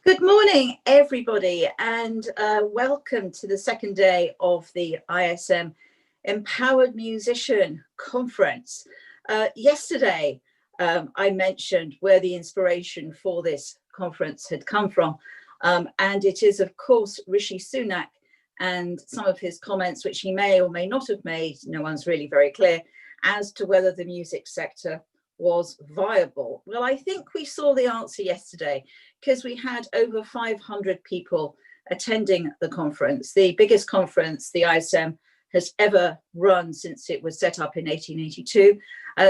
Good morning, everybody, and welcome to the second day of the ISM Empowered Musician Conference. Yesterday, I mentioned where the inspiration for this conference had come from, and it is, of course, Rishi Sunak and some of his comments, which he may or may not have made, no one's really very clear, as to whether the music sector was viable. Well, I think we saw the answer yesterday because we had over 500 people attending the conference, the biggest conference the ISM has ever run since it was set up in 1882.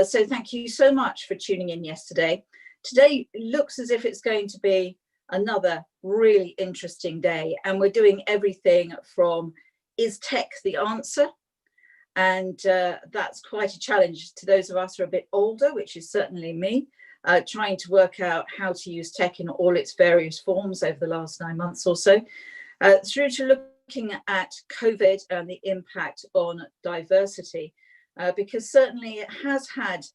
So thank you so much for tuning in yesterday. Today looks as if it's going to be another really interesting day, and we're doing everything from is tech the answer? And that's quite a challenge to those of us who are a bit older, which is certainly me, trying to work out how to use tech in all its various forms over the last 9 months or so, through to looking at COVID and the impact on diversity, because certainly it has had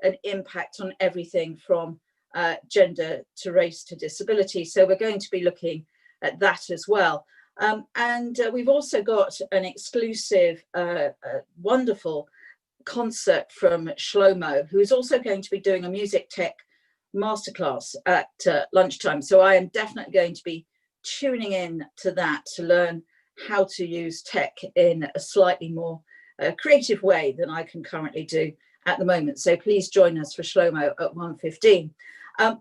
an impact on everything from gender to race to disability. So we're going to be looking at that as well. And we've also got an exclusive, wonderful concert from Shlomo, who is also going to be doing a music tech masterclass at lunchtime. So I am definitely going to be tuning in to that to learn how to use tech in a slightly more creative way than I can currently do at the moment. So please join us for Shlomo at 1:15.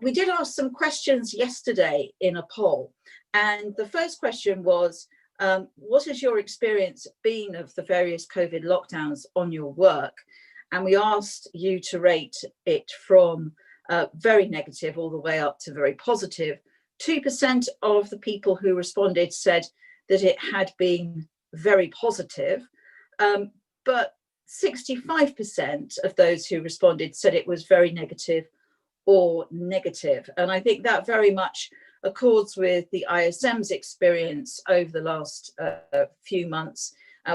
We did ask some questions yesterday in a poll. And the first question was, what has your experience been of the various COVID lockdowns on your work? And we asked you to rate it from very negative all the way up to very positive. 2% of the people who responded said that it had been very positive, but 65% of those who responded said it was very negative or negative. And I think that very much accords with the ISM's experience over the last few months.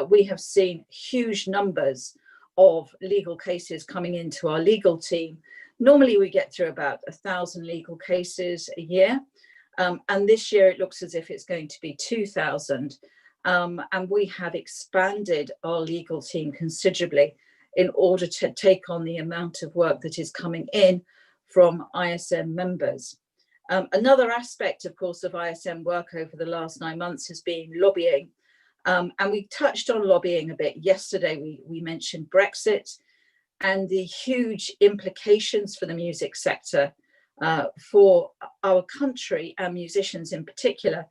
We have seen huge numbers of legal cases coming into our legal team. Normally we get through about 1,000 legal cases a year. And this year it looks as if it's going to be 2,000. And we have expanded our legal team considerably in order to take on the amount of work that is coming in from ISM members. Another aspect, of course, of ISM work over the last 9 months has been lobbying. And we touched on lobbying a bit yesterday. We mentioned Brexit and the huge implications for the music sector, for our country and musicians in particular,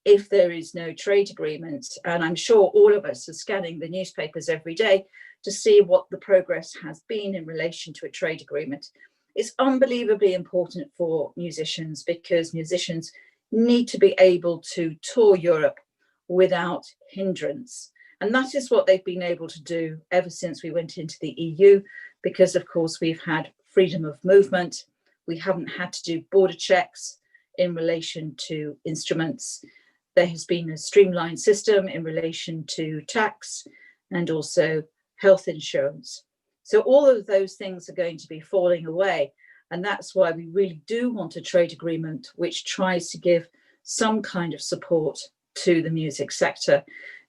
if there is no trade agreement. And I'm sure all of us are scanning the newspapers every day to see what the progress has been in relation to a trade agreement. It's unbelievably important for musicians because musicians need to be able to tour Europe without hindrance. And that is what they've been able to do ever since we went into the EU, because of course we've had freedom of movement. We haven't had to do border checks in relation to instruments. There has been a streamlined system in relation to tax and also health insurance. So all of those things are going to be falling away. And that's why we really do want a trade agreement which tries to give some kind of support to the music sector.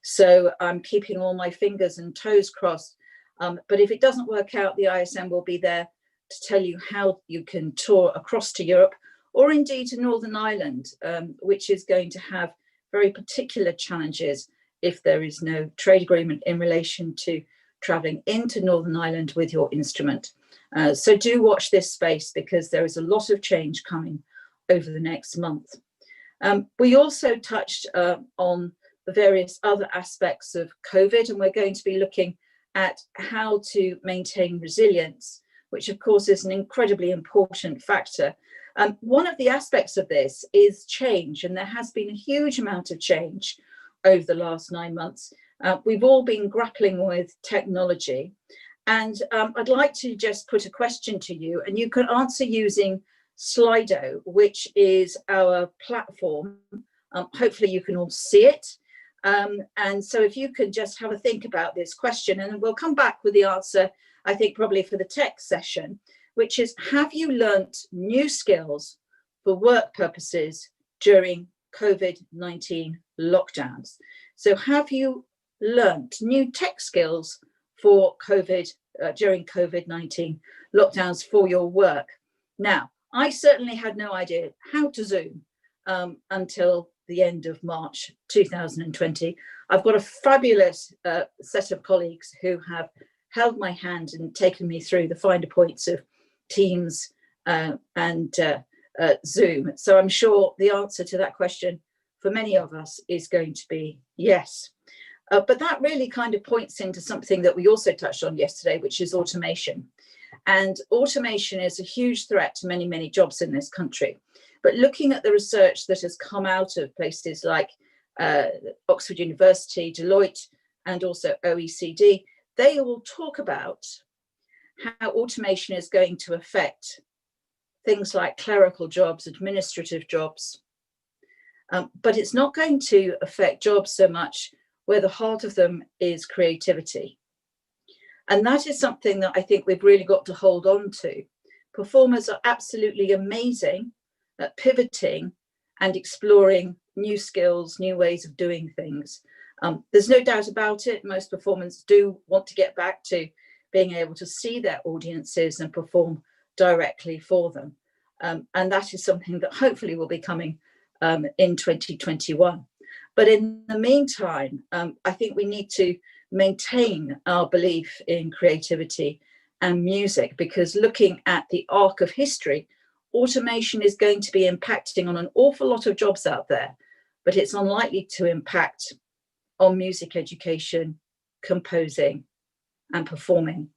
So I'm keeping all my fingers and toes crossed. But if it doesn't work out, the ISM will be there to tell you how you can tour across to Europe or indeed to Northern Ireland, which is going to have very particular challenges if there is no trade agreement in relation to traveling into Northern Ireland with your instrument. So do watch this space because there is a lot of change coming over the next month. We also touched on the various other aspects of COVID, and we're going to be looking at how to maintain resilience, which of course is an incredibly important factor. One of the aspects of this is change, and there has been a huge amount of change over the last 9 months. We've all been grappling with technology, and I'd like to just put a question to you, and you can answer using Slido, which is our platform. Hopefully you can all see it. And so if you could just have a think about this question, and we'll come back with the answer, I think probably for the tech session, which is, have you learnt new skills for work purposes during COVID-19 lockdowns. So have you learnt new tech skills for during COVID-19 lockdowns for your work? Now, I certainly had no idea how to Zoom until the end of March 2020. I've got a fabulous set of colleagues who have held my hand and taken me through the finer points of Teams and Zoom. So I'm sure the answer to that question for many of us is going to be yes. But that really kind of points into something that we also touched on yesterday, which is automation. And automation is a huge threat to many, many jobs in this country. But looking at the research that has come out of places like Oxford University, Deloitte, and also OECD, they all talk about how automation is going to affect things like clerical jobs, administrative jobs. But it's not going to affect jobs so much where the heart of them is creativity. And that is something that I think we've really got to hold on to. Performers are absolutely amazing at pivoting and exploring new skills, new ways of doing things. There's no doubt about it. Most performers do want to get back to being able to see their audiences and perform directly for them. And that is something that hopefully will be coming in 2021. But in the meantime, I think we need to maintain our belief in creativity and music, because looking at the arc of history, automation is going to be impacting on an awful lot of jobs out there, but it's unlikely to impact on music education, composing, and performing.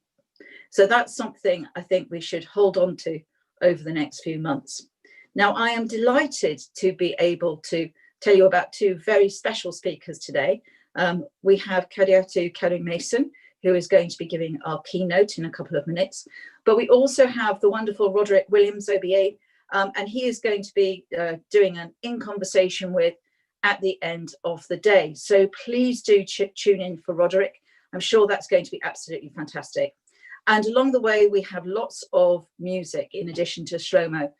So that's something I think we should hold on to over the next few months. Now, I am delighted to be able to tell you about two very special speakers today. We have Kadiatu Kanu-Mason, who is going to be giving our keynote in a couple of minutes. But we also have the wonderful Roderick Williams, OBA, and he is going to be doing an in conversation with at the end of the day. So please do tune in for Roderick. I'm sure that's going to be absolutely fantastic. And along the way, we have lots of music in addition to Shlomo.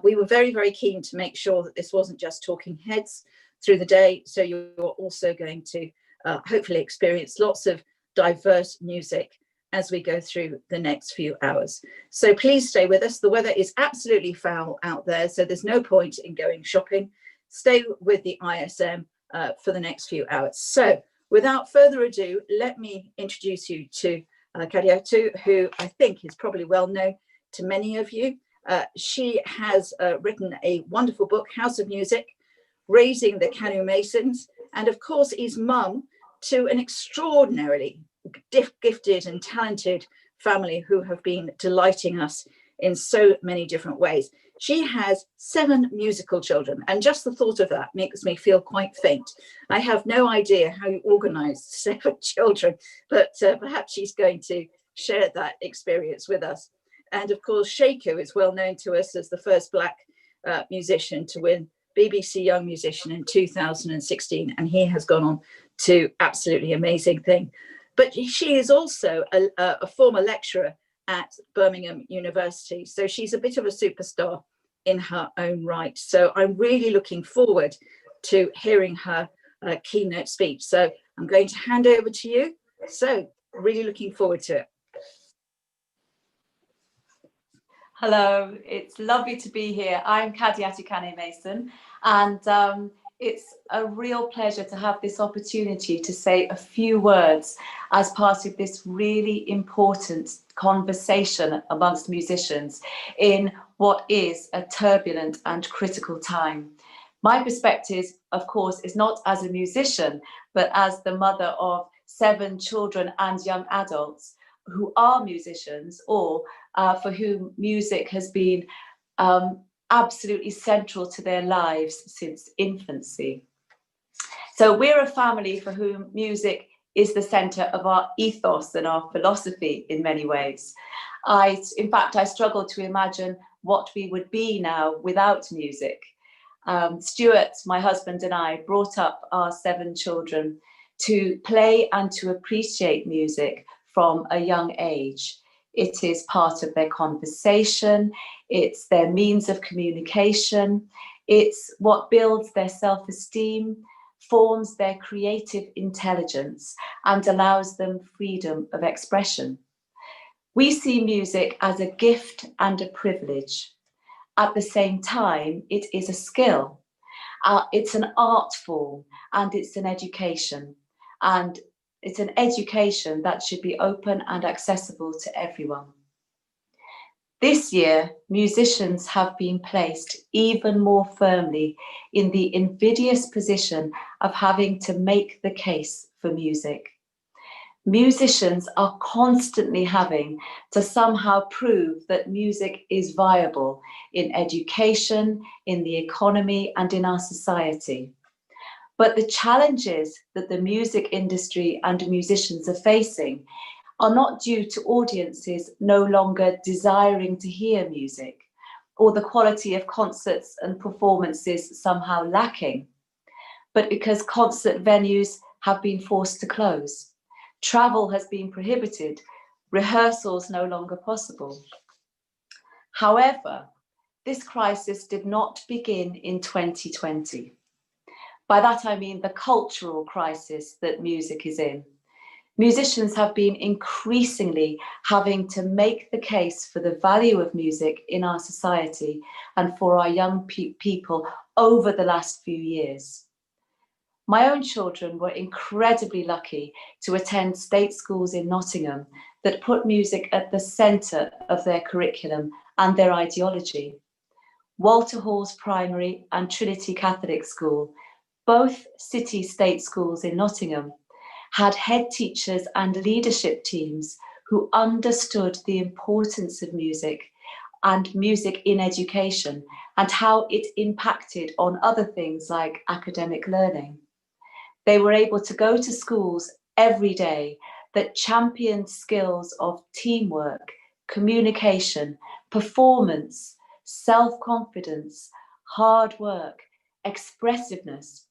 We were very, very keen to make sure that this wasn't just talking heads through the day. So you're also going to hopefully experience lots of diverse music as we go through the next few hours. So please stay with us. The weather is absolutely foul out there, so there's no point in going shopping. Stay with the ISM for the next few hours. So without further ado, let me introduce you to Kadiatu, who I think is probably well known to many of you. She has written a wonderful book, House of Music, Raising the Kanu-Masons, and of course is mum to an extraordinarily gifted and talented family who have been delighting us in so many different ways. She has 7 musical children, and just the thought of that makes me feel quite faint. I have no idea how you organise 7 children, but perhaps she's going to share that experience with us. And of course, Sheku is well known to us as the first Black musician to win BBC Young Musician in 2016, and he has gone on to absolutely amazing thing. But she is also a former lecturer at Birmingham University, so she's a bit of a superstar in her own right. So I'm really looking forward to hearing her keynote speech. So I'm going to hand over to you. So really looking forward to it. Hello, it's lovely to be here. I'm Kadiatu Kanu-Mason, and it's a real pleasure to have this opportunity to say a few words as part of this really important conversation amongst musicians in what is a turbulent and critical time. My perspective, of course, is not as a musician, but as the mother of 7 children and young adults who are musicians, or for whom music has been absolutely central to their lives since infancy. So we're a family for whom music is the center of our ethos and our philosophy in many ways. In fact, I struggle to imagine what we would be now without music. Stuart, my husband, and I brought up our 7 children to play and to appreciate music from a young age. It is part of their conversation, it's their means of communication, It's what builds their self-esteem, forms their creative intelligence, and allows them freedom of expression. We see music as a gift and a privilege. At the same time, it is a skill. It's an art form, and it's an education. And it's an education that should be open and accessible to everyone. This year, musicians have been placed even more firmly in the invidious position of having to make the case for music. Musicians are constantly having to somehow prove that music is viable in education, in the economy, and in our society. But the challenges that the music industry and musicians are facing are not due to audiences no longer desiring to hear music, or the quality of concerts and performances somehow lacking, but because concert venues have been forced to close. Travel has been prohibited, rehearsals no longer possible. However, this crisis did not begin in 2020. By that I mean the cultural crisis that music is in. Musicians have been increasingly having to make the case for the value of music in our society and for our young people over the last few years. My own children were incredibly lucky to attend state schools in Nottingham that put music at the centre of their curriculum and their ideology. Walter Hall's Primary and Trinity Catholic School, both city state schools in Nottingham, had head teachers and leadership teams who understood the importance of music and music in education and how it impacted on other things like academic learning. They were able to go to schools every day that championed skills of teamwork, communication, performance, self-confidence, hard work, expressiveness.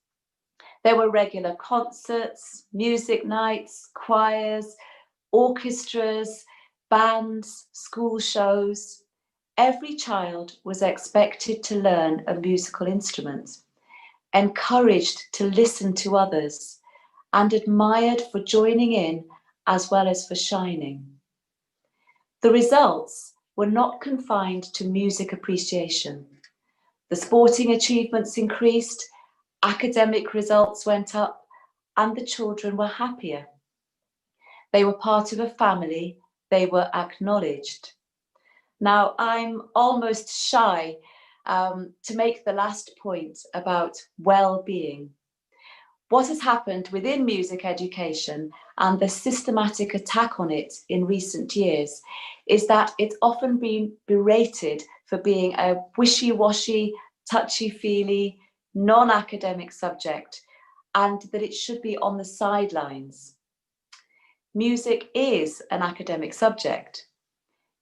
There were regular concerts, music nights, choirs, orchestras, bands, school shows. Every child was expected to learn a musical instrument, encouraged to listen to others, and admired for joining in as well as for shining. The results were not confined to music appreciation. The sporting achievements increased, academic results went up, and the children were happier. They were part of a family, they were acknowledged. Now, I'm almost shy to make the last point about well-being. What has happened within music education and the systematic attack on it in recent years is that it's often been berated for being a wishy-washy, touchy-feely, non-academic subject, and that it should be on the sidelines. Music is an academic subject.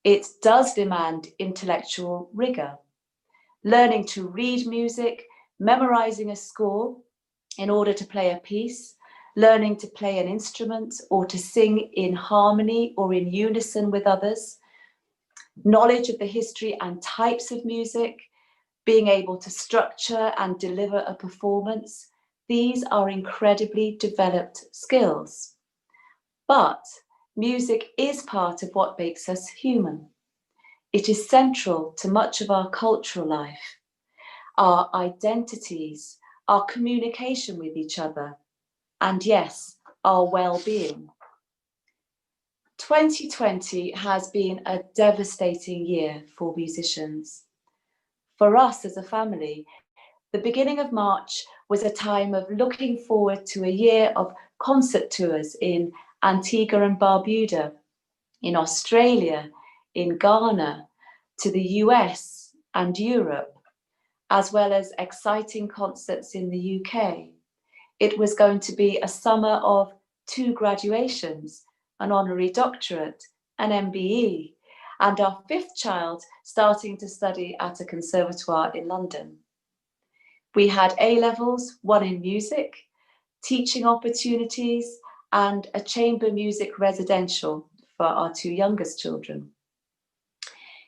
It does demand intellectual rigor. Learning to read music, memorizing a score in order to play a piece, learning to play an instrument or to sing in harmony or in unison with others, knowledge of the history and types of music, being able to structure and deliver a performance. These are incredibly developed skills. But music is part of what makes us human. It is central to much of our cultural life, our identities, our communication with each other, and yes, our well-being. 2020 has been a devastating year for musicians. For us as a family, the beginning of March was a time of looking forward to a year of concert tours in Antigua and Barbuda, in Australia, in Ghana, to the US and Europe, as well as exciting concerts in the UK. It was going to be a summer of 2 graduations, an honorary doctorate, an MBE, and our 5th child starting to study at a conservatoire in London. We had A-levels, 1 in music, teaching opportunities, and a chamber music residential for our 2 youngest children.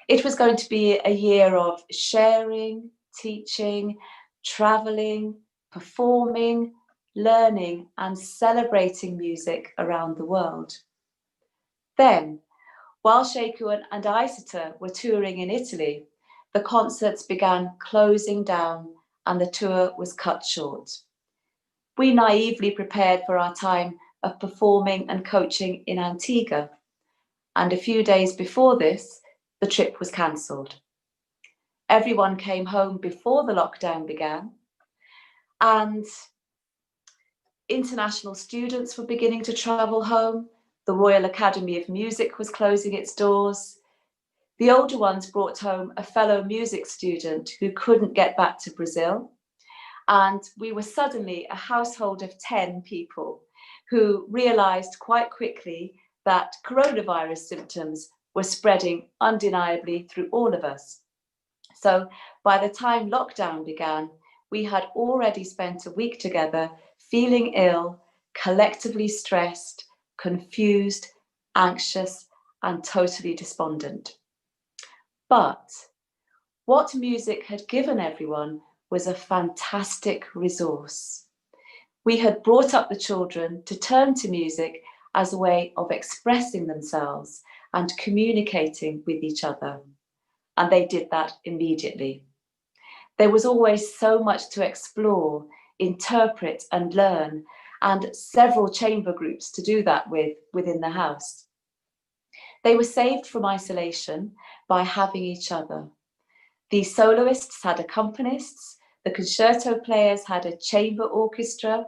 It was going to be a year of sharing, teaching, traveling, performing, learning, and celebrating music around the world. Then, while Sheku and Isata were touring in Italy, the concerts began closing down and the tour was cut short. We naively prepared for our time of performing and coaching in Antigua, and a few days before this, the trip was cancelled. Everyone came home before the lockdown began, and international students were beginning to travel home. The Royal Academy of Music was closing its doors. The older ones brought home a fellow music student who couldn't get back to Brazil. And we were suddenly a household of 10 people who realized quite quickly that coronavirus symptoms were spreading undeniably through all of us. So by the time lockdown began, we had already spent a week together feeling ill, collectively stressed, confused, anxious, and totally despondent. But what music had given everyone was a fantastic resource. We had brought up the children to turn to music as a way of expressing themselves and communicating with each other. And they did that immediately. There was always so much to explore, interpret, and learn, and several chamber groups to do that with within the house. They were saved from isolation by having each other. The soloists had accompanists, the concerto players had a chamber orchestra,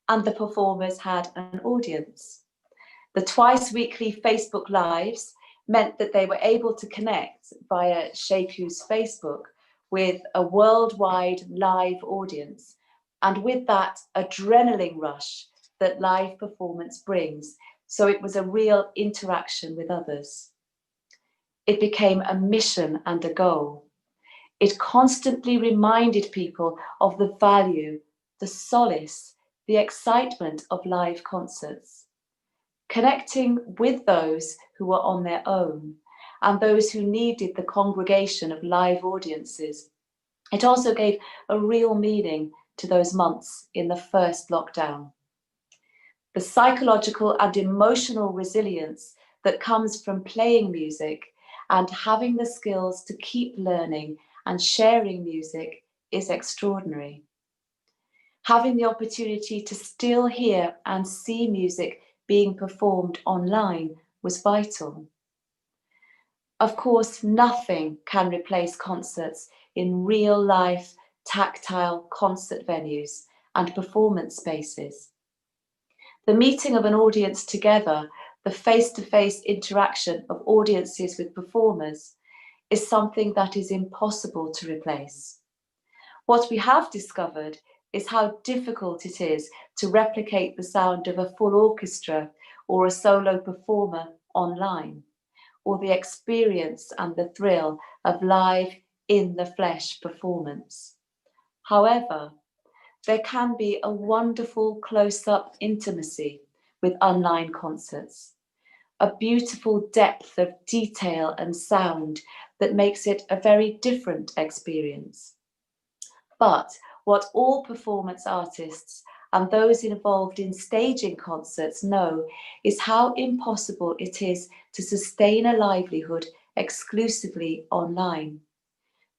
and the performers had an audience. The twice weekly Facebook Lives meant that they were able to connect via Sheku's Facebook with a worldwide live audience, and with that adrenaline rush that live performance brings. So it was a real interaction with others. It became a mission and a goal. It constantly reminded people of the value, the solace, the excitement of live concerts. Connecting with those who were on their own and those who needed the congregation of live audiences. It also gave a real meaning to those months in the first lockdown. The psychological and emotional resilience that comes from playing music and having the skills to keep learning and sharing music is extraordinary. Having the opportunity to still hear and see music being performed online was vital. Of course, nothing can replace concerts in real life, tactile concert venues and performance spaces. The meeting of an audience together, the face-to-face interaction of audiences with performers, is something that is impossible to replace. What we have discovered is how difficult it is to replicate the sound of a full orchestra or a solo performer online, or the experience and the thrill of live in the flesh performance. However, there can be a wonderful close-up intimacy with online concerts, a beautiful depth of detail and sound that makes it a very different experience. But what all performance artists and those involved in staging concerts know is how impossible it is to sustain a livelihood exclusively online.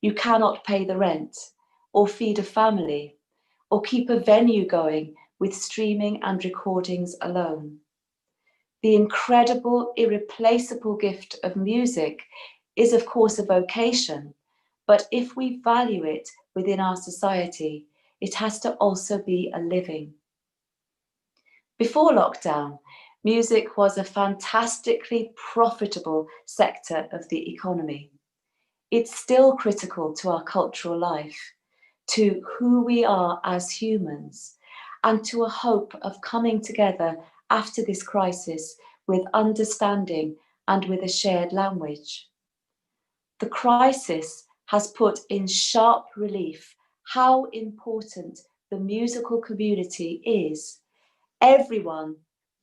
You cannot pay the rent, or feed a family, or keep a venue going with streaming and recordings alone. The incredible, irreplaceable gift of music is, of course, a vocation, but if we value it within our society, it has to also be a living. Before lockdown, music was a fantastically profitable sector of the economy. It's still critical to our cultural life, to who we are as humans, and to a hope of coming together after this crisis with understanding and with a shared language. The crisis has put in sharp relief how important the musical community is. Everyone,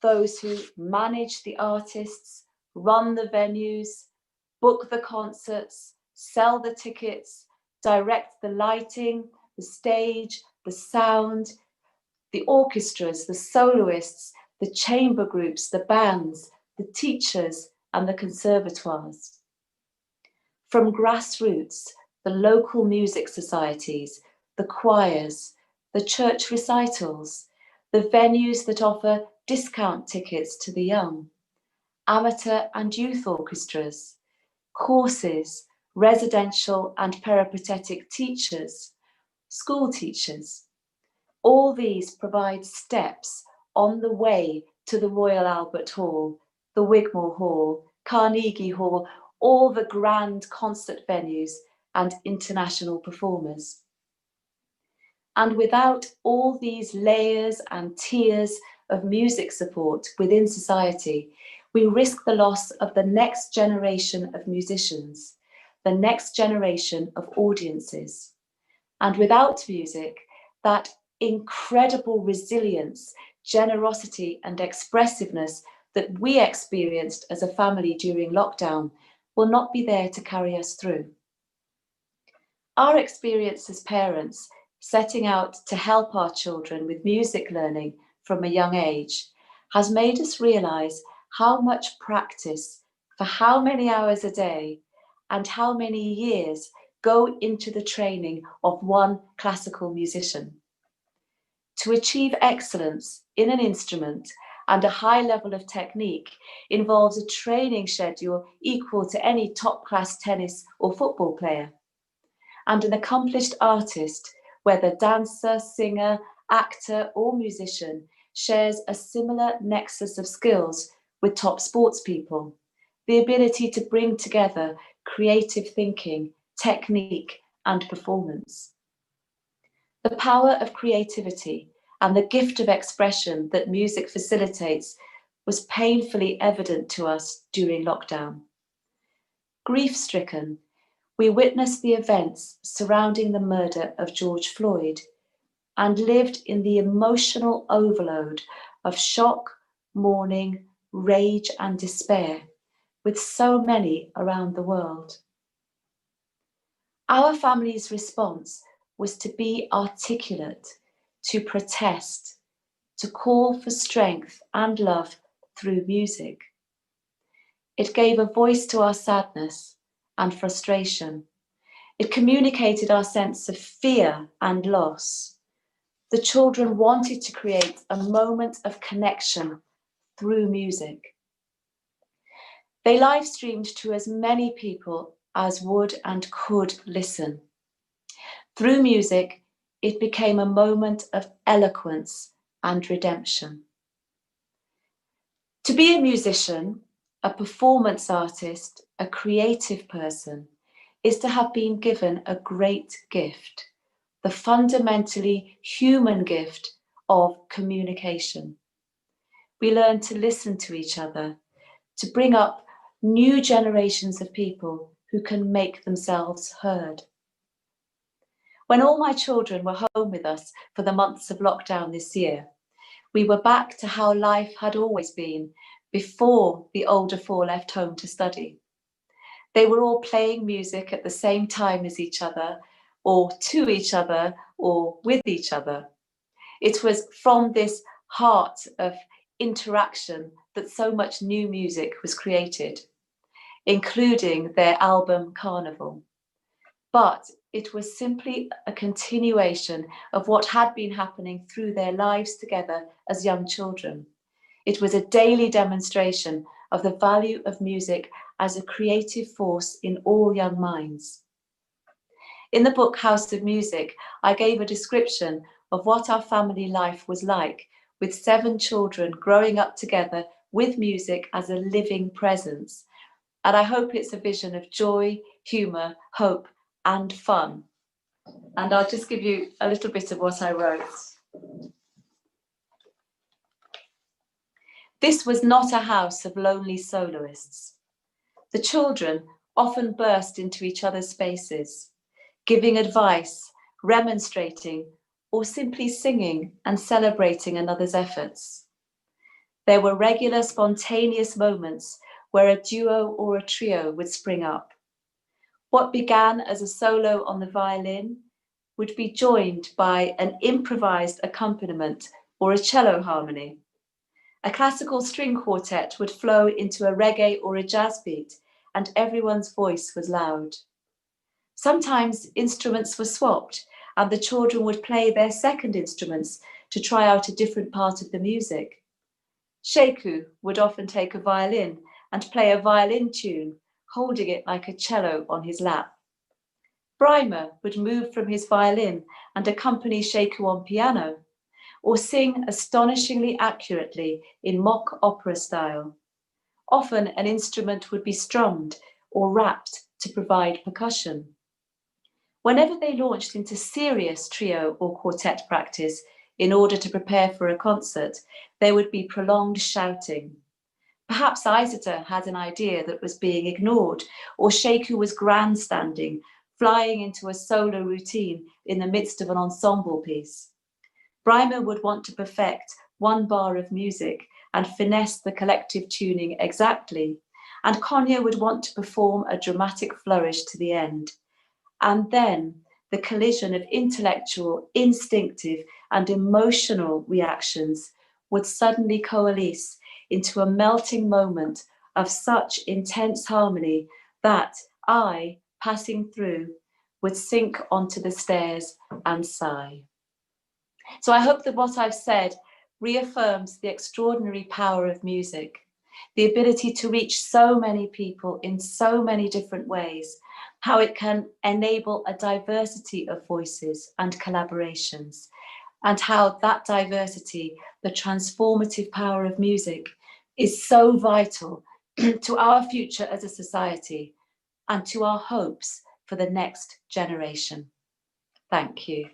those who manage the artists, run the venues, book the concerts, sell the tickets, direct the lighting, the stage, the sound, the orchestras, the soloists, the chamber groups, the bands, the teachers, and the conservatoires. From grassroots, the local music societies, the choirs, the church recitals, the venues that offer discount tickets to the young, amateur and youth orchestras, courses, residential and peripatetic teachers, school teachers. All these provide steps on the way to the Royal Albert Hall, the Wigmore Hall, Carnegie Hall, all the grand concert venues and international performers. And without all these layers and tiers of music support within society, we risk the loss of the next generation of musicians, the next generation of audiences. And without music, that incredible resilience, generosity, and expressiveness that we experienced as a family during lockdown will not be there to carry us through. Our experience as parents, setting out to help our children with music learning from a young age, has made us realise how much practice for how many hours a day and how many years go into the training of one classical musician. To achieve excellence in an instrument and a high level of technique involves a training schedule equal to any top-class tennis or football player. And an accomplished artist, whether dancer, singer, actor, or musician, shares a similar nexus of skills with top sports people, the ability to bring together creative thinking, technique, and performance. The power of creativity and the gift of expression that music facilitates was painfully evident to us during lockdown. Grief-stricken, we witnessed the events surrounding the murder of George Floyd and lived in the emotional overload of shock, mourning, rage, and despair with so many around the world. Our family's response was to be articulate, to protest, to call for strength and love through music. It gave a voice to our sadness and frustration. It communicated our sense of fear and loss. The children wanted to create a moment of connection through music. They live streamed to as many people as would and could listen. Through music, it became a moment of eloquence and redemption. To be a musician, a performance artist, a creative person, is to have been given a great gift, the fundamentally human gift of communication. We learn to listen to each other, to bring up new generations of people who can make themselves heard. When all my children were home with us for the months of lockdown this year, we were back to how life had always been before the older four left home to study. They were all playing music at the same time as each other, or to each other, or with each other. It was from this heart of interaction that so much new music was created, including their album Carnival. But it was simply a continuation of what had been happening through their lives together as young children. It was a daily demonstration of the value of music as a creative force in all young minds. In the book House of Music, I gave a description of what our family life was like, with 7 children growing up together with music as a living presence. And I hope it's a vision of joy, humour, hope, and fun. And I'll just give you a little bit of what I wrote. This was not a house of lonely soloists. The children often burst into each other's spaces, giving advice, remonstrating, or simply singing and celebrating another's efforts. There were regular spontaneous moments where a duo or a trio would spring up. What began as a solo on the violin would be joined by an improvised accompaniment or a cello harmony. A classical string quartet would flow into a reggae or a jazz beat, and everyone's voice was loud. Sometimes instruments were swapped, and the children would play their second instruments to try out a different part of the music. Sheku would often take a violin and play a violin tune, holding it like a cello on his lap. Brymer would move from his violin and accompany Sheku on piano, or sing astonishingly accurately in mock opera style. Often an instrument would be strummed or rapped to provide percussion. Whenever they launched into serious trio or quartet practice in order to prepare for a concert, there would be prolonged shouting. Perhaps Isata had an idea that was being ignored, or Sheku was grandstanding, flying into a solo routine in the midst of an ensemble piece. Brymer would want to perfect one bar of music and finesse the collective tuning exactly, and Konya would want to perform a dramatic flourish to the end. And then the collision of intellectual, instinctive, and emotional reactions would suddenly coalesce into a melting moment of such intense harmony that I, passing through, would sink onto the stairs and sigh. So I hope that what I've said reaffirms the extraordinary power of music, the ability to reach so many people in so many different ways, how it can enable a diversity of voices and collaborations, and how that diversity, the transformative power of music, is so vital to our future as a society and to our hopes for the next generation. Thank you.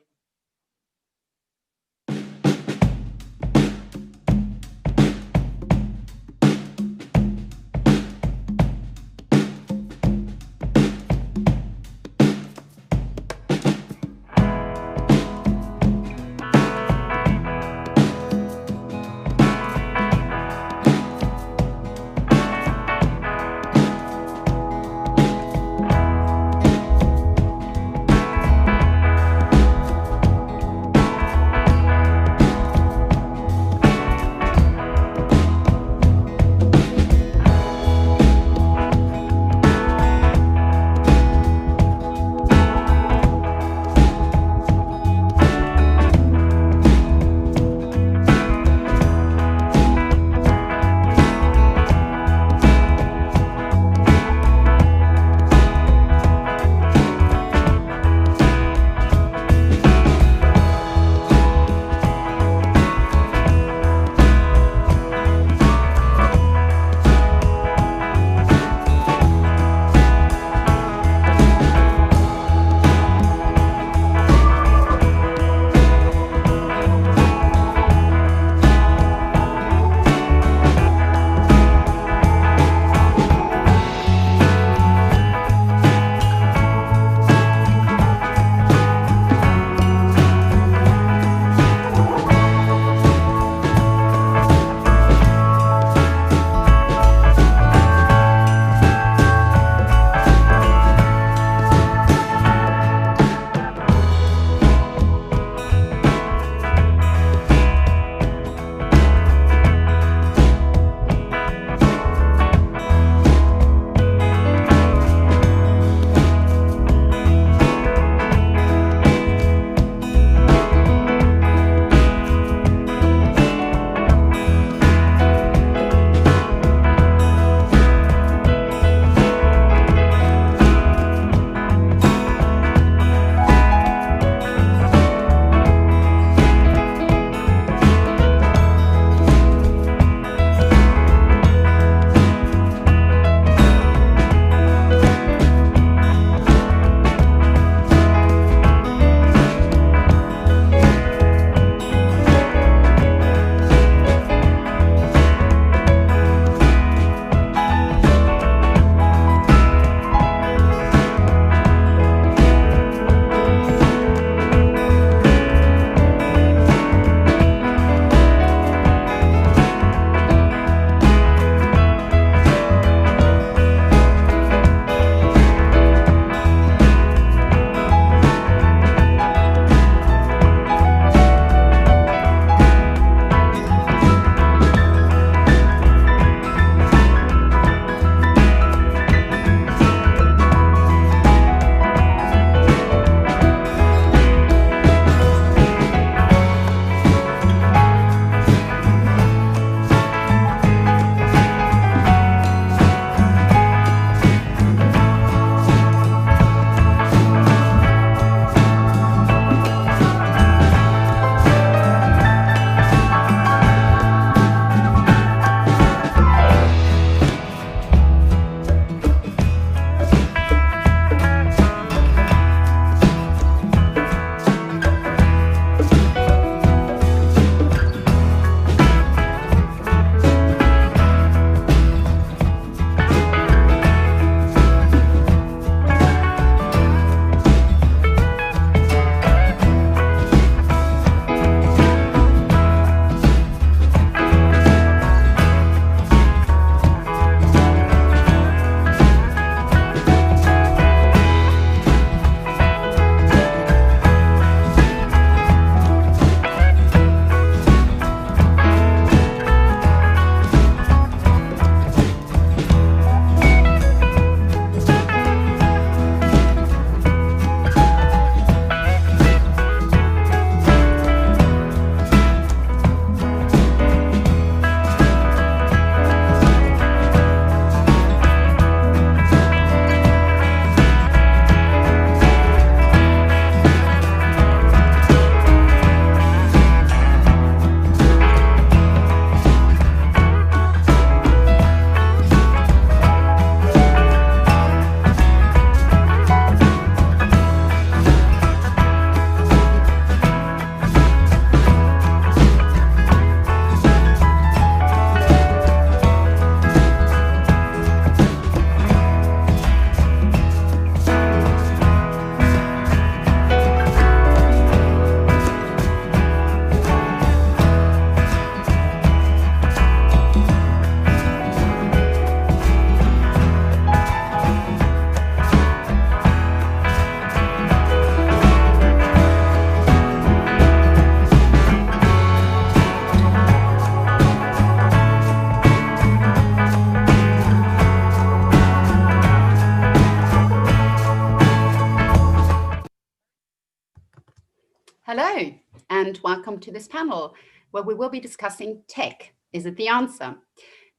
Hello, and welcome to this panel where we will be discussing tech. Is it the answer?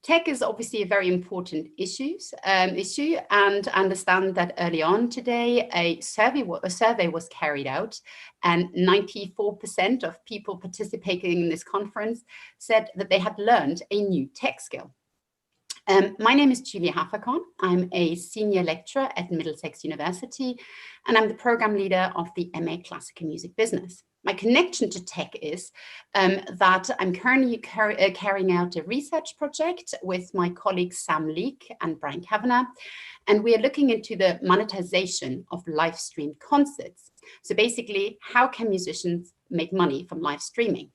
Tech is obviously a very important issue, and I understand that early on today a survey was carried out, and 94% of people participating in this conference said that they had learned a new tech skill. My name is Julia Haferkorn. I'm a senior lecturer at Middlesex University, and I'm the program leader of the MA Classical Music Business. My connection to tech is that I'm currently carrying out a research project with my colleagues Sam Leake and Brian Kavanagh, and we are looking into the monetization of live streamed concerts. So basically, how can musicians make money from live streaming?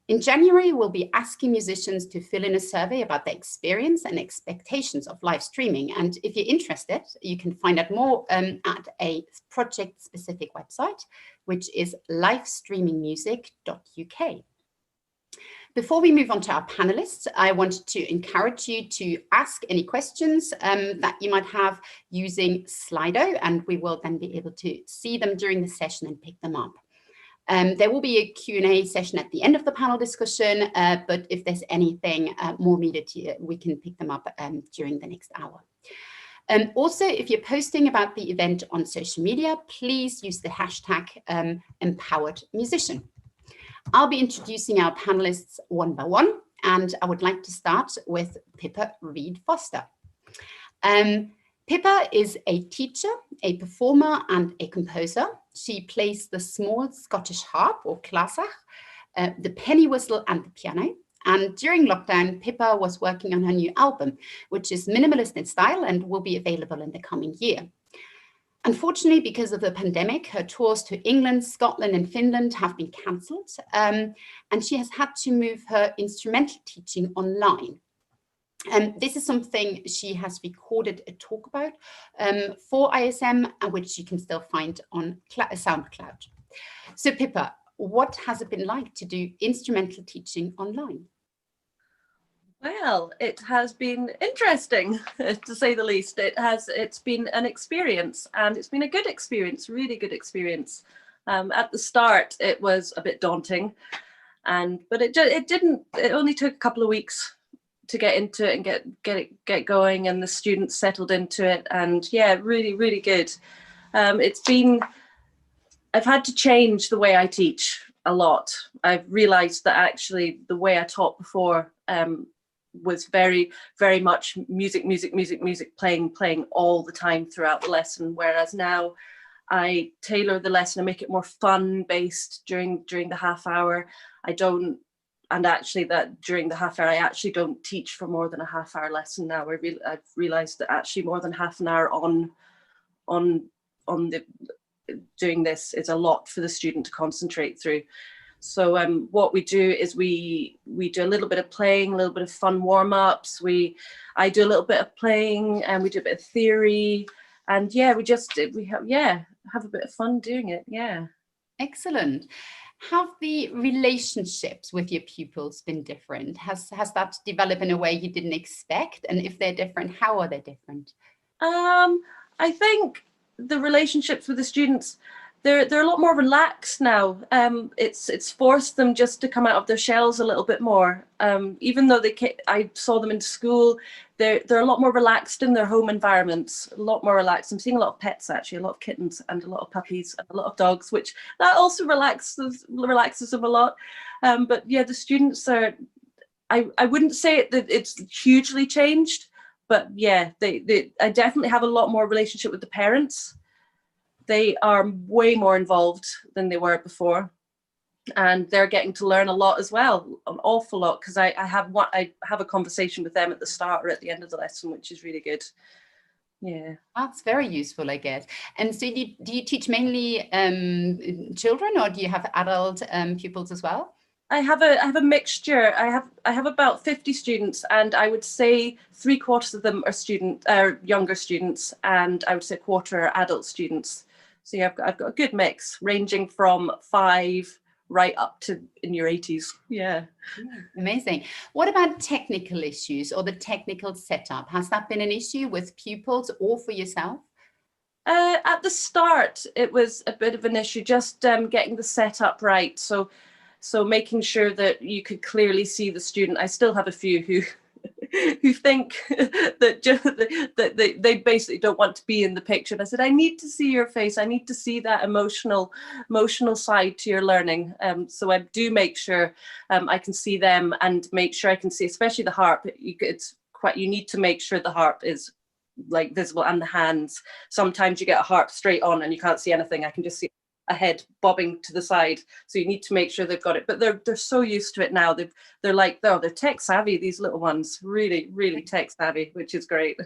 In January, we'll be asking musicians to fill in a survey about their experience and expectations of live streaming. And if you're interested, you can find out more at a project-specific website, which is livestreamingmusic.uk. Before we move on to our panelists, I wanted to encourage you to ask any questions that you might have using Slido, and we will then be able to see them during the session and pick them up. There will be a Q&A session at the end of the panel discussion, but if there's anything more needed, we can pick them up during the next hour. Also, if you're posting about the event on social media, please use the hashtag #empoweredmusician. I'll be introducing our panelists one by one, and I would like to start with Pippa Reid-Foster. Pippa is a teacher, a performer, and a composer. She plays the small Scottish harp, or clarsach, the penny whistle, and the piano. And during lockdown, Pippa was working on her new album, which is minimalist in style and will be available in the coming year. Unfortunately, because of the pandemic, her tours to England, Scotland, and Finland have been cancelled, and she has had to move her instrumental teaching online. This is something she has recorded a talk about for ISM, which you can still find on SoundCloud. So Pippa, what has it been like to do instrumental teaching online? Well, it has been interesting, to say the least. It's been an experience, and it's been a good experience, really good experience. At the start, it was a bit daunting, but it only took a couple of weeks to get into it and get going, and the students settled into it, and yeah, really, really good. I've had to change the way I teach a lot. I've realized that actually the way I taught before was very, very much music, playing all the time throughout the lesson, whereas now I tailor the lesson and make it more fun based during the half hour. And actually that during the half hour, I actually don't teach for more than a half hour lesson now. I've realized that actually more than half an hour on doing this is a lot for the student to concentrate through. So what we do is we do a little bit of playing, a little bit of fun warm-ups. I do a little bit of playing, and we do a bit of theory, and yeah, have a bit of fun doing it. Yeah. Excellent. Have the relationships with your pupils been different? Has that developed in a way you didn't expect? And if they're different, how are they different? I think the relationships with the students, they're a lot more relaxed now. It's forced them just to come out of their shells a little bit more. Even though I saw them in school, they're a lot more relaxed in their home environments, a lot more relaxed. I'm seeing a lot of pets, actually, a lot of kittens and a lot of puppies and a lot of dogs, which that also relaxes them a lot. But yeah, the students are, I wouldn't say that it's hugely changed, but yeah, I definitely have a lot more relationship with the parents. They are way more involved than they were before, and they're getting to learn a lot as well, an awful lot, because I have a conversation with them at the start or at the end of the lesson, which is really good. Yeah, that's very useful, I guess. And so do you teach mainly children, or do you have adult pupils as well? I have a mixture. I have about 50 students, and I would say 3/4 of them are younger students, and I would say 1/4 are adult students. So yeah, I've got a good mix, ranging from 5 right up to in your 80s. Yeah. Amazing. What about technical issues or the technical setup? Has that been an issue with pupils or for yourself? At the start, it was a bit of an issue, just getting the setup right. So making sure that you could clearly see the student. I still have a few who think that they basically don't want to be in the picture. And I said, I need to see your face. I need to see that emotional side to your learning. So I do make sure I can see them, and make sure I can see, especially the harp. You need to make sure the harp is like visible, and the hands. Sometimes you get a harp straight on and you can't see anything. I can just see a head bobbing to the side, so you need to make sure they've got it. But they're so used to it now. They're tech savvy, these little ones, really tech savvy, which is great.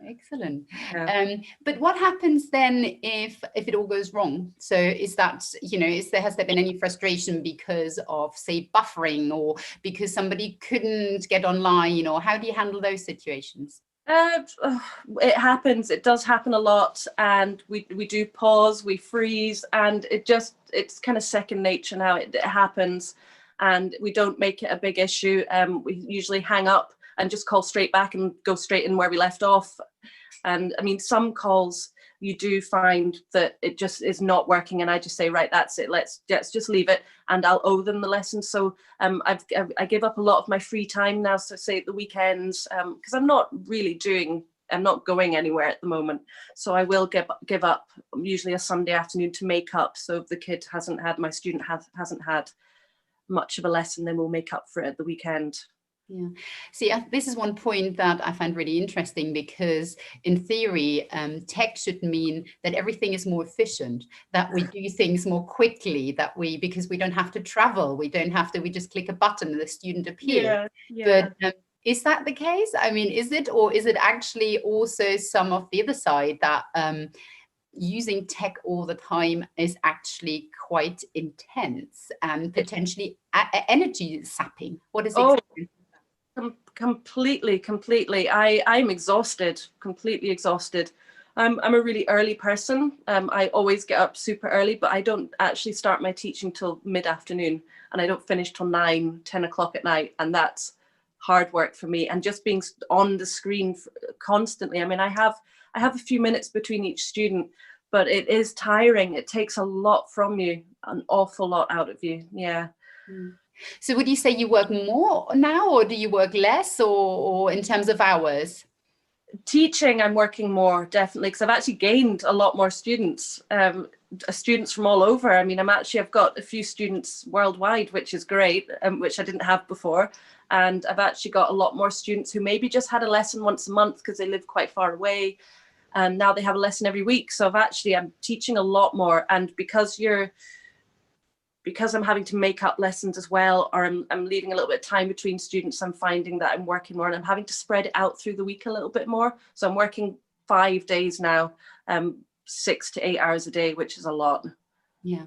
Excellent. Yeah. But what happens then if it all goes wrong? So is that, has there been any frustration because of, say, buffering, or because somebody couldn't get online, or how do you handle those situations? It happens. It does happen a lot, and we do pause, we freeze, and it's kind of second nature now. It happens, and we don't make it a big issue. We usually hang up and just call straight back and go straight in where we left off. And I mean, some calls you do find that it just is not working, and I just say, right, that's it, let's just leave it, and I'll owe them the lesson. So I give up a lot of my free time now, so say at the weekends, because I'm not going anywhere at the moment, so I will give up usually a Sunday afternoon to make up. So if the kid my student hasn't had much of a lesson, then we'll make up for it at the weekend. Yeah. See, this is one point that I find really interesting, because in theory, tech should mean that everything is more efficient, that we do things more quickly, because we don't have to travel, we just click a button and the student appears. Yeah. But is that the case? I mean, is it, or is it actually also some of the other side that using tech all the time is actually quite intense and potentially energy sapping? What is the experience? Completely. I'm exhausted, completely exhausted. I'm a really early person. I always get up super early, but I don't actually start my teaching till mid-afternoon, and I don't finish till 9-10 o'clock at night, and that's hard work for me. And just being on the screen constantly. I mean, I have a few minutes between each student, but it is tiring. It takes a lot from you, an awful lot out of you. Yeah. So would you say you work more now, or do you work less, or in terms of hours? Teaching, I'm working more, definitely, because I've actually gained a lot more students, students from all over. I mean, I've got a few students worldwide, which is great, which I didn't have before. And I've actually got a lot more students who maybe just had a lesson once a month because they live quite far away, and now they have a lesson every week. So I'm teaching a lot more, and because I'm having to make up lessons as well, or I'm leaving a little bit of time between students, I'm finding that I'm working more, and I'm having to spread it out through the week a little bit more. So I'm working 5 days now, 6 to 8 hours a day, which is a lot. Yeah.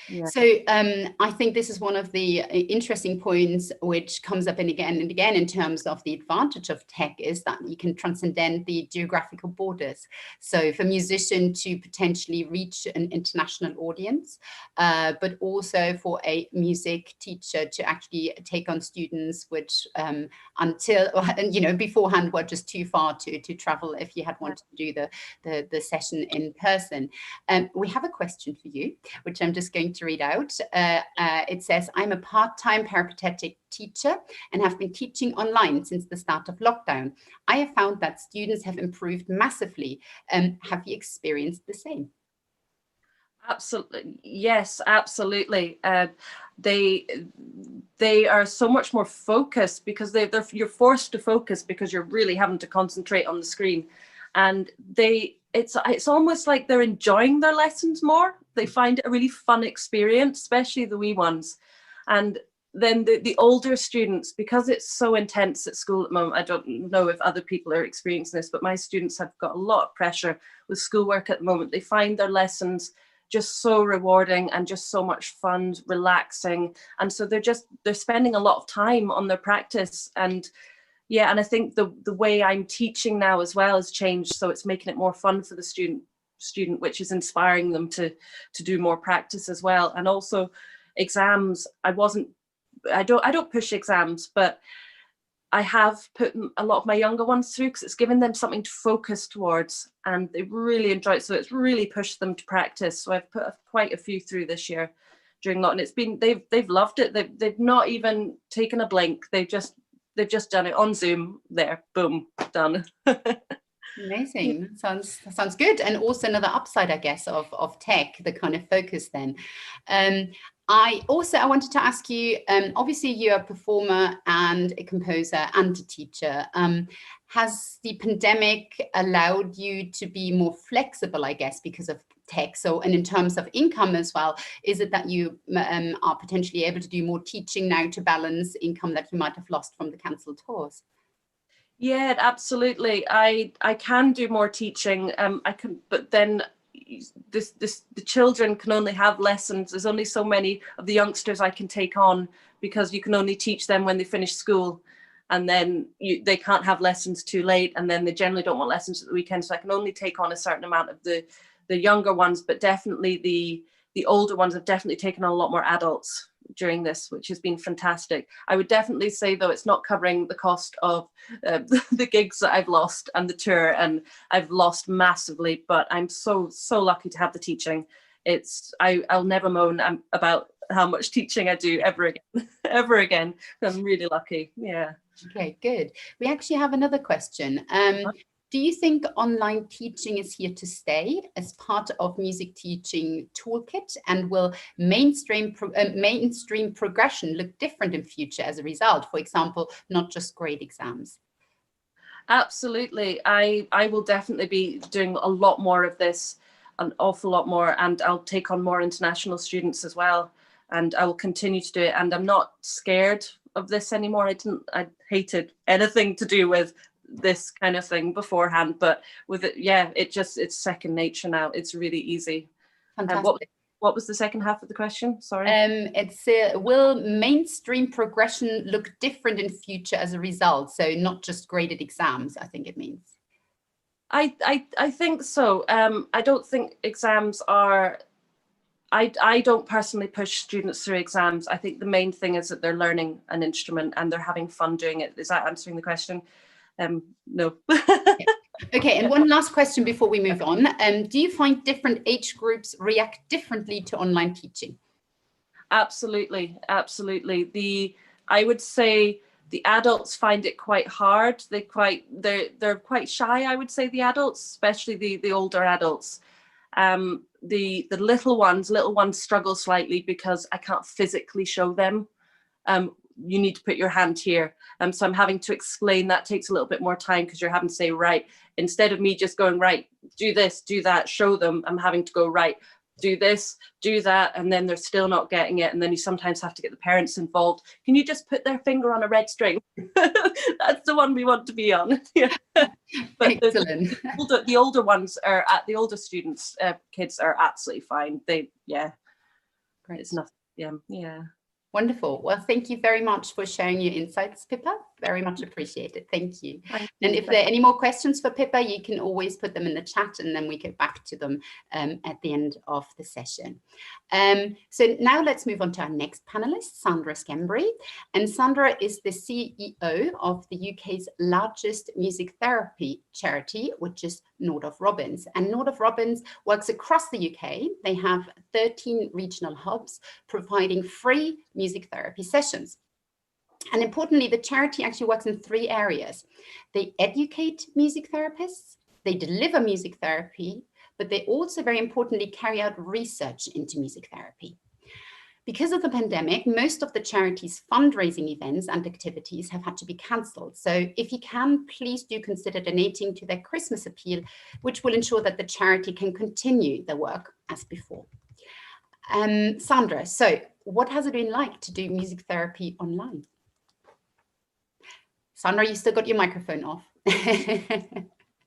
Yeah. So I think this is one of the interesting points which comes up again and again in terms of the advantage of tech, is that you can transcend the geographical borders. So for a musician to potentially reach an international audience, but also for a music teacher to actually take on students which beforehand were just too far to travel if you had wanted to do the session in person. We have a question for you, which I'm just going to read out. It says, I'm a part-time peripatetic teacher and have been teaching online since the start of lockdown. I have found that students have improved massively. Have you experienced the same? Absolutely. Yes, absolutely. They are so much more focused, because you're forced to focus because you're really having to concentrate on the screen. And it's almost like they're enjoying their lessons more. They find it a really fun experience, especially the wee ones. And then the older students, because it's so intense at school at the moment, I don't know if other people are experiencing this, but my students have got a lot of pressure with schoolwork at the moment. They find their lessons just so rewarding and just so much fun, relaxing. And so they're spending a lot of time on their practice. And yeah, and I think the way I'm teaching now as well has changed, so it's making it more fun for the student, which is inspiring them to do more practice as well. And also exams, I don't push exams, but I have put a lot of my younger ones through because it's given them something to focus towards, and they really enjoy it. So it's really pushed them to practice. So I've put quite a few through this year during lockdown. It's been they've loved it. They've not even taken a blink. They've just done it on Zoom. There, boom, done. Amazing. Sounds good. And also another upside, I guess, of tech, the kind of focus then. I wanted to ask you, obviously you're a performer and a composer and a teacher. Has the pandemic allowed you to be more flexible, I guess, because of tech? So, and in terms of income as well, is it that you are potentially able to do more teaching now to balance income that you might have lost from the cancelled tours? Yeah, absolutely. I can do more teaching. I can, but then the children can only have lessons. There's only so many of the youngsters I can take on, because you can only teach them when they finish school, and then they can't have lessons too late, and then they generally don't want lessons at the weekend. So I can only take on a certain amount of the younger ones, but definitely the older ones have definitely taken on a lot more adults during this, which has been fantastic. I would definitely say, though, it's not covering the cost of the gigs that I've lost and the tour, and I've lost massively, but I'm so lucky to have the teaching. I'll never moan about how much teaching I do ever again. I'm really lucky. Yeah. Okay, good. We actually have another question. Do you think online teaching is here to stay as part of music teaching toolkit, and will mainstream progression look different in future as a result? For example, not just grade exams. Absolutely. I will definitely be doing a lot more of this, an awful lot more, and I'll take on more international students as well, and I will continue to do it. And I'm not scared of this anymore. I hated anything to do with this kind of thing beforehand, but with it, yeah, it's second nature now. It's really easy. Fantastic. What was the second half of the question? Sorry. It's will mainstream progression look different in future as a result? So not just graded exams, I think it means. I think so. I don't think exams are. I don't personally push students through exams. I think the main thing is that they're learning an instrument and they're having fun doing it. Is that answering the question? No. Okay, and one last question before we move on. Do you find different age groups react differently to online teaching? Absolutely. I would say the adults find it quite hard. They're quite shy, I would say, the adults, especially the older adults. The little ones struggle slightly because I can't physically show them. You need to put your hand here. So I'm having to explain. That takes a little bit more time, because you're having to say, right, instead of me just going, right, do this, do that, show them, I'm having to go, right, do this, do that, and then they're still not getting it. And then you sometimes have to get the parents involved. Can you just put their finger on a red string? That's the one we want to be on. Yeah. But excellent. The older ones are the older students, kids are absolutely fine. Great. It's nothing. Yeah. Wonderful. Well, thank you very much for sharing your insights, Pippa. Very much appreciated. Thank you. And if there are any more questions for Pippa, you can always put them in the chat, and then we get back to them at the end of the session. So now let's move on to our next panelist, Sandra Schembri. And Sandra is the CEO of the UK's largest music therapy charity, which is Nordoff Robbins. And Nordoff Robbins works across the UK. They have 13 regional hubs providing free music therapy sessions. And importantly, the charity actually works in 3 areas. They educate music therapists, they deliver music therapy, but they also, very importantly, carry out research into music therapy. Because of the pandemic, most of the charity's fundraising events and activities have had to be cancelled. So if you can, please do consider donating to their Christmas appeal, which will ensure that the charity can continue their work as before. Sandra, so what has it been like to do music therapy online? Sandra, you still got your microphone off.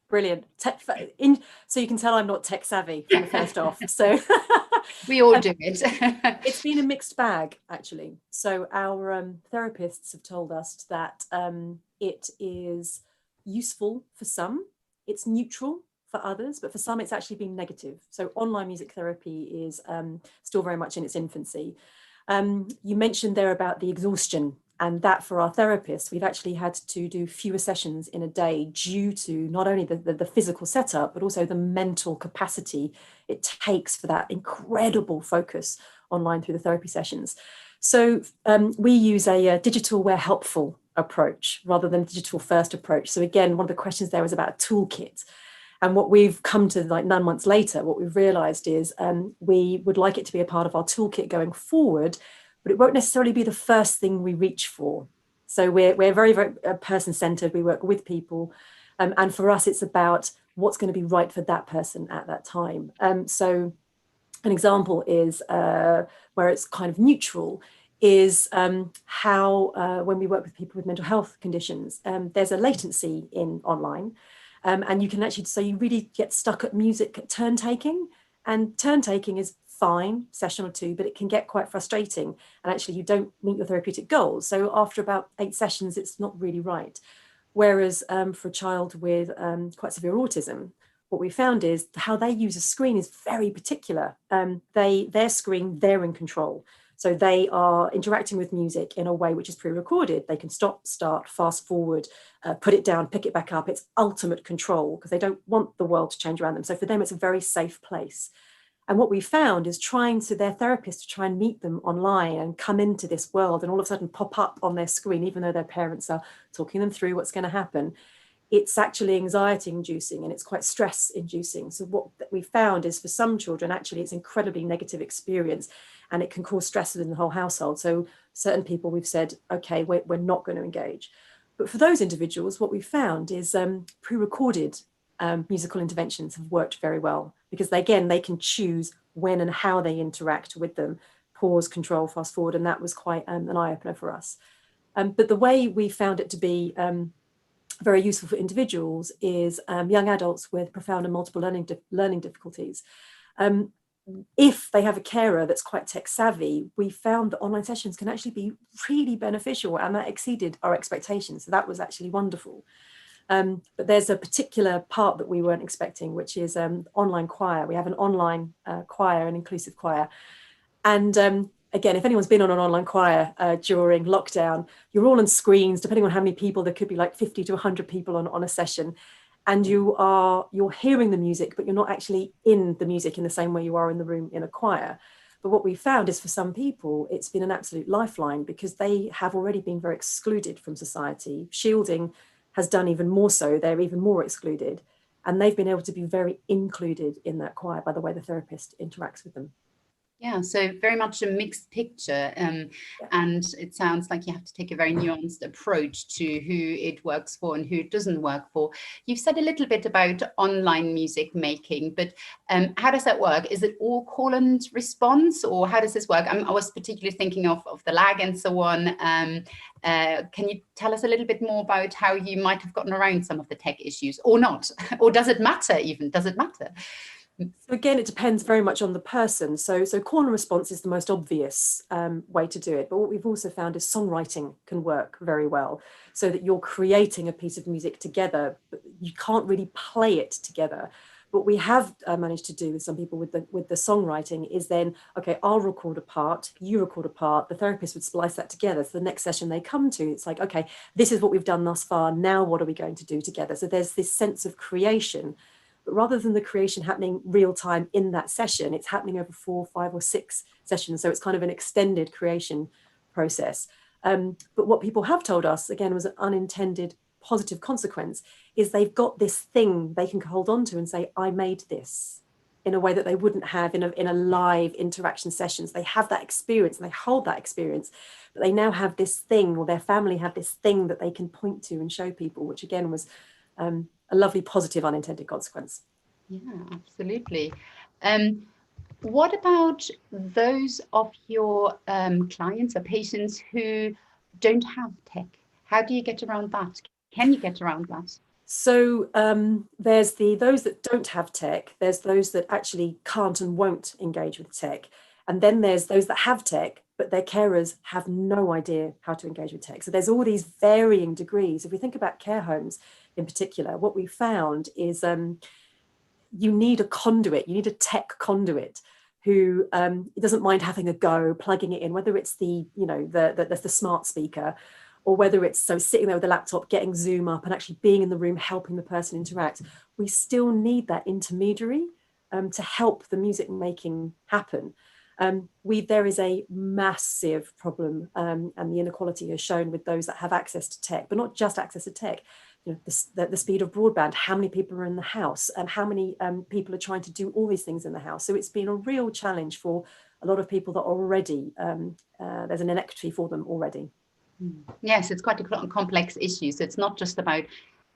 Brilliant. So you can tell I'm not tech savvy from the first off. So we all do it. It's been a mixed bag, actually. So our therapists have told us that it is useful for some, it's neutral for others, but for some it's actually been negative. So online music therapy is still very much in its infancy. You mentioned there about the exhaustion, And that for our therapists, we've actually had to do fewer sessions in a day due to not only the physical setup, but also the mental capacity it takes for that incredible focus online through the therapy sessions. So we use a digital where helpful approach rather than a digital first approach. So again, one of the questions there was about a toolkit. And what we've come to, like 9 months later, what we've realized is we would like it to be a part of our toolkit going forward, but it won't necessarily be the first thing we reach for. So we're very, very person-centered. We work with people. And for us, it's about what's going to be right for that person at that time. So an example is where it's kind of neutral is how when we work with people with mental health conditions, there's a latency in online. And you can actually, so you really get stuck at music turn taking, and turn taking is fine, session or two, but it can get quite frustrating. And actually you don't meet your therapeutic goals. So after about 8 sessions, it's not really right. Whereas for a child with quite severe autism, what we found is how they use a screen is very particular. Their screen, they're in control. So they are interacting with music in a way which is pre-recorded. They can stop, start, fast forward, put it down, pick it back up. It's ultimate control because they don't want the world to change around them. So for them, it's a very safe place. And what we found is trying to their therapist to try and meet them online and come into this world and all of a sudden pop up on their screen, even though their parents are talking them through what's going to happen. It's actually anxiety inducing and it's quite stress inducing. So what we found is for some children, actually, it's incredibly negative experience and it can cause stress within the whole household. So certain people we've said, okay, we're not going to engage. But for those individuals, what we found is pre-recorded musical interventions have worked very well because again, they can choose when and how they interact with them, pause, control, fast forward. And that was quite an eye-opener for us. But the way we found it to be very useful for individuals is young adults with profound and multiple learning difficulties. If they have a carer that's quite tech savvy, we found that online sessions can actually be really beneficial and that exceeded our expectations. So that was actually wonderful. But there's a particular part that we weren't expecting, which is online choir. We have an online choir, an inclusive choir. And again, if anyone's been on an online choir during lockdown, you're all on screens, depending on how many people, there could be like 50 to 100 people on a session. And you're hearing the music, but you're not actually in the music in the same way you are in the room in a choir. But what we found is for some people, it's been an absolute lifeline because they have already been very excluded from society. Shielding has done even more so. They're even more excluded. And they've been able to be very included in that choir by the way the therapist interacts with them. Yeah, so very much a mixed picture. And it sounds like you have to take a very nuanced approach to who it works for and who it doesn't work for. You've said a little bit about online music making, but how does that work? Is it all call and response, or how does this work? I was particularly thinking of the lag and so on. Can you tell us a little bit more about how you might have gotten around some of the tech issues or not? Or does it matter even? Does it matter? So again, it depends very much on the person. So call and response is the most obvious way to do it. But what we've also found is songwriting can work very well, so that you're creating a piece of music together, but you can't really play it together. What we have managed to do with some people with the songwriting is then, okay, I'll record a part, you record a part, the therapist would splice that together. So the next session they come to, it's like, okay, this is what we've done thus far. Now, what are we going to do together? So there's this sense of creation. But rather than the creation happening real time in that session, it's happening over 4, 5 or 6 sessions. So it's kind of an extended creation process. But what people have told us, again, was an unintended positive consequence, is they've got this thing they can hold on to and say, I made this, in a way that they wouldn't have in a live interaction sessions. They have that experience and they hold that experience, but they now have this thing, or their family have this thing that they can point to and show people, which again was a lovely positive unintended consequence. Yeah, absolutely. What about those of your clients or patients who don't have tech? How do you get around that? Can you get around that? So there's those that don't have tech, there's those that actually can't and won't engage with tech. And then there's those that have tech, but their carers have no idea how to engage with tech. So there's all these varying degrees. If we think about care homes in particular, what we found is you need a conduit, you need a tech conduit, who doesn't mind having a go, plugging it in, whether it's the, you know, the smart speaker, or whether it's sitting there with a laptop, getting Zoom up and actually being in the room, helping the person interact. We still need that intermediary to help the music making happen. There is a massive problem, and the inequality is shown with those that have access to tech, but not just access to tech. You know, the speed of broadband, how many people are in the house, and how many people are trying to do all these things in the house. So it's been a real challenge for a lot of people that already, there's an inequity for them already. Yes, it's quite a complex issue. So it's not just about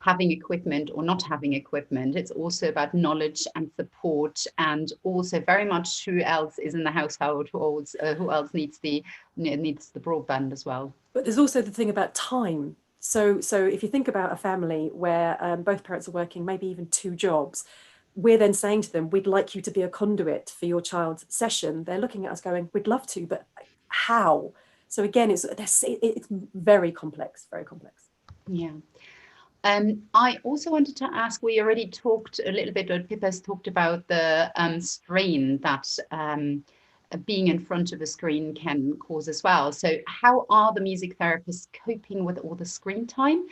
having equipment or not having equipment. It's also about knowledge and support, and also very much who else is in the household, who else needs the broadband as well. But there's also the thing about time. So if you think about a family where both parents are working, maybe even 2 jobs, we're then saying to them, we'd like you to be a conduit for your child's session. They're looking at us going, we'd love to, but how? So again, it's very complex, very complex. Yeah. I also wanted to ask, we already talked a little bit, or Pippa's talked about the strain that being in front of a screen can cause as well. So how are the music therapists coping with all the screen time?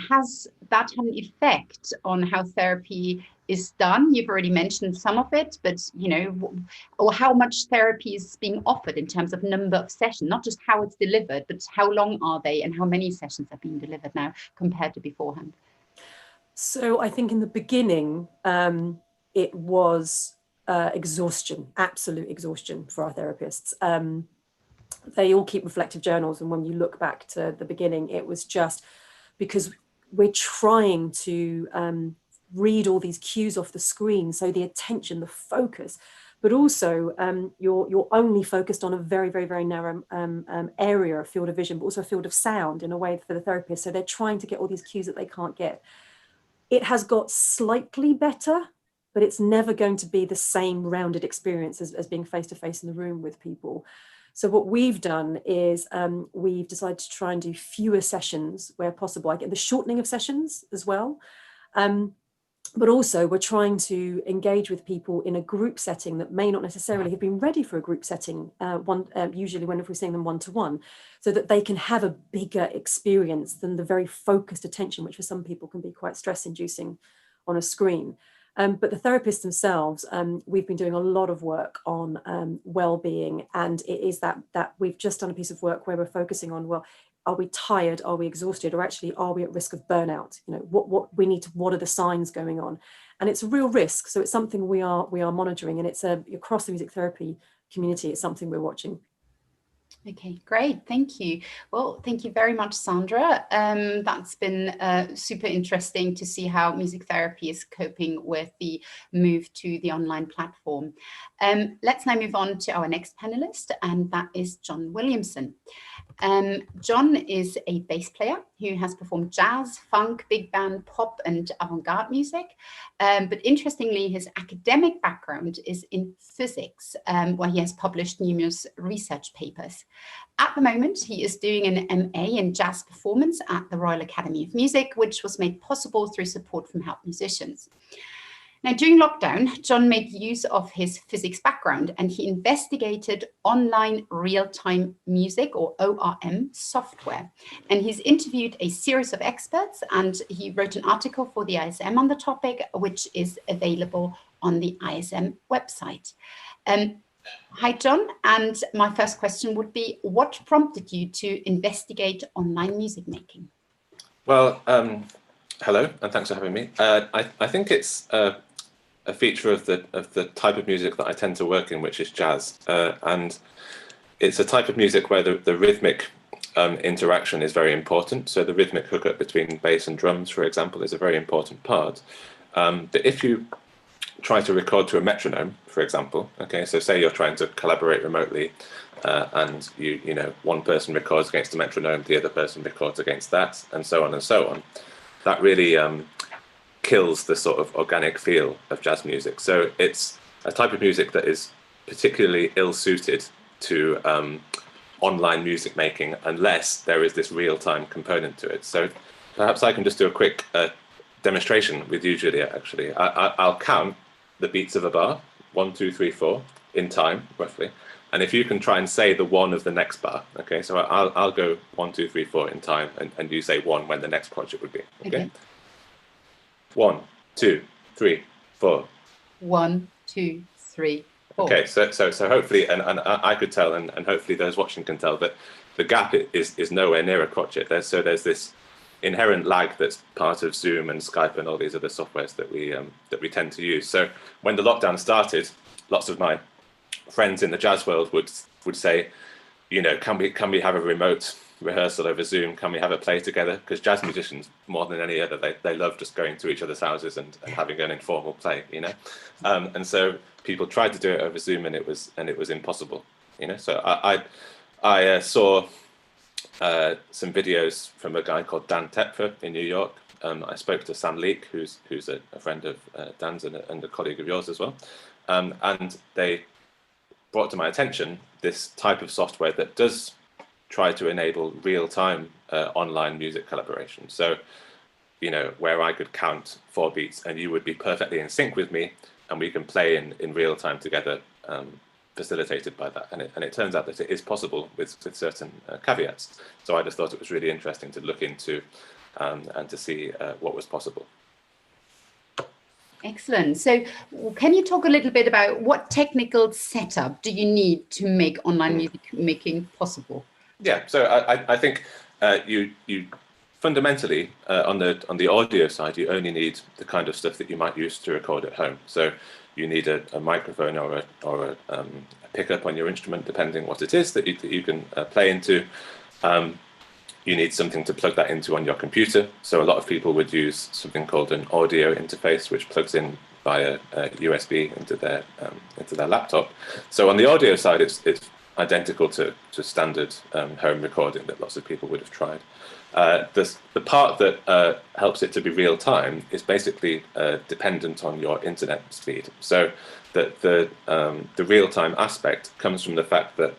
Has that had an effect on how therapy is done? You've already mentioned some of it, but you know, or how much therapy is being offered in terms of number of sessions, not just how it's delivered, but how long are they and how many sessions are being delivered now compared to beforehand? So I think in the beginning, it was exhaustion, absolute exhaustion for our therapists. They all keep reflective journals, and when you look back to the beginning, it was just because we're trying to read all these cues off the screen, so the attention, the focus, but also you're only focused on a very, very, very narrow area of field of vision, but also a field of sound in a way for the therapist. So they're trying to get all these cues that they can't get. It has got slightly better, but it's never going to be the same rounded experience as being face-to-face in the room with people. So what we've done is we've decided to try and do fewer sessions where possible. I get the shortening of sessions as well. But also we're trying to engage with people in a group setting that may not necessarily have been ready for a group setting, usually when if we're seeing them one-to-one, so that they can have a bigger experience than the very focused attention, which for some people can be quite stress-inducing on a screen. But the therapists themselves, we've been doing a lot of work on well-being, and it is that we've just done a piece of work where we're focusing on, well, are we tired? Are we exhausted? Or actually, are we at risk of burnout? You know, what are the signs going on? And it's a real risk. So it's something we are monitoring, and it's across the music therapy community. It's something we're watching. Okay, great. Thank you. Well, thank you very much, Sandra. That's been super interesting to see how music therapy is coping with the move to the online platform. Let's now move on to our next panelist, and that is John Williamson. John is a bass player who has performed jazz, funk, big band, pop, and avant-garde music. But interestingly, his academic background is in physics, where he has published numerous research papers. At the moment, he is doing an MA in jazz performance at the Royal Academy of Music, which was made possible through support from Help Musicians. Now, during lockdown, John made use of his physics background, and he investigated online real-time music, or ORM, software. And he's interviewed a series of experts, and he wrote an article for the ISM on the topic, which is available on the ISM website. Hi, John. And my first question would be, what prompted you to investigate online music making? Well, hello, and thanks for having me. I think it's a feature of the type of music that I tend to work in, which is jazz, and it's a type of music where the rhythmic interaction is very important. So the rhythmic hookup between bass and drums, for example, is a very important part. But if you try to record to a metronome, for example, okay, so say you're trying to collaborate remotely, and you know, one person records against the metronome, the other person records against that, and so on and so on. That really kills the sort of organic feel of jazz music. So it's a type of music that is particularly ill-suited to online music making unless there is this real-time component to it. So perhaps I can just do a quick demonstration with you, Julia, actually. I'll count the beats of a bar, 1, 2, 3, 4, in time, roughly. And if you can try and say the 1 of the next bar, okay, so I'll go 1, 2, 3, 4 in time, and you say 1 when the next project would be, okay? 1, 2, 3, 4. 1, 2, 3, 4. Okay, so hopefully, and I could tell, and hopefully those watching can tell, that the gap is nowhere near a crotchet. There's this inherent lag that's part of Zoom and Skype and all these other softwares that we tend to use. So when the lockdown started, lots of my friends in the jazz world would say, you know, can we have a remote rehearsal over Zoom? Can we have a play together? Because jazz musicians, more than any other, they love just going to each other's houses and having an informal play, you know. And so people tried to do it over Zoom, and it was impossible, you know. So I saw some videos from a guy called Dan Tepfer in New York. I spoke to Sam Leek, who's a friend of Dan's and a colleague of yours as well, and they brought to my attention this type of software that does try to enable real-time online music collaboration. So, you know, where I could count 4 beats and you would be perfectly in sync with me, and we can play in real time together, facilitated by that. And it turns out that it is possible with certain caveats. So I just thought it was really interesting to look into and to see what was possible. Excellent. So can you talk a little bit about what technical setup do you need to make online music making possible? Yeah, so I think you fundamentally on the audio side, you only need the kind of stuff that you might use to record at home. So you need a microphone or a pickup on your instrument, depending what it is that you can play into. You need something to plug that into on your computer. So a lot of people would use something called an audio interface, which plugs in via USB into their laptop. So on the audio side, it's identical to standard home recording that lots of people would have tried. The part that helps it to be real time is basically dependent on your internet speed. So that the real time aspect comes from the fact that,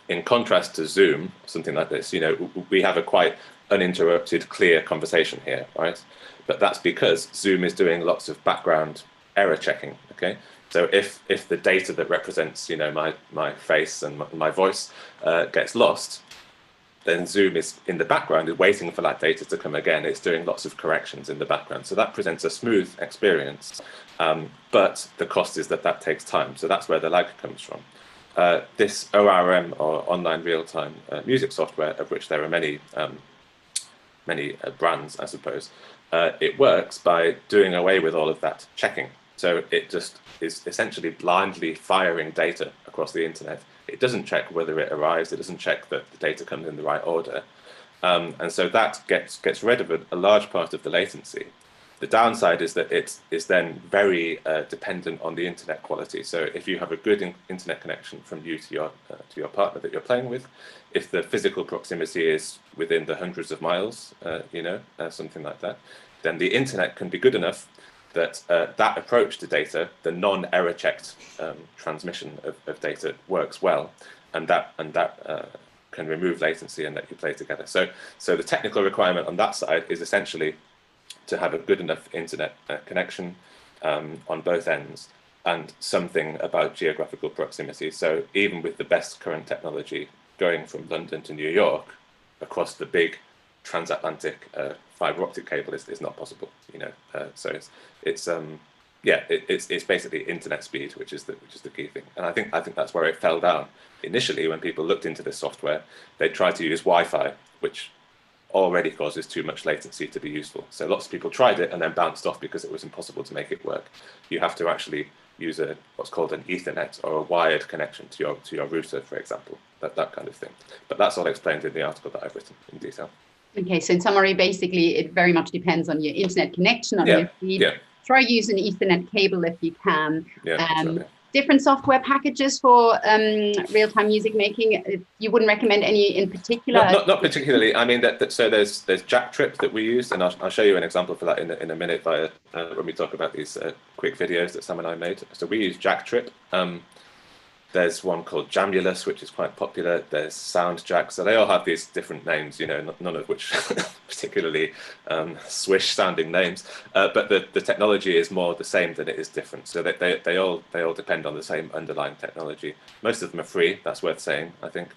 in contrast to Zoom, something like this, you know, we have a quite uninterrupted, clear conversation here, right? But that's because Zoom is doing lots of background error checking, okay? So if the data that represents, you know, my face and my voice gets lost, then Zoom is in the background, is waiting for that data to come again. It's doing lots of corrections in the background. So that presents a smooth experience, but the cost is that takes time. So that's where the lag comes from. This ORM, or online real-time music software, of which there are many brands, I suppose, it works by doing away with all of that checking. So it just is essentially blindly firing data across the internet. It doesn't check whether it arrives. It doesn't check that the data comes in the right order. And so that gets rid of a large part of the latency. The downside is that it is then very dependent on the internet quality. So if you have a good internet connection from you to your partner that you're playing with, if the physical proximity is within the hundreds of miles, you know, something like that, then the internet can be good enough that that approach to data, the non-error checked transmission of data, works well, and that can remove latency and let you play together. So the technical requirement on that side is essentially to have a good enough internet connection on both ends, and something about geographical proximity. So even with the best current technology, going from London to New York across the big transatlantic fiber optic cable is not possible. You know, so it's basically internet speed, which is the key thing. And I think that's where it fell down initially. When people looked into this software, they tried to use Wi-Fi, which already causes too much latency to be useful. So lots of people tried it and then bounced off because it was impossible to make it work. You have to actually use what's called an Ethernet, or a wired connection to your router, for example, that kind of thing. But that's all explained in the article that I've written in detail. Okay, so in summary, basically, it very much depends on your internet connection, on your speed. Yeah. Try use an Ethernet cable if you can. Yeah, Different software packages for real-time music making. You wouldn't recommend any in particular? Not particularly. I mean, so there's Jack Trip that we used, and I'll show you an example for that in a minute via when we talk about these quick videos that Sam and I made. So we use Jack Trip. There's one called Jamulus, which is quite popular. There's Soundjack. So they all have these different names, you know, none of which particularly swish-sounding names. But the technology is more the same than it is different. So they all depend on the same underlying technology. Most of them are free. That's worth saying, I think.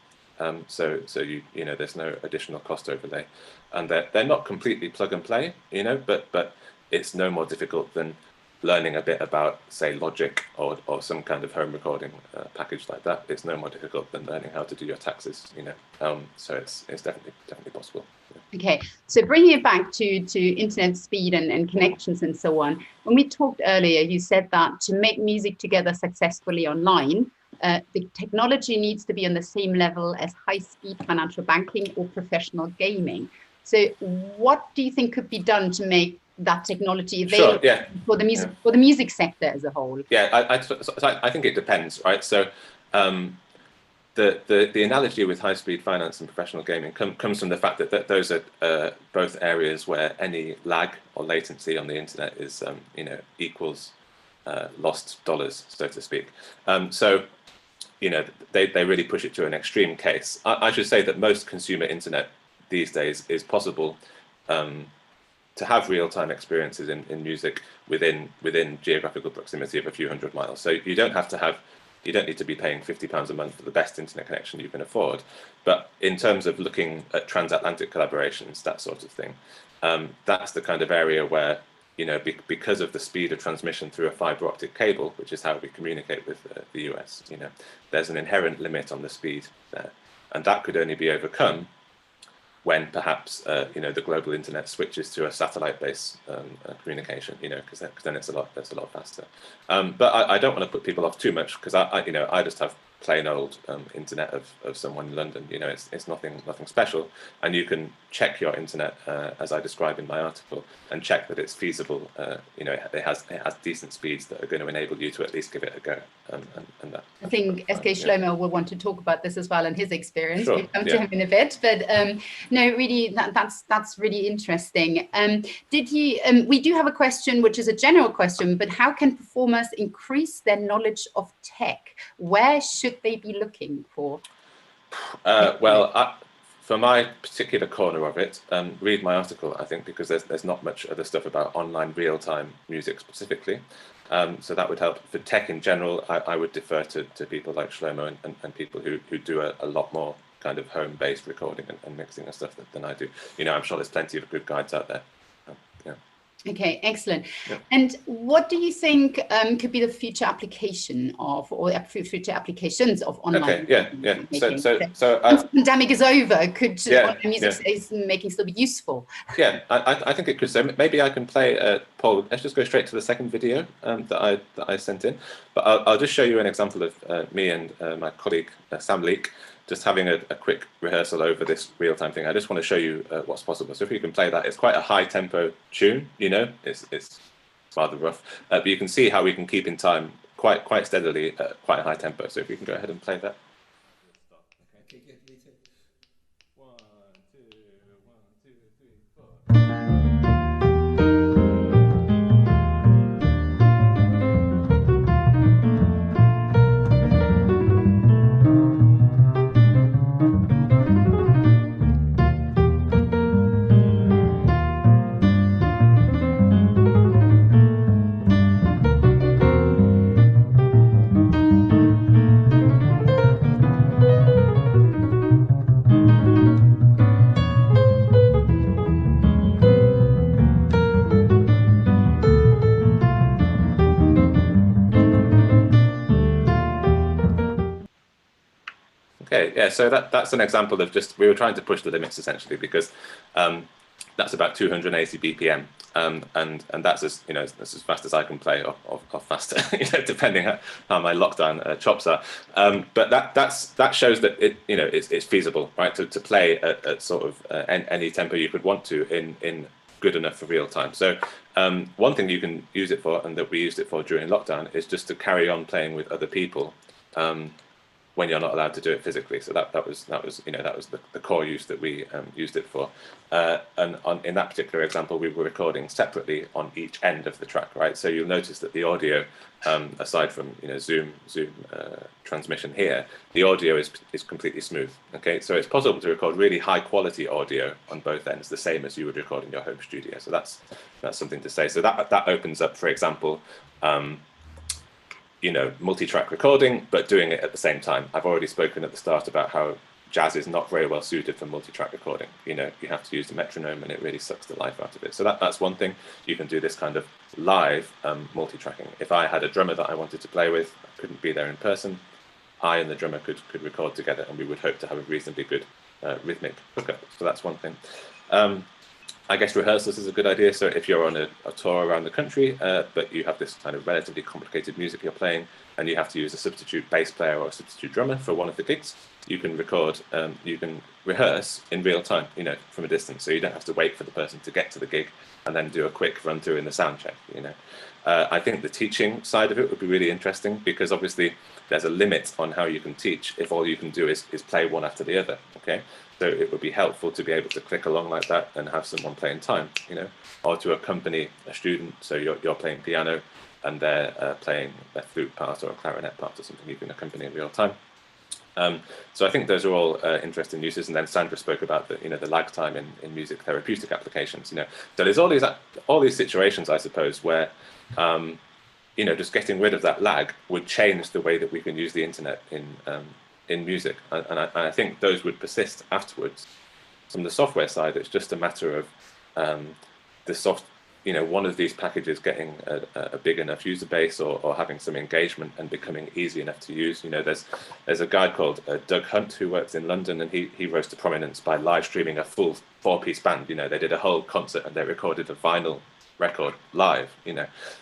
So you know, there's no additional cost overlay, and they're not completely plug and play, you know, but it's no more difficult than learning a bit about, say, Logic or some kind of home recording package like that. It's no more difficult than learning how to do your taxes, you know. So it's definitely possible. Yeah. Okay, so bringing it back to internet speed and connections and so on. When we talked earlier, you said that to make music together successfully online, the technology needs to be on the same level as high-speed financial banking or professional gaming. So what do you think could be done to make that technology available for the music sector as a whole? Yeah, I think it depends, right? So the analogy with high-speed finance and professional gaming comes from the fact that those are both areas where any lag or latency on the internet is you know, equals lost dollars, so to speak. So you know, they really push it to an extreme case. I should say that most consumer internet these days is possible to have real-time experiences in music within geographical proximity of a few hundred miles. So you don't need to be paying £50 a month for the best internet connection you can afford. But in terms of looking at transatlantic collaborations, that sort of thing, that's the kind of area where, you know, because of the speed of transmission through a fiber optic cable, which is how we communicate with the US, you know, there's an inherent limit on the speed there. And that could only be overcome when perhaps you know, the global internet switches to a satellite-based communication, you know, because then it's a lot faster. But I don't want to put people off too much, because you know, I just have plain old internet of someone in London. You know, it's nothing special, and you can check your internet as I describe in my article, and check that it's feasible. You know, it has decent speeds that are going to enable you to at least give it a go. And that, I think SK Shlomo will want to talk about this as well and his experience. Sure, We'll come to him in a bit, but no, really, that's really interesting. We do have a question, which is a general question, but how can performers increase their knowledge of tech? Where should they be looking for? Well, for my particular corner of it, read my article, I think, because there's not much other stuff about online real-time music specifically. So that would help. For tech in general, I would defer to people like Shlomo and people who do a lot more kind of home-based recording and mixing and stuff than I do. You know, I'm sure there's plenty of good guides out there. Yeah. Okay, excellent. Yeah. And what do you think could be the future application of, or future applications of online? Okay, yeah. So once the pandemic is over, could online music making still be useful? Yeah, I think it could. So maybe I can play Paul. Let's just go straight to the second video that I sent in. But I'll just show you an example of me and my colleague Sam Leek just having a quick rehearsal over this real-time thing. I just want to show you what's possible. So if you can play that, it's quite a high-tempo tune, you know, it's rather rough, but you can see how we can keep in time quite steadily at quite a high tempo. So if you can go ahead and play that. Okay, yeah, so that's an example of just, we were trying to push the limits essentially, because that's about 280 BPM, and that's as, you know, that's as fast as I can play, or faster, you know, depending on how my lockdown chops are. But that shows that it's feasible, right, to play at sort of any tempo you could want to in good enough for real time. So one thing you can use it for, and that we used it for during lockdown, is just to carry on playing with other people when you're not allowed to do it physically. So that was the core use that we used it for. And in that particular example, we were recording separately on each end of the track, right? So you'll notice that the audio, aside from Zoom transmission here, the audio is completely smooth. Okay, so it's possible to record really high quality audio on both ends, the same as you would record in your home studio. So that's something to say. So that opens up, for example, multi-track recording, but doing it at the same time. I've already spoken at the start about how jazz is not very well suited for multi-track recording. You have to use the metronome and it really sucks the life out of it. So that's one thing. You can do this kind of live multi-tracking. If I had a drummer that I wanted to play with, I couldn't be there in person, I and the drummer could record together, and we would hope to have a reasonably good rhythmic hookup. So that's one thing. I guess rehearsals is a good idea. So if you're on a tour around the country, but you have this kind of relatively complicated music you're playing, and you have to use a substitute bass player or a substitute drummer for one of the gigs, you can record, you can rehearse in real time, from a distance. So you don't have to wait for the person to get to the gig and then do a quick run through in the sound check, I think the teaching side of it would be really interesting, because obviously there's a limit on how you can teach if all you can do is play one after the other, okay? So it would be helpful to be able to click along like that and have someone play in time, or to accompany a student. So you're playing piano and they're playing their flute part or a clarinet part or something, you can accompany in real time. So I think those are all interesting uses. And then Sandra spoke about the lag time in music therapeutic applications. So there's all these situations, I suppose, where just getting rid of that lag would change the way that we can use the internet in music, and I think those would persist afterwards. From the software side, it's just a matter of one of these packages getting a big enough user base, or having some engagement and becoming easy enough to use. There's a guy called Doug Hunt who works in London, and he rose to prominence by live streaming a full 4-piece band. They did a whole concert and they recorded a vinyl record live.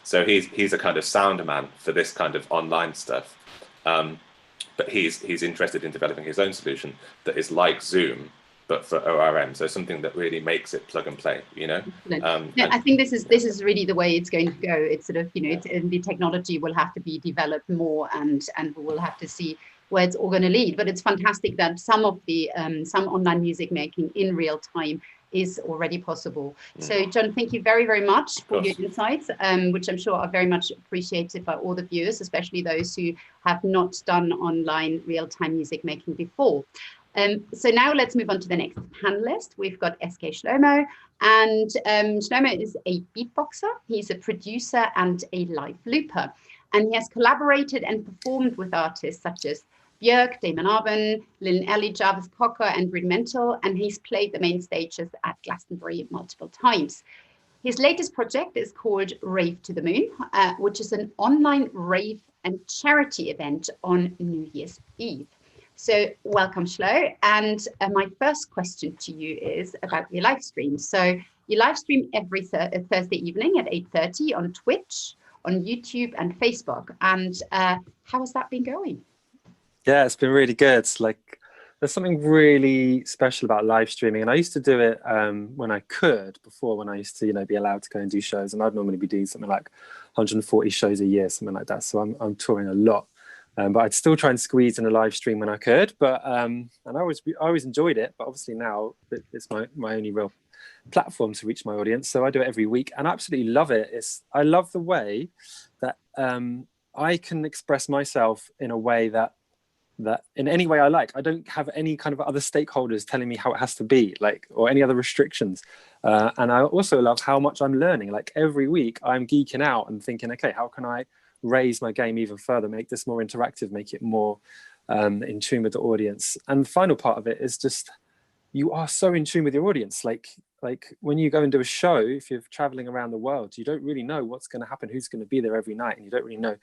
So he's a kind of sound man for this kind of online stuff. But he's interested in developing his own solution that is like Zoom, but for ORM. So something that really makes it plug and play, I think this is really the way it's going to go. It's sort of, the technology will have to be developed more, and we will have to see where it's all going to lead. But it's fantastic that some of the some online music making in real time is already possible. So John, thank you very, very much for your insights, which I'm sure are very much appreciated by all the viewers, especially those who have not done online real-time music making before. So now let's move on to the next panelist. We've got SK Shlomo, and Shlomo is a beatboxer. He's a producer and a live looper, and he has collaborated and performed with artists such as Björk, Damon Albarn, Lynn Ellie, Jarvis Cocker, and Rudimental, and he's played the main stages at Glastonbury multiple times. His latest project is called Rave to the Moon, which is an online rave and charity event on New Year's Eve. So welcome, Shlo. And my first question to you is about your live stream. So you live stream every Thursday evening at 8:30 on Twitch, on YouTube and Facebook. And how has that been going? Yeah, it's been really good. Like, there's something really special about live streaming, and I used to do it when I could, before, when I used to be allowed to go and do shows, and I'd normally be doing something like 140 shows a year, something like that. So I'm touring a lot, but I'd still try and squeeze in a live stream when I could. But and I always enjoyed it, but obviously now it's my only real platform to reach my audience. So I do it every week, and I absolutely love it. I love the way that I can express myself in a way that in any way I like. I don't have any kind of other stakeholders telling me how it has to be, or any other restrictions. And I also love how much I'm learning. Like, every week I'm geeking out and thinking, okay, how can I raise my game even further, make this more interactive, make it more in tune with the audience. And the final part of it is just, you are so in tune with your audience. Like when you go and do a show, if you're traveling around the world, you don't really know what's going to happen, who's going to be there every night, and you don't really know,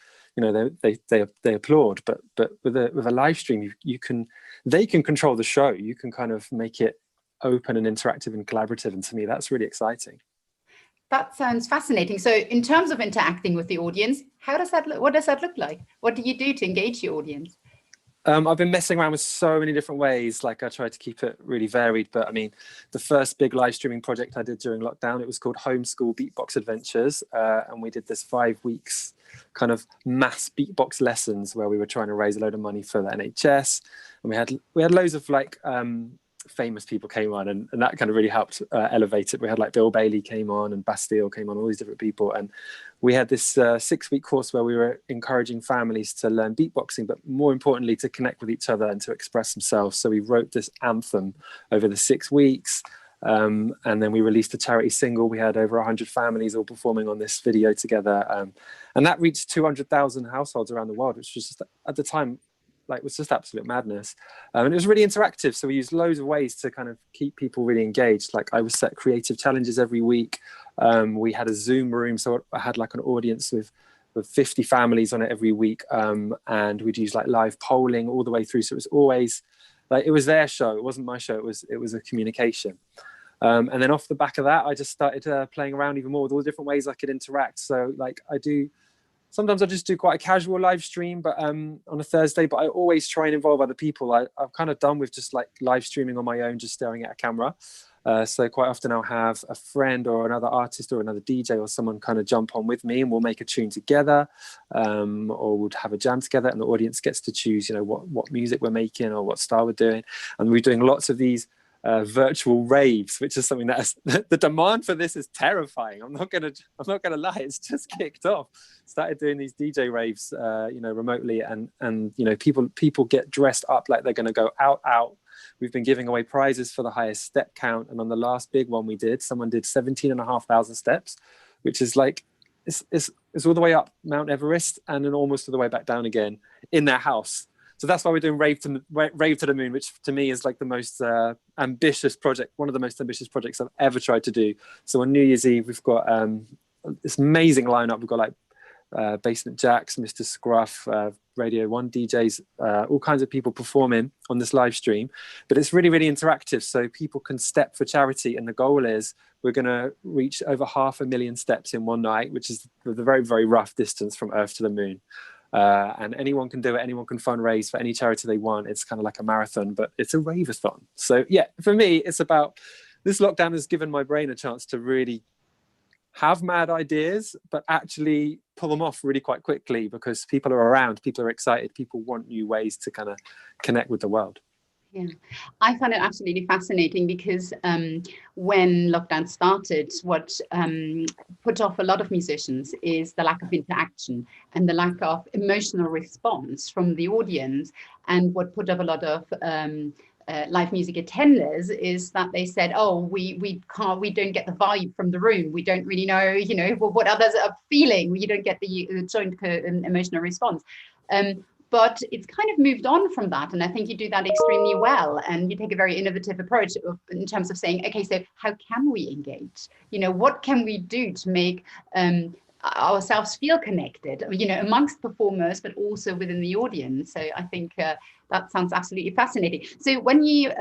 they applaud. But with a live stream, they can control the show. You can kind of make it open and interactive and collaborative, and to me, that's really exciting. That sounds fascinating. So, in terms of interacting with the audience, how does that look? What does that look like? What do you do to engage your audience? I've been messing around with so many different ways. Like I tried to keep it really varied, but I mean, the first big live streaming project I did during lockdown, it was called Homeschool Beatbox Adventures. And we did this 5 weeks kind of mass beatbox lessons where we were trying to raise a load of money for the NHS. And we had loads of like famous people came on, and that kind of really helped elevate it. We had like Bill Bailey came on and Bastille came on, all these different people. And we had this 6-week course where we were encouraging families to learn beatboxing, but more importantly, to connect with each other and to express themselves. So we wrote this anthem over the 6 weeks. And then we released a charity single. We had over 100 families all performing on this video together. And that reached 200,000 households around the world, which was just at the time, like, was just absolute madness. And it was really interactive. So we used loads of ways to kind of keep people really engaged. Like I was set creative challenges every week. We had a Zoom room. So I had like an audience with 50 families on it every week. And we'd use like live polling all the way through. So it was always like, it was their show. It wasn't my show. It was a communication. And then off the back of that, I just started playing around even more with all the different ways I could interact. So like sometimes I just do quite a casual live stream, but on a Thursday, but I always try and involve other people. I've kind of done with just like live streaming on my own, just staring at a camera. So quite often I'll have a friend or another artist or another DJ or someone kind of jump on with me, and we'll make a tune together, or we'll have a jam together, and the audience gets to choose, you know, what music we're making or what style we're doing. And we're doing lots of these virtual raves, which is something that the demand for this is terrifying. I'm not gonna lie, it's just kicked off. Started doing these DJ raves, you know, remotely, and you know, people get dressed up like they're gonna go out. We've been giving away prizes for the highest step count, and on the last big one we did, someone did 17,500 steps, which is like it's all the way up Mount Everest and then almost all the way back down again in their house. So that's why we're doing Rave to the Moon, which to me is like the most ambitious project, one of the most ambitious projects I've ever tried to do. So on New Year's Eve, we've got this amazing lineup. We've got like Basement Jacks, Mr. Scruff, Radio 1 DJs, all kinds of people performing on this live stream. But it's really, really interactive, so people can step for charity. And the goal is we're going to reach over 500,000 steps in one night, which is the very, very rough distance from Earth to the Moon. And anyone can do it. Anyone can fundraise for any charity they want. It's kind of like a marathon, but it's a rave-a-thon. So yeah, for me, it's about, this lockdown has given my brain a chance to really have mad ideas, but actually pull them off really quite quickly, because people are around, people are excited, people want new ways to kind of connect with the world. Yeah, I find it absolutely fascinating because when lockdown started, what put off a lot of musicians is the lack of interaction and the lack of emotional response from the audience. And what put off a lot of live music attenders is that they said, "Oh, we don't get the vibe from the room. We don't really know, you know, what others are feeling. You don't get the joint emotional response." But it's kind of moved on from that. And I think you do that extremely well. And you take a very innovative approach in terms of saying, okay, so how can we engage? You know, what can we do to make ourselves feel connected, you know, amongst performers, but also within the audience? So I think that sounds absolutely fascinating. So when you,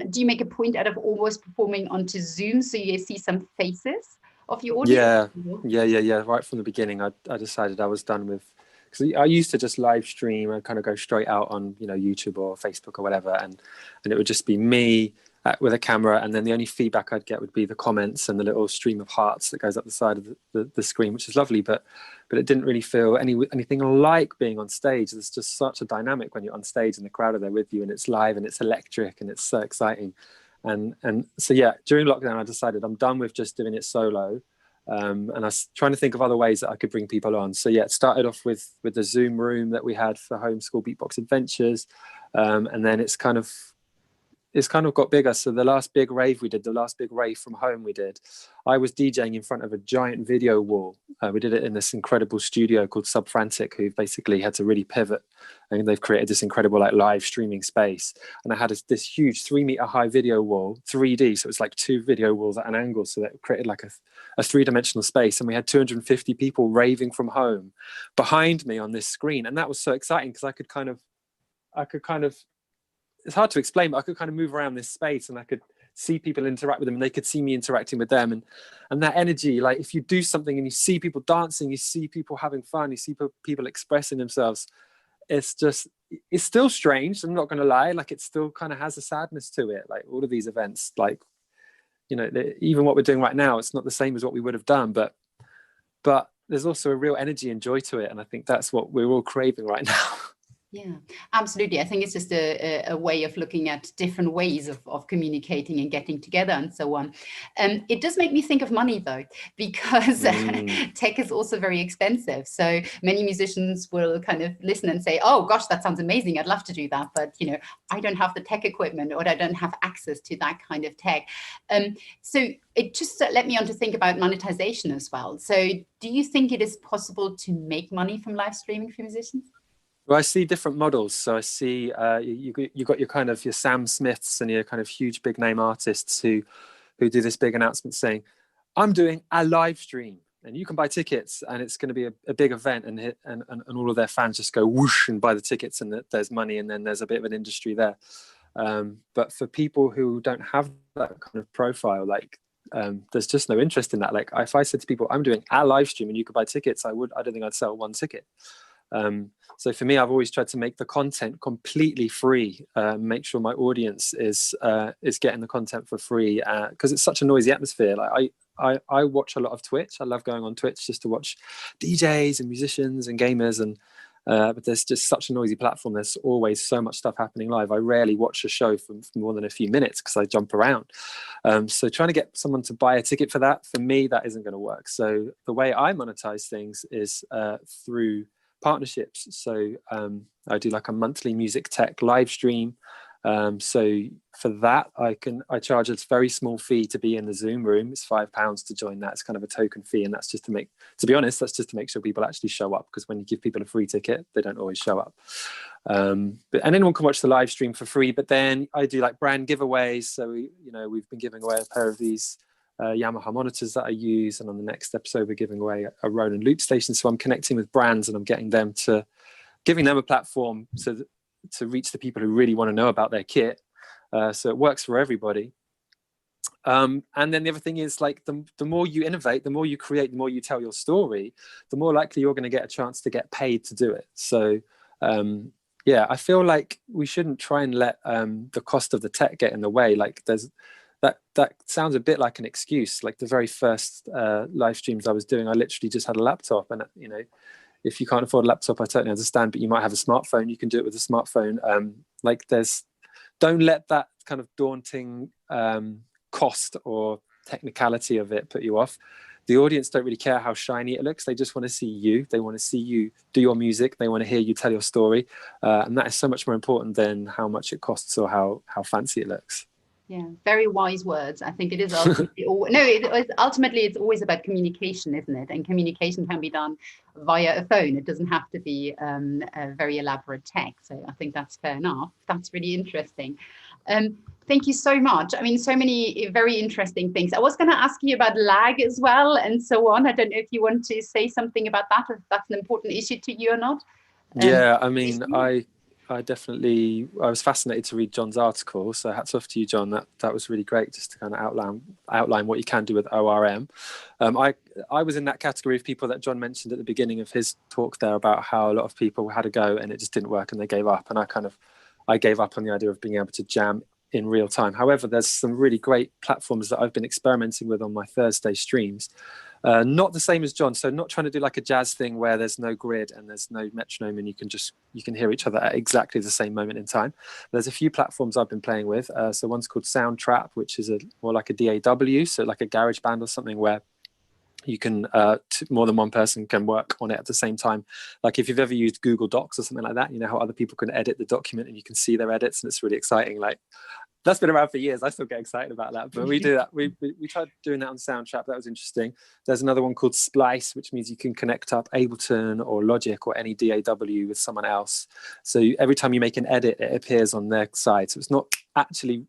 do you make a point out of always performing onto Zoom so you see some faces of your audience? Yeah. Right from the beginning, I decided I was done with, because I used to just live stream and kind of go straight out on, you know, YouTube or Facebook or whatever, and it would just be me with a camera, and then the only feedback I'd get would be the comments and the little stream of hearts that goes up the side of the screen, which is lovely, but it didn't really feel anything like being on stage. There's just such a dynamic when you're on stage and the crowd are there with you, and it's live and it's electric and it's so exciting. And so yeah, during lockdown I decided I'm done with just doing it solo. And I was trying to think of other ways that I could bring people on. So yeah, it started off with the Zoom room that we had for Homeschool Beatbox Adventures, and then it's kind of got bigger. So the last big rave we did, the last big rave from home we did, I was DJing in front of a giant video wall. We did it in this incredible studio called Subfrantic, who basically had to really pivot, and they've created this incredible like live streaming space. And I had this huge 3-meter high video wall, 3D, so it's like 2 video walls at an angle, so that created like a 3-dimensional space. And we had 250 people raving from home behind me on this screen, and that was so exciting because I could kind of, it's hard to explain, but I could kind of move around this space and I could see people interact with them, and they could see me interacting with them. And that energy, like if you do something and you see people dancing, you see people having fun, you see people expressing themselves, it's just it's still strange, I'm not going to lie. Like, it still kind of has a sadness to it. Like, all of these events, like, you know, even what we're doing right now, it's not the same as what we would have done, but there's also a real energy and joy to it, and I think that's what we're all craving right now. Yeah, absolutely. I think it's just a way of looking at different ways of communicating and getting together and so on. It does make me think of money, though, because tech is also very expensive. So many musicians will kind of listen and say, oh, gosh, that sounds amazing. I'd love to do that. But, you know, I don't have the tech equipment, or I don't have access to that kind of tech. So it just led me on to think about monetization as well. So do you think it is possible to make money from live streaming for musicians? Well, I see different models. So I see you got your kind of your Sam Smiths and your kind of huge big name artists who do this big announcement saying, I'm doing a live stream and you can buy tickets and it's going to be a big event, and all of their fans just go whoosh and buy the tickets, and there's money, and then there's a bit of an industry there. But for people who don't have that kind of profile, like there's just no interest in that. Like, if I said to people, I'm doing a live stream and you could buy tickets, I don't think I'd sell one ticket. So for me, I've always tried to make the content completely free, make sure my audience is getting the content for free, because it's such a noisy atmosphere. Like, I watch a lot of Twitch. I love going on Twitch just to watch DJs and musicians and gamers, and but there's just such a noisy platform. There's always so much stuff happening live. I rarely watch a show for more than a few minutes because I jump around. So trying to get someone to buy a ticket for that, for me, that isn't going to work. So the way I monetize things is through partnerships. So I do like a monthly music tech live stream. So for that, I charge a very small fee to be in the Zoom room. It's £5 to join that. It's kind of a token fee, and that's just to make sure people actually show up, because when you give people a free ticket, they don't always show up. And anyone can watch the live stream for free. But then I do like brand giveaways. So we've been giving away a pair of these Yamaha monitors that I use, and on the next episode we're giving away a Roland loop station. So I'm connecting with brands and I'm giving them a platform to reach the people who really want to know about their kit. So it works for everybody. And then the other thing is, like, the more you innovate, the more you create, the more you tell your story, the more likely you're going to get a chance to get paid to do it. So I feel like we shouldn't try and let the cost of the tech get in the way. Like, that sounds a bit like an excuse. Like, the very first live streams I was doing, I literally just had a laptop, and if you can't afford a laptop, I totally understand, but you might have a smartphone, you can do it with a smartphone. Don't let that kind of daunting cost or technicality of it put you off. The audience don't really care how shiny it looks. They just want to see you. They want to see you do your music. They want to hear you tell your story. And that is so much more important than how much it costs or how fancy it looks. Yeah, very wise words. I think it is ultimately it's always about communication, isn't it? And communication can be done via a phone. It doesn't have to be a very elaborate tech. So I think that's fair enough. That's really interesting. Thank you so much. I mean, so many very interesting things. I was going to ask you about lag as well and so on. I don't know if you want to say something about that, if that's an important issue to you or not. Yeah, I mean, I was fascinated to read John's article, so hats off to you, John. That was really great, just to kind of outline what you can do with ORM. I was in that category of people that John mentioned at the beginning of his talk there, about how a lot of people had a go and it just didn't work and they gave up, and I gave up on the idea of being able to jam in real time. However, there's some really great platforms that I've been experimenting with on my Thursday streams. Not the same as John, so not trying to do like a jazz thing where there's no grid and there's no metronome and you can hear each other at exactly the same moment in time. There's a few platforms I've been playing with. So one's called Soundtrap, which is more like a DAW, so like a garage band or something, where you can more than one person can work on it at the same time. Like, if you've ever used Google Docs or something like that, you know how other people can edit the document and you can see their edits, and it's really exciting. Like, that's been around for years. I still get excited about that, but we do that. We tried doing that on Soundtrap. That was interesting. There's another one called Splice, which means you can connect up Ableton or Logic or any DAW with someone else. So every time you make an edit, it appears on their side. So it's not actually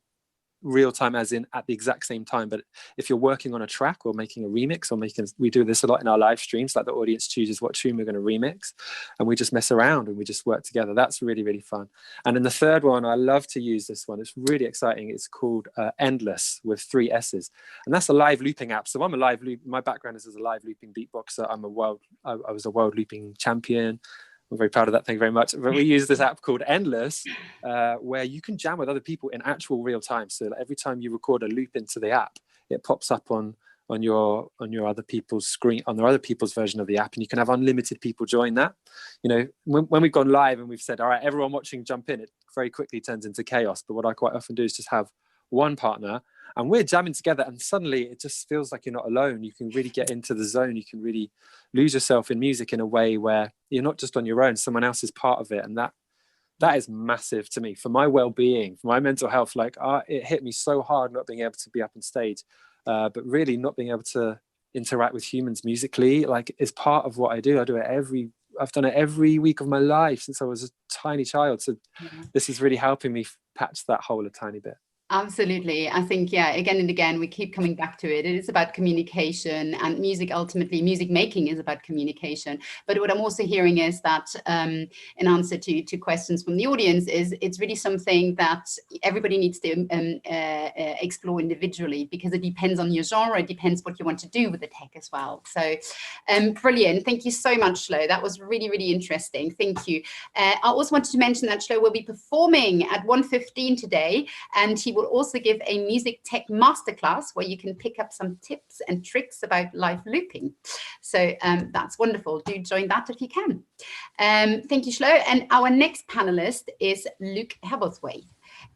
real time as in at the exact same time, but if you're working on a track or making a remix we do this a lot in our live streams, like the audience chooses what tune we're going to remix and we just mess around and we just work together. That's really, really fun. And then the third one, I love to use this one, it's really exciting. It's called Endless, with 3 S's, and that's a live looping app. So I'm a live loop, my background is as a live looping beatboxer. I was a world looping champion. I'm very proud of that. Thank you very much. But we use this app called Endless, where you can jam with other people in actual real time. So every time you record a loop into the app, it pops up on your other people's screen, on their other people's version of the app, and you can have unlimited people join that. You know, when we've gone live and we've said, all right, everyone watching jump in, it very quickly turns into chaos. But what I quite often do is just have one partner and we're jamming together, and suddenly it just feels like you're not alone. You can really get into the zone. You can really lose yourself in music in a way where you're not just on your own, someone else is part of it. And that is massive to me for my well-being, for my mental health. Like it hit me so hard not being able to be up on stage, but really not being able to interact with humans musically, like, is part of what I do. I've done it every week of my life since I was a tiny child. So this is really helping me patch that hole a tiny bit. Absolutely. I think, yeah, again and again, we keep coming back to it. It is about communication, and music, ultimately, music making is about communication. But what I'm also hearing is that in answer to questions from the audience is it's really something that everybody needs to explore individually, because it depends on your genre. It depends what you want to do with the tech as well. So brilliant. Thank you so much, Shlo. That was really, really interesting. Thank you. I also wanted to mention that Shlo will be performing at 1:15 today, and he will also give a music tech masterclass where you can pick up some tips and tricks about live looping. So that's wonderful. Do join that if you can. Thank you, Shlo. And our next panelist is Luke Hebblethwaite.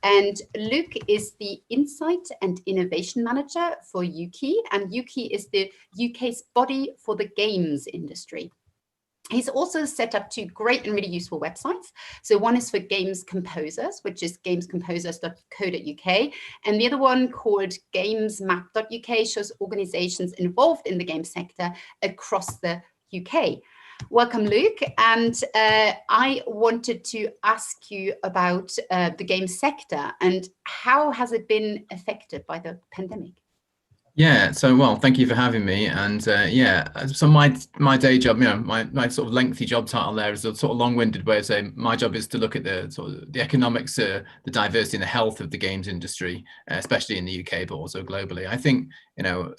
And Luke is the Insight and Innovation Manager for UK, and UK is the UK's body for the games industry. He's also set up two great and really useful websites. So one is for games composers, which is gamescomposers.co.uk. And the other one, called gamesmap.uk, shows organizations involved in the game sector across the UK. Welcome, Luke. And I wanted to ask you about the game sector and how has it been affected by the pandemic? Yeah, so well, thank you for having me. And yeah, so my day job, you know, my sort of lengthy job title there is a sort of long-winded way of saying my job is to look at the sort of the economics, the diversity and the health of the games industry, especially in the UK, but also globally. I think, you know,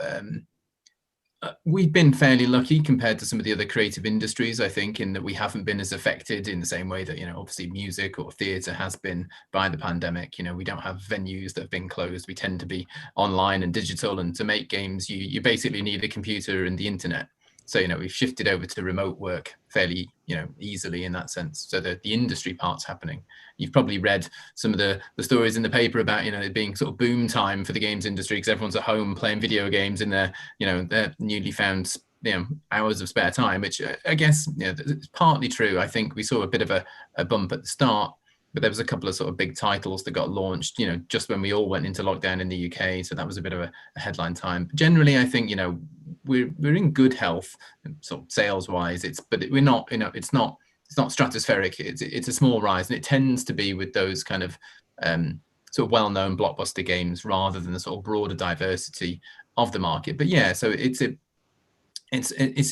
we've been fairly lucky compared to some of the other creative industries, I think, in that we haven't been as affected in the same way that, you know, obviously music or theatre has been by the pandemic. You know, we don't have venues that have been closed. We tend to be online and digital, and to make games, you basically need a computer and the internet. So, you know, we've shifted over to remote work fairly, you know, easily in that sense. So the industry part's happening. You've probably read some of the stories in the paper about, you know, it being sort of boom time for the games industry because everyone's at home playing video games in their, you know, their newly found, you know, hours of spare time, which I guess, you know, it's partly true. I think we saw a bit of a bump at the start, but there was a couple of sort of big titles that got launched, you know, just when we all went into lockdown in the UK. So that was a bit of a headline time. But generally, I think, you know, we're in good health, sort of sales wise. But we're not, you know, it's not stratospheric. It's a small rise, and it tends to be with those kind of sort of well-known blockbuster games rather than the sort of broader diversity of the market. But yeah, so it's an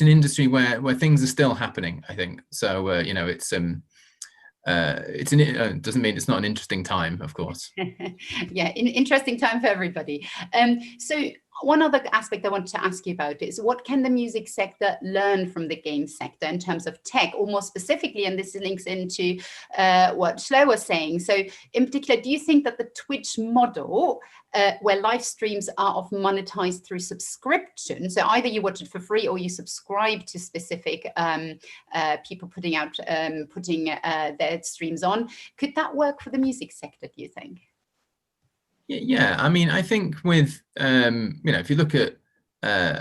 industry where things are still happening, I think. So you know, it doesn't mean it's not an interesting time, of course. Yeah, interesting time for everybody. So one other aspect I wanted to ask you about is, what can the music sector learn from the game sector in terms of tech, or more specifically, and this links into what Shlo was saying. So in particular, do you think that the Twitch model, where live streams are often monetized through subscription, so either you watch it for free or you subscribe to specific people putting their streams on, could that work for the music sector, do you think? Yeah, I mean, I think with you know, if you look at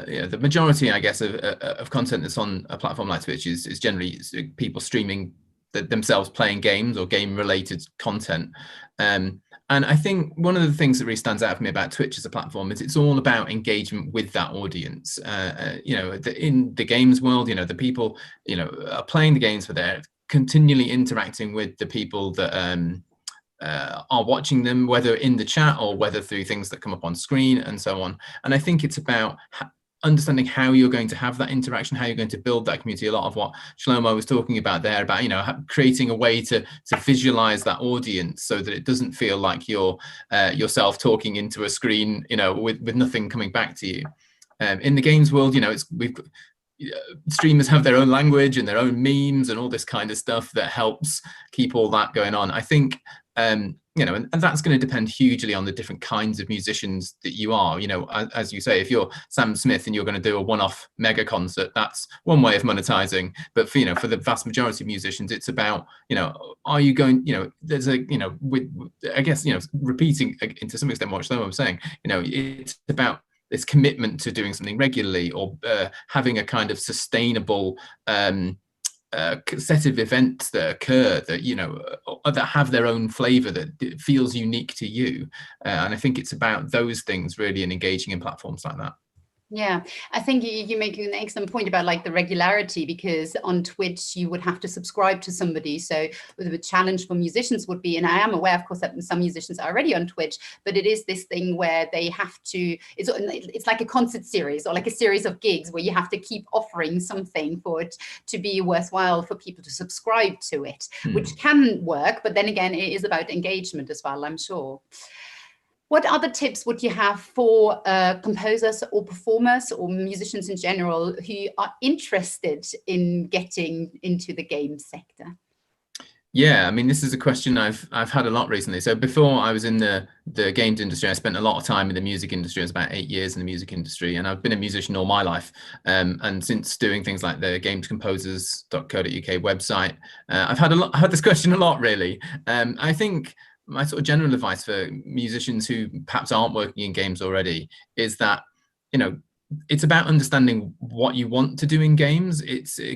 you know, the majority, I guess, of content that's on a platform like Twitch is generally people streaming themselves playing games or game-related content. And I think one of the things that really stands out for me about Twitch as a platform is it's all about engagement with that audience. You know, in the games world, you know, the people, you know, are playing the games, for they're continually interacting with the people that are watching them, whether in the chat or whether through things that come up on screen and so on. And I think it's about understanding how you're going to have that interaction, how you're going to build that community. A lot of what Shlomo was talking about there, about, you know, creating a way to visualize that audience so that it doesn't feel like you're yourself talking into a screen, you know, with nothing coming back to you. In the games world, you know, streamers have their own language and their own memes and all this kind of stuff that helps keep all that going on. I think, you know, and that's going to depend hugely on the different kinds of musicians that you are. You know, as you say, if you're Sam Smith and you're going to do a one-off mega concert, that's one way of monetizing. But for, you know, for the vast majority of musicians, it's about, you know, are you going, you know, there's a, you know, with, I guess, you know, repeating to some extent what I'm saying, you know, it's about this commitment to doing something regularly, or having a kind of sustainable set of events that occur that, you know, that have their own flavor, that feels unique to you. And I think it's about those things really, and engaging in platforms like that. Yeah, I think you make an excellent point about like the regularity, because on Twitch you would have to subscribe to somebody. So the challenge for musicians would be, and I am aware, of course, that some musicians are already on Twitch, but it is this thing where they have to, it's like a concert series or like a series of gigs where you have to keep offering something for it to be worthwhile for people to subscribe to it, which can work. But then again, it is about engagement as well, I'm sure. What other tips would you have for composers or performers or musicians in general who are interested in getting into the game sector? Yeah, I mean, this is a question I've had a lot recently. So before I was in the games industry, I spent a lot of time in the music industry. I was about 8 years in the music industry, and I've been a musician all my life. And since doing things like the gamescomposers.co.uk website, I've had this question a lot, really. I think my sort of general advice for musicians who perhaps aren't working in games already is that, you know, it's about understanding what you want to do in games.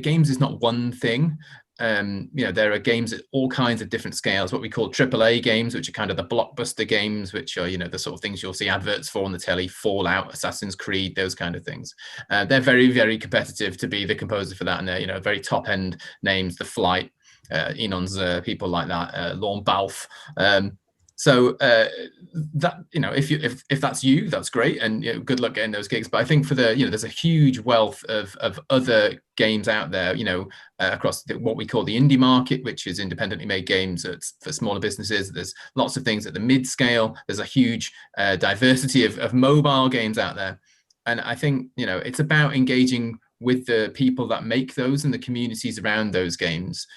Games is not one thing. You know, there are games at all kinds of different scales, what we call AAA games, which are kind of the blockbuster games, which are, you know, the sort of things you'll see adverts for on the telly, Fallout, Assassin's Creed, those kind of things. They're very, very competitive to be the composer for that, and they're, you know, very top end names, The Flight, Enon's, people like that, Lorne Balfe. So that, you know, if that's you, that's great, and, you know, good luck getting those gigs. But I think for the, you know, there's a huge wealth of other games out there, you know, across what we call the indie market, which is independently made games for smaller businesses. There's lots of things at the mid scale. There's a huge diversity of mobile games out there, and I think, you know, it's about engaging with the people that make those and the communities around those games.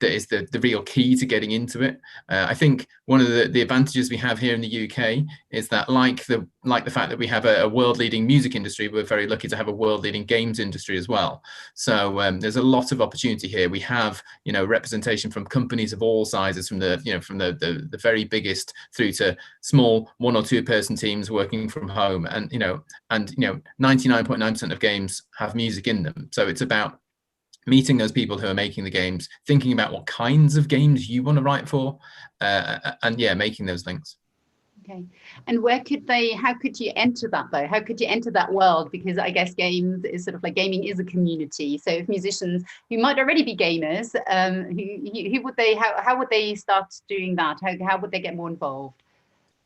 That is the real key to getting into it. I think one of the advantages we have here in the UK is that, like the fact that we have a world-leading music industry, we're very lucky to have a world-leading games industry as well. So there's a lot of opportunity here. We have, you know, representation from companies of all sizes, from the very biggest through to small 1 or 2 person teams working from home, and 99.9% of games have music in them. So it's about meeting those people who are making the games, thinking about what kinds of games you want to write for, and yeah, making those links. Okay, and how could you enter that though? How could you enter that world? Because I guess games is sort of like, gaming is a community. So if musicians who might already be gamers, how would they start doing that? How would they get more involved?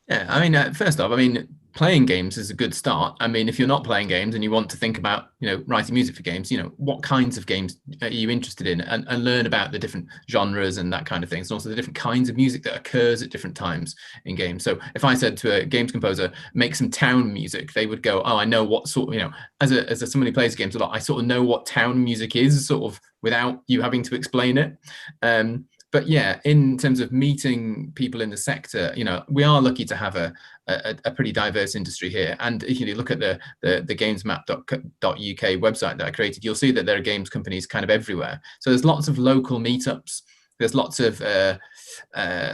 Yeah, I mean, first off, I mean, playing games is a good start. I mean, if you're not playing games and you want to think about, you know, writing music for games, you know, what kinds of games are you interested in, and learn about the different genres and that kind of things, and also the different kinds of music that occurs at different times in games. So if I said to a games composer, make some town music, they would go, oh, I know what sort, you know, as somebody who plays games a lot, I sort of know what town music is, sort of without you having to explain it. But yeah, in terms of meeting people in the sector, you know, we are lucky to have a pretty diverse industry here. And if you look at the gamesmap.uk website that I created, you'll see that there are games companies kind of everywhere. So there's lots of local meetups. There's lots of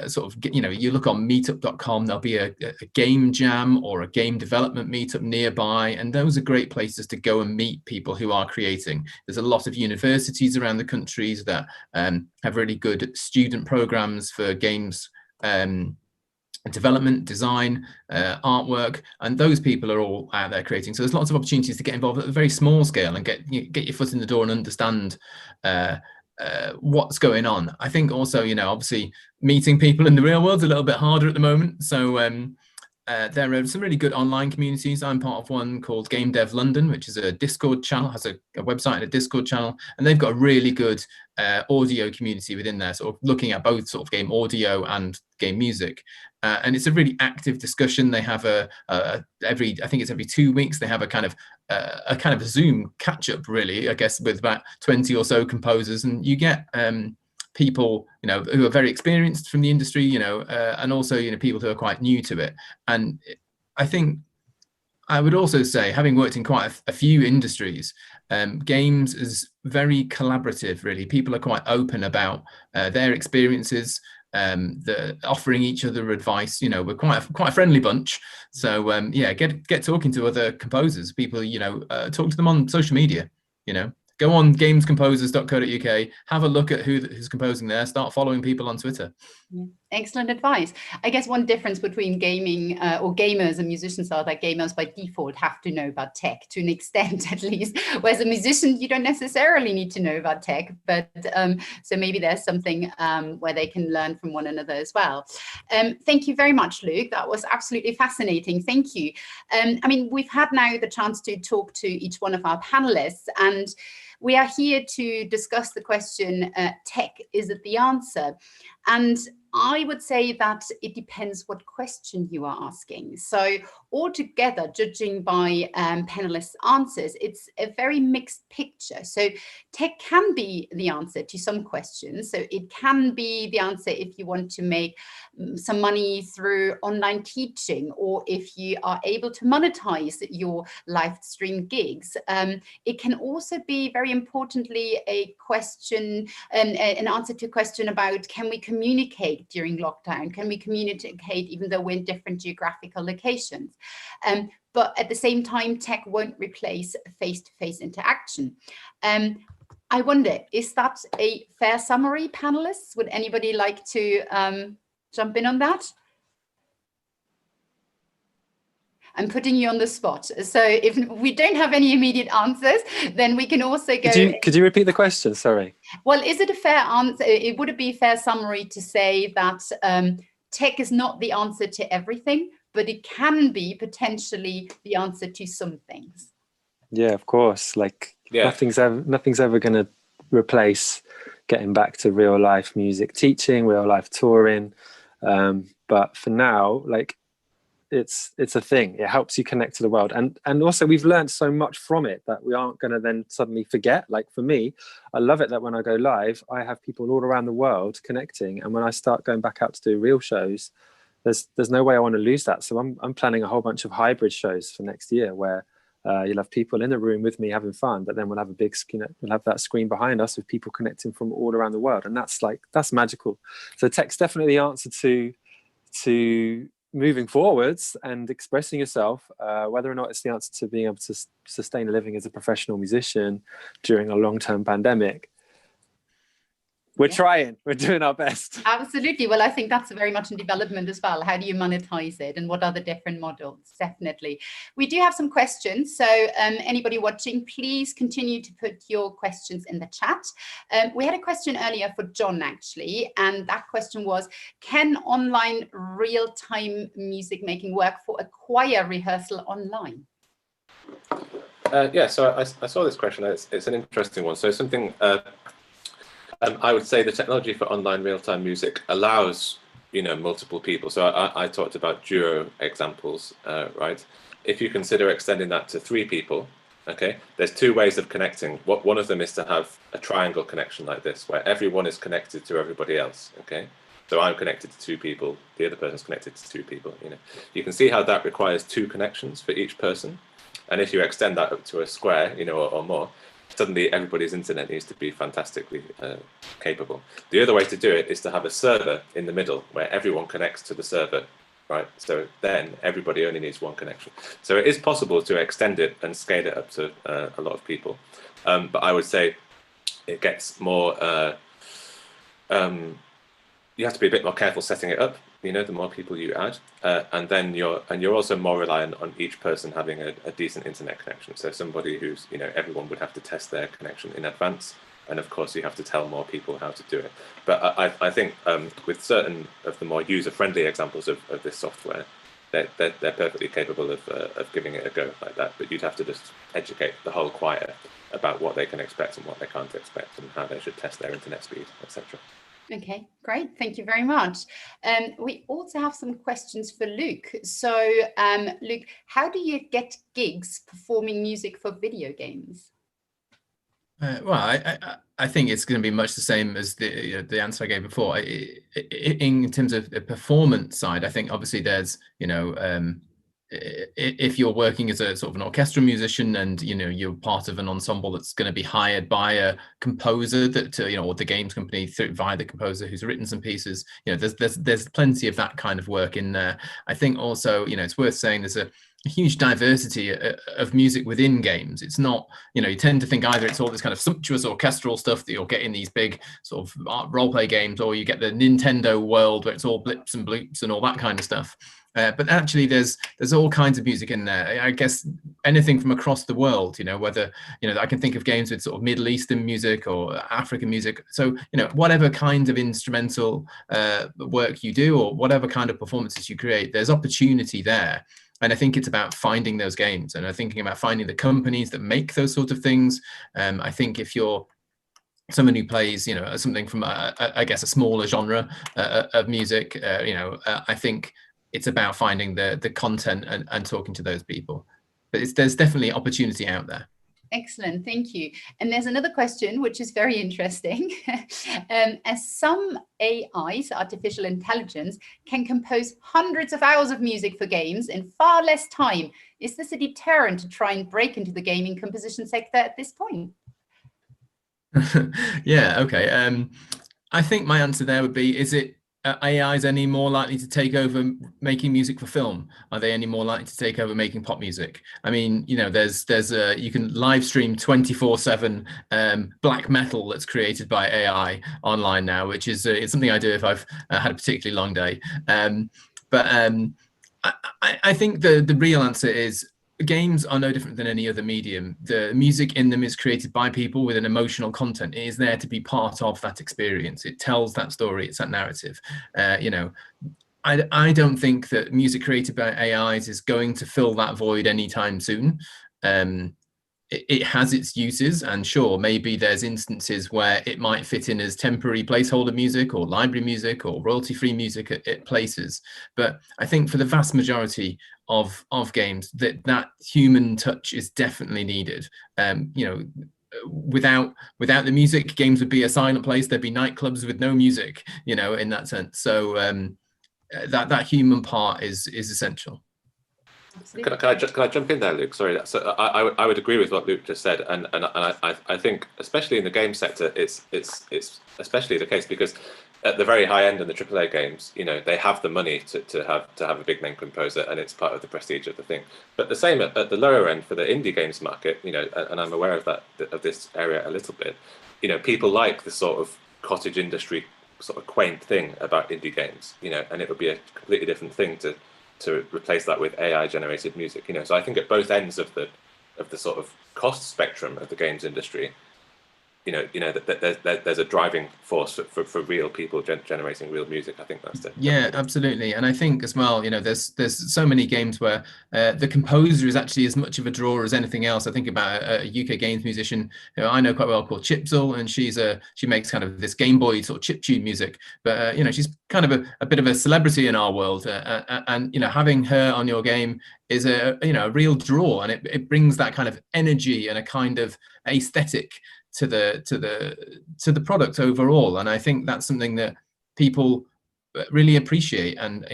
sort of, you know, you look on meetup.com, there'll be a game jam or a game development meetup nearby, and those are great places to go and meet people who are creating. There's a lot of universities around the countries that have really good student programs for games development, design, artwork, and those people are all out there creating. So there's lots of opportunities to get involved at a very small scale and get your foot in the door and understand what's going on. I think also, you know, obviously meeting people in the real world is a little bit harder at the moment. So there are some really good online communities. I'm part of one called Game Dev London, which is a Discord channel, has a website and a Discord channel, and they've got a really good audio community within there, sort of looking at both sort of game audio and game music. And it's a really active discussion. They have I think it's every 2 weeks, they have a kind of a Zoom catch up, really, I guess, with about 20 or so composers, and you get people, you know, who are very experienced from the industry, you know, and also, you know, people who are quite new to it. And I think I would also say, having worked in quite a few industries, games is very collaborative, really. People are quite open about their experiences, offering each other advice. You know, we're quite a friendly bunch. So yeah, get talking to other composers, people, you know, talk to them on social media, you know. Go on gamescomposers.co.uk, have a look at who's composing there, start following people on Twitter. Yeah. Excellent advice. I guess one difference between gaming or gamers and musicians are that gamers by default have to know about tech to an extent, at least, whereas a musician, you don't necessarily need to know about tech, but so maybe there's something where they can learn from one another as well. Thank you very much, Luke. That was absolutely fascinating. Thank you. I mean, we've had now the chance to talk to each one of our panelists, and we are here to discuss the question, tech, is it the answer? And I would say that it depends what question you are asking. So altogether, judging by panelists' answers, it's a very mixed picture. So tech can be the answer to some questions. So it can be the answer if you want to make some money through online teaching, or if you are able to monetize your live stream gigs. It can also be, very importantly, a question, an answer to a question about, can we communicate during lockdown? Can we communicate even though we're in different geographical locations? But at the same time, tech won't replace face-to-face interaction. I wonder, is that a fair summary, panelists? Would anybody like to jump in on that? I'm putting you on the spot. So if we don't have any immediate answers, then we can also go. Could you repeat the question? Sorry. Well, is it a fair answer? Would it be a fair summary to say that tech is not the answer to everything, but it can be potentially the answer to some things? Yeah, of course. Like, Yeah. nothing's ever going to replace getting back to real life music teaching, real life touring. But for now, like, it's a thing. It helps you connect to the world, and also we've learned so much from it that we aren't going to then suddenly forget. Like, for me, I love it that when I go live, I have people all around the world connecting, and when I start going back out to do real shows, there's no way I want to lose that. So I'm planning a whole bunch of hybrid shows for next year where you'll have people in the room with me having fun, but then we'll have we'll have that screen behind us with people connecting from all around the world, and that's magical. So tech's definitely the answer to moving forwards and expressing yourself. Whether or not it's the answer to being able to sustain a living as a professional musician during a long-term pandemic, we're trying, we're doing our best. Absolutely. Well, I think that's very much in development as well. How do you monetize it, and what are the different models? Definitely. We do have some questions. So anybody watching, please continue to put your questions in the chat. We had a question earlier for John, actually, and that question was, can online real-time music making work for a choir rehearsal online? Yeah, so I saw this question. It's an interesting one. So something I would say the technology for online real-time music allows, you know, multiple people. So I talked about duo examples, right? If you consider extending that to 3 people, okay, there's 2 ways of connecting. One of them is to have a triangle connection like this, where everyone is connected to everybody else, okay? So I'm connected to 2 people, the other person's connected to 2 people, you know. You can see how that requires 2 connections for each person. And if you extend that up to a square, you know, or more, suddenly everybody's internet needs to be fantastically capable. The other way to do it is to have a server in the middle where everyone connects to the server, right? So then everybody only needs 1 connection. So it is possible to extend it and scale it up to a lot of people. But I would say it gets more, you have to be a bit more careful setting it up, you know, the more people you add, and then you're also more reliant on each person having a decent internet connection. So somebody who's, you know, everyone would have to test their connection in advance, and of course you have to tell more people how to do it. But I think with certain of the more user-friendly examples of this software, they're perfectly capable of giving it a go like that. But you'd have to just educate the whole choir about what they can expect and what they can't expect, and how they should test their internet speed, etc. Okay, great. Thank you very much. We also have some questions for Luke. So, Luke, how do you get gigs performing music for video games? Well, I think it's going to be much the same as the answer I gave before. In terms of the performance side, I think obviously there's, if you're working as a sort of an orchestral musician and you're part of an ensemble that's going to be hired by a composer that or the games company via the composer who's written some pieces, there's plenty of that kind of work in there. I think also it's worth saying there's a huge diversity of music within games. It's not, you tend to think either it's all this kind of sumptuous orchestral stuff that you'll get in these big sort of role play games, or you get the Nintendo world where it's all blips and bloops and all that kind of stuff. But actually there's all kinds of music in there. I guess anything from across the world, whether, I can think of games with sort of Middle Eastern music or African music. So, whatever kind of instrumental work you do, or whatever kind of performances you create, there's opportunity there. And I think it's about finding those games, and I'm thinking about finding the companies that make those sort of things. I think if you're someone who plays, something from, I guess, a smaller genre of music, I think it's about finding the content and talking to those people. But there's definitely opportunity out there. Excellent, thank you. And there's another question which is very interesting. As some AIs, artificial intelligence, can compose hundreds of hours of music for games in far less time, is this a deterrent to try and break into the gaming composition sector at this point? Yeah, okay. I think my answer there would be, is it AIs any more likely to take over making music for film? Are they any more likely to take over making pop music? I mean, there's you can live stream 24/7 black metal that's created by AI online now, which is it's something I do if I've had a particularly long day. I think the real answer is, games are no different than any other medium. The music in them is created by people with an emotional content. It is there to be part of that experience. It tells that story. It's that narrative. I don't think that music created by AIs is going to fill that void anytime soon. It has its uses, and sure, maybe there's instances where it might fit in as temporary placeholder music or library music or royalty-free music at places. But I think for the vast majority of games, that human touch is definitely needed. Without the music, games would be a silent place. There'd be nightclubs with no music, in that sense. So that human part is essential. Can I jump in there, Luke? Sorry. So I would agree with what Luke just said, and I think especially in the game sector, it's especially the case because at the very high end in the AAA games, they have the money to have a big name composer, and it's part of the prestige of the thing. But the same at the lower end for the indie games market, and I'm aware of this area a little bit. People like the sort of cottage industry sort of quaint thing about indie games, and it would be a completely different thing to replace that with AI generated music, So I think at both ends of the sort of cost spectrum of the games industry, that there's a driving force for real people generating real music. I think that's it. Yeah, absolutely. And I think as well, there's so many games where the composer is actually as much of a draw as anything else. I think about a UK games musician who I know quite well called Chipzel, and she makes kind of this Game Boy sort of chiptune music. But she's kind of a bit of a celebrity in our world, and having her on your game is a real draw, and it brings that kind of energy and a kind of aesthetic to the product overall. And I think that's something that people really appreciate and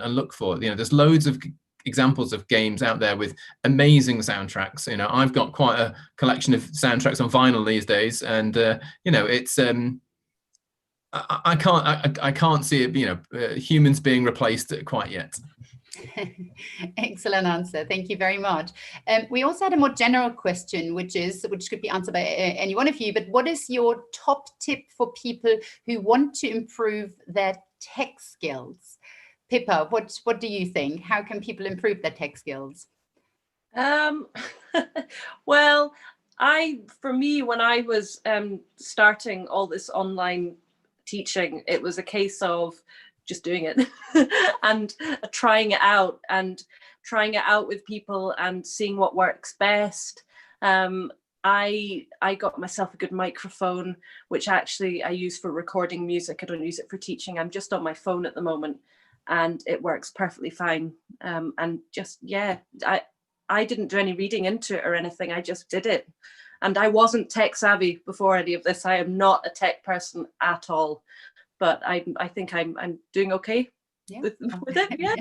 look for. There's loads of examples of games out there with amazing soundtracks. I've got quite a collection of soundtracks on vinyl these days, and it's I can't see it humans being replaced quite yet. Excellent answer. Thank you very much. We also had a more general question, which could be answered by any one of you. But what is your top tip for people who want to improve their tech skills? Pippa, what do you think? How can people improve their tech skills? Well, for me, when I was starting all this online teaching, it was a case of just doing it and trying it out with people and seeing what works best. I got myself a good microphone, which actually I use for recording music. I don't use it for teaching. I'm just on my phone at the moment, and it works perfectly fine. And just, yeah, I didn't do any reading into it or anything. I just did it. And I wasn't tech savvy before any of this. I am not a tech person at all, but I think I'm doing okay. Yeah. With it, yeah.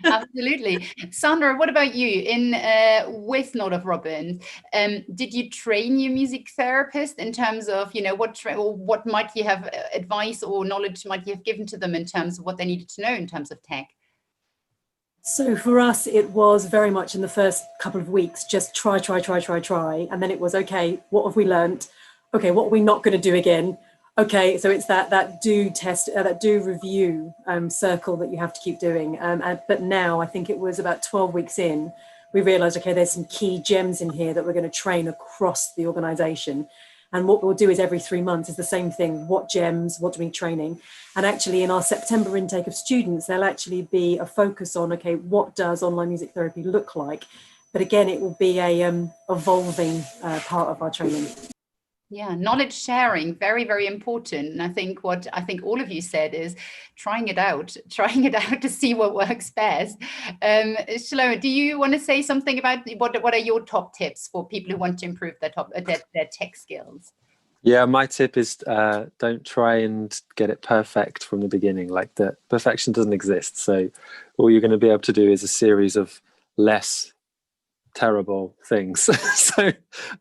Absolutely. Sandra, what about you? With Not of Robin, did you train your music therapist in terms of, what might you have advice or knowledge might you have given to them in terms of what they needed to know in terms of tech? So for us, it was very much in the first couple of weeks, just try. And then it was, okay, what have we learned? Okay, what are we not going to do again? Okay, so it's that do test, that do review circle that you have to keep doing. But now I think it was about 12 weeks in, we realized, okay, there's some key gems in here that we're going to train across the organization. And what we'll do is every 3 months is the same thing. What gems, what do we need training? And actually in our September intake of students, there'll actually be a focus on, okay, what does online music therapy look like? But again, it will be a evolving part of our training. Yeah, knowledge sharing, very, very important. And I think what all of you said is trying it out to see what works best. Shlomo, do you want to say something about what are your top tips for people who want to improve their tech skills? Yeah, my tip is don't try and get it perfect from the beginning. Like, the perfection doesn't exist. So all you're going to be able to do is a series of less terrible things. So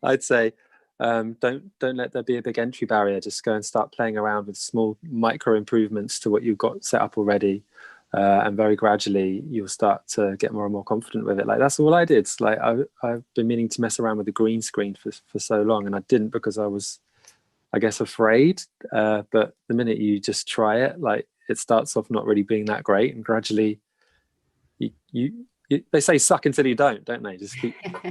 I'd say, don't let there be a big entry barrier. Just go and start playing around with small micro improvements to what you've got set up already, and very gradually you'll start to get more and more confident with it. Like, that's all I did. Like, I've been meaning to mess around with the green screen for so long, and I didn't because I was, I guess, afraid. But the minute you just try it, like, it starts off not really being that great, and gradually they say suck until you don't they? Just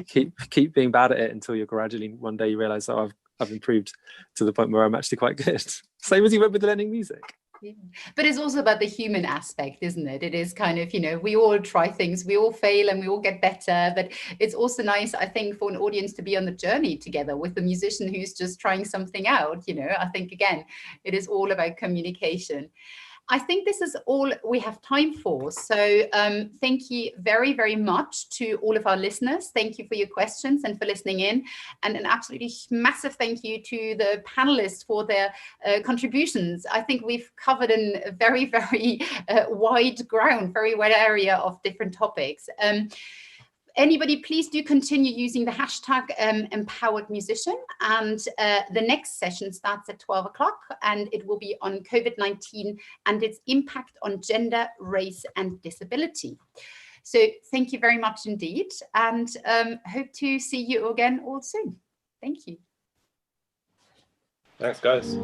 keep being bad at it until you're gradually, one day you realize, oh, I've improved to the point where I'm actually quite good. Same as you went with learning music. Yeah. But it's also about the human aspect, isn't it? It is kind of, we all try things, we all fail and we all get better. But it's also nice, I think, for an audience to be on the journey together with the musician who's just trying something out. I think, again, it is all about communication. I think this is all we have time for. So thank you very, very much to all of our listeners. Thank you for your questions and for listening in. And an absolutely massive thank you to the panelists for their contributions. I think we've covered a very, very wide area of different topics. Anybody, please do continue using the hashtag empowered musician. And the next session starts at 12 o'clock and it will be on COVID-19 and its impact on gender, race and disability. So thank you very much indeed, and hope to see you again all soon. Thank you. Thanks, guys.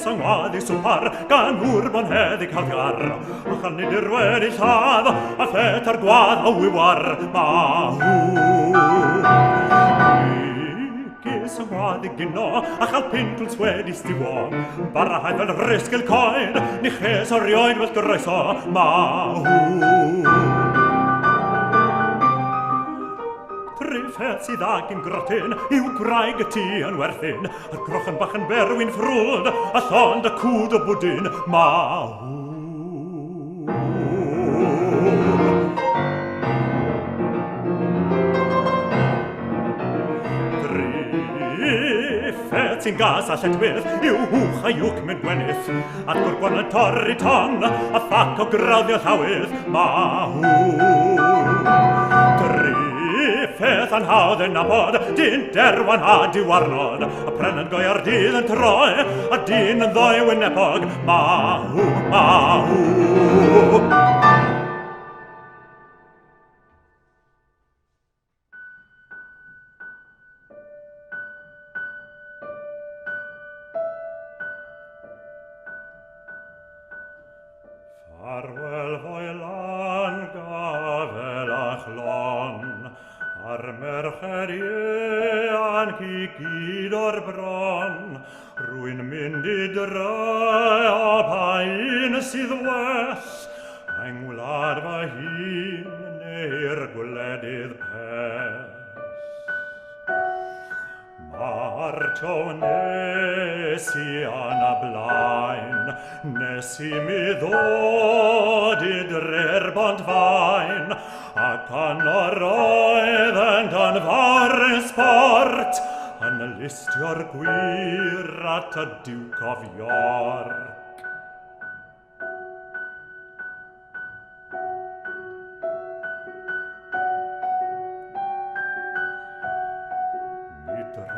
Sangwadi swpar gan wrbon heddig hawdgar a chanid i'r wedi lladd a ffet ar gwad a wywar mahw Sangwadi gino a chal pintls wedi stiwo barahad fel risgel coed ni ches o rioed fel gyrraeso mahw Trifedd sydd ag yn grotyn yw graig y tŷ yn werthyn a'r grochan bach yn berwyn ffrwd a llond y cwd o bwdyn mahw Trifedd sy'n gas a lletwydd yw hwch a ywc mewn gwenith at gwrgwan yn torri ton a ffac o graddio llawydd mahw Trifedd yn hawdd yn nabod, dyn derwan a diwarnod A pren yn goi ar dydd yn troi, a dyn yn ddoi wynebog Mahw, mahw Farwel foelan gafel a chlon Ar merched ean gyd o'r bron Rwy'n mynd I dre a pa un sydd well A'n ngwlad fy hun neu'r gwledydd pell Ma'r to nes I anna blaen Nes I mi ddod I dre'r bont fain Ac an o'r oedd yn dan fawr sport Yn list your gwir at a Duke of York.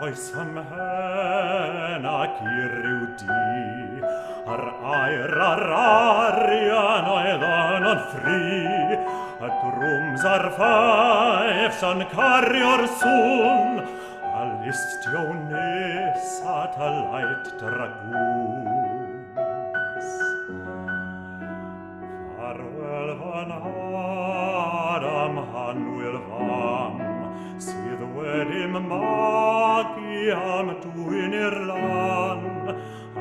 Oes am hen ac I ryw di, ar air ar arian oedden o'n ffri, a drwms ar ffaifs yn cario'r swn, a listio nes at a light dragoons. Farwel van Adam Hanwyl fam, sydd wedym magu am dwy'n i'r lan,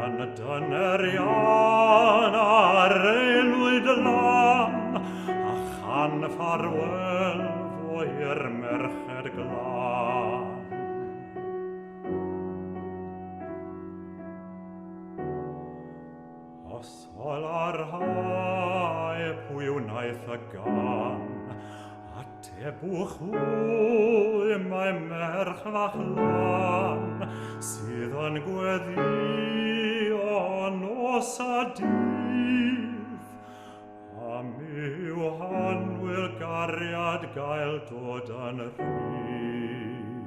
yn dynerian ar eilwyd lan, a chan ffarwel fo i'r merched glan. Os ol ar hai pwy wnaeth y gan, Tebwch hwy mae merch fach lan, sydd yn gweddio nos a dydd, a miw Hanwyl gariad gael dod yn rhydd.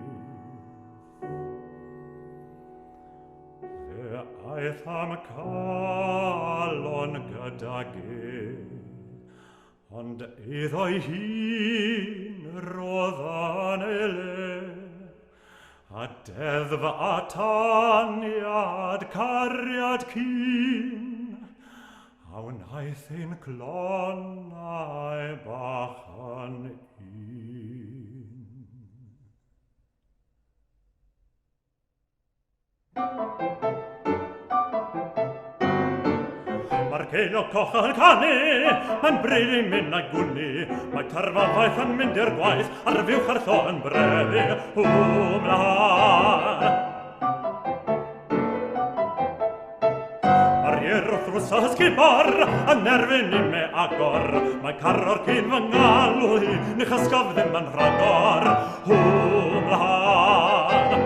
Fe aeth am calon gyda ge, ond eddoi hun roedd yn ele, a deddf a taniad cariad cyn, a wnaeth ein glonau bach yn un. Mae'r ceil o coch yn canu, mae'n bryd i mynd â'i gwni, mae tarfa faith yn mynd i'r gwaith, ar fiwch ar tho yn brefi, mlaen. Mae'r i'r wrth rwsa hysgubor, yn erbyn I me agor, mae carro'r cyn fy ngalw hi, ni chysgof ddim yn rhagor, mlaen.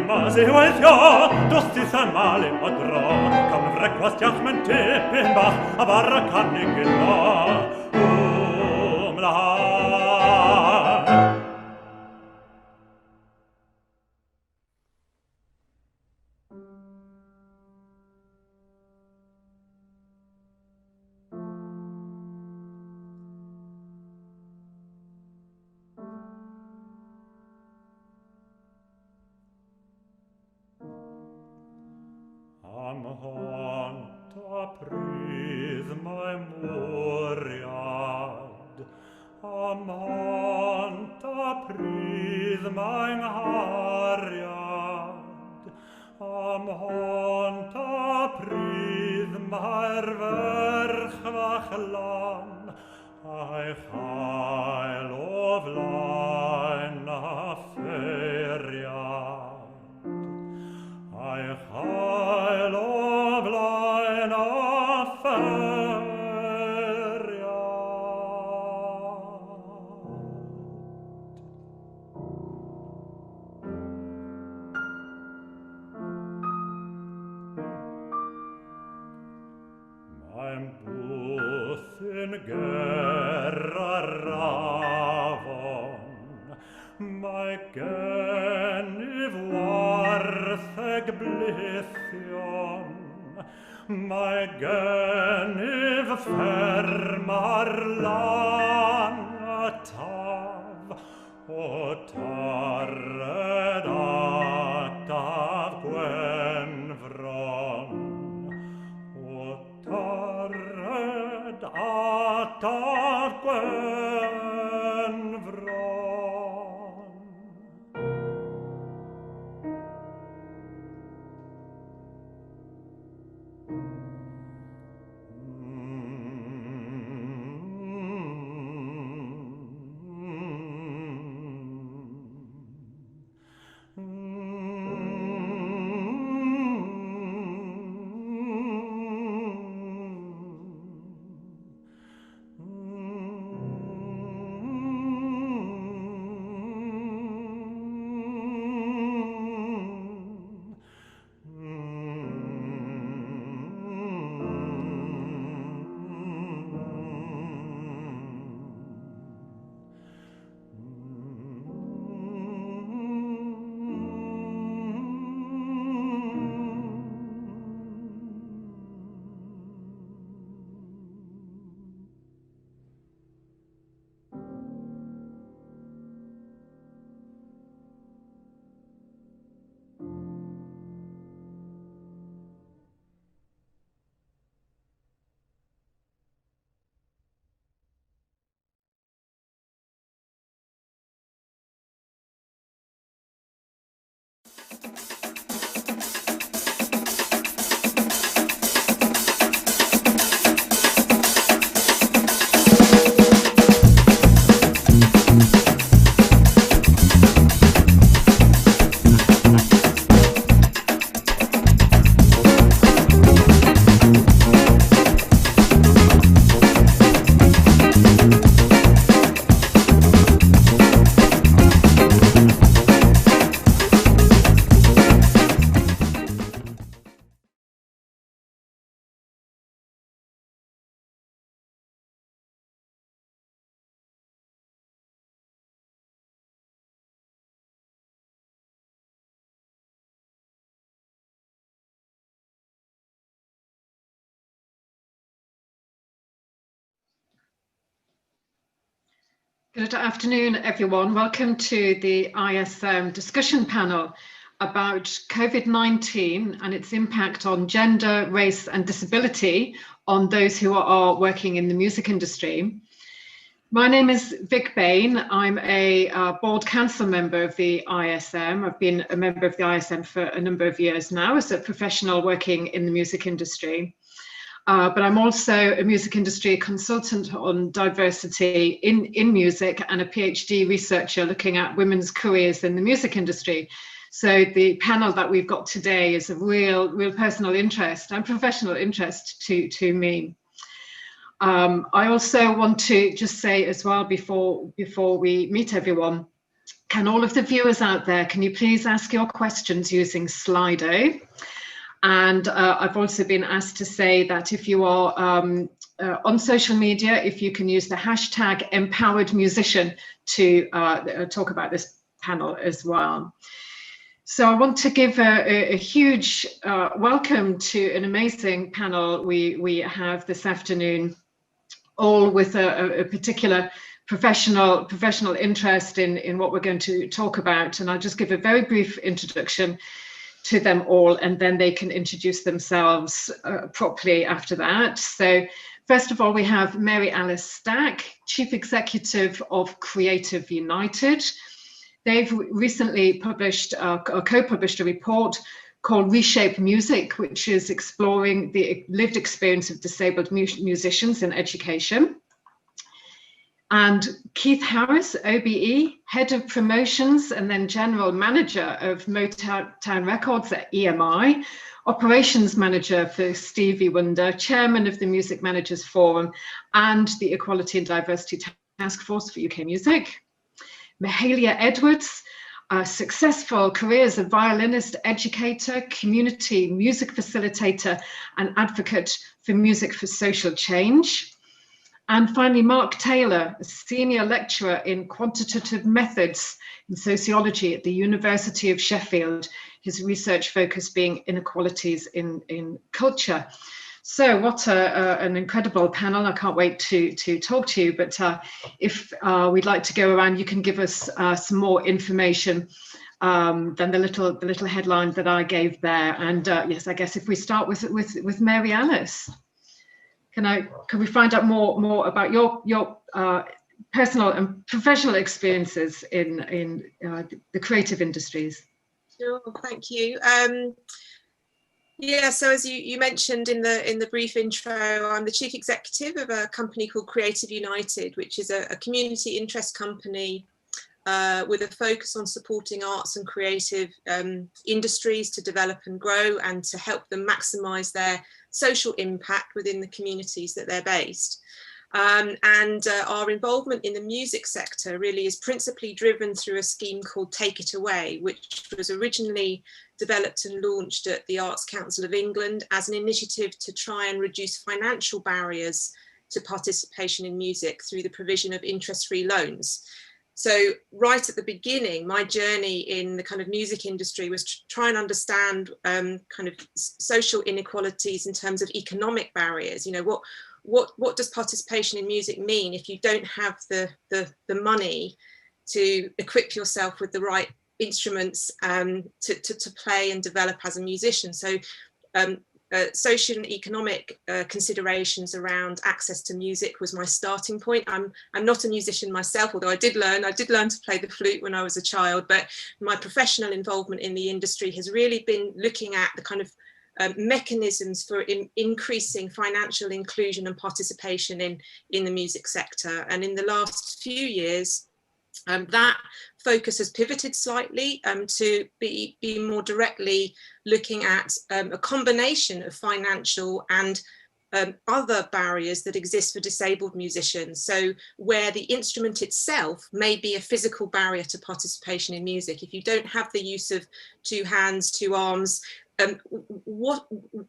Mas I weithio, dos tithan mal I odro, Cawn frecwas diach mewn tipyn bach, a bar y canig yno, mlaen. Am hont a prydd mae mwriad, am hont a prydd mae nghariad, am hont a prydd mae'r ferch fach lan, a'i chael o flaen a ffeiriad. A'i chael o flaen a Mae'n bwth yn ger ar afon, mae gennyf wartheg blithion, mae gennyf fferm ar lan a taf, o tared ataf Gwenfron, o tared ataf Gwenfron. Good afternoon, everyone. Welcome to the ISM discussion panel about COVID-19 and its impact on gender, race and disability on those who are working in the music industry. My name is Vic Bain. I'm a board council member of the ISM. I've been a member of the ISM for a number of years now as a professional working in the music industry. But I'm also a music industry consultant on diversity in music and a PhD researcher looking at women's careers in the music industry. So the panel that we've got today is of real personal interest and professional interest to me. I also want to just say as well before we meet everyone, can all of the viewers out there, can you please ask your questions using Slido? And I've also been asked to say that if you are on social media, if you can use the hashtag empowered musician to talk about this panel as well. So I want to give a huge welcome to an amazing panel we have this afternoon, all with a particular professional interest in what we're going to talk about. And I'll just give a very brief introduction to them all, and then they can introduce themselves properly after that. So first of all, we have Mary Alice Stack, Chief Executive of Creative United. They've recently published or co-published a report called Reshape Music, which is exploring the lived experience of disabled musicians in education. And Keith Harris, OBE, Head of Promotions and then General Manager of Motown Records at EMI, Operations Manager for Stevie Wonder, Chairman of the Music Managers Forum and the Equality and Diversity Task Force for UK Music. Mahalia Edwards, a successful career as a violinist, educator, community music facilitator and advocate for music for social change. And finally, Mark Taylor, a senior lecturer in quantitative methods in sociology at the University of Sheffield, his research focus being inequalities in culture. So what an incredible panel. I can't wait to talk to you, but if we'd like to go around, you can give us some more information than the little headline that I gave there. And yes, I guess if we start with Mary Alice. Can we find out more about your personal and professional experiences in the creative industries? Sure, thank you. Yeah, so as you mentioned in the brief intro, I'm the chief executive of a company called Creative United, which is a community interest company with a focus on supporting arts and creative industries to develop and grow and to help them maximise their social impact within the communities that they're based. Our involvement in the music sector really is principally driven through a scheme called Take It Away, which was originally developed and launched at the Arts Council of England as an initiative to try and reduce financial barriers to participation in music through the provision of interest-free loans. So right at the beginning, my journey in the kind of music industry was to try and understand kind of social inequalities in terms of economic barriers. You know, what does participation in music mean if you don't have the money to equip yourself with the right instruments to play and develop as a musician? So social and economic considerations around access to music was my starting point. I'm not a musician myself, although I did learn to play the flute when I was a child, but my professional involvement in the industry has really been looking at the kind of mechanisms for increasing financial inclusion and participation in the music sector. And in the last few years, that focus has pivoted slightly to be more directly looking at a combination of financial and other barriers that exist for disabled musicians. So where the instrument itself may be a physical barrier to participation in music, if you don't have the use of 2 hands, 2 arms,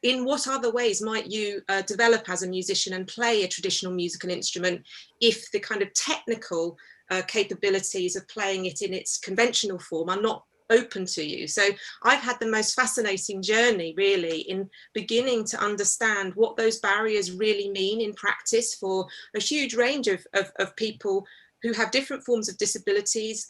in what other ways might you develop as a musician and play a traditional musical instrument if the kind of technical capabilities of playing it in its conventional form are not open to you? So I've had the most fascinating journey really in beginning to understand what those barriers really mean in practice for a huge range of people who have different forms of disabilities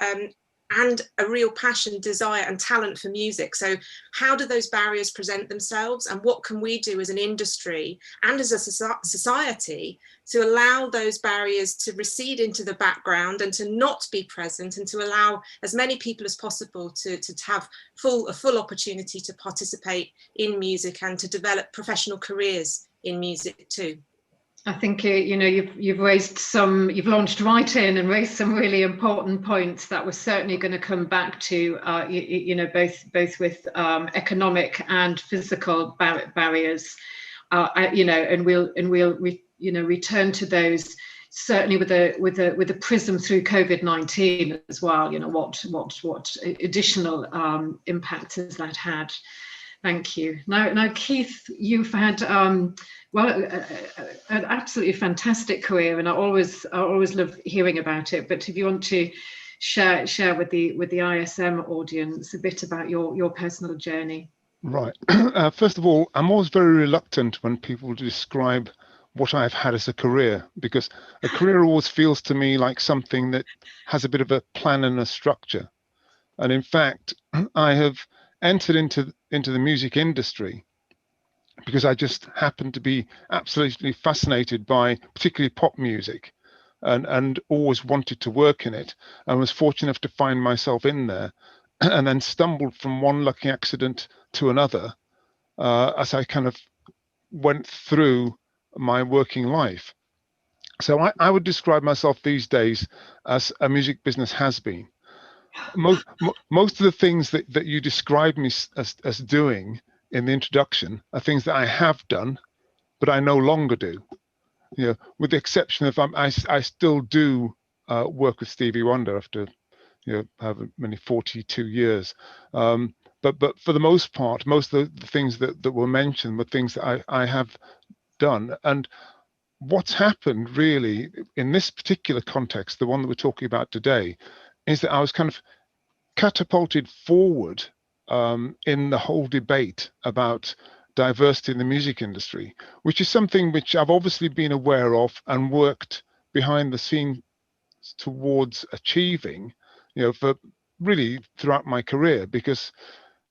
and a real passion, desire and talent for music. So how do those barriers present themselves, and what can we do as an industry and as a society to allow those barriers to recede into the background and to not be present, and to allow as many people as possible to have a full opportunity to participate in music and to develop professional careers in music too. I think you've launched right in and raised some really important points that we're certainly going to come back to. Both with economic and physical barriers. And we'll return to those certainly with a prism through COVID-19 as well. What additional impact has that had? Thank you. Now, Keith, you've had an absolutely fantastic career, and I always love hearing about it. But if you want to share with the ISM audience a bit about your personal journey. Right. First of all, I'm always very reluctant when people describe what I've had as a career, because a career always feels to me like something that has a bit of a plan and a structure. And in fact, I have entered into the music industry because I just happened to be absolutely fascinated by particularly pop music, and always wanted to work in it, and was fortunate enough to find myself in there, and then stumbled from one lucky accident to another as I kind of went through my working life. So I would describe myself these days as a music business has-been. Most of the things that you describe me as doing in the introduction are things that I have done, but I no longer do. With the exception of I still do work with Stevie Wonder after however many 42 years. But for the most part, most of the things that were mentioned were things that I have done. And what's happened really in this particular context, the one that we're talking about today, is that I was kind of catapulted forward in the whole debate about diversity in the music industry, which is something which I've obviously been aware of and worked behind the scenes towards achieving, for really throughout my career, because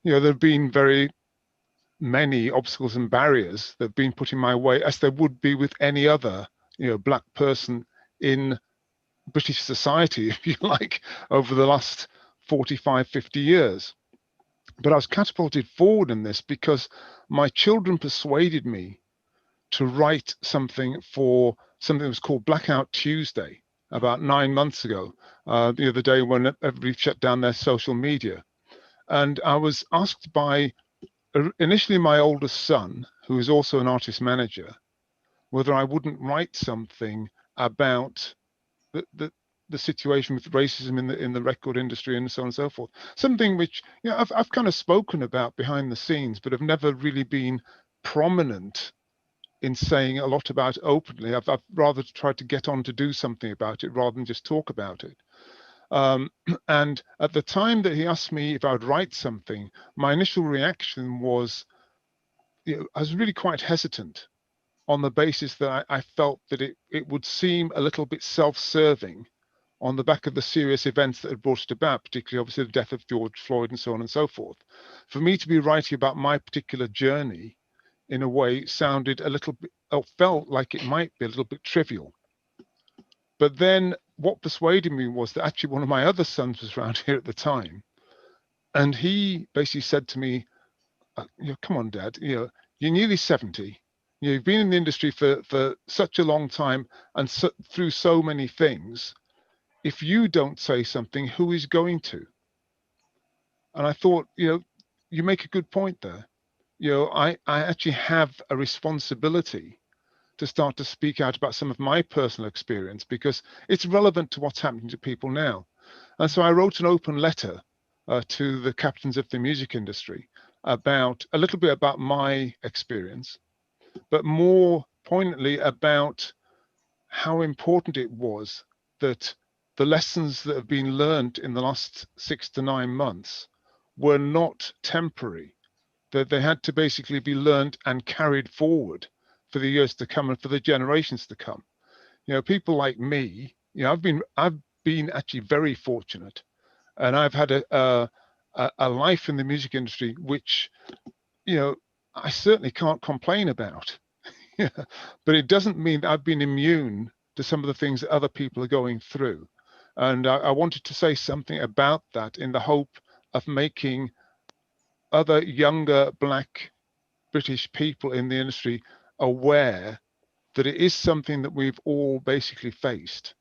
there have been very many obstacles and barriers that have been put in my way, as there would be with any other black person in British society, if you like, over the last 45, 50 years. But I was catapulted forward in this because my children persuaded me to write something for something that was called Blackout Tuesday about 9 months ago, the other day when everybody shut down their social media. And I was asked by initially my oldest son, who is also an artist manager, whether I wouldn't write something about the situation with racism in the record industry and so on and so forth. Something which I've kind of spoken about behind the scenes, but have never really been prominent in saying a lot about it openly. I've rather tried to get on to do something about it rather than just talk about it. And at the time that he asked me if I would write something, my initial reaction was, I was really quite hesitant, on the basis that I felt that it would seem a little bit self-serving on the back of the serious events that had brought it about, particularly obviously the death of George Floyd and so on and so forth. For me to be writing about my particular journey in a way sounded a little bit, or felt like it might be a little bit trivial. But then what persuaded me was that actually one of my other sons was around here at the time, and he basically said to me, come on, Dad, you're nearly 70. You've been in the industry for such a long time and through so many things. If you don't say something, who is going to? And I thought, you make a good point there. I actually have a responsibility to start to speak out about some of my personal experience because it's relevant to what's happening to people now. And so I wrote an open letter to the captains of the music industry about a little bit about my experience, but more poignantly about how important it was that the lessons that have been learned in the last 6 to 9 months were not temporary, that they had to basically be learned and carried forward for the years to come and for the generations to come. People like me, I've been actually very fortunate, and I've had a life in the music industry which, I certainly can't complain about. But it doesn't mean that I've been immune to some of the things that other people are going through. And I wanted to say something about that in the hope of making other younger Black British people in the industry aware that it is something that we've all basically faced,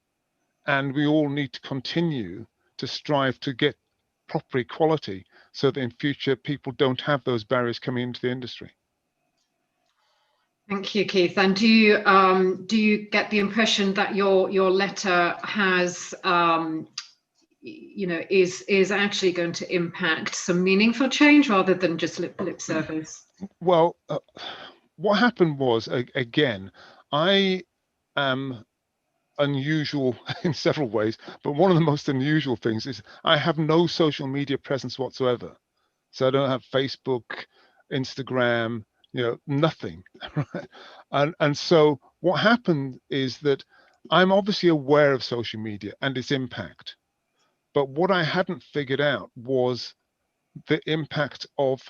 and we all need to continue to strive to get proper equality so that in future people don't have those barriers coming into the industry. Thank you, Keith. And do you get the impression that your letter has is actually going to impact some meaningful change rather than just lip service? Well, what happened was, again, I am unusual in several ways, but one of the most unusual things is I have no social media presence whatsoever. So I don't have Facebook, Instagram, nothing. And so what happened is that I'm obviously aware of social media and its impact, but what I hadn't figured out was the impact of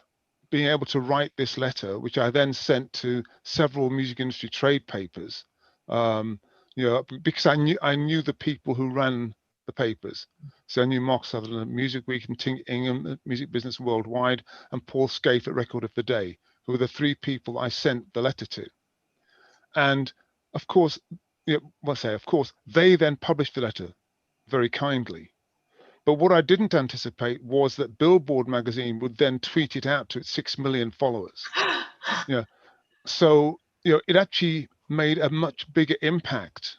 being able to write this letter, which I then sent to several music industry trade papers, because I knew the people who ran the papers. So I knew Mark Sutherland at Music Week and Ting Ingham at Music Business Worldwide and Paul Scaife at Record of the Day, who were the 3 people I sent the letter to. And of course, they then published the letter very kindly. But what I didn't anticipate was that Billboard magazine would then tweet it out to its 6 million followers. So it actually made a much bigger impact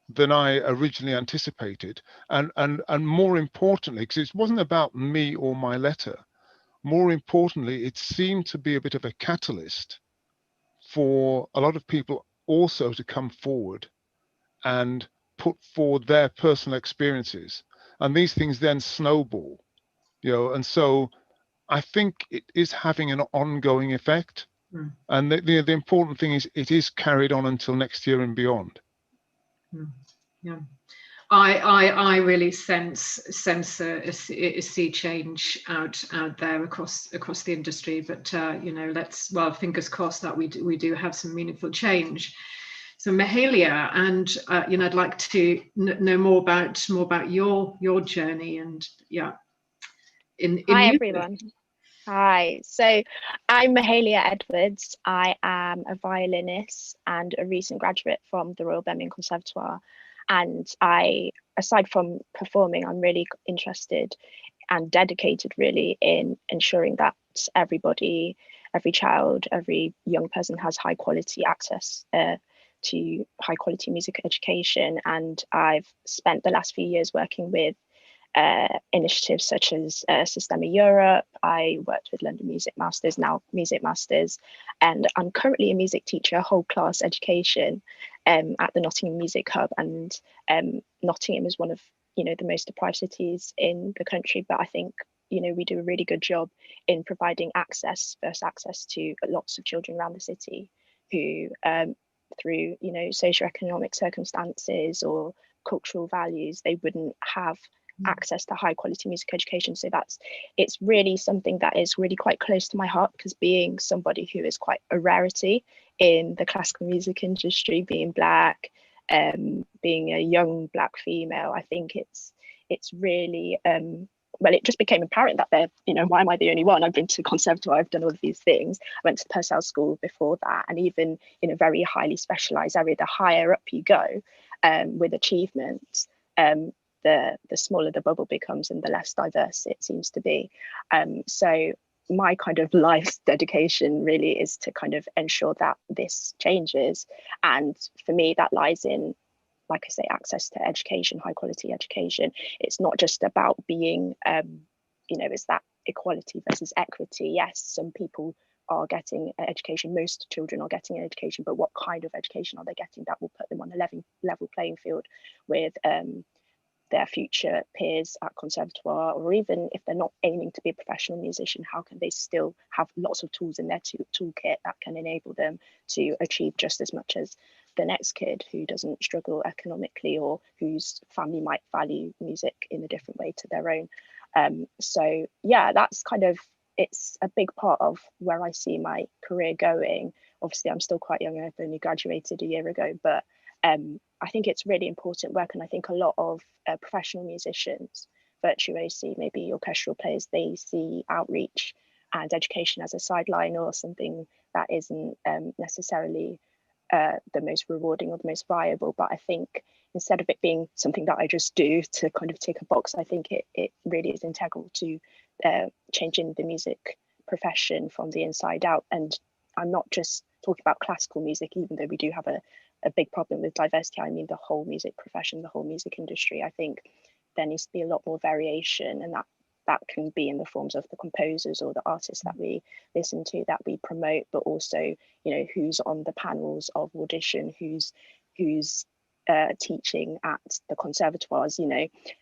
than I originally anticipated, and more importantly, because it wasn't about me or my letter. More importantly, it seemed to be a bit of a catalyst for a lot of people also to come forward and put forward their personal experiences, and these things then snowball, and so I think it is having an ongoing effect. And the important thing is it is carried on until next year and beyond. Yeah, I really sense a sea change out there across the industry. But fingers crossed that we do have some meaningful change. So Mahalia, and I'd like to know more about your journey and in Hi music. everyone. Hi, so I'm Mahalia Edwards. I am a violinist and a recent graduate from the Royal Birmingham Conservatoire. And aside from performing, I'm really interested and dedicated really in ensuring that everybody, every child, every young person has high quality access to high quality music education. And I've spent the last few years working with initiatives such as Systema Europe. I worked with London Music Masters, now Music Masters, and I'm currently a music teacher, whole class education at the Nottingham Music Hub. And Nottingham is one of the most deprived cities in the country, but I think we do a really good job in providing access to lots of children around the city who through socioeconomic circumstances or cultural values, they wouldn't have access to high quality music education. So it's really something that is really quite close to my heart, because being somebody who is quite a rarity in the classical music industry, being Black, being a young Black female, I think it's really well, it just became apparent that why am I the only one? I've been to conservatoire, I've done all of these things. I went to the Purcell School before that, and even in a very highly specialised area, the higher up you go with achievements, the smaller the bubble becomes and the less diverse it seems to be. So my kind of life's dedication really is to kind of ensure that this changes. And for me, that lies in, like I say, access to education, high quality education. It's not just about being, is that equality versus equity? Yes, some people are getting an education, most children are getting an education, but what kind of education are they getting that will put them on a level playing field with their future peers at conservatoire? Or even if they're not aiming to be a professional musician, how can they still have lots of tools in their toolkit that can enable them to achieve just as much as the next kid who doesn't struggle economically, or whose family might value music in a different way to their own? So yeah, that's kind of, it's a big part of where I see my career going. Obviously, I'm still quite young, I've only graduated a year ago, but I think it's really important work. And I think a lot of professional musicians, virtuosi, maybe orchestral players, they see outreach and education as a sideline or something that isn't necessarily the most rewarding or the most viable. But I think instead of it being something that I just do to kind of tick a box, I think it really is integral to changing the music profession from the inside out. And I'm not just talking about classical music, even though we do have a big problem with diversity. I mean the whole music profession, the whole music industry. I think there needs to be a lot more variation, and that can be in the forms of the composers or the artists that we listen to, that we promote, but also, who's on the panels of audition, who's teaching at the conservatoires.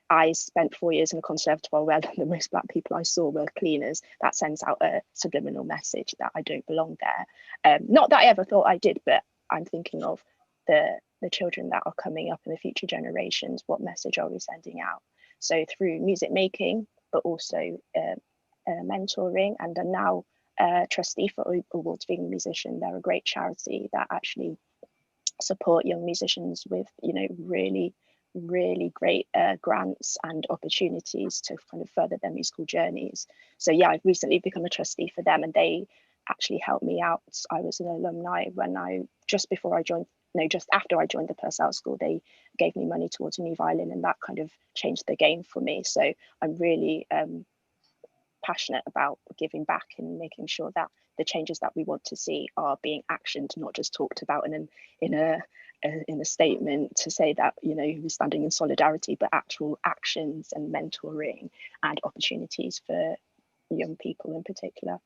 I spent 4 years in a conservatoire where the most Black people I saw were cleaners. That sends out a subliminal message that I don't belong there. Not that I ever thought I did, but I'm thinking of the children that are coming up in the future generations. What message are we sending out? So through music making, but also mentoring, and I'm now trustee for Awards for Young Musician. They're a great charity that actually support young musicians with really great grants and opportunities to kind of further their musical journeys. So yeah, I've recently become a trustee for them, and they actually helped me out. I was an alumni when just after I joined the Purcell School. They gave me money towards a new violin, and that kind of changed the game for me. So I'm really passionate about giving back and making sure that the changes that we want to see are being actioned, not just talked about in a statement to say that we're standing in solidarity, but actual actions and mentoring and opportunities for young people in particular.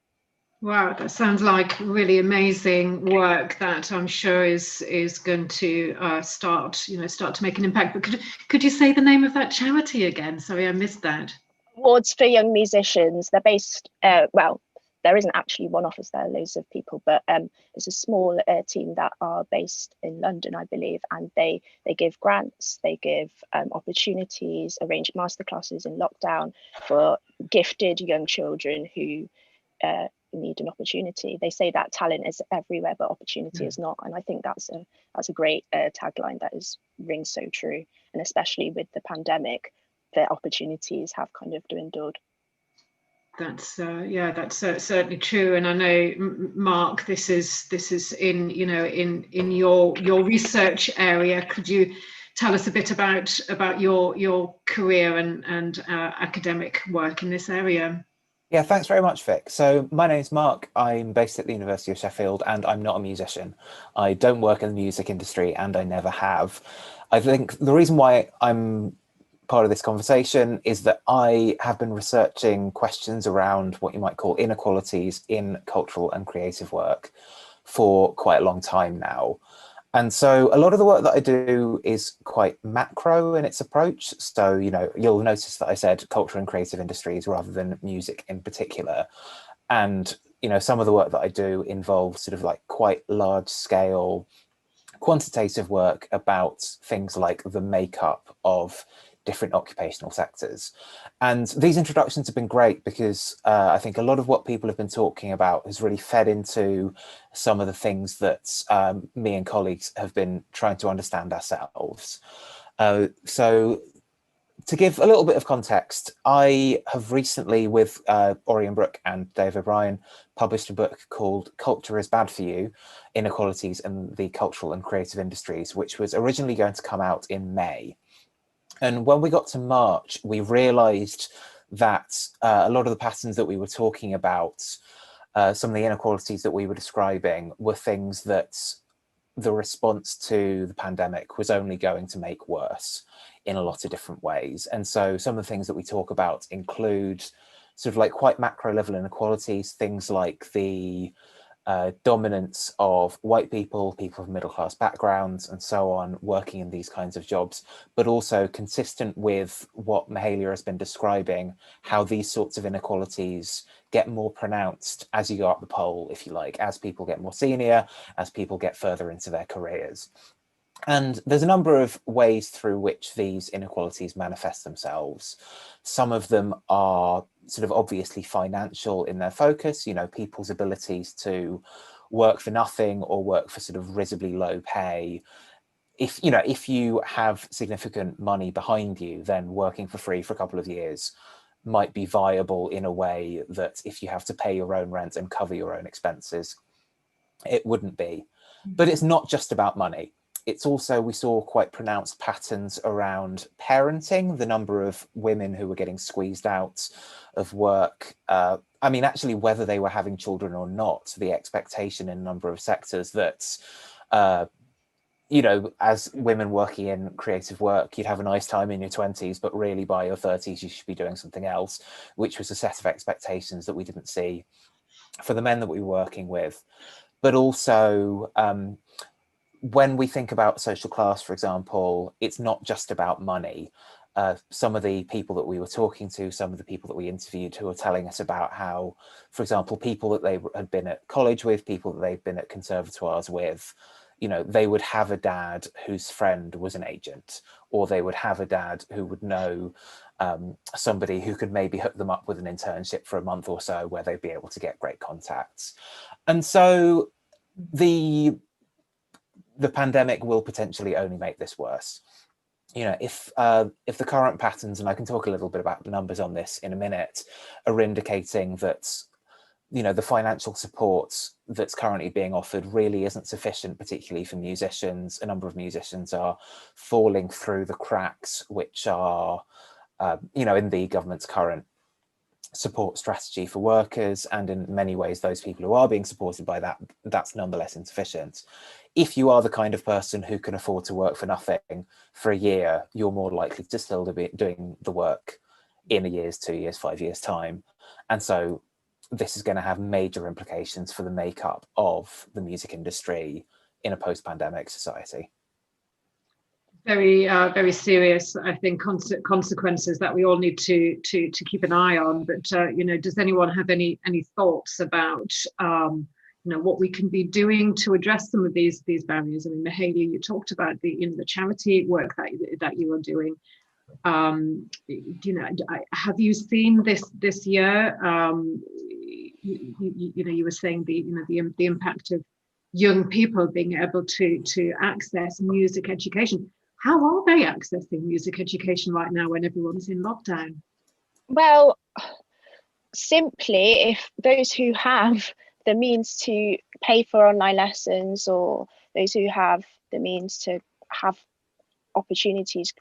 Wow, that sounds like really amazing work that I'm sure is going to start to make an impact. But could you say the name of that charity again? Sorry, I missed that. Awards for Young Musicians. They're based, well, there isn't actually one office there, loads of people, but it's a small team that are based in London, I believe, and they give grants, they give opportunities, arrange masterclasses in lockdown for gifted young children who need an opportunity. They say that talent is everywhere, but opportunity is not, and I think that's a great tagline that rings so true. And especially with the pandemic, the opportunities have kind of dwindled. That's certainly true. And I know, Mark, this is in in your research area. Could you tell us a bit about your career and academic work in this area? Yeah, thanks very much, Vic. So my name's Mark. I'm based at the University of Sheffield, and I'm not a musician. I don't work in the music industry, and I never have. I think the reason why I'm part of this conversation is that I have been researching questions around what you might call inequalities in cultural and creative work for quite a long time now. And so a lot of the work that I do is quite macro in its approach. So, you'll notice that I said culture and creative industries rather than music in particular. And, some of the work that I do involves sort of like quite large scale quantitative work about things like the makeup of different occupational sectors. And these introductions have been great because I think a lot of what people have been talking about has really fed into some of the things that me and colleagues have been trying to understand ourselves. So to give a little bit of context, I have recently, with Orion Brooke and Dave O'Brien, published a book called Culture is Bad for You, Inequalities in the Cultural and Creative Industries, which was originally going to come out in May. And when we got to March, we realized that a lot of the patterns that we were talking about, some of the inequalities that we were describing, were things that the response to the pandemic was only going to make worse in a lot of different ways. And so some of the things that we talk about include sort of like quite macro level inequalities, things like the dominance of white people, people from middle class backgrounds and so on, working in these kinds of jobs, but also consistent with what Mahalia has been describing, how these sorts of inequalities get more pronounced as you go up the pole, if you like, as people get more senior, as people get further into their careers. And there's a number of ways through which these inequalities manifest themselves. Some of them are sort of obviously financial in their focus, you know, people's abilities to work for nothing or work for sort of risibly low pay. If you have significant money behind you, then working for free for a couple of years might be viable in a way that if you have to pay your own rent and cover your own expenses, it wouldn't be. But it's not just about money. It's also, we saw quite pronounced patterns around parenting, the number of women who were getting squeezed out of work. I mean, actually, whether they were having children or not, the expectation in a number of sectors that, you know, as women working in creative work, you'd have a nice time in your 20s, but really by your 30s, you should be doing something else, which was a set of expectations that we didn't see for the men that we were working with. But also, when we think about social class, for example, it's not just about money. Some of the people that we were talking to, some of the people that we interviewed who were telling us about how, for example, people that they had been at college with, people that they've been at conservatoires with, you know, they would have a dad whose friend was an agent, or they would have a dad who would know somebody who could maybe hook them up with an internship for a month or so where they'd be able to get great contacts. And so the pandemic will potentially only make this worse. You know, if the current patterns, and I can talk a little bit about the numbers on this in a minute, are indicating that, you know, the financial support that's currently being offered really isn't sufficient, particularly for musicians. A number of musicians are falling through the cracks, which are, you know, in the government's current support strategy for workers, and in many ways those people who are being supported by that, that's nonetheless insufficient. If you are the kind of person who can afford to work for nothing for a year, you're more likely to still be doing the work in a year's, 2 years, 5 years time. And so this is going to have major implications for the makeup of the music industry in a post-pandemic society. Very, very serious, I think, consequences that we all need to keep an eye on. But you know, does anyone have any thoughts about you know, what we can be doing to address some of these barriers? I mean, Mahalia, you talked about the charity work that you are doing. You know, have you seen this year? You know, you were saying the impact of young people being able to access music education. How are they accessing music education right now when everyone's in lockdown? Well, simply, if those who have the means to pay for online lessons, or those who have the means to have opportunities,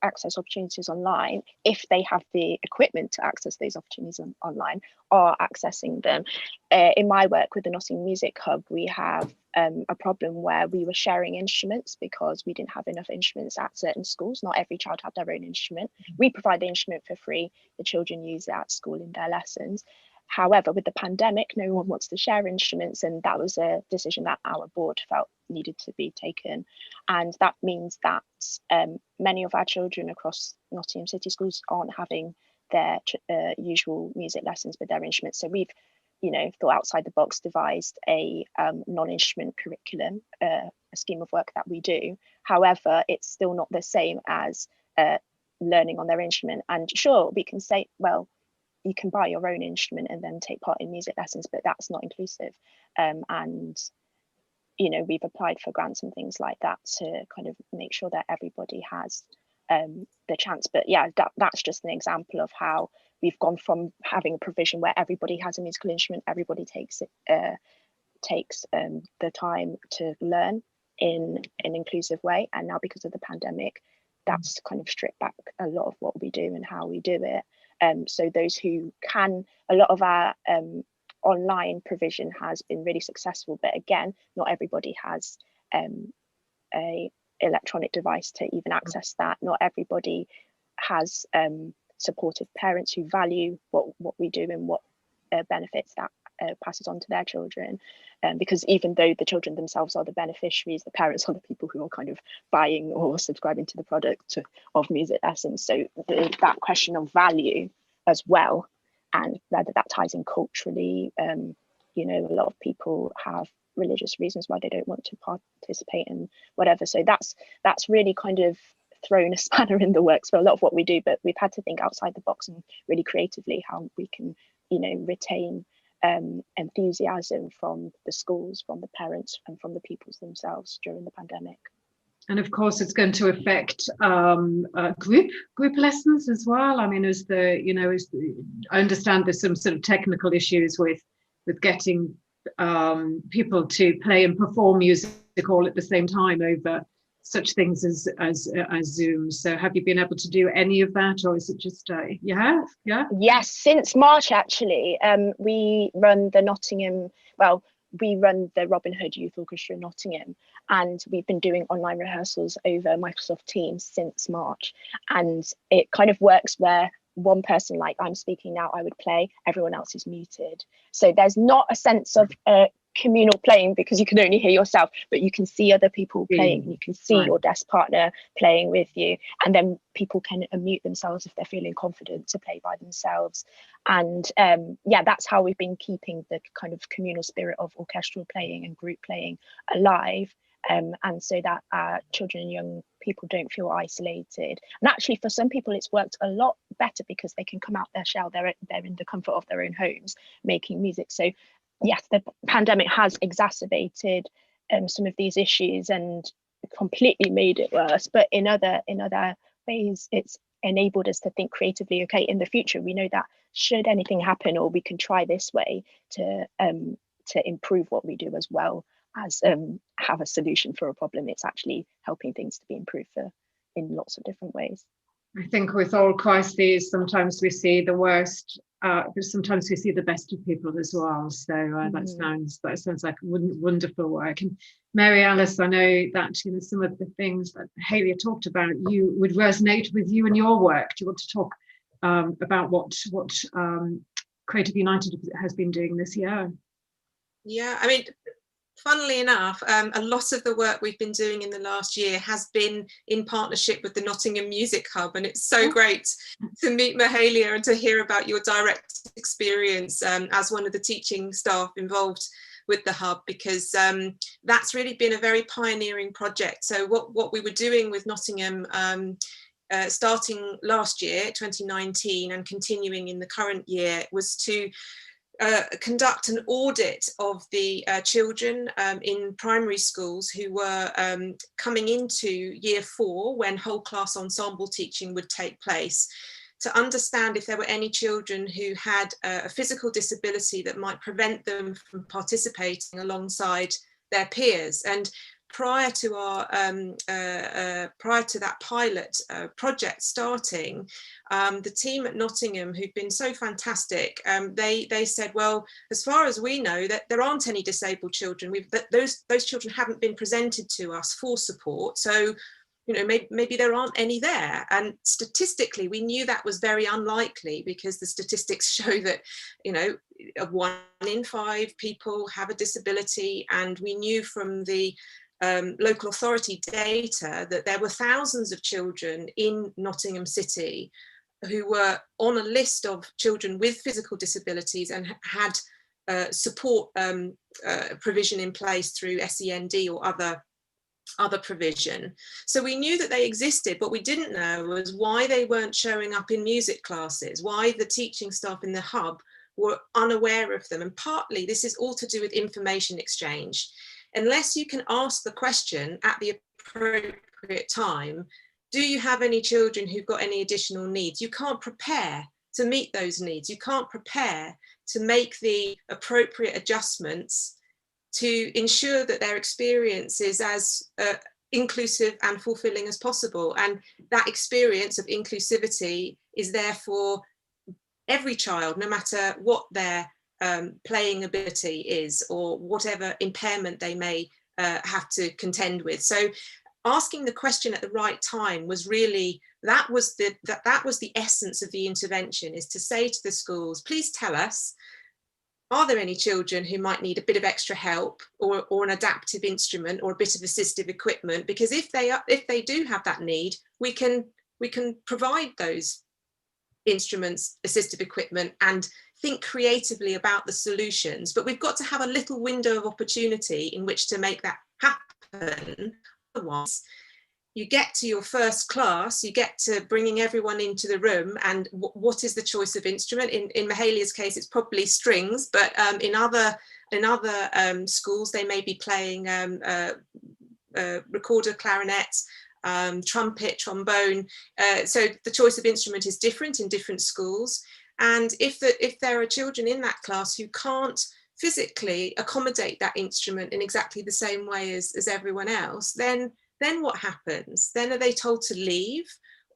access opportunities online, if they have the equipment to access those opportunities online, are accessing them. In my work with the Nottingham Music Hub, we have a problem where we were sharing instruments because we didn't have enough instruments at certain schools. Not every child had their own instrument. We provide the instrument for free. The children use it at school in their lessons. However, with the pandemic, no one wants to share instruments, and that was a decision that our board felt needed to be taken. And that means that many of our children across Nottingham City schools aren't having their usual music lessons with their instruments. So we've, you know, thought outside the box, devised a non-instrument curriculum, a scheme of work that we do. However, it's still not the same as learning on their instrument. And sure, we can say, well, you can buy your own instrument and then take part in music lessons, but that's not inclusive. And you know, we've applied for grants and things like that to kind of make sure that everybody has the chance. But yeah, that's just an example of how we've gone from having a provision where everybody has a musical instrument, everybody takes the time to learn in an inclusive way, and now because of the pandemic, that's kind of stripped back a lot of what we do and how we do it. So those who can, a lot of our online provision has been really successful, but again, not everybody has a electronic device to even access that. Not everybody has supportive parents who value what we do and what benefits that passes on to their children, because even though the children themselves are the beneficiaries, the parents are the people who are kind of buying or subscribing to the product of music lessons. So that question of value as well, and whether that ties in culturally, you know, a lot of people have religious reasons why they don't want to participate in whatever. So that's really kind of thrown a spanner in the works for a lot of what we do, but we've had to think outside the box and really creatively how we can, you know, retain enthusiasm from the schools, from the parents, and from the pupils themselves during the pandemic. And of course, it's going to affect group lessons as well. I mean, I understand there's some sort of technical issues with getting people to play and perform music all at the same time over such things as Zoom. So have you been able to do any of that, or is it just you have? Yeah. Yes, since March actually. We run the Robin Hood Youth Orchestra in Nottingham, and we've been doing online rehearsals over Microsoft Teams since March. And it kind of works where one person, like I'm speaking now, I would play, everyone else is muted. So there's not a sense of communal playing because you can only hear yourself, but you can see other people playing. You can see your desk partner playing with you, and then people can unmute themselves if they're feeling confident to play by themselves. And yeah, that's how we've been keeping the kind of communal spirit of orchestral playing and group playing alive, and so that our children and young people don't feel isolated. And actually for some people it's worked a lot better because they can come out their shell, they're in the comfort of their own homes making music. So yes, the pandemic has exacerbated some of these issues and completely made it worse, but in other ways it's enabled us to think creatively. Okay, in the future we know that should anything happen, or we can try this way to improve what we do as well as have a solution for a problem. It's actually helping things to be improved in lots of different ways. I think with all crises, sometimes we see the worst, but sometimes we see the best of people as well. So that sounds like wonderful work. And Mary Alice, I know that some of the things that Hayley talked about you would resonate with you and your work. Do you want to talk about what Creative United has been doing this year? Yeah, I mean, funnily enough, a lot of the work we've been doing in the last year has been in partnership with the Nottingham Music Hub, and it's so great to meet Mahalia and to hear about your direct experience as one of the teaching staff involved with the hub, because that's really been a very pioneering project. So what we were doing with Nottingham starting last year, 2019, and continuing in the current year was to conduct an audit of the children in primary schools who were coming into year 4 when whole class ensemble teaching would take place, to understand if there were any children who had a physical disability that might prevent them from participating alongside their peers. And prior to that pilot project starting, the team at Nottingham, who've been so fantastic, they said, well, as far as we know, that there aren't any disabled children. Those children haven't been presented to us for support, so maybe there aren't any there. And statistically, we knew that was very unlikely, because the statistics show that 1 in 5 people have a disability, and we knew from the local authority data that there were thousands of children in Nottingham City who were on a list of children with physical disabilities and had support provision in place through SEND or other other provision. So we knew that they existed. What we didn't know was why they weren't showing up in music classes, why the teaching staff in the hub were unaware of them. And partly this is all to do with information exchange. Unless you can ask the question at the appropriate time, do you have any children who've got any additional needs? You can't prepare to meet those needs. You can't prepare to make the appropriate adjustments to ensure that their experience is as inclusive and fulfilling as possible. And that experience of inclusivity is there for every child, no matter what their playing ability is or whatever impairment they may have to contend with. So asking the question at the right time was really, that was the essence of the intervention, is to say to the schools, please tell us, are there any children who might need a bit of extra help or an adaptive instrument or a bit of assistive equipment? Because if they do have that need, we can provide those instruments, assistive equipment, and think creatively about the solutions. But we've got to have a little window of opportunity in which to make that happen. Otherwise, you get to your first class, you get to bringing everyone into the room, and what is the choice of instrument? In Mahalia's case, it's probably strings, but in other schools, they may be playing recorder, clarinet, trumpet, trombone. So the choice of instrument is different in different schools. And if there are children in that class who can't physically accommodate that instrument in exactly the same way as everyone else, then what happens? Then are they told to leave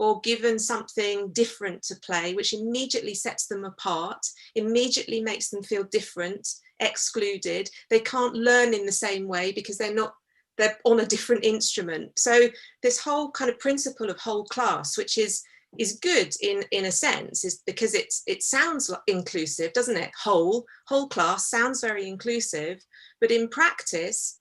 or given something different to play, which immediately sets them apart, immediately makes them feel different, excluded? They can't learn in the same way because they're on a different instrument. So this whole kind of principle of whole class, which is good in a sense, is because it sounds like inclusive, doesn't it? Whole class sounds very inclusive, but in practice,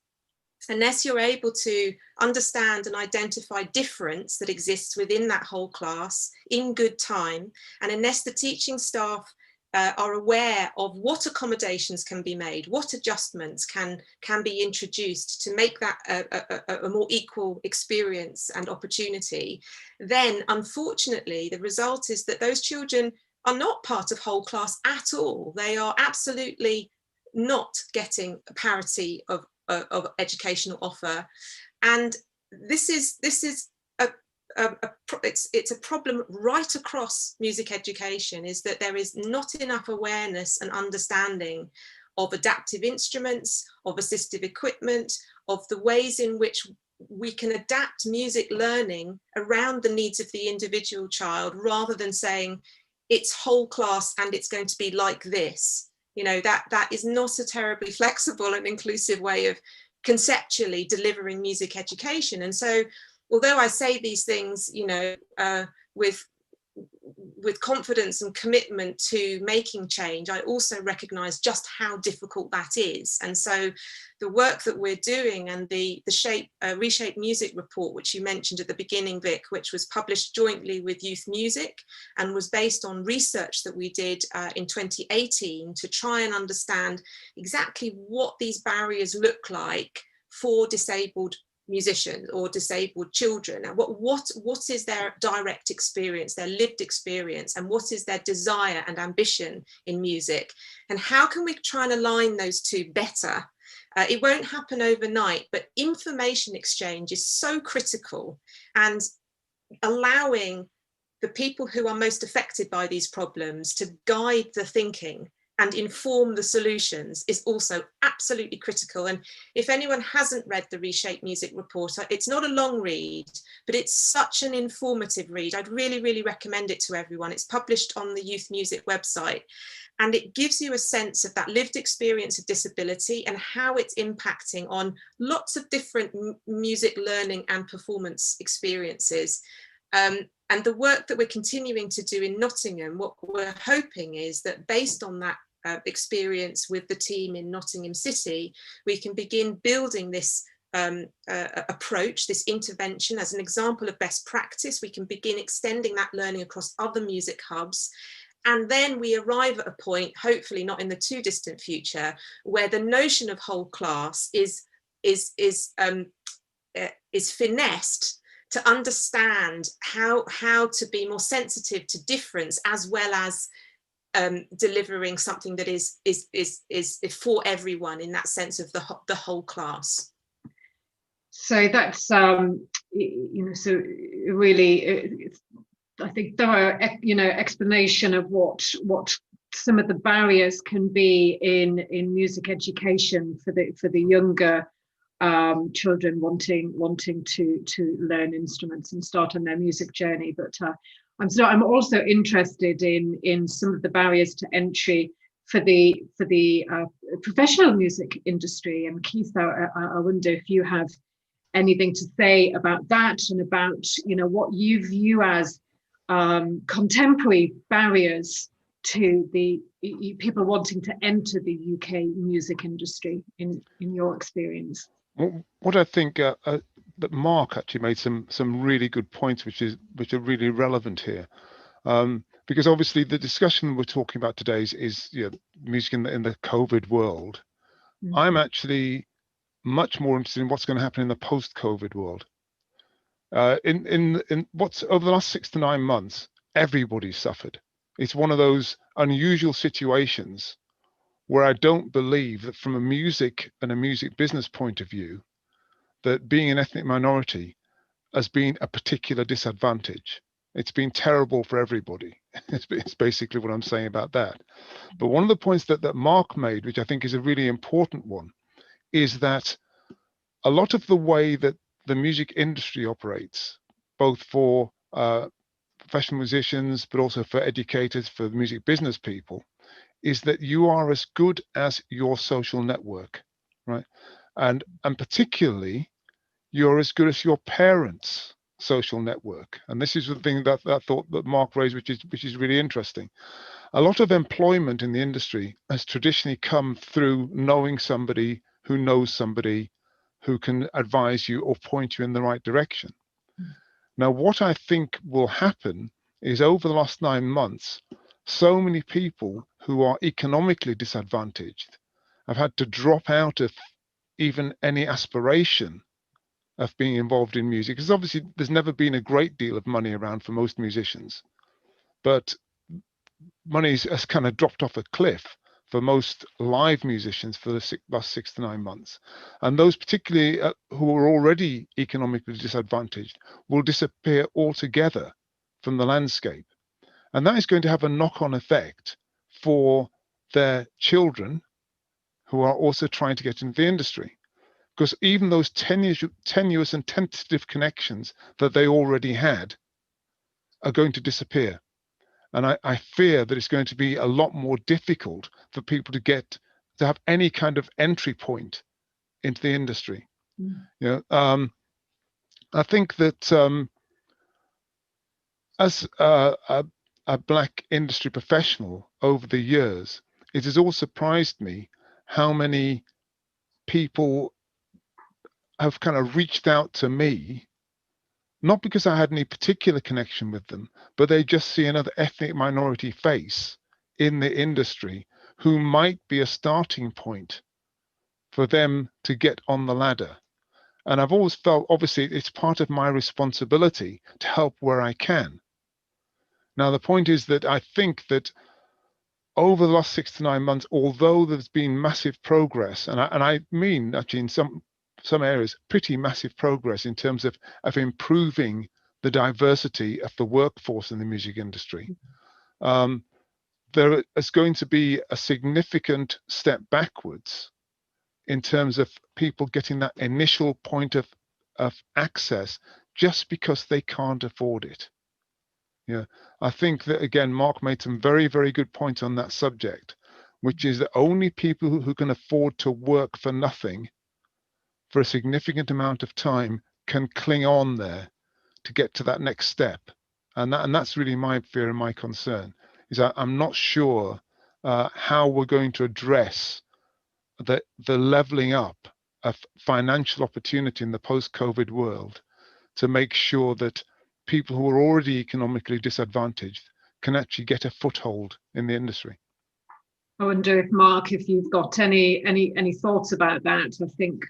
unless you're able to understand and identify difference that exists within that whole class in good time, and unless the teaching staff are aware of what accommodations can be made, what adjustments can be introduced to make that a more equal experience and opportunity, then unfortunately the result is that those children are not part of whole class at all. They are absolutely not getting a parity of educational offer, and this is it's a problem right across music education, is that there is not enough awareness and understanding of adaptive instruments, of assistive equipment, of the ways in which we can adapt music learning around the needs of the individual child, rather than saying it's whole class and it's going to be like this. You know, that is not a terribly flexible and inclusive way of conceptually delivering music education. And so, although I say these things, you know, with confidence and commitment to making change, I also recognise just how difficult that is. And so the work that we're doing, and the Reshape Music report, which you mentioned at the beginning, Vic, which was published jointly with Youth Music and was based on research that we did in 2018 to try and understand exactly what these barriers look like for disabled musicians or disabled children, and what is their direct experience, their lived experience, and what is their desire and ambition in music, and how can we try and align those two better. It won't happen overnight, but information exchange is so critical, and allowing the people who are most affected by these problems to guide the thinking and inform the solutions is also absolutely critical. And if anyone hasn't read the Reshape Music report, it's not a long read, but it's such an informative read. I'd really, really recommend it to everyone. It's published on the Youth Music website, and it gives you a sense of that lived experience of disability and how it's impacting on lots of different music learning and performance experiences. And the work that we're continuing to do in Nottingham, what we're hoping is that based on that experience with the team in Nottingham City, we can begin building this approach, this intervention as an example of best practice. We can begin extending that learning across other music hubs. And then we arrive at a point, hopefully not in the too distant future, where the notion of whole class is is finessed to understand how to be more sensitive to difference, as well as delivering something that is for everyone, in that sense of the whole class. So that's you know, so really I think there are, you know, explanation of what some of the barriers can be in music education for the younger children wanting to learn instruments and start on their music journey. But I'm also interested in some of the barriers to entry for the professional music industry. And Keith, I wonder if you have anything to say about that, and about, you know, what you view as contemporary barriers to the people wanting to enter the UK music industry in your experience. What I think that Mark actually made some really good points, which are really relevant here, because obviously the discussion we're talking about today is you know, music in the COVID world. Mm-hmm. I'm actually much more interested in what's going to happen in the post-COVID world. In what's over the last 6 to 9 months, everybody's suffered. It's one of those unusual situations where I don't believe that from a music and a music business point of view, that being an ethnic minority has been a particular disadvantage. It's been terrible for everybody. It's basically what I'm saying about that. But one of the points that Mark made, which I think is a really important one, is that a lot of the way that the music industry operates, both for professional musicians, but also for educators, for music business people, is that you are as good as your social network, right? And particularly, you're as good as your parents' social network. And this is the thing that I thought that Mark raised, which is really interesting. A lot of employment in the industry has traditionally come through knowing somebody who knows somebody who can advise you or point you in the right direction. Now, what I think will happen is over the last 9 months, so many people who are economically disadvantaged have had to drop out of even any aspiration of being involved in music, because obviously there's never been a great deal of money around for most musicians, but money has kind of dropped off a cliff for most live musicians for the last 6 to 9 months. And those particularly who are already economically disadvantaged will disappear altogether from the landscape. And that is going to have a knock-on effect for their children who are also trying to get into the industry. Because even those tenuous and tentative connections that they already had are going to disappear. And I fear that it's going to be a lot more difficult for people to have any kind of entry point into the industry. Mm. You know, I think that as a Black industry professional over the years, it has all surprised me how many people have kind of reached out to me, not because I had any particular connection with them, but they just see another ethnic minority face in the industry who might be a starting point for them to get on the ladder. And I've always felt, obviously, it's part of my responsibility to help where I can. Now, the point is that I think that over the last 6 to 9 months, although there's been massive progress, and I mean actually in some areas, pretty massive progress in terms of improving the diversity of the workforce in the music industry, there is going to be a significant step backwards in terms of people getting that initial point of access just because they can't afford it. Yeah, I think that, again, Mark made some very, very good points on that subject, which is that only people who can afford to work for nothing for a significant amount of time can cling on there to get to that next step. And that's really my fear and my concern, is that I'm not sure how we're going to address the leveling up of financial opportunity in the post-COVID world to make sure that people who are already economically disadvantaged can actually get a foothold in the industry. I wonder if Mark, if you've got any thoughts about that. I think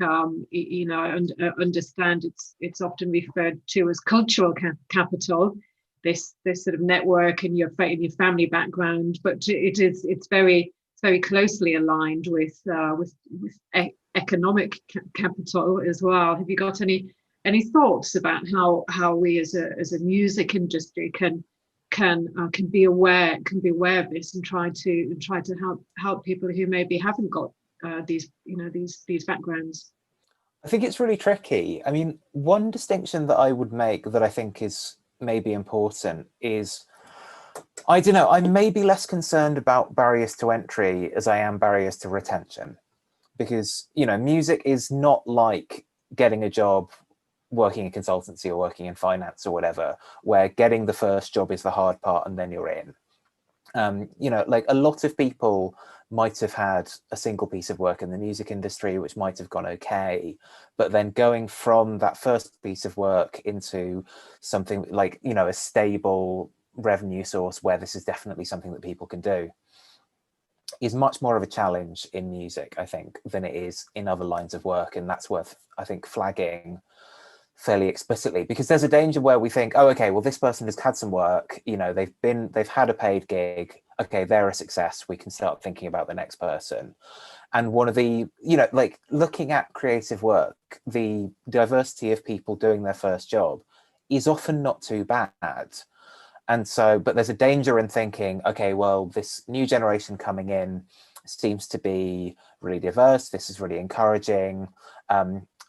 you know, I understand it's often referred to as cultural capital, this sort of network in your family background, but it's very closely aligned with economic capital as well. Have you got any thoughts about how we as a music industry can be aware of this and try to help people who maybe haven't got these backgrounds? I think it's really tricky. I mean, one distinction that I would make that I think is maybe important is, I don't know, I'm maybe less concerned about barriers to entry as I am barriers to retention, because, you know, music is not like getting a job working in consultancy or working in finance or whatever, where getting the first job is the hard part and then you're in. You know, like a lot of people might have had a single piece of work in the music industry, which might have gone okay, but then going from that first piece of work into something like, you know, a stable revenue source where this is definitely something that people can do is much more of a challenge in music, I think, than it is in other lines of work. And that's worth, I think, flagging fairly explicitly, because there's a danger where we think, oh, okay, well, this person has had some work, you know, they've had a paid gig, okay, they're a success, we can start thinking about the next person. And one of the, you know, like looking at creative work, the diversity of people doing their first job is often not too bad. And so, but there's a danger in thinking, okay, well, this new generation coming in seems to be really diverse, this is really encouraging.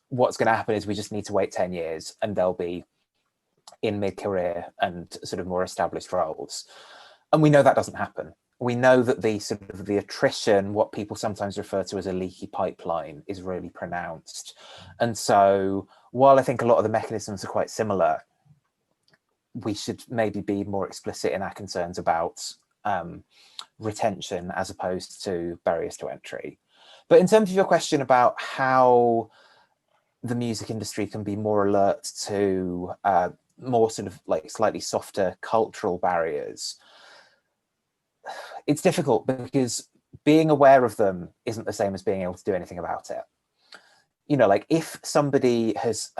What's going to happen is we just need to wait 10 years and they'll be in mid-career and sort of more established roles. And we know that doesn't happen. We know that the sort of the attrition, what people sometimes refer to as a leaky pipeline, is really pronounced. And so while I think a lot of the mechanisms are quite similar, we should maybe be more explicit in our concerns about retention as opposed to barriers to entry. But in terms of your question about how the music industry can be more alert to more sort of like slightly softer cultural barriers, it's difficult because being aware of them isn't the same as being able to do anything about it. You know, like if somebody has,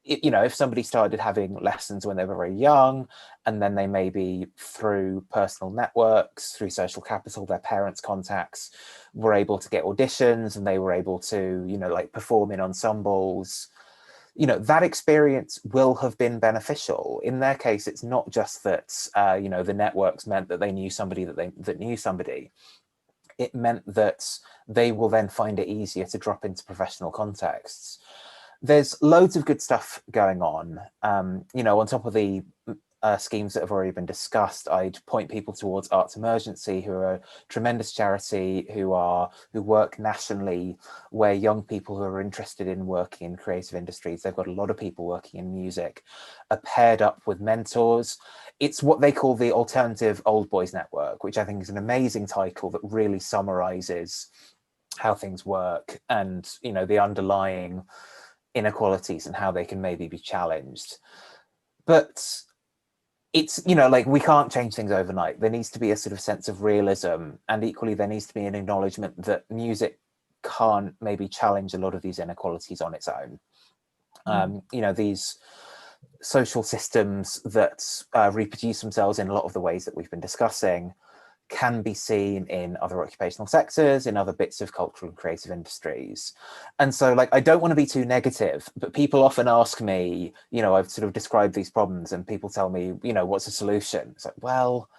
you know, if somebody started having lessons when they were very young, and then they maybe through personal networks, through social capital, their parents' contacts, were able to get auditions and they were able to, you know, like perform in ensembles, you know, that experience will have been beneficial. In their case, it's not just that, you know, the networks meant that they knew somebody that knew somebody. It meant that they will then find it easier to drop into professional contexts. There's loads of good stuff going on. You know, on top of the schemes that have already been discussed, I'd point people towards Arts Emergency, who are a tremendous charity who work nationally, where young people who are interested in working in creative industries, they've got a lot of people working in music, are paired up with mentors. It's what they call the Alternative Old Boys Network, which I think is an amazing title that really summarizes how things work and, you know, the underlying inequalities and how they can maybe be challenged. But it's, you know, like we can't change things overnight. There needs to be a sort of sense of realism, and equally there needs to be an acknowledgement that music can't maybe challenge a lot of these inequalities on its own. You know, these social systems that reproduce themselves in a lot of the ways that we've been discussing can be seen in other occupational sectors, in other bits of cultural and creative industries. And so, like, I don't want to be too negative, but people often ask me, you know, I've sort of described these problems and people tell me, you know, what's the solution? It's like, well,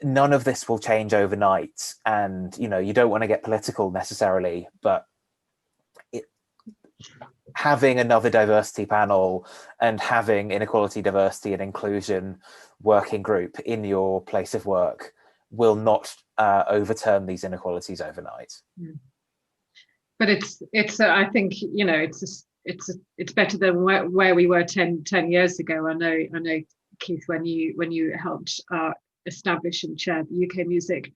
none of this will change overnight. And, you know, you don't want to get political necessarily, but having another diversity panel and having inequality, diversity and inclusion working group in your place of work will not overturn these inequalities overnight. But it's I think, you know, it's better than where we were 10 years ago. I know Keith, when you helped establish and chair the UK Music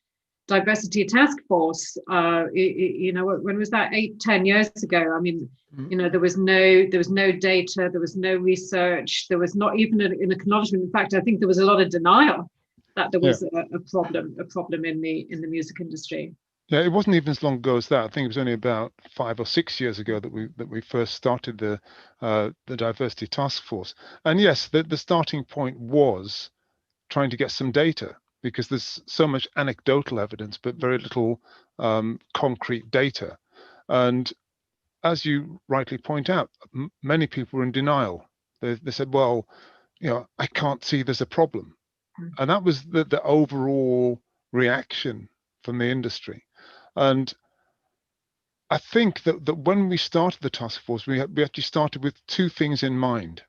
Diversity Task Force, you know, when was that? 8-10 years ago? I mean, you know, there was no data, there was no research, there was not even an acknowledgement. In fact, I think there was a lot of denial that there was a problem in the music industry. Yeah, it wasn't even as long ago as that. I think it was only about 5 or 6 years ago that we first started the diversity task force. And yes, the starting point was trying to get some data, because there's so much anecdotal evidence but very little concrete data. And as you rightly point out, many people were in denial. They said, well, I can't see there's a problem. And that was the overall reaction from the industry. And I think that when we started the task force, we actually started with two things in mind.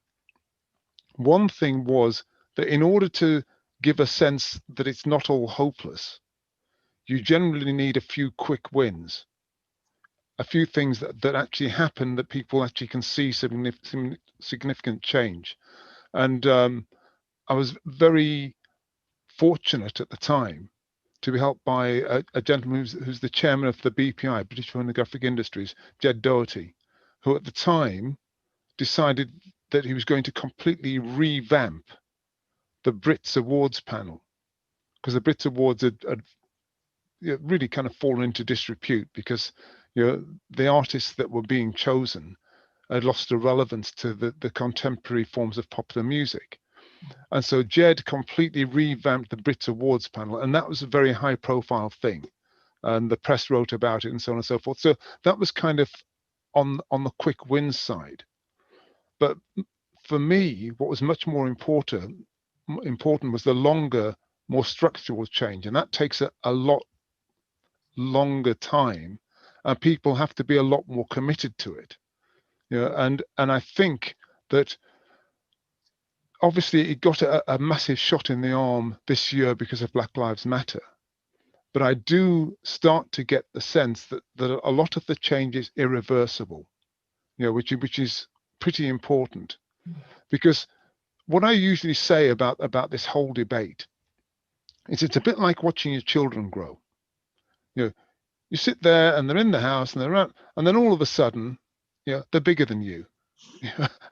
One thing was that in order to give a sense that it's not all hopeless, you generally need a few quick wins, a few things that actually happen, that people actually can see significant change. And I was very fortunate at the time to be helped by a gentleman who's the chairman of the BPI, British Phonographic Industries, Jed Doherty, who at the time decided that he was going to completely revamp the Brits Awards panel, because the Brits Awards had really kind of fallen into disrepute, because the artists that were being chosen had lost a relevance to the contemporary forms of popular music. And so Jed completely revamped the Brits Awards panel, and that was a very high profile thing. And the press wrote about it and so on and so forth. So that was kind of on the quick wins side. But for me, what was much more important was the longer, more structural change. And that takes a lot longer time, and people have to be a lot more committed to it. And I think that obviously it got a massive shot in the arm this year because of Black Lives Matter. But I do start to get the sense that a lot of the change is irreversible, which is pretty important. Because what I usually say about this whole debate is it's a bit like watching your children grow. You sit there and they're in the house and they're out, and then all of a sudden, they're bigger than you,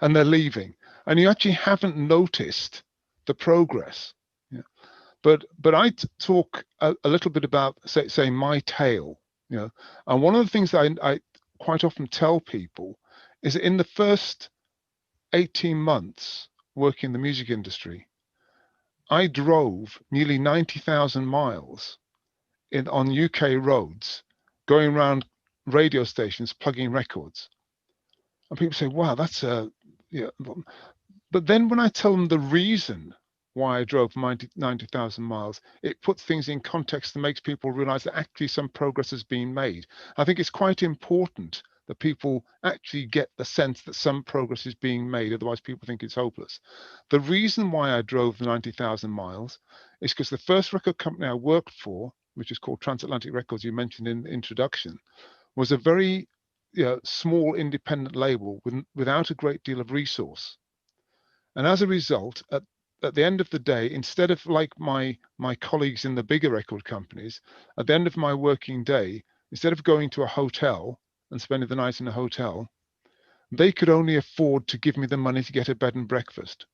and they're leaving, and you actually haven't noticed the progress. But I talk a little bit about say my tale, and one of the things that I quite often tell people is that in the first 18 months working in the music industry, I drove nearly 90,000 miles on UK roads, going around radio stations plugging records. And people say, wow, that's but then when I tell them the reason why I drove 90,000 miles, it puts things in context and makes people realize that actually some progress has been made. I think it's quite important that people actually get the sense that some progress is being made, otherwise people think it's hopeless. The reason why I drove 90,000 miles is because the first record company I worked for, which is called Transatlantic Records, you mentioned in the introduction, was a very small independent label without a great deal of resource. And as a result, at the end of the day, instead of like my colleagues in the bigger record companies, at the end of my working day, instead of going to a hotel and spending the night in a hotel, they could only afford to give me the money to get a bed and breakfast.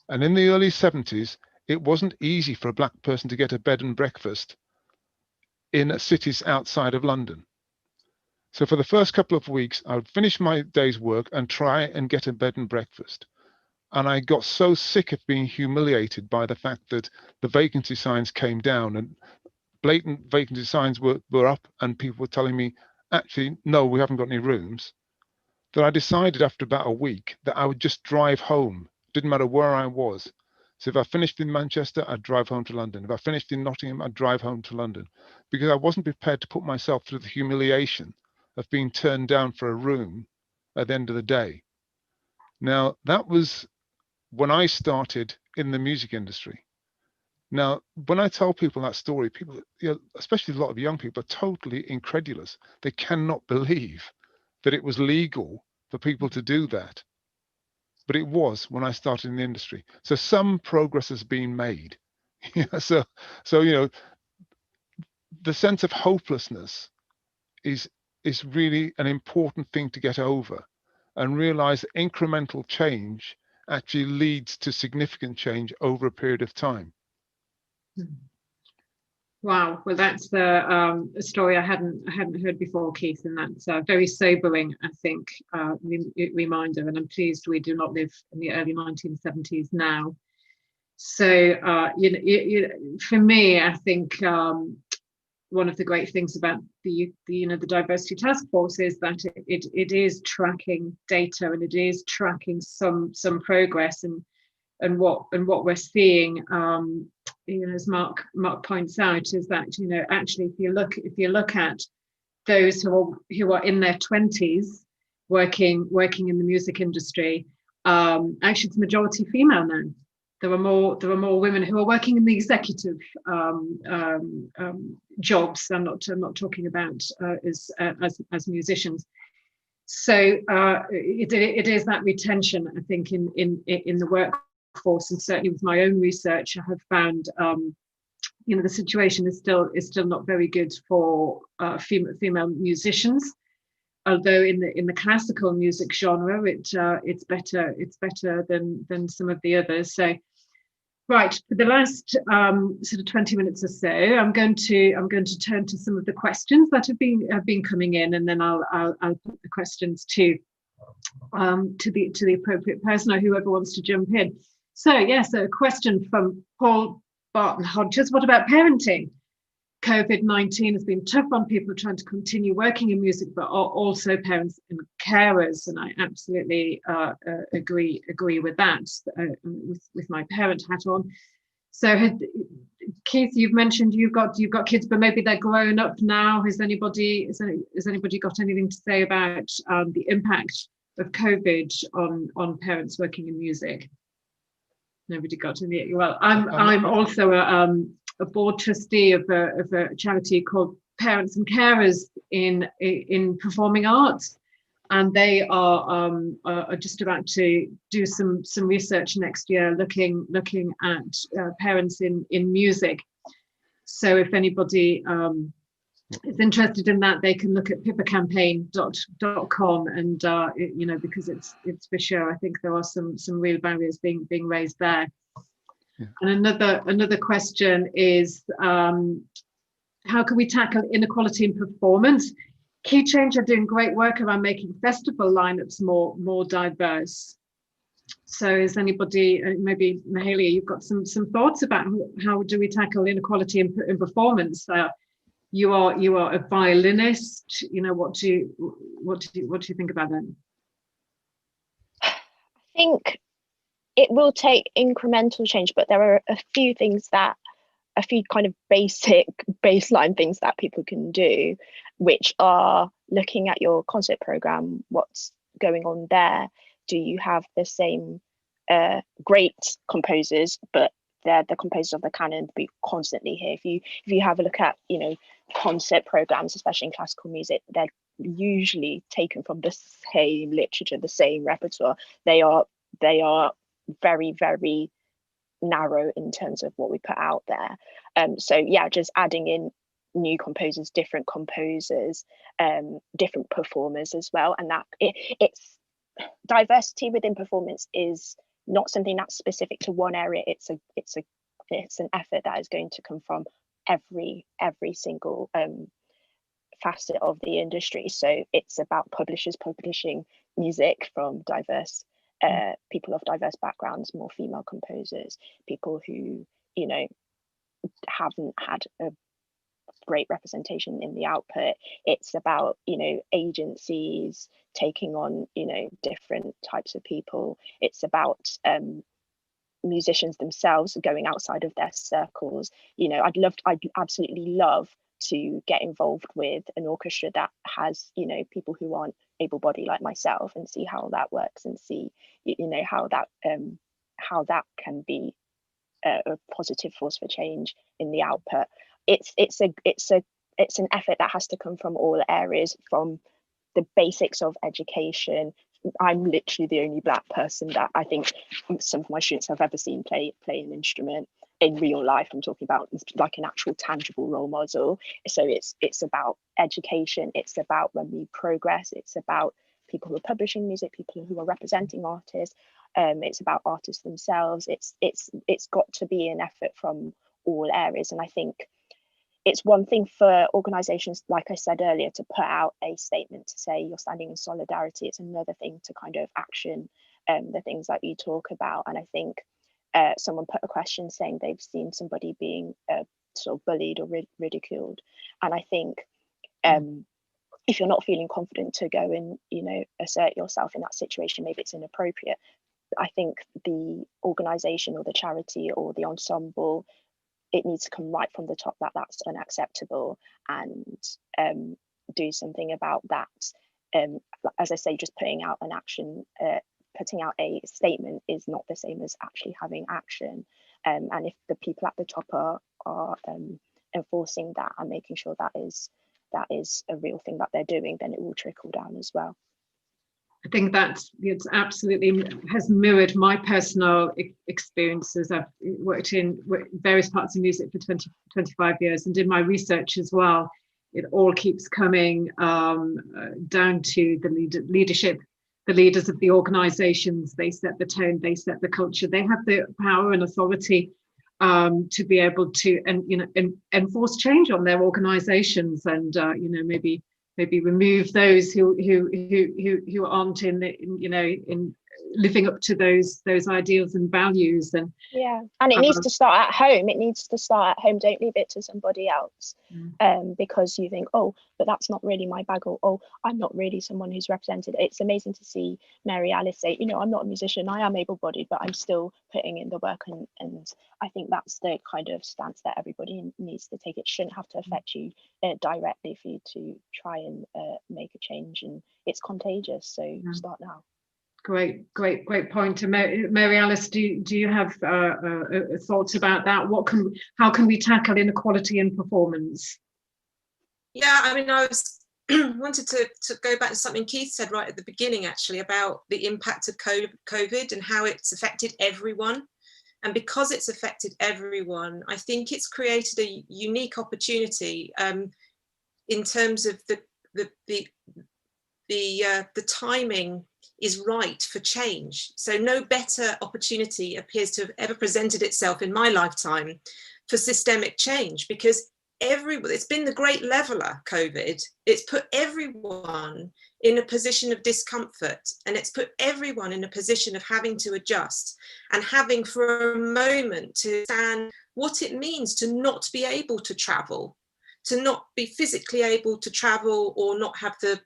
And in the early 70s, it wasn't easy for a black person to get a bed and breakfast in cities outside of London. So for the first couple of weeks, I would finish my day's work and try and get a bed and breakfast. And I got so sick of being humiliated by the fact that the vacancy signs came down and blatant vacancy signs were up, and people were telling me, actually, no, we haven't got any rooms, that I decided after about a week that I would just drive home. Didn't matter where I was. So if I finished in Manchester, I'd drive home to London. If I finished in Nottingham, I'd drive home to London, because I wasn't prepared to put myself through the humiliation of being turned down for a room at the end of the day. Now, that was when I started in the music industry. Now, when I tell people that story, people, especially a lot of young people, are totally incredulous. They cannot believe that it was legal for people to do that. But it was when I started in the industry. So some progress has been made. So the sense of hopelessness is really an important thing to get over, and realize that incremental change actually leads to significant change over a period of time. Wow, well, that's a story I hadn't heard before, Keith, and that's very sobering, I think, reminder. And I'm pleased we do not live in the early 1970s now. So, for me, I think one of the great things about the diversity task force is that it is tracking data, and it is tracking some progress, and what we're seeing, as Mark points out, is that actually if you look at those who are in their 20s working in the music industry, actually it's majority female now. There are more women who are working in the executive jobs. I'm not talking about as musicians. So it is that retention, I think, in the workforce, and certainly with my own research, I have found the situation is still not very good for female musicians. Although in the classical music genre, it's better than some of the others. So, right, for the last sort of 20 minutes or so, I'm going to turn to some of the questions that have been coming in, and then I'll put the questions to the appropriate person or whoever wants to jump in. So yes, a question from Paul Barton Hodges. What about parenting? COVID-19 has been tough on people trying to continue working in music, but also parents and carers, and I absolutely agree with that, with my parent hat on. So, Keith, you've mentioned you've got kids, but maybe they're grown up now. Has anybody got anything to say about the impact of COVID on parents working in music? Nobody got any. Well, I'm also a board trustee of a charity called Parents and Carers in Performing Arts, and they are just about to do some research next year looking at parents in music. So if anybody is interested in that, they can look at pippacampaign.com, and because it's for sure. I think there are some real barriers being raised there. Yeah. And another question is, how can we tackle inequality in performance? Key Change are doing great work around making festival lineups more diverse. So is anybody, maybe Mahalia, you've got some thoughts about how do we tackle inequality in performance? You are a violinist. What do you think about that? I think it will take incremental change, but there are a few kind of basic baseline things that people can do, which are looking at your concert program. What's going on there? Do you have the same great composers, but they're the composers of the canon to be constantly here? If you have a look at concert programs, especially in classical music, they're usually taken from the same literature, the same repertoire. They are very, very narrow in terms of what we put out there. So yeah, just adding in new composers, different performers as well, and that it's diversity within performance is not something that's specific to one area. It's an effort that is going to come from every single facet of the industry. So it's about publishers publishing music from diverse people of diverse backgrounds, more female composers, people who haven't had a great representation in the output. It's about agencies taking on different types of people. It's about musicians themselves going outside of their circles. I'd absolutely love to get involved with an orchestra that has people who aren't able-bodied like myself, and see how that works, and see how that can be a positive force for change in the output. It's an effort that has to come from all areas, from the basics of education. I'm literally the only Black person that I think some of my students have ever seen play an instrument in real life. I'm talking about like an actual tangible role model. So it's about education. It's about when we progress. It's about people who are publishing music, people who are representing artists. It's about artists themselves. It's got to be an effort from all areas. And I think it's one thing for organisations, like I said earlier, to put out a statement to say you're standing in solidarity. It's another thing to kind of action the things that you talk about. And I think someone put a question saying they've seen somebody being sort of bullied or ridiculed. And I think if you're not feeling confident to go and, you know, assert yourself in that situation, maybe it's inappropriate. I think the organisation or the charity or the ensemble, it needs to come right from the top that that's unacceptable, and do something about that. As I say, just putting out an action, putting out a statement is not the same as actually having action. And if the people at the top are enforcing that and making sure that is a real thing that they're doing, then it will trickle down as well. I think it's absolutely has mirrored my personal experiences. I've worked in various parts of music for 25 years, and in my research as well, it all keeps coming down to the leadership, the leaders of the organizations. They set the tone, they set the culture, they have the power and authority to be able to enforce change on their organizations, and maybe remove those who aren't in living up to those ideals and values. And it needs to start at home. It needs to start at home. Don't leave it to somebody else, because you think, oh, but that's not really my bag, or oh, I'm not really someone who's represented. It's amazing to see Mary Alice say, I'm not a musician, I am able-bodied, but I'm still putting in the work, and I think that's the kind of stance that everybody needs to take. It shouldn't have to affect you directly for you to try and make a change, and it's contagious, so start now. Great point. And Mary Alice, do you have thoughts about that? How can we tackle inequality in performance? Yeah, I mean, I wanted to go back to something Keith said right at the beginning, actually, about the impact of COVID and how it's affected everyone. And because it's affected everyone, I think it's created a unique opportunity in terms of the timing is right for change. So no better opportunity appears to have ever presented itself in my lifetime for systemic change, because it's been the great leveler, COVID. It's put everyone in a position of discomfort, and it's put everyone in a position of having to adjust and having for a moment to understand what it means to not be able to travel, to not be physically able to travel, or not have the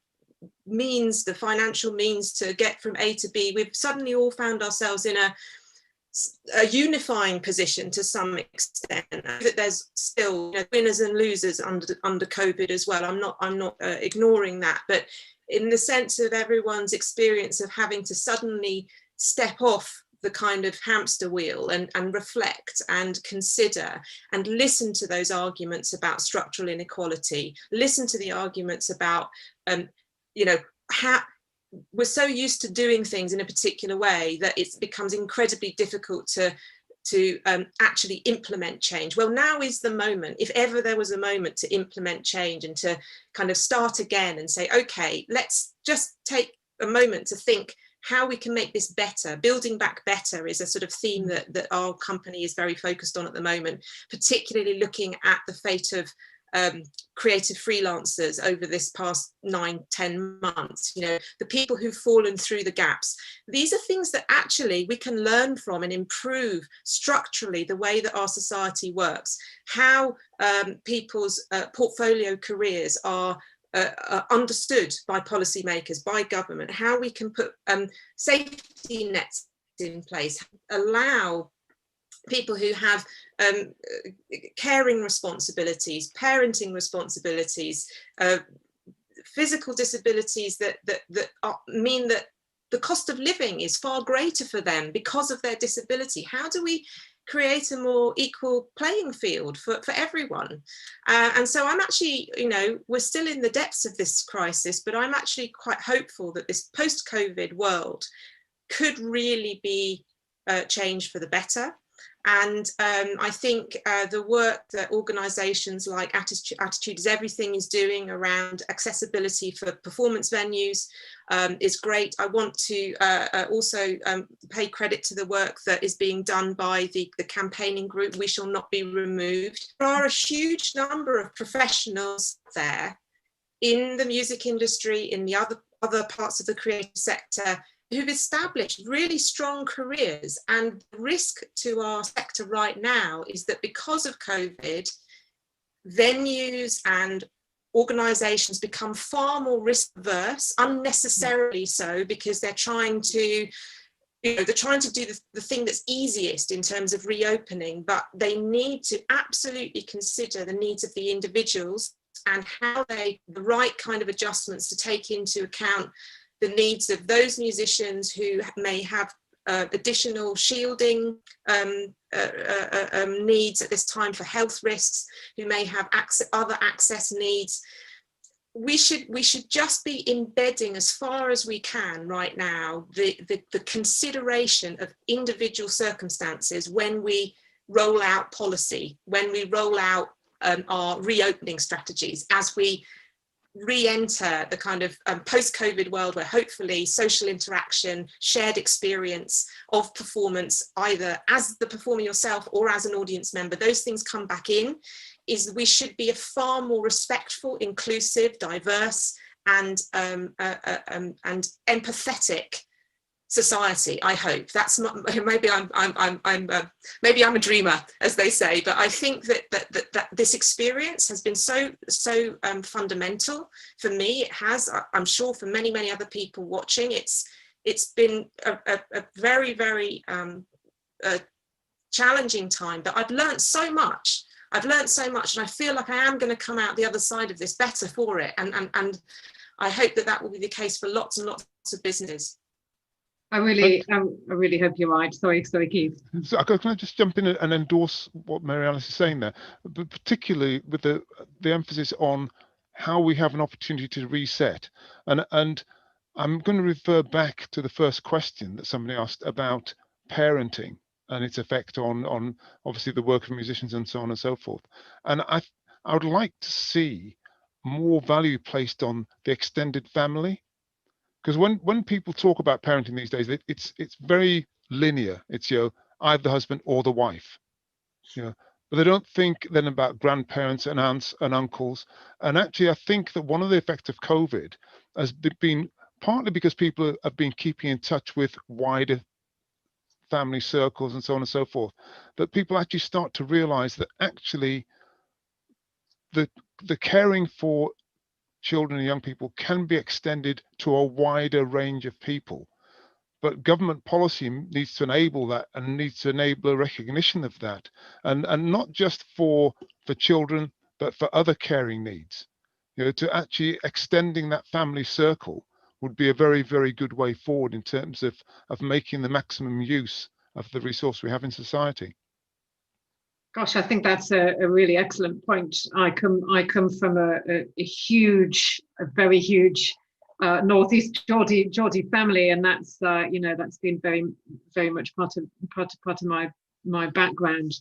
financial means to get from A to B. We've suddenly all found ourselves in a unifying position to some extent. That there's still winners and losers under COVID as well. I'm not ignoring that, but in the sense of everyone's experience of having to suddenly step off the kind of hamster wheel and reflect and consider and listen to those arguments about structural inequality, listen to the arguments about how we're so used to doing things in a particular way that it becomes incredibly difficult to actually implement change. Well, now is the moment, if ever there was a moment, to implement change and to kind of start again and say, okay, let's just take a moment to think how we can make this better. Building back better is a sort of theme that our company is very focused on at the moment, particularly looking at the fate of creative freelancers over this past 9-10 months, the people who've fallen through the gaps. These are things that actually we can learn from and improve structurally the way that our society works, how people's portfolio careers are understood by policymakers, by government, how we can put safety nets in place, allow people who have caring responsibilities, parenting responsibilities, physical disabilities that mean that the cost of living is far greater for them because of their disability. How do we create a more equal playing field for everyone? And so I'm actually, we're still in the depths of this crisis, but I'm actually quite hopeful that this post-COVID world could really be changed for the better. And I think the work that organisations like Attitude is Everything is doing around accessibility for performance venues is great. I want to also pay credit to the work that is being done by the campaigning group, We Shall Not Be Removed. There are a huge number of professionals there in the music industry, in the other parts of the creative sector, who've established really strong careers. And the risk to our sector right now is that because of COVID, venues and organisations become far more risk averse, unnecessarily so, because they're trying to, they're trying to do the thing that's easiest in terms of reopening, but they need to absolutely consider the needs of the individuals and how the right kind of adjustments to take into account the needs of those musicians who may have additional shielding needs at this time for health risks, who may have other access needs. We should just be embedding as far as we can right now the consideration of individual circumstances when we roll out policy, when we roll out our reopening strategies, as we re-enter the kind of post-COVID world where hopefully social interaction, shared experience of performance, either as the performer yourself or as an audience member, those things come back in, is we should be a far more respectful, inclusive, diverse and empathetic society. I hope that's not, maybe I'm a dreamer, as they say, but I think that this experience has been so fundamental for me. It has, I'm sure, for many other people watching. It's been a very challenging time, but I've learned so much. And I feel like I am going to come out the other side of this better for it, and I hope that will be the case for lots and lots of businesses. I really hope you're right. Sorry, Keith. So can I just jump in and endorse what Mary Alice is saying there, but particularly with the emphasis on how we have an opportunity to reset. And I'm going to refer back to the first question that somebody asked about parenting and its effect on obviously the work of musicians and so on and so forth. And I would like to see more value placed on the extended family. Because when people talk about parenting these days, it's very linear. It's either the husband or the wife, but they don't think then about grandparents and aunts and uncles. And actually, I think that one of the effects of COVID has been partly because people have been keeping in touch with wider family circles and so on and so forth, that people actually start to realize that actually the caring for children and young people can be extended to a wider range of people, but government policy needs to enable that and needs to enable a recognition of that, and not just for children, but for other caring needs. To actually extending that family circle would be a very good way forward in terms of making the maximum use of the resource we have in society. Gosh, I think that's a really excellent point. I come from a very huge Northeast Geordie family, and that's that's been very much part of my background.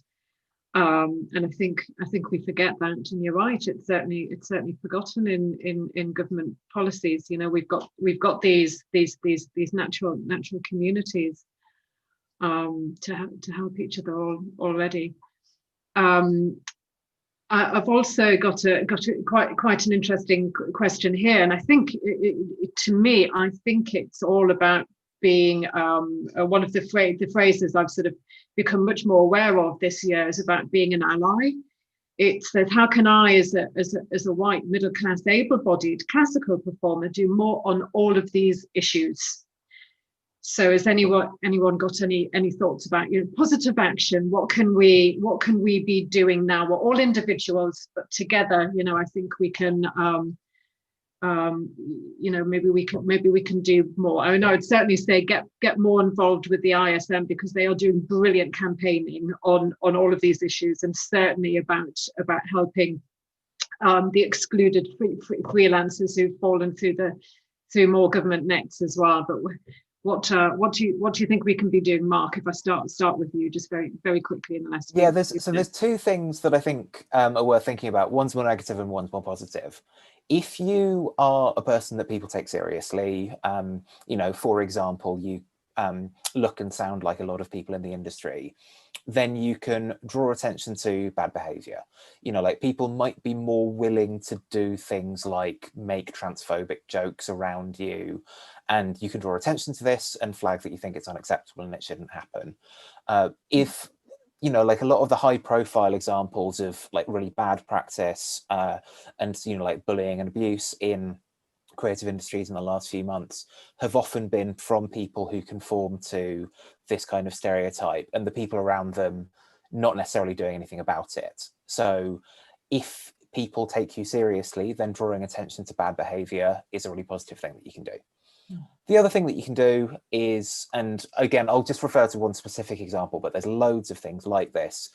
And I think we forget that, and you're right. It's certainly forgotten in government policies. We've got these natural communities to help each other already. I've also got quite an interesting question here, and I think to me, I think it's all about being one of the phrases I've sort of become much more aware of this year is about being an ally. It says, how can I, as a white middle class able-bodied classical performer, do more on all of these issues? So has anyone got any thoughts about positive action? What can we be doing now? We're all individuals, but together, I think we can maybe we can do more. I mean, I would certainly say get more involved with the ISM, because they are doing brilliant campaigning on all of these issues, and certainly about helping the excluded freelancers who've fallen through more government nets as well. But What do you think we can be doing, Mark? If I start with you, just very quickly in the last. Yeah, there's two things that I think are worth thinking about. One's more negative and one's more positive. If you are a person that people take seriously, for example, you look and sound like a lot of people in the industry, then you can draw attention to bad behavior. Like people might be more willing to do things like make transphobic jokes around you, and you can draw attention to this and flag that you think it's unacceptable and it shouldn't happen. If like a lot of the high profile examples of like really bad practice and like bullying and abuse in creative industries in the last few months have often been from people who conform to this kind of stereotype, and the people around them not necessarily doing anything about it. So if people take you seriously, then drawing attention to bad behavior is a really positive thing that you can do. The other thing that you can do is, and again, I'll just refer to one specific example, but there's loads of things like this.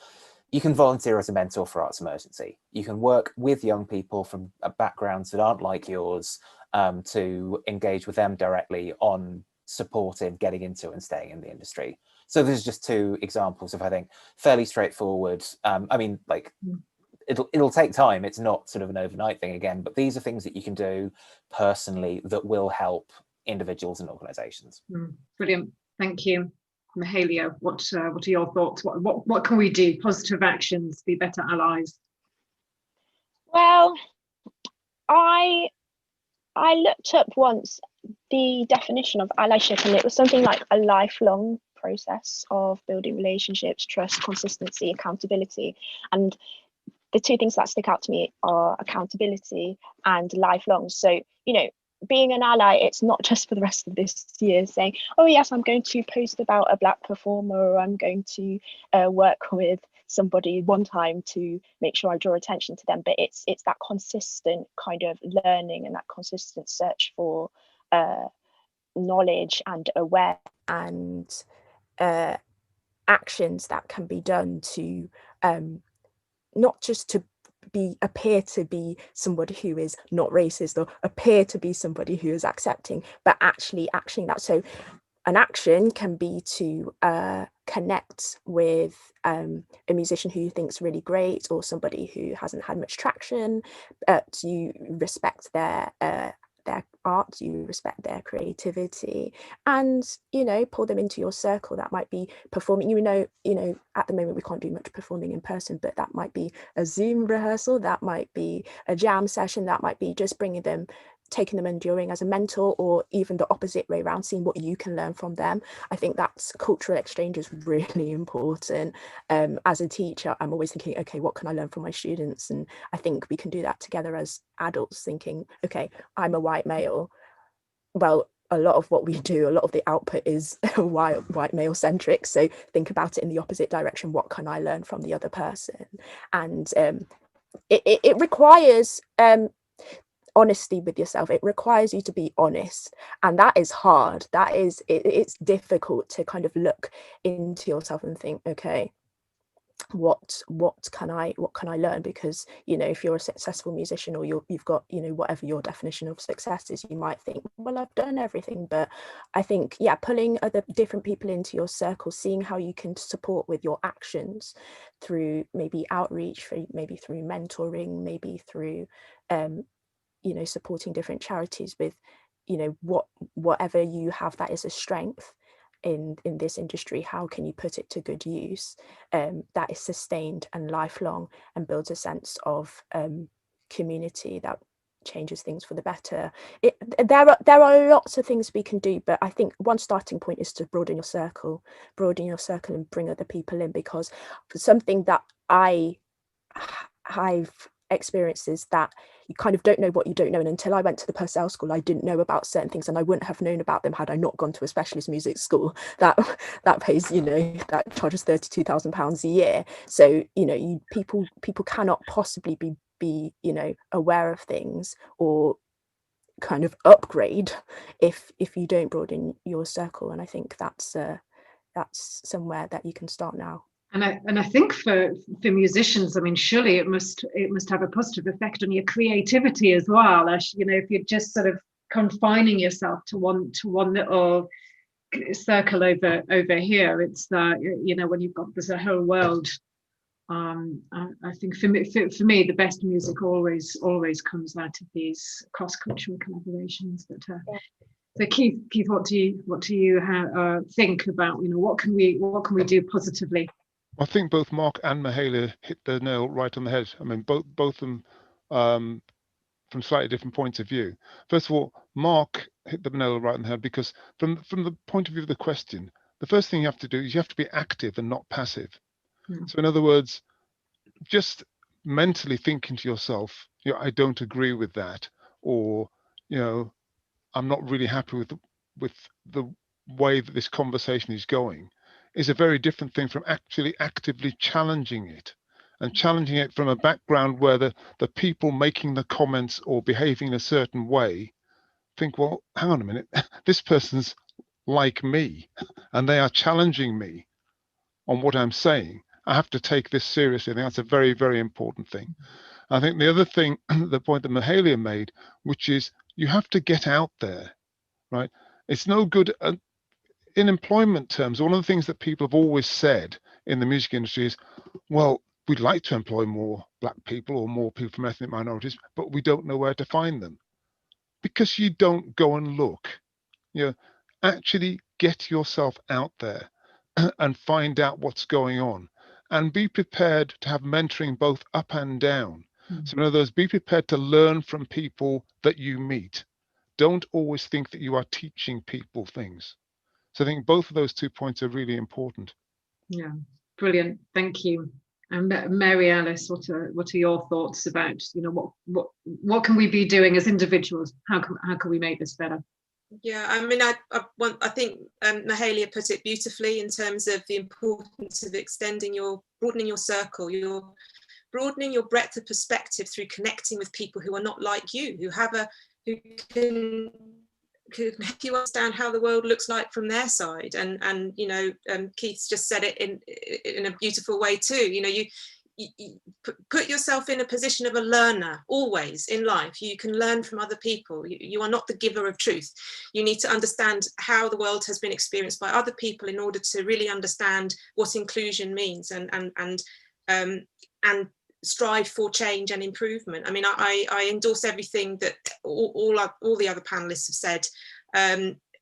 You can volunteer as a mentor for Arts Emergency. You can work with young people from backgrounds that aren't like yours to engage with them directly on support in getting into and staying in the industry. So there's just two examples of, I think, fairly straightforward. It'll take time. It's not sort of an overnight thing again, but these are things that you can do personally that will help individuals and organizations. Brilliant. Thank you. Mahalia, what are your thoughts? What can we do? Positive actions, be better allies. Well, I looked up once the definition of allyship, and it was something like a lifelong process of building relationships, trust, consistency, accountability. And the two things that stick out to me are accountability and lifelong. So, being an ally, it's not just for the rest of this year saying, oh yes, I'm going to post about a Black performer, or I'm going to work with somebody one time to make sure I draw attention to them. But it's that consistent kind of learning and that consistent search for knowledge and awareness and actions that can be done to not just to appear to be somebody who is not racist or appear to be somebody who is accepting, but actually actioning that. So an action can be to connect with a musician who you think is really great, or somebody who hasn't had much traction. You respect their art, you respect their creativity, and pull them into your circle. That might be performing. At the moment we can't do much performing in person, but that might be a Zoom rehearsal, that might be a jam session, that might be just bringing them, taking them enduring as a mentor, or even the opposite way around, seeing what you can learn from them. I think that's cultural exchange is really important. As a teacher, I'm always thinking, okay, what can I learn from my students? And I think we can do that together as adults, thinking, okay, I'm a white male. Well, a lot of what we do, a lot of the output is white male centric. So think about it in the opposite direction. What can I learn from the other person? And it requires honesty with yourself. It requires you to be honest, and that is hard. It's difficult to kind of look into yourself and think, okay, what can I learn? Because if you're a successful musician, or you've got whatever your definition of success is, you might think, well, I've done everything. But I think, pulling other different people into your circle, seeing how you can support with your actions through maybe outreach, maybe through mentoring, maybe through supporting different charities with whatever you have that is a strength in this industry. How can you put it to good use that is sustained and lifelong, and builds a sense of community that changes things for the better? There are lots of things we can do, but I think one starting point is to broaden your circle and bring other people in, because something that I've experienced is that you kind of don't know what you don't know. And until I went to the Purcell School, I didn't know about certain things, and I wouldn't have known about them had I not gone to a specialist music school that pays, that charges £32,000 a year. So people cannot possibly be aware of things or kind of upgrade if you don't broaden your circle. And I think that's somewhere that you can start now. And I think for musicians, I mean, surely it must have a positive effect on your creativity as well. As if you're just sort of confining yourself to one little circle over here. It's you know, when you've got this whole world. I think for me, the best music always comes out of these cross-cultural collaborations. But so Keith, what do you think about, you know, what can we do positively? I think both Mark and Mahalia hit the nail right on the head. I mean, both of them from slightly different points of view. First of all, Mark hit the nail right on the head because from the point of view of the question, the first thing you have to do is you have to be active and not passive. So in other words, just mentally thinking to yourself, you know, I don't agree with that, or, you know, I'm not really happy with the way that this conversation is going, is a very different thing from actually actively challenging it, and challenging it from a background where the people making the comments or behaving a certain way think, well, hang on a minute, this person's like me and they are challenging me on what I'm saying. I have to take this seriously. I think that's a very, very important thing. I think the other thing, the point that Mahalia made, which is you have to get out there, right? It's no good in employment terms. One of the things that people have always said in the music industry is, well, we'd like to employ more Black people or more people from ethnic minorities, but we don't know where to find them. Because you don't go and look. You know, actually get yourself out there and find out what's going on, and be prepared to have mentoring both up and down. So in other words, be prepared to learn from people that you meet. Don't always think that you are teaching people things. So I think both of those 2 points are really important. Yeah, brilliant. Thank you. And Mary Alice, what are your thoughts about, you know, what can we be doing as individuals? How can we make this better? Yeah, I mean, I think Mahalia put it beautifully in terms of the importance of broadening your circle, you're broadening your breadth of perspective through connecting with people who are not like you, who can help you understand how the world looks like from their side. And you know, Keith's just said it in a beautiful way too. You know, you put yourself in a position of a learner always in life. You can learn from other people. You are not the giver of truth. You need to understand how the world has been experienced by other people in order to really understand what inclusion means and strive for change and improvement. I mean, I endorse everything that all the other panelists have said.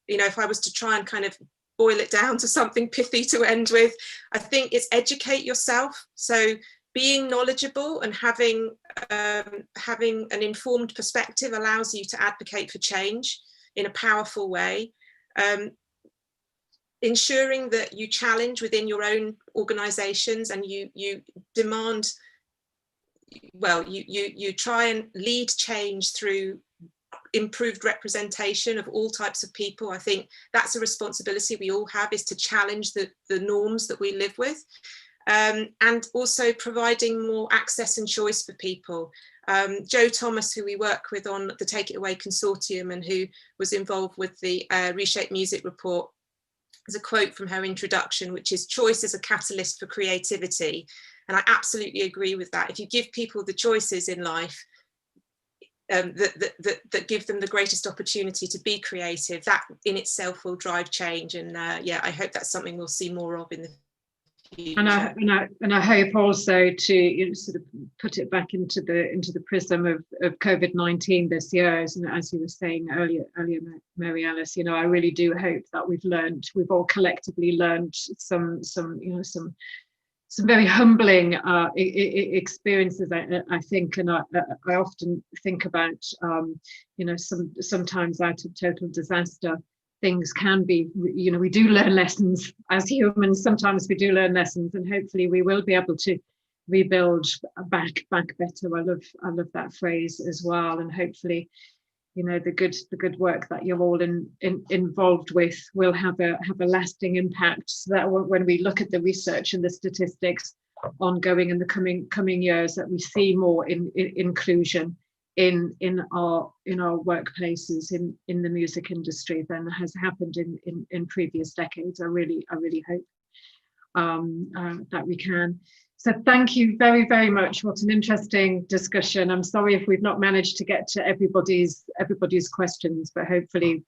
You know, if I was to try and kind of boil it down to something pithy to end with, I think it's educate yourself. So being knowledgeable and having an informed perspective allows you to advocate for change in a powerful way. Ensuring that you challenge within your own organisations and you demand, well, you try and lead change through improved representation of all types of people. I think that's a responsibility we all have, is to challenge the norms that we live with. And also providing more access and choice for people. Joe Thomas, who we work with on the Take It Away consortium and who was involved with the Reshape Music report, there's a quote from her introduction, which is, choice is a catalyst for creativity. And I absolutely agree with that. If you give people the choices in life that give them the greatest opportunity to be creative, that in itself will drive change. And yeah, I hope that's something we'll see more of in the future. And I hope also to, you know, sort of put it back into the prism of COVID-19 this year, as you were saying earlier, Mary Alice. You know, I really do hope that we've all collectively learned some very humbling experiences, I think, and I often think about, you know, sometimes out of total disaster, things can be, you know, we do learn lessons as humans. Sometimes we do learn lessons, and hopefully we will be able to rebuild back better. I love that phrase as well, and hopefully, you know, the good work that you're all involved with will have a lasting impact, so that when we look at the research and the statistics ongoing in the coming years, that we see more inclusion in our workplaces in the music industry than has happened in previous decades. I really hope that we can. So thank you very, very much. What an interesting discussion. I'm sorry if we've not managed to get to everybody's questions, but hopefully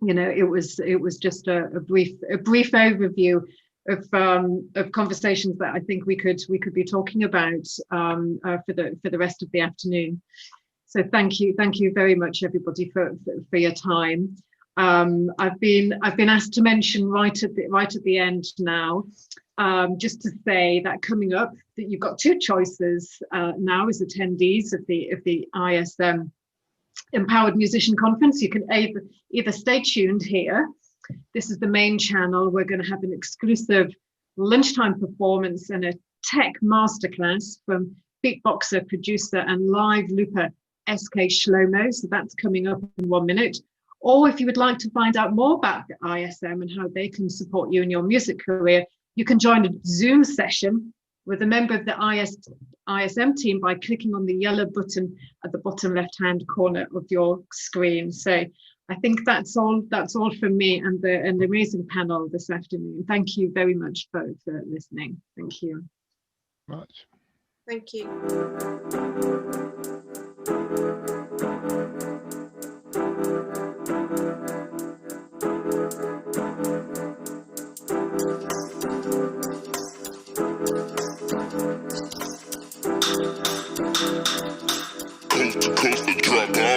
it was just a brief overview of conversations that I think we could be talking about for the rest of the afternoon. So thank you very much, everybody, for your time. I've been asked to mention right at the end now, just to say that coming up, that you've got two choices now as attendees of the ISM Empowered Musician Conference. You can either stay tuned here. This is the main channel. We're going to have an exclusive lunchtime performance and a tech masterclass from beatboxer, producer, and live looper SK Shlomo. So that's coming up in 1 minute. Or if you would like to find out more about the ISM and how they can support you in your music career, you can join a Zoom session with a member of the ISM team by clicking on the yellow button at the bottom left-hand corner of your screen. So I think that's all from me and the amazing panel this afternoon. Thank you very much for listening. Thank you. Much. Thank you.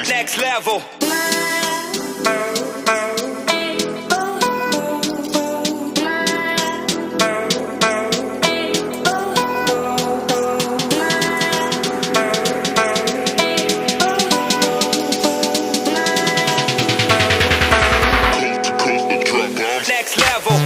Next level. Next level.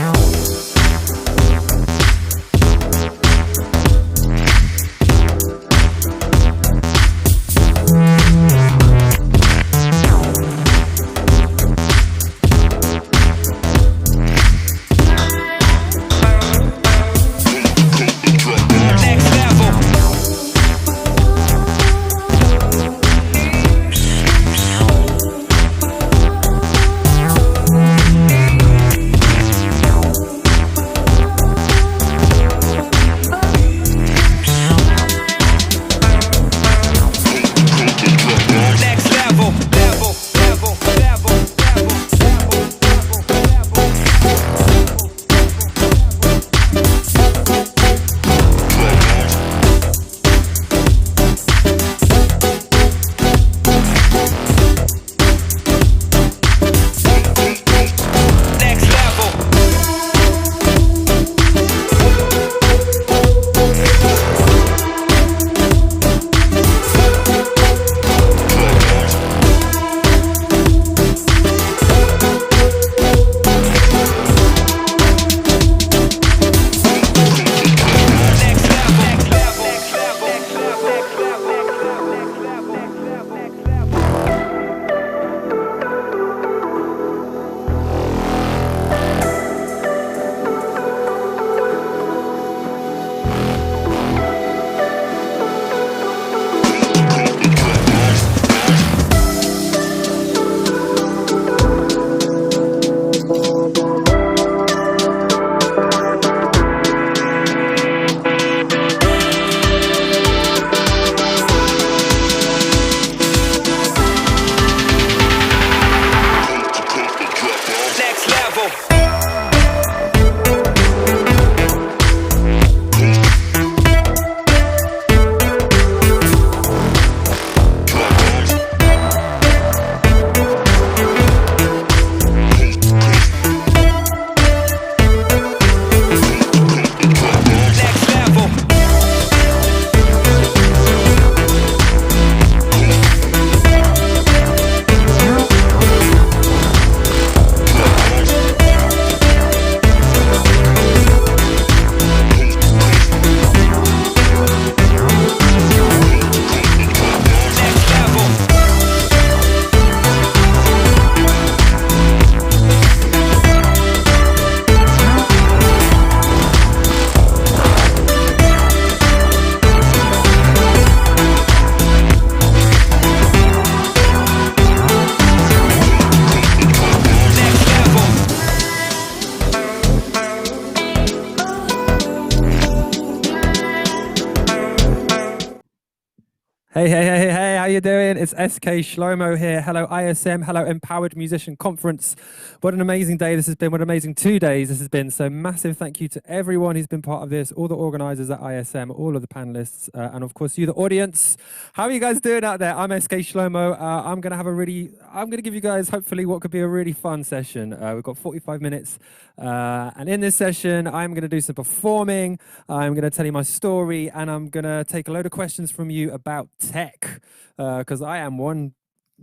you doing? It's SK Shlomo here. Hello ISM, hello Empowered Musician Conference. What an amazing day this has been, what an amazing 2 days this has been. So massive thank you to everyone who's been part of this, all the organisers at ISM, all of the panellists, and of course you, the audience. How are you guys doing out there? I'm SK Shlomo. I'm going to give you guys hopefully what could be a really fun session. We've got 45 minutes, and in this session, I'm going to do some performing. I'm going to tell you my story, and I'm going to take a load of questions from you about tech, because I am one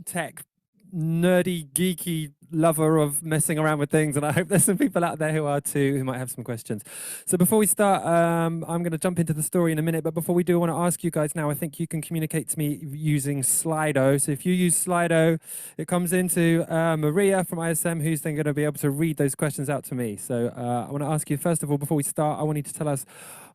tech nerdy, geeky lover of messing around with things, and I hope there's some people out there who are too, who might have some questions. So before we start, I'm going to jump into the story in a minute, but before we do, I want to ask you guys now, I think you can communicate to me using Slido. So if you use Slido, it comes into Maria from ISM, who's then going to be able to read those questions out to me. So I want to ask you, first of all, before we start, I want you to tell us,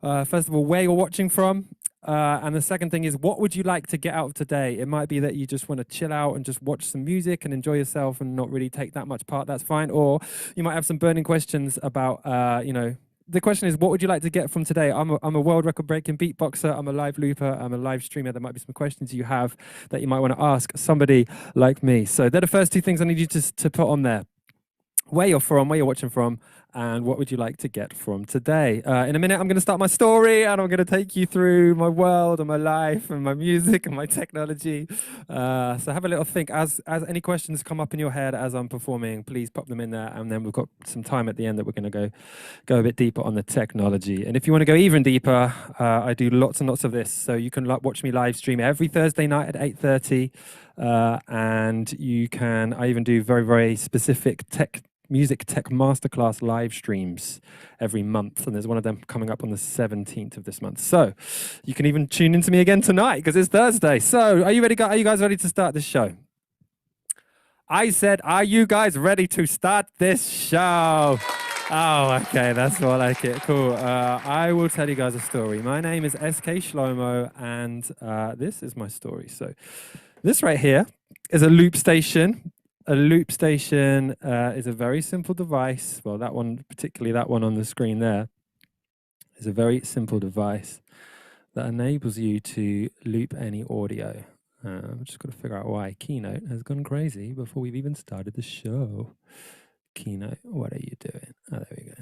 first of all, where you're watching from. And the second thing is, what would you like to get out of today? It might be that you just want to chill out and just watch some music and enjoy yourself and not really take that much part. That's fine. Or you might have some burning questions about, the question is, what would you like to get from today? I'm a world record breaking beatboxer. I'm a live looper. I'm a live streamer. There might be some questions you have that you might want to ask somebody like me. So they're the first two things I need you to put on there. Where you're from, where you're watching from, and what would you like to get from today? In a minute, I'm going to start my story, and I'm going to take you through my world and my life and my music and my technology. So have a little think. As any questions come up in your head as I'm performing, please pop them in there, and then we've got some time at the end that we're going to go a bit deeper on the technology. And if you want to go even deeper, I do lots and lots of this. So you can watch me live stream every Thursday night at 8:30, and I even do very, very specific music tech masterclass live streams every month, and there's one of them coming up on the 17th of this month. So you can even tune into me again tonight because it's Thursday. So are you ready? Are you guys ready to start this show? I said, are you guys ready to start this show? Oh, okay, that's more like it. Cool. I will tell you guys a story. My name is SK Shlomo, and this is my story. So this right here is a loop station. A loop station is a very simple device. Well, that one, particularly that one on the screen there, is a very simple device that enables you to loop any audio. I've just got to figure out why Keynote has gone crazy before we've even started the show. Keynote, what are you doing? Oh, there we go.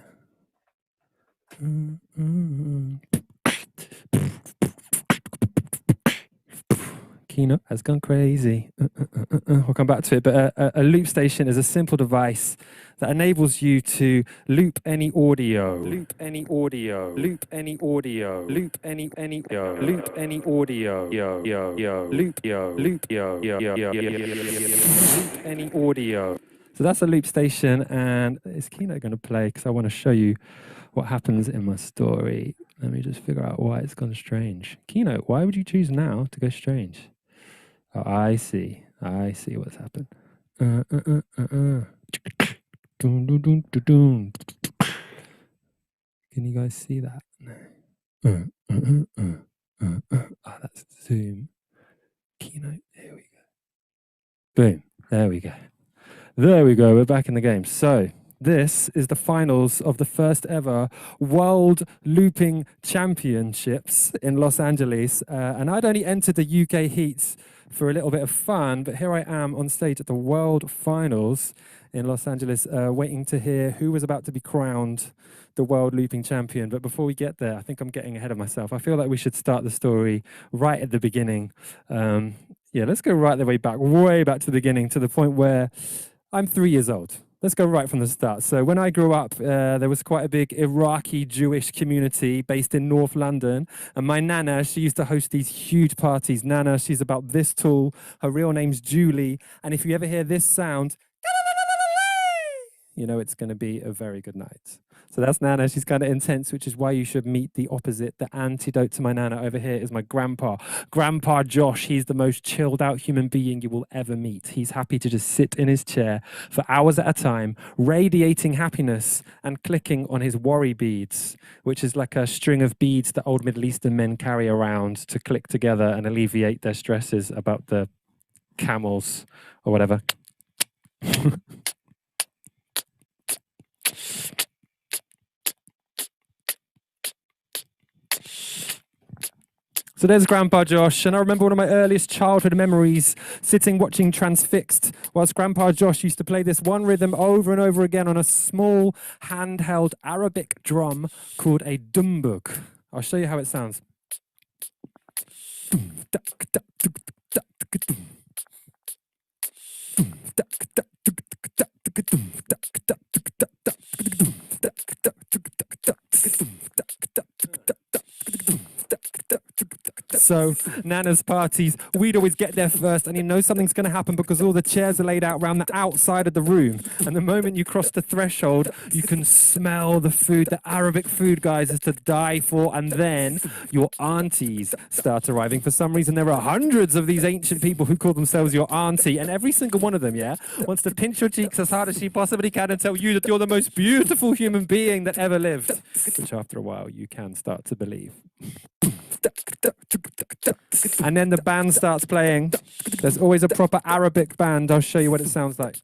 Keynote has gone crazy. We'll come back to it. But a loop station is a simple device that enables you to loop any audio. Loop any audio. Loop any audio. Loop any audio. Loop any audio. Loop any audio. So that's a loop station, and is Keynote going to play? Because I want to show you what happens in my story. Let me just figure out why it's gone strange. Keynote, why would you choose now to go strange? Oh, I see what's happened. Can you guys see that? Oh, that's Zoom. Keynote, here we go. Boom, there we go. There we go, we're back in the game. So this is the finals of the first ever World Looping Championships in Los Angeles. And I'd only entered the UK heats for a little bit of fun, but here I am on stage at the World Finals in Los Angeles, waiting to hear who was about to be crowned the World Looping Champion. But before we get there, I think I'm getting ahead of myself. I feel like we should start the story right at the beginning. Yeah, let's go right the way back to the beginning, to the point where I'm 3 years old. Let's go right from the start. So when I grew up, there was quite a big Iraqi Jewish community based in North London. And my Nana, she used to host these huge parties. Nana, she's about this tall. Her real name's Julie. And if you ever hear this sound, you know it's going to be a very good night. So that's Nana. She's kind of intense, which is why you should meet the opposite. The antidote to my Nana over here is my grandpa. Grandpa Josh, he's the most chilled out human being you will ever meet. He's happy to just sit in his chair for hours at a time, radiating happiness and clicking on his worry beads, which is like a string of beads that old Middle Eastern men carry around to click together and alleviate their stresses about the camels or whatever. So there's Grandpa Josh, and I remember one of my earliest childhood memories sitting watching Transfixed whilst Grandpa Josh used to play this one rhythm over and over again on a small handheld Arabic drum called a dumbuk. I'll show you how it sounds. So Nana's parties, we'd always get there first, and you know something's going to happen because all the chairs are laid out around the outside of the room. And the moment you cross the threshold, you can smell the food. The Arabic food, guys, is to die for. And then your aunties start arriving. For some reason, there are hundreds of these ancient people who call themselves your auntie, and every single one of them, yeah, wants to pinch your cheeks as hard as she possibly can and tell you that you're the most beautiful human being that ever lived, which after a while you can start to believe. And then the band starts playing. There's always a proper Arabic band. I'll show you what it sounds like.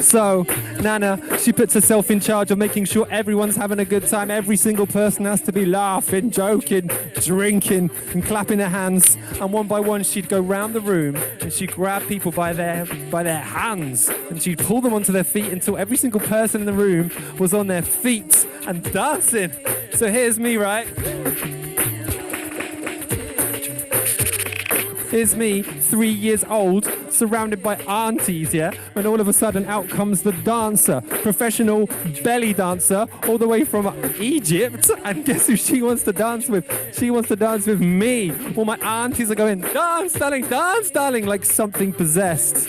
So Nana, she puts herself in charge of making sure everyone's having a good time. Every single person has to be laughing, joking, drinking, and clapping their hands. And one by one, she'd go round the room and she'd grab people by their hands and she'd pull them onto their feet until every single person in the room was on their feet and dancing. So here's me, right? Here's me, 3 years old, surrounded by aunties, yeah? When all of a sudden out comes the dancer, professional belly dancer, all the way from Egypt. And guess who she wants to dance with? She wants to dance with me. All my aunties are going, dance, darling, like something possessed.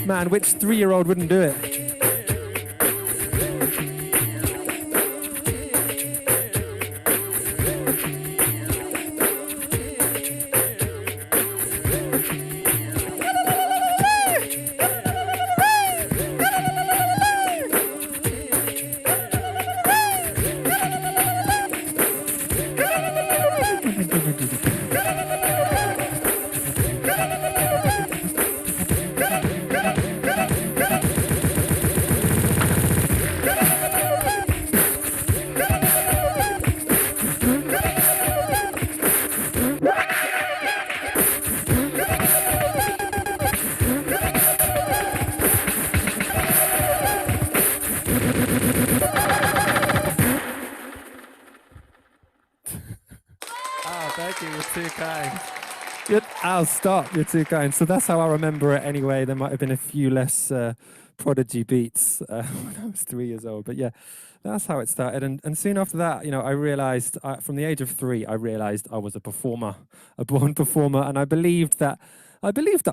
Man, which 3-year-old wouldn't do it? I'll stop. You're too kind. So that's how I remember it anyway. There might have been a few less prodigy beats when I was 3 years old. But yeah, that's how it started. And soon after that, you know, I realized from the age of 3, I realized I was a performer, a born performer. And I believed the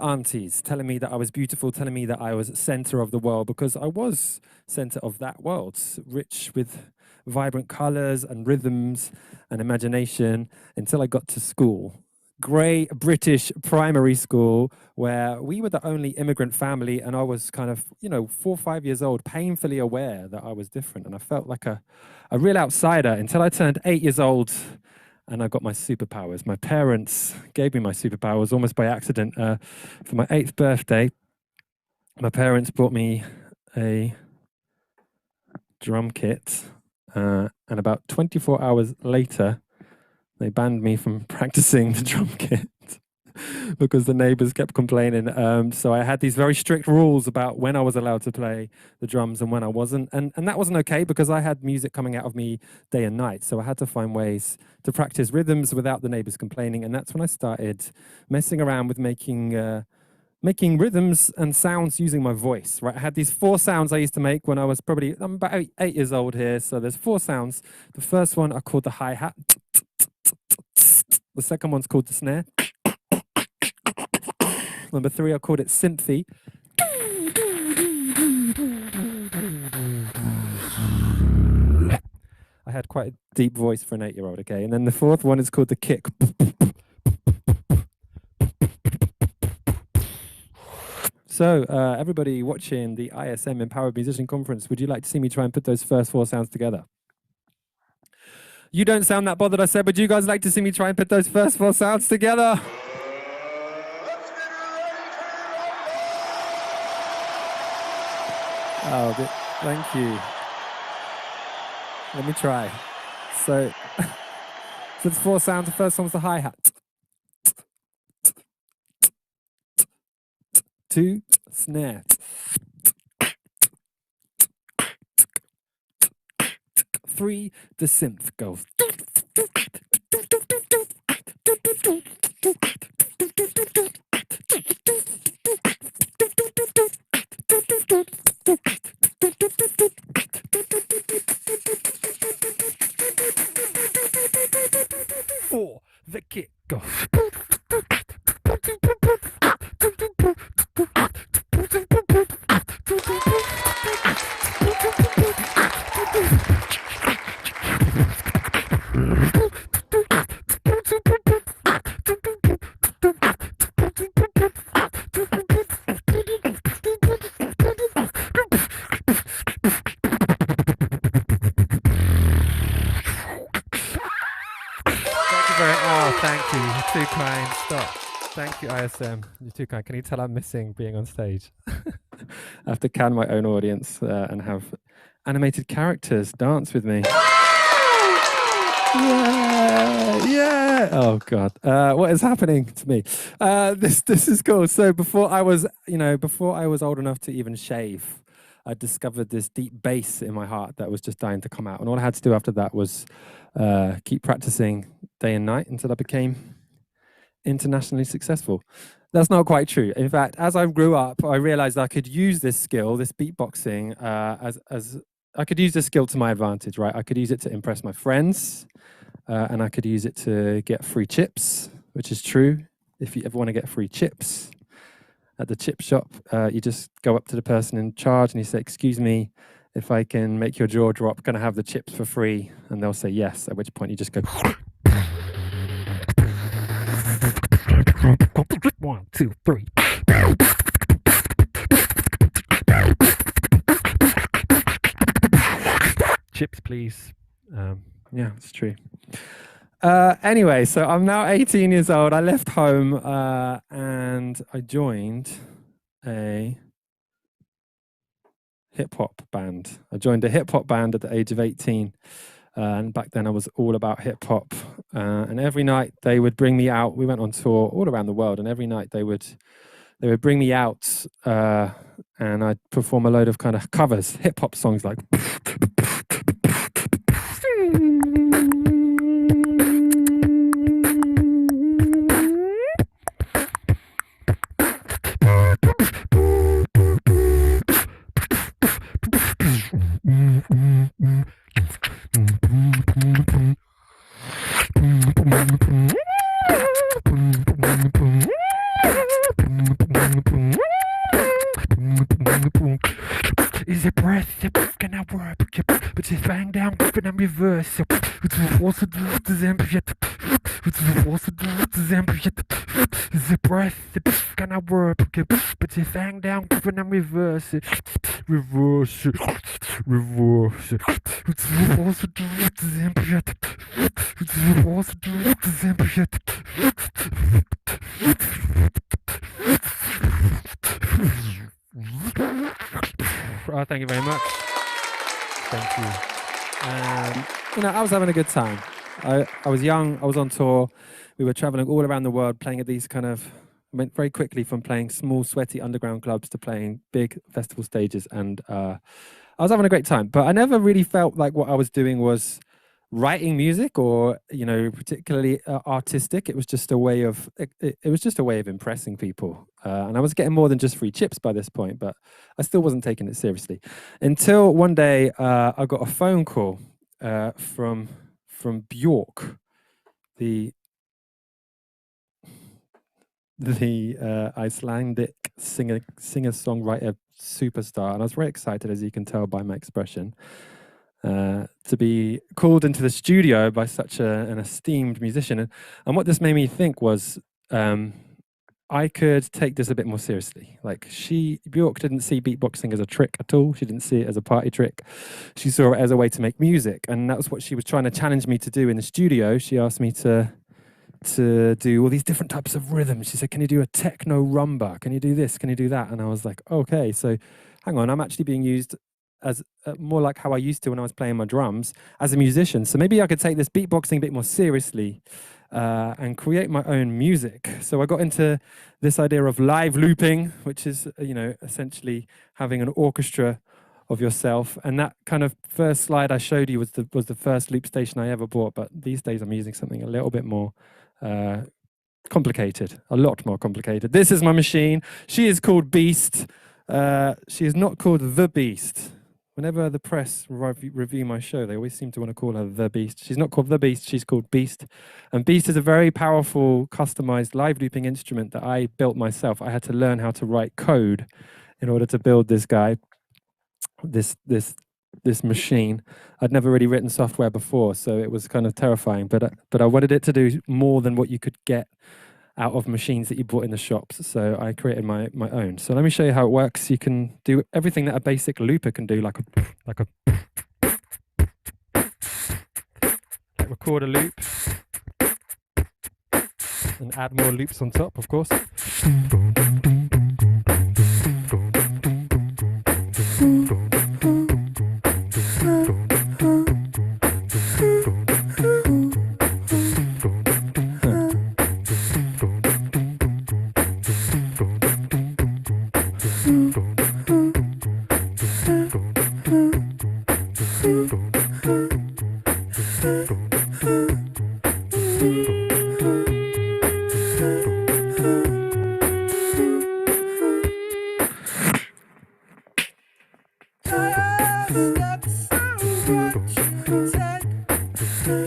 aunties telling me that I was beautiful, telling me that I was center of the world, because I was center of that world, rich with vibrant colors and rhythms and imagination, until I got to school. Grey British primary school, where we were the only immigrant family, and I was kind of, 4 or 5 years old, painfully aware that I was different, and I felt like a real outsider until I turned 8 years old and I got my superpowers. My parents gave me my superpowers almost by accident. For my 8th birthday, my parents bought me a drum kit, and about 24 hours later, they banned me from practicing the drum kit. because the neighbors kept complaining. So I had these very strict rules about when I was allowed to play the drums and when I wasn't. And that wasn't okay because I had music coming out of me day and night. So I had to find ways to practice rhythms without the neighbors complaining. And that's when I started messing around with making rhythms and sounds using my voice, right? I had these 4 sounds I used to make when I'm about 8 years old here. So there's 4 sounds. The first one I called the hi-hat. The second one's called the snare. Number 3, I called it synthy. I had quite a deep voice for an 8-year-old, okay? And then the 4th one is called the kick. So, everybody watching the ISM Empowered Musician Conference, would you like to see me try and put those first 4 sounds together? You don't sound that bothered, I said, would you guys like to see me try and put those first 4 sounds together? Oh, thank you. Let me try. So it's 4 sounds. The first one's the hi-hat. 2, snare. 3, the synth goes. 4, the kick goes. 2 kind. Stop. Thank you, ISM. You're too kind. Can you tell I'm missing being on stage? I have to can my own audience and have animated characters dance with me. Yeah. Oh God. What is happening to me? This is cool. So before I was old enough to even shave, I discovered this deep bass in my heart that was just dying to come out. And all I had to do after that was keep practicing day and night until I became internationally successful. That's not quite true. In fact, as I grew up, I realized I could use this skill, this beatboxing, as I could use this skill to my advantage, right? I could use it to impress my friends, and I could use it to get free chips, which is true. If you ever want to get free chips at the chip shop, you just go up to the person in charge and you say, "Excuse me, if I can make your jaw drop, can I have the chips for free?" And they'll say yes, at which point you just go 1, 2, 3. Chips, please. Yeah, it's true. Anyway, so I'm now 18 years old. I left home and I joined a hip-hop band. I joined a hip-hop band at the age of 18. And back then I was all about hip hop. And every night they would bring me out. We went on tour all around the world, and every night they would bring me out and I'd perform a load of kind of covers, hip hop songs like is it breath? Can I work? But you bang down, but I'm reverse. Also do the Zambiet. Also do the Zambiet. Is it breath? Can I work? But you bang down, but I'm reverse. Reverse. Reverse. Also do the Zambiet. Also do the Zambiet. Oh, thank you very much. Thank you. I was having a good time. I was young, I was on tour, we were traveling all around the world playing at these kind of, went very quickly from playing small, sweaty underground clubs to playing big festival stages. And I was having a great time, but I never really felt like what I was doing was writing music or, you know, particularly artistic. It was just a way of, it was just a way of impressing people. And I was getting more than just free chips by this point, but I still wasn't taking it seriously. Until one day I got a phone call from Björk, the Icelandic singer-songwriter superstar, and I was very excited, as you can tell by my expression, to be called into the studio by such an esteemed musician. And what this made me think was I could take this a bit more seriously. Like Björk didn't see beatboxing as a trick at all. She didn't see it as a party trick. She saw it as a way to make music, and that was what she was trying to challenge me to do in the studio. She asked me to do all these different types of rhythms. She said, can you do a techno rumba? Can you do this? Can you do that? And I was like, okay, so hang on, I'm actually being used as more like how I used to when I was playing my drums as a musician. So maybe I could take this beatboxing a bit more seriously and create my own music. So I got into this idea of live looping, which is, you know, essentially having an orchestra of yourself. And that kind of first slide I showed you was the first loop station I ever bought. But these days I'm using something a little bit more complicated, a lot more complicated. This is my machine. She is called Beast. She is not called The Beast. Whenever the press review my show, they always seem to want to call her The Beast. She's not called The Beast, she's called Beast. And Beast is a very powerful, customized live looping instrument that I built myself. I had to learn how to write code in order to build this guy, this machine. I'd never really written software before, so it was kind of terrifying. But I wanted it to do more than what you could get out of machines that you bought in the shops. So I created my own. So let me show you how it works. You can do everything that a basic looper can do, like record a loop and add more loops on top, of course.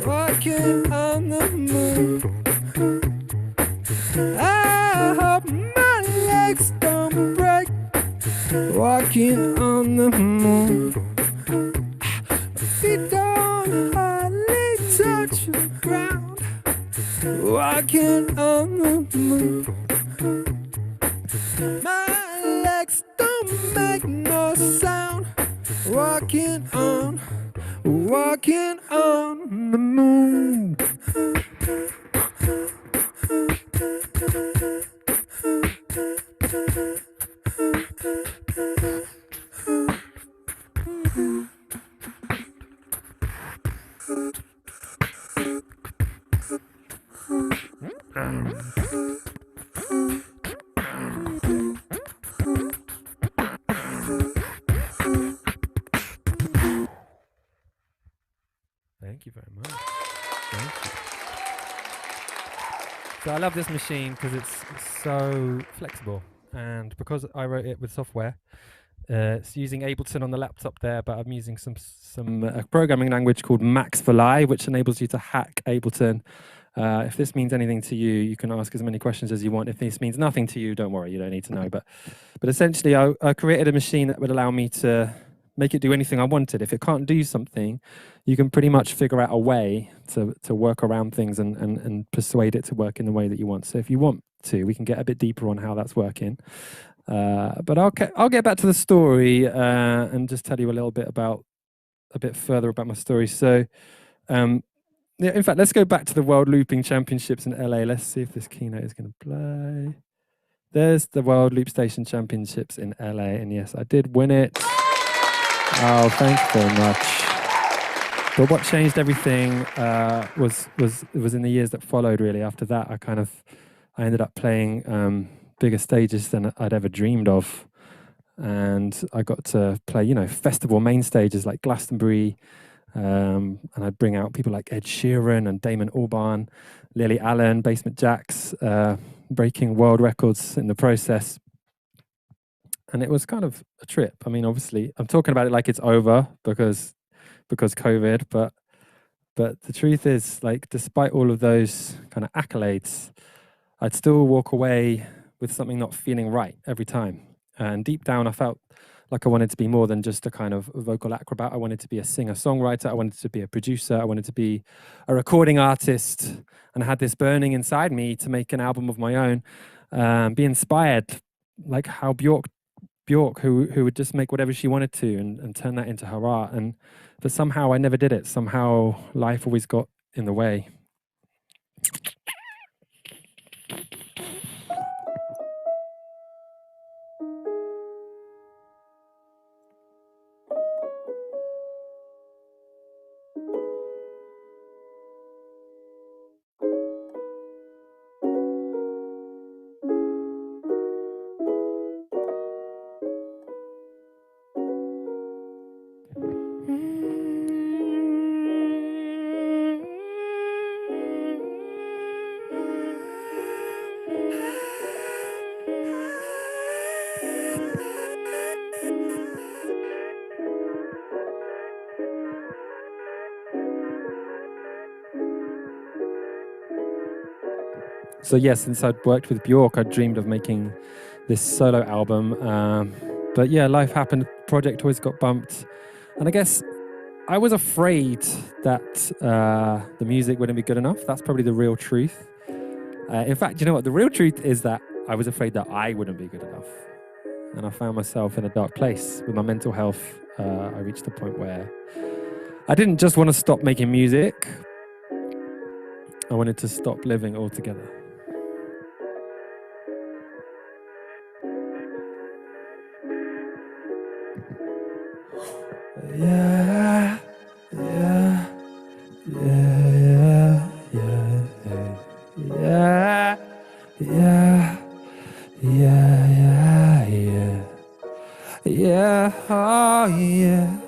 Walking on the moon. I hope my legs don't break. Walking on the moon. Feet don't hardly touch the ground. Walking on the moon. My legs don't make no sound. Walking on the moon. Thank you very much. Thank you. So I love this machine because it's so flexible, and because I wrote it with software, it's using Ableton on the laptop there, but I'm using some programming language called Max for Live, which enables you to hack Ableton. If this means anything to you, you can ask as many questions as you want. If this means nothing to you, don't worry, you don't need to know. But essentially, I created a machine that would allow me to make it do anything I wanted. If it can't do something, you can pretty much figure out a way to work around things and persuade it to work in the way that you want. So if you want to, we can get a bit deeper on how that's working. But I'll get back to the story and just tell you a bit further about my story. So yeah, in fact, let's go back to the World Looping Championships in LA. Let's see if this keynote is going to play. There's the World Loop Station Championships in LA, and yes, I did win it. Oh, thank you very much. But what changed everything was in the years that followed. Really, after that, I ended up playing bigger stages than I'd ever dreamed of, and I got to play, festival main stages like Glastonbury, and I'd bring out people like Ed Sheeran and Damon Albarn, Lily Allen, Basement Jaxx, breaking world records in the process. And it was kind of a trip. I mean, obviously, I'm talking about it like it's over because COVID, but the truth is, like, despite all of those kind of accolades, I'd still walk away with something not feeling right every time. And deep down, I felt like I wanted to be more than just a kind of vocal acrobat. I wanted to be a singer-songwriter. I wanted to be a producer. I wanted to be a recording artist. And I had this burning inside me to make an album of my own, be inspired, like how Björk, who would just make whatever she wanted to and turn that into her art. But somehow I never did it. Somehow life always got in the way. So yes, since I'd worked with Björk, I dreamed of making this solo album. But yeah, life happened, the project always got bumped. And I guess I was afraid that the music wouldn't be good enough. That's probably the real truth. In fact, you know what? The real truth is that I was afraid that I wouldn't be good enough. And I found myself in a dark place with my mental health. I reached a point where I didn't just want to stop making music. I wanted to stop living altogether. Yeah, yeah, yeah, yeah, yeah, yeah, yeah, yeah, yeah, yeah, oh yeah,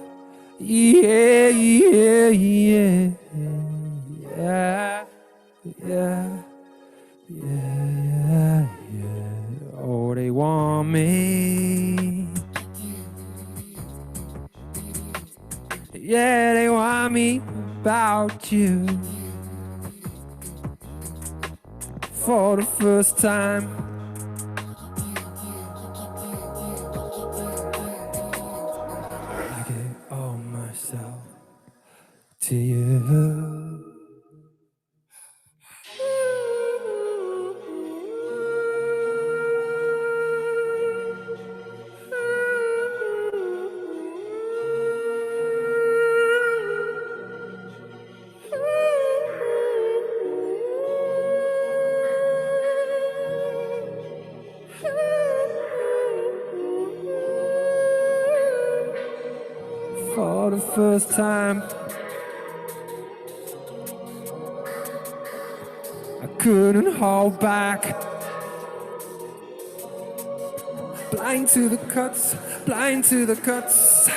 yeah, yeah, yeah, yeah, yeah, yeah, yeah. Oh, they want me. Yeah, they want me about you for the first time. I gave all myself to you. For the first time, I couldn't hold back. Blind to the cuts, blind to the cuts.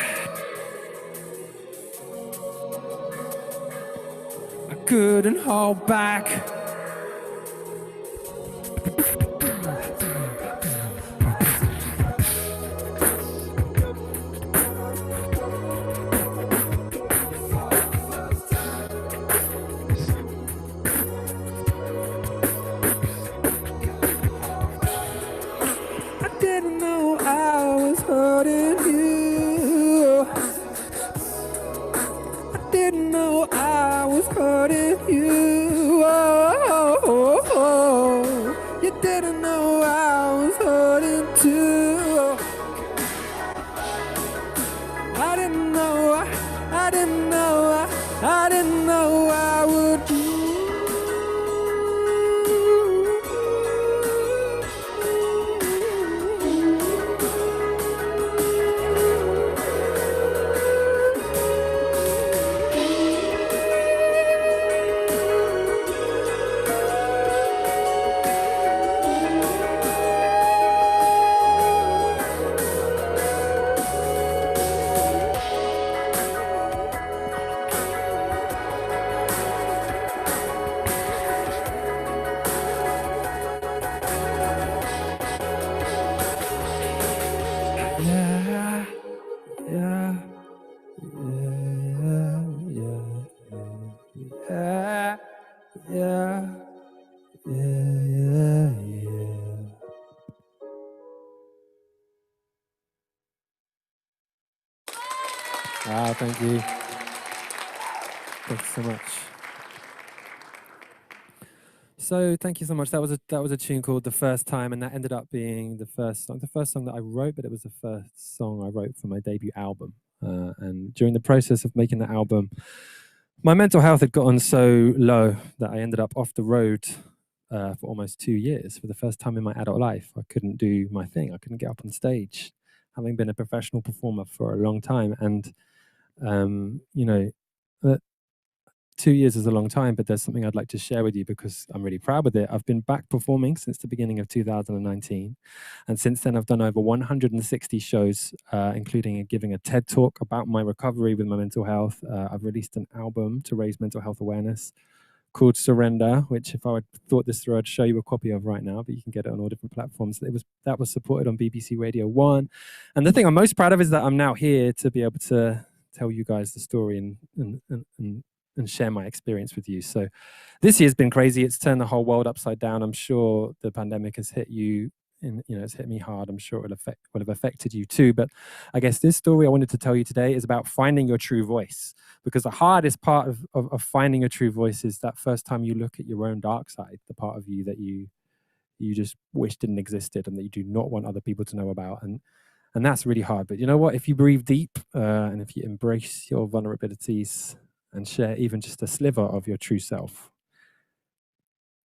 I couldn't hold back. Wow, thank you. Thanks so much. So thank you so much. That was a tune called "The First Time," and that ended up being the first song that I wrote, but it was the first song I wrote for my debut album. And during the process of making the album, my mental health had gotten so low that I ended up off the road for almost 2 years. For the first time in my adult life, I couldn't do my thing. I couldn't get up on stage, having been a professional performer for a long time. And you know, 2 years is a long time, but there's something I'd like to share with you because I'm really proud with it. I've been back performing since the beginning of 2019. And since then, I've done over 160 shows, including giving a TED talk about my recovery with my mental health. I've released an album to raise mental health awareness called Surrender, which if I had thought this through, I'd show you a copy of right now, but you can get it on all different platforms. That was supported on BBC Radio 1. And the thing I'm most proud of is that I'm now here to be able to tell you guys the story and share my experience with you. So this year's been crazy. It's turned the whole world upside down. I'm sure the pandemic has hit you, and it's hit me hard. I'm sure will have affected you too. But I guess this story I wanted to tell you today is about finding your true voice, because the hardest part of finding your true voice is that first time you look at your own dark side, the part of you that you just wish didn't existed and that you do not want other people to know about. And that's really hard. But you know what? If you breathe deep and if you embrace your vulnerabilities and share even just a sliver of your true self,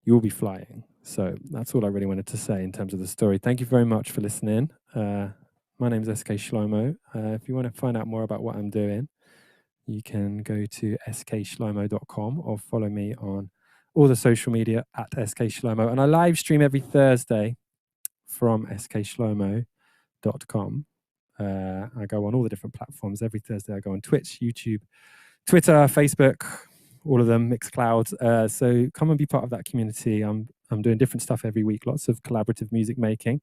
you will be flying. So that's all I really wanted to say in terms of the story. Thank you very much for listening. My name is SK Shlomo. If you want to find out more about what I'm doing, you can go to skshlomo.com or follow me on all the social media at SK Shlomo. And I live stream every Thursday from skshlomo.com. I go on all the different platforms. Every Thursday I go on Twitch, YouTube, Twitter, Facebook, all of them, Mixcloud. So come and be part of that community. I'm doing different stuff every week, lots of collaborative music making.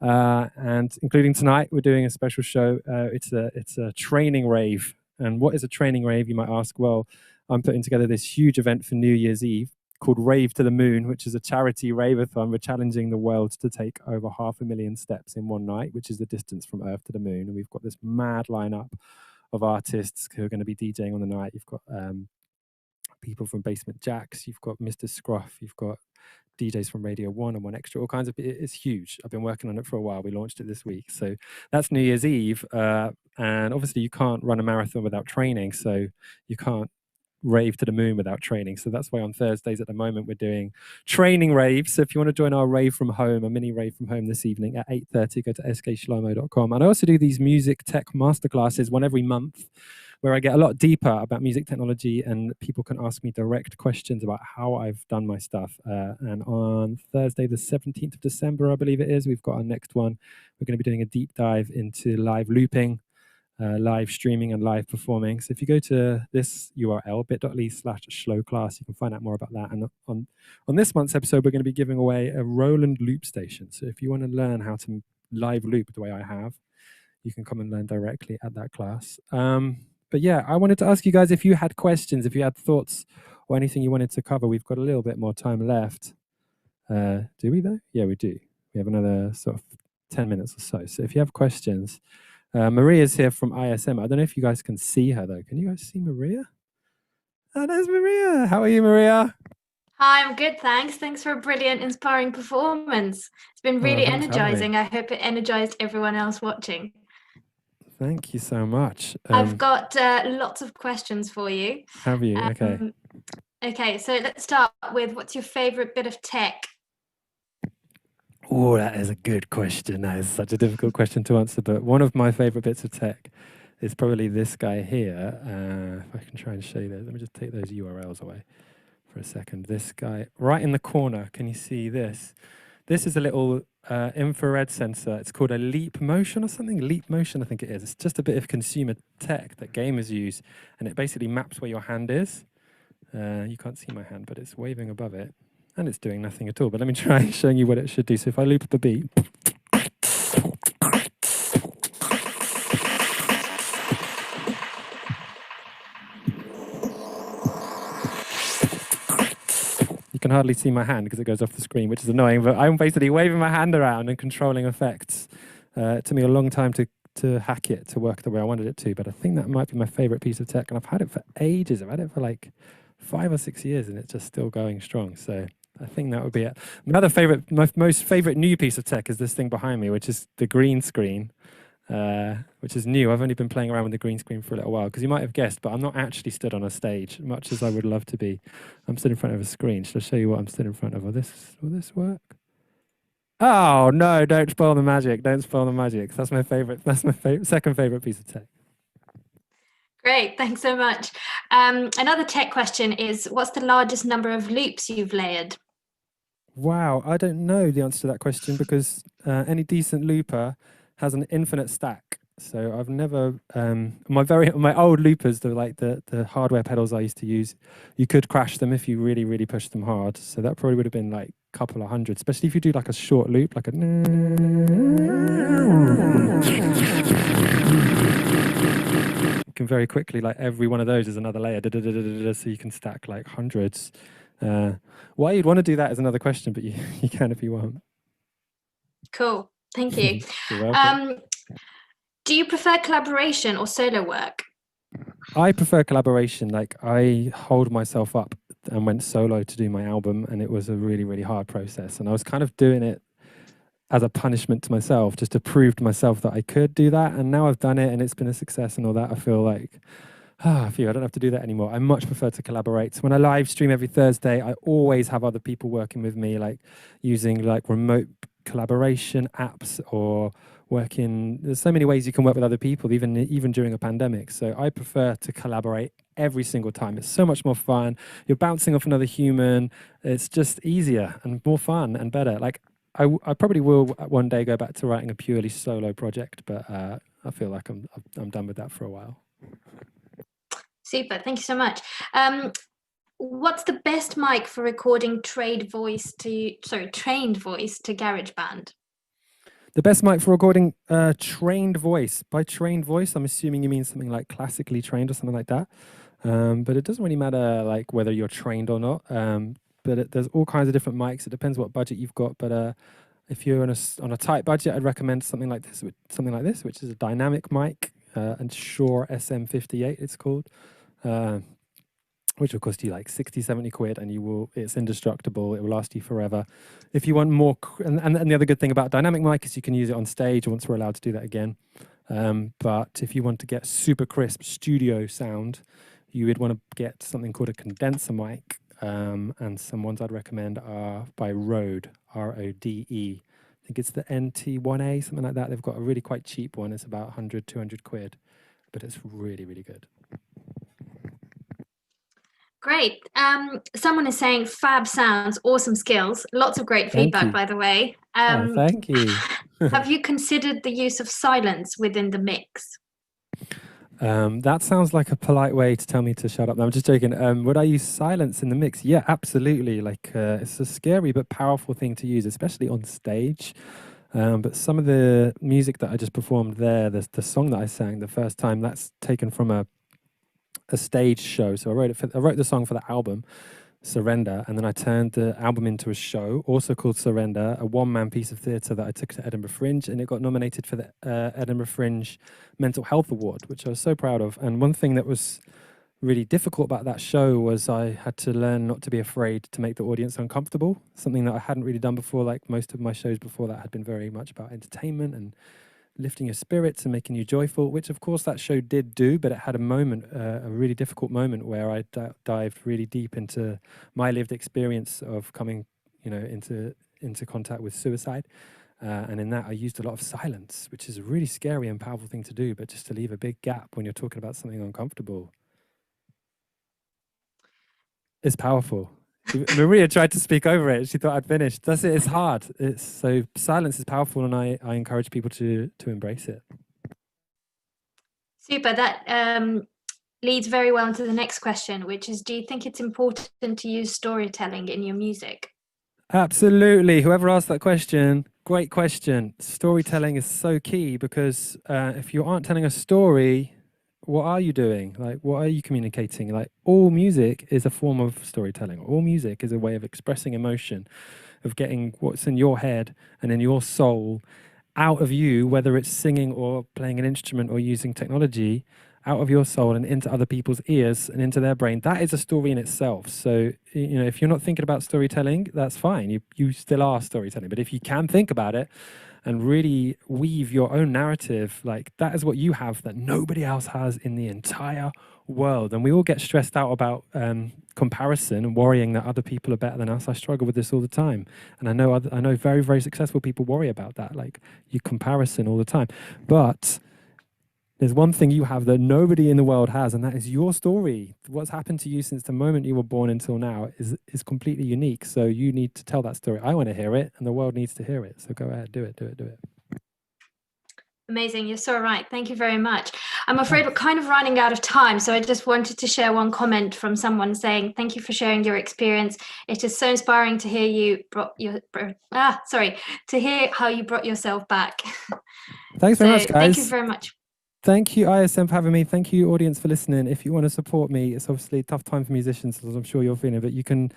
And including tonight, we're doing a special show. It's a training rave. And what is a training rave, you might ask? Well, I'm putting together this huge event for New Year's Eve called Rave to the Moon, which is a charity rave-a-thon. We're challenging the world to take over 500,000 steps in one night, which is the distance from Earth to the Moon. And we've got this mad lineup of artists who are going to be DJing on the night. You've got people from Basement Jacks, you've got Mr. Scruff, you've got DJs from Radio 1 and 1 Extra, all kinds of, it's huge. I've been working on it for a while. We launched it this week. So that's New Year's Eve. And obviously you can't run a marathon without training. So you can't rave to the moon without training. So that's why on Thursdays at the moment we're doing training raves. So if you want to join our rave from home, a mini rave from home this evening at 8:30, go to skshlomo.com. And I also do these music tech masterclasses one every month, where I get a lot deeper about music technology and people can ask me direct questions about how I've done my stuff. And on Thursday, the 17th of December, I believe it is, we've got our next one. We're going to be doing a deep dive into live looping, live streaming and live performing. So if you go to this URL, bit.ly/slowclass, you can find out more about that. And on this month's episode, we're going to be giving away a Roland loop station. So if you want to learn how to live loop the way I have, you can come and learn directly at that class. But yeah, I wanted to ask you guys if you had questions, if you had thoughts or anything you wanted to cover. We've got a little bit more time left. Do we though? Yeah, we do. We have another sort of 10 minutes or so. So if you have questions, Maria's here from ISM. I don't know if you guys can see her though. Can you guys see Maria? Oh, there's Maria. How are you, Maria? Hi, I'm good, thanks. Thanks for a brilliant, inspiring performance. It's been really energizing. I hope it energized everyone else watching. Thank you so much. I've got lots of questions for you. Have you? Okay. Okay, so let's start with, what's your favorite bit of tech? Oh, that is a good question. That is such a difficult question to answer. But one of my favorite bits of tech is probably this guy here. If I can try and show you this. Let me just take those URLs away for a second. This guy right in the corner. Can you see this? This is a little infrared sensor. It's called a Leap Motion or something. Leap Motion, I think it is. It's just a bit of consumer tech that gamers use. And it basically maps where your hand is. You can't see my hand, but it's waving above it. And it's doing nothing at all. But let me try showing you what it should do. So if I loop up a beat. You can hardly see my hand because it goes off the screen, which is annoying. But I'm basically waving my hand around and controlling effects. It took me a long time to hack it to work the way I wanted it to, but I think that might be my favorite piece of tech, and I've had it for ages. I've had it for like 5 or 6 years, and it's just still going strong. So I think that would be it. My most favorite new piece of tech is this thing behind me, which is the green screen, which is new. I've only been playing around with the green screen for a little while, because you might have guessed, but I'm not actually stood on a stage, much as I would love to be. I'm stood in front of a screen. Should I show you what I'm stood in front of? Will this work? Oh no, don't spoil the magic. Don't spoil the magic. That's my favorite. That's my second favorite piece of tech. Great, thanks so much. Another tech question is, what's the largest number of loops you've layered? Wow, I don't know the answer to that question, because any decent looper has an infinite stack. So I've never my old loopers, the hardware pedals I used to use, you could crash them if you really, really pushed them hard. So that probably would have been like a couple of hundred, especially if you do like a short loop, like a you can very quickly, like every one of those is another layer, so you can stack like hundreds. Why you'd want to do that is another question, but you can if you want. Cool, thank you. You're welcome. Do you prefer collaboration or solo work? I prefer collaboration. Like, I hold myself up and went solo to do my album, and it was a really, really hard process. And I was kind of doing it as a punishment to myself, just to prove to myself that I could do that. And now I've done it and it's been a success and all that. I feel like, I don't have to do that anymore. I much prefer to collaborate. When I live stream every Thursday, I always have other people working with me, like using like remote collaboration apps, or there's so many ways you can work with other people, even during a pandemic. So I prefer to collaborate every single time. It's so much more fun. You're bouncing off another human. It's just easier and more fun and better. Like, I probably will one day go back to writing a purely solo project, but I feel like I'm done with that for a while. Super, thank you so much. What's the best mic for recording trained voice to GarageBand? The best mic for recording trained voice. By trained voice, I'm assuming you mean something like classically trained or something like that. But it doesn't really matter like whether you're trained or not. But there's all kinds of different mics. It depends what budget you've got. But if you're on a tight budget, I'd recommend something like this, which is a dynamic mic, and Shure SM58 it's called. Which will cost you like 60, 70 quid, and it's indestructible. It will last you forever. If you want more, and the other good thing about dynamic mic is you can use it on stage once we're allowed to do that again. But if you want to get super crisp studio sound, you would want to get something called a condenser mic. And some ones I'd recommend are by Rode, R-O-D-E. I think it's the NT1A, something like that. They've got a really quite cheap one. It's about 100, 200 quid, but it's really, really good. Great. Someone is saying fab sounds, awesome skills. Lots of great feedback, by the way. Thank you. Have you considered the use of silence within the mix? That sounds like a polite way to tell me to shut up. No, I'm just joking. Would I use silence in the mix? Yeah, absolutely. Like, it's a scary but powerful thing to use, especially on stage. But some of the music that I just performed there, the song that I sang the first time, that's taken from a stage show. So I wrote the song for the album, Surrender, and then I turned the album into a show, also called Surrender, a one-man piece of theatre that I took to Edinburgh Fringe, and it got nominated for the Edinburgh Fringe Mental Health Award, which I was so proud of. And one thing that was really difficult about that show was I had to learn not to be afraid to make the audience uncomfortable, something that I hadn't really done before. Like, most of my shows before that had been very much about entertainment and lifting your spirits and making you joyful, which of course that show did do, but it had a moment, a really difficult moment where I dived really deep into my lived experience of coming, into contact with suicide. And in that I used a lot of silence, which is a really scary and powerful thing to do, but just to leave a big gap when you're talking about something uncomfortable. It's powerful. Maria tried to speak over it. She thought I'd finished. That's it. It's hard. So silence is powerful, and I encourage people to embrace it. Super. That leads very well into the next question, which is, do you think it's important to use storytelling in your music? Absolutely. Whoever asked that question, great question. Storytelling is so key, because if you aren't telling a story, what are you doing? Like, what are you communicating? Like, all music is a form of storytelling. All music is a way of expressing emotion, of getting what's in your head and in your soul out of you, whether it's singing or playing an instrument or using technology, out of your soul and into other people's ears and into their brain. That is a story in itself. So, you know, if you're not thinking about storytelling, that's fine. You still are storytelling. But if you can think about it and really weave your own narrative, like that is what you have that nobody else has in the entire world. And we all get stressed out about comparison and worrying that other people are better than us. I struggle with this all the time. And I know very, very successful people worry about that, like your comparison all the time. But there's one thing you have that nobody in the world has, and that is your story. What's happened to you since the moment you were born until now is completely unique. So you need to tell that story. I want to hear it, and the world needs to hear it. So go ahead, do it. Amazing. You're so right. Thank you very much. I'm afraid we're kind of running out of time. So I just wanted to share one comment from someone saying, thank you for sharing your experience. It is so inspiring to hear to hear how you brought yourself back. Thanks very much, guys. Thank you very much. Thank you, ISM, for having me. Thank you, audience, for listening. If you want to support me, it's obviously a tough time for musicians, as I'm sure you're feeling, but you can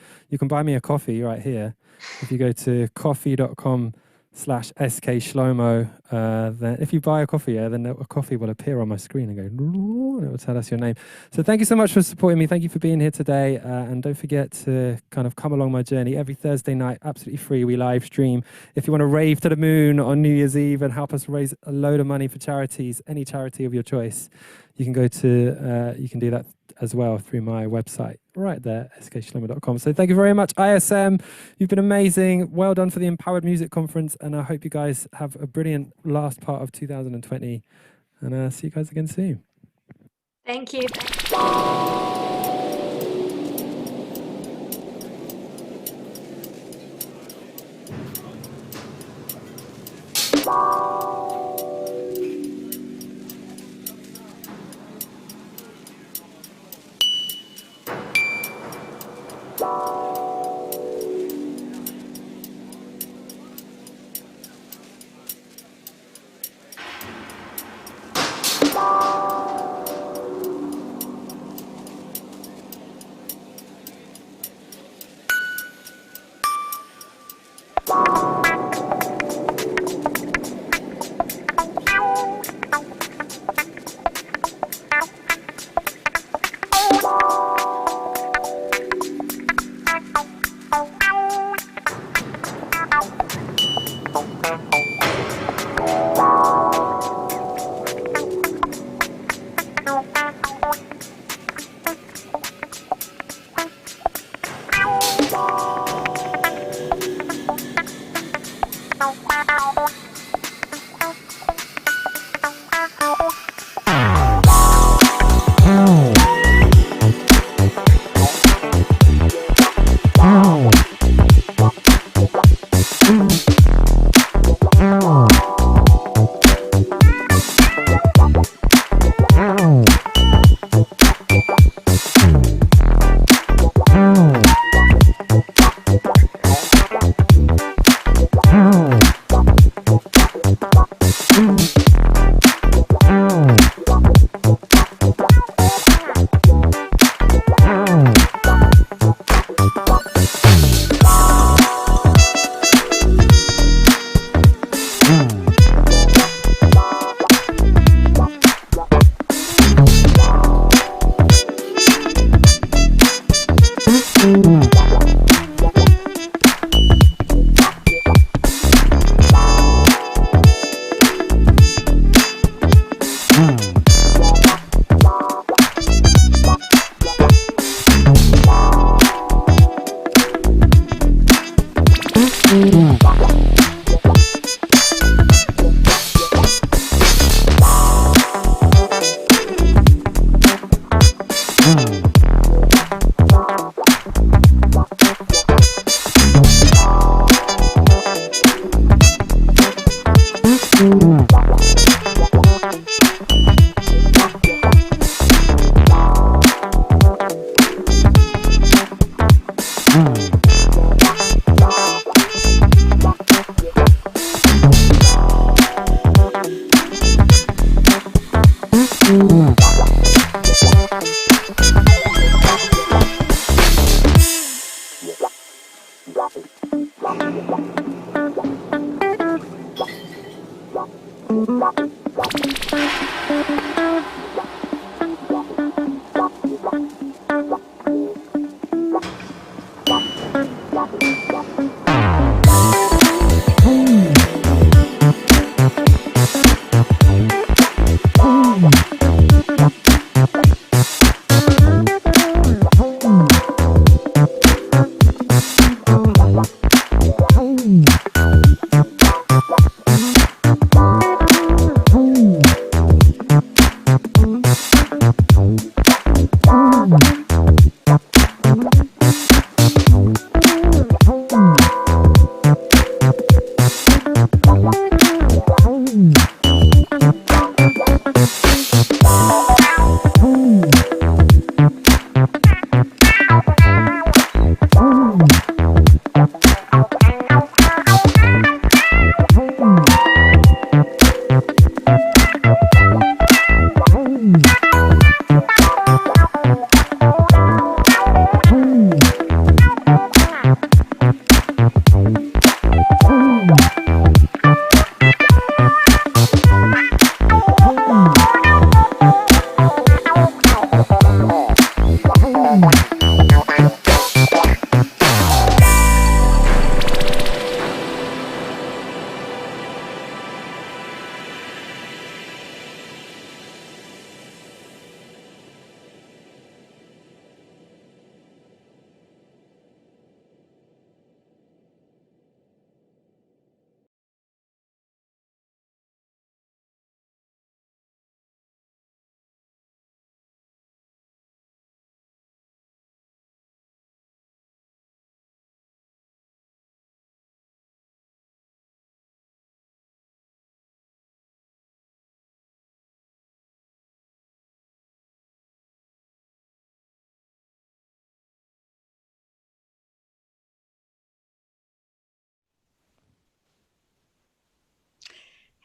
buy me a coffee right here. If you go to coffee.com/skshlomo, then if you buy a coffee, then a coffee will appear on my screen and go, and it will tell us your name. So thank you so much for supporting me. Thank you for being here today. And don't forget to kind of come along my journey every Thursday night, absolutely free. We live stream. If you want to rave to the moon on New Year's Eve and help us raise a load of money for charities, any charity of your choice, you can go to, you can do that as well through my website right there, skshlomo.com. So thank you very much, ISM. You've been amazing. Well done for the Empowered Music Conference. And I hope you guys have a brilliant last part of 2020. And see you guys again soon. Thank you.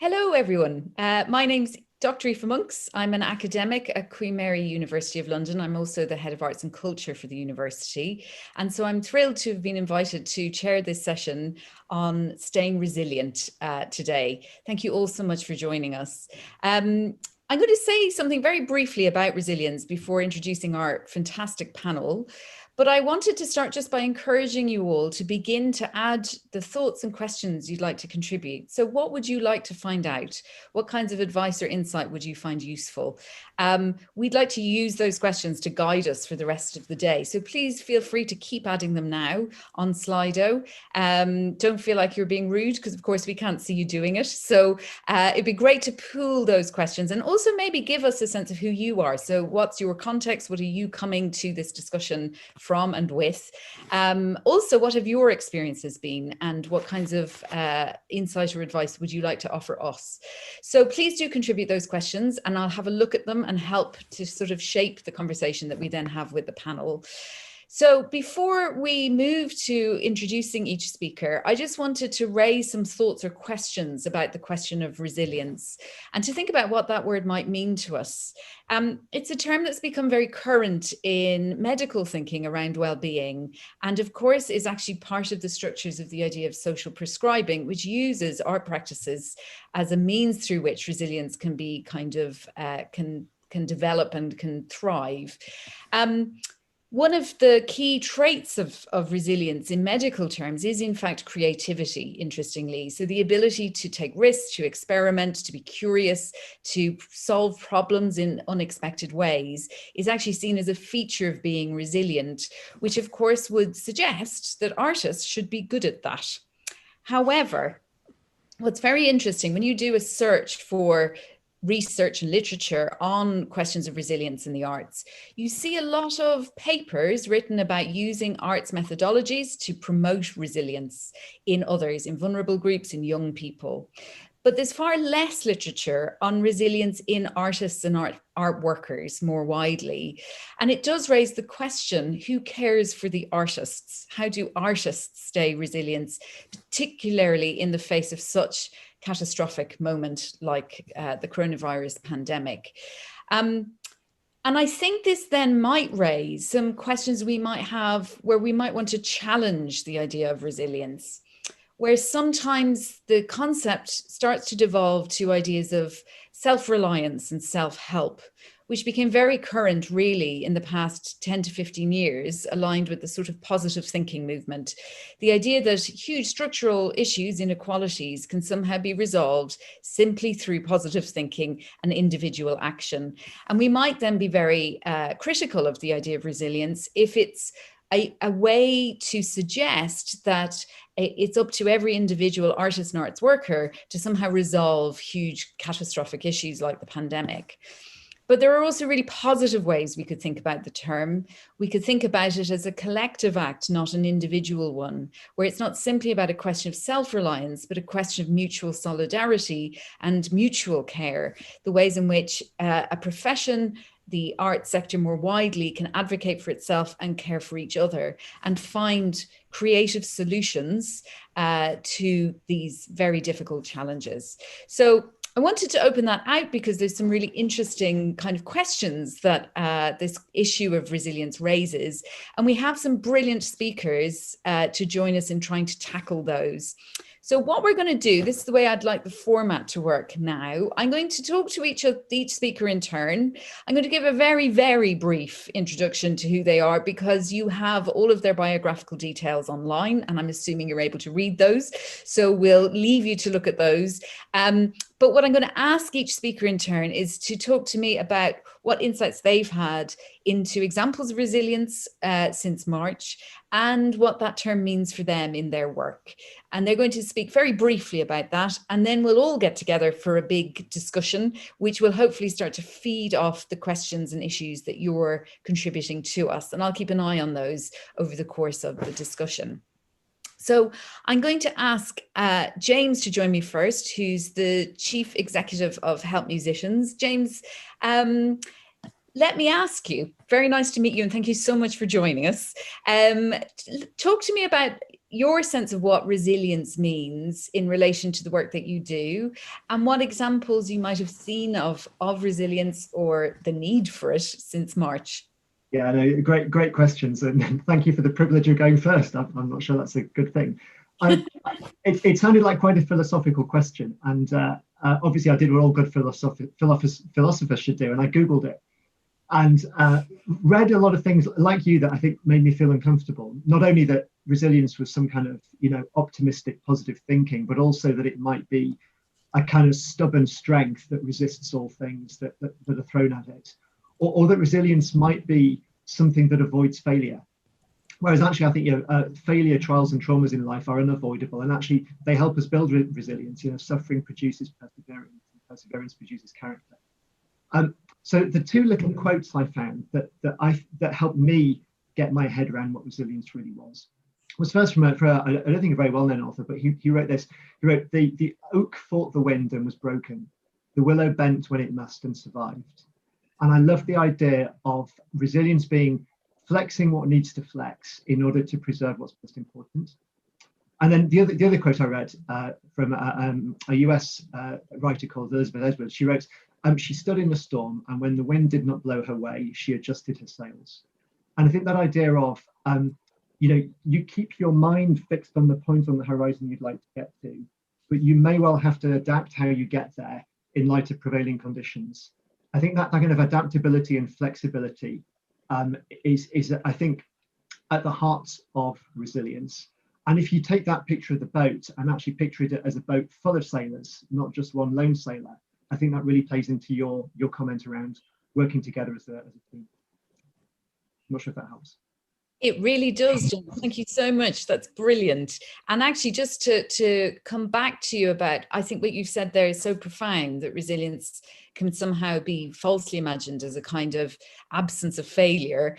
Hello, everyone. My name's Dr. Aoife Monks. I'm an academic at Queen Mary University of London. I'm also the Head of Arts and Culture for the university. And so I'm thrilled to have been invited to chair this session on staying resilient today. Thank you all so much for joining us. I'm going to say something very briefly about resilience before introducing our fantastic panel. But I wanted to start just by encouraging you all to begin to add the thoughts and questions you'd like to contribute. So what would you like to find out? What kinds of advice or insight would you find useful? We'd like to use those questions to guide us for the rest of the day. So please feel free to keep adding them now on Slido. Don't feel like you're being rude, because of course we can't see you doing it. So it'd be great to pool those questions and also maybe give us a sense of who you are. So what's your context? What are you coming to this discussion from and with? Also, what have your experiences been, and what kinds of insight or advice would you like to offer us? So please do contribute those questions, and I'll have a look at them and help to sort of shape the conversation that we then have with the panel. So before we move to introducing each speaker, I just wanted to raise some thoughts or questions about the question of resilience and to think about what that word might mean to us. It's a term that's become very current in medical thinking around well-being, and of course is actually part of the structures of the idea of social prescribing, which uses art practices as a means through which resilience can be kind of, can develop and can thrive. One of the key traits of resilience in medical terms is, in fact, creativity, interestingly. So the ability to take risks, to experiment, to be curious, to solve problems in unexpected ways is actually seen as a feature of being resilient, which of course would suggest that artists should be good at that. However, what's very interesting when you do a search for research and literature on questions of resilience in the arts, you see a lot of papers written about using arts methodologies to promote resilience in others, in vulnerable groups, in young people. But there's far less literature on resilience in artists and art workers more widely. And it does raise the question, who cares for the artists? How do artists stay resilient, particularly in the face of such catastrophic moment like the coronavirus pandemic? And I think this then might raise some questions we might have where we might want to challenge the idea of resilience. where sometimes the concept starts to devolve to ideas of self-reliance and self-help, which became very current really in the past 10 to 15 years, aligned with the sort of positive thinking movement. The idea that huge structural issues, inequalities, can somehow be resolved simply through positive thinking and individual action. And we might then be very critical of the idea of resilience if it's a way to suggest that it's up to every individual artist and arts worker to somehow resolve huge catastrophic issues like the pandemic. But there are also really positive ways we could think about the term. We could think about it as a collective act, not an individual one, where it's not simply about a question of self-reliance, but a question of mutual solidarity and mutual care, the ways in which a profession, the arts sector more widely, can advocate for itself and care for each other and find creative solutions to these very difficult challenges. So I wanted to open that out because there's some really interesting kind of questions that this issue of resilience raises. And we have some brilliant speakers to join us in trying to tackle those. So what we're going to do, this is the way I'd like the format to work now. I'm going to talk to each speaker in turn. I'm going to give a very, very brief introduction to who they are because you have all of their biographical details online and I'm assuming you're able to read those. So we'll leave you to look at those. But what I'm going to ask each speaker in turn is to talk to me about what insights they've had into examples of resilience since March and what that term means for them in their work. And they're going to speak very briefly about that. And then we'll all get together for a big discussion, which will hopefully start to feed off the questions and issues that you're contributing to us. And I'll keep an eye on those over the course of the discussion. So I'm going to ask James to join me first, who's the Chief Executive of Help Musicians. James, let me ask you, very nice to meet you and thank you so much for joining us. Talk to me about your sense of what resilience means in relation to the work that you do and what examples you might have seen of resilience or the need for it since March. Yeah, no, great questions, and thank you for the privilege of going first. I'm not sure that's a good thing. It sounded like quite a philosophical question, and obviously I did what all good philosophers should do, and I Googled it, and read a lot of things like you that I think made me feel uncomfortable. Not only that resilience was some kind of optimistic, positive thinking, but also that it might be a kind of stubborn strength that resists all things that are thrown at it. Or that resilience might be something that avoids failure. Whereas actually, I think failure, trials and traumas in life are unavoidable, and actually they help us build resilience. Suffering produces perseverance, and perseverance produces character. So the two little quotes I found that helped me get my head around what resilience really was first from I don't think a very well-known author, but he wrote this. He wrote, the oak fought the wind and was broken. The willow bent when it must and survived. And I love the idea of resilience being flexing what needs to flex in order to preserve what's most important. And then the other quote I read from a US writer called Elizabeth Edwards, she wrote, she stood in a storm and when the wind did not blow her way, she adjusted her sails. And I think that idea of, you keep your mind fixed on the point on the horizon you'd like to get to, but you may well have to adapt how you get there in light of prevailing conditions. I think that kind of adaptability and flexibility is, I think, at the heart of resilience. And if you take that picture of the boat and actually picture it as a boat full of sailors, not just one lone sailor, I think that really plays into your comment around working together as a team. I'm not sure if that helps. It really does, John. Thank you so much. That's brilliant. And actually, just to come back to you about, I think what you've said there is so profound, that resilience can somehow be falsely imagined as a kind of absence of failure.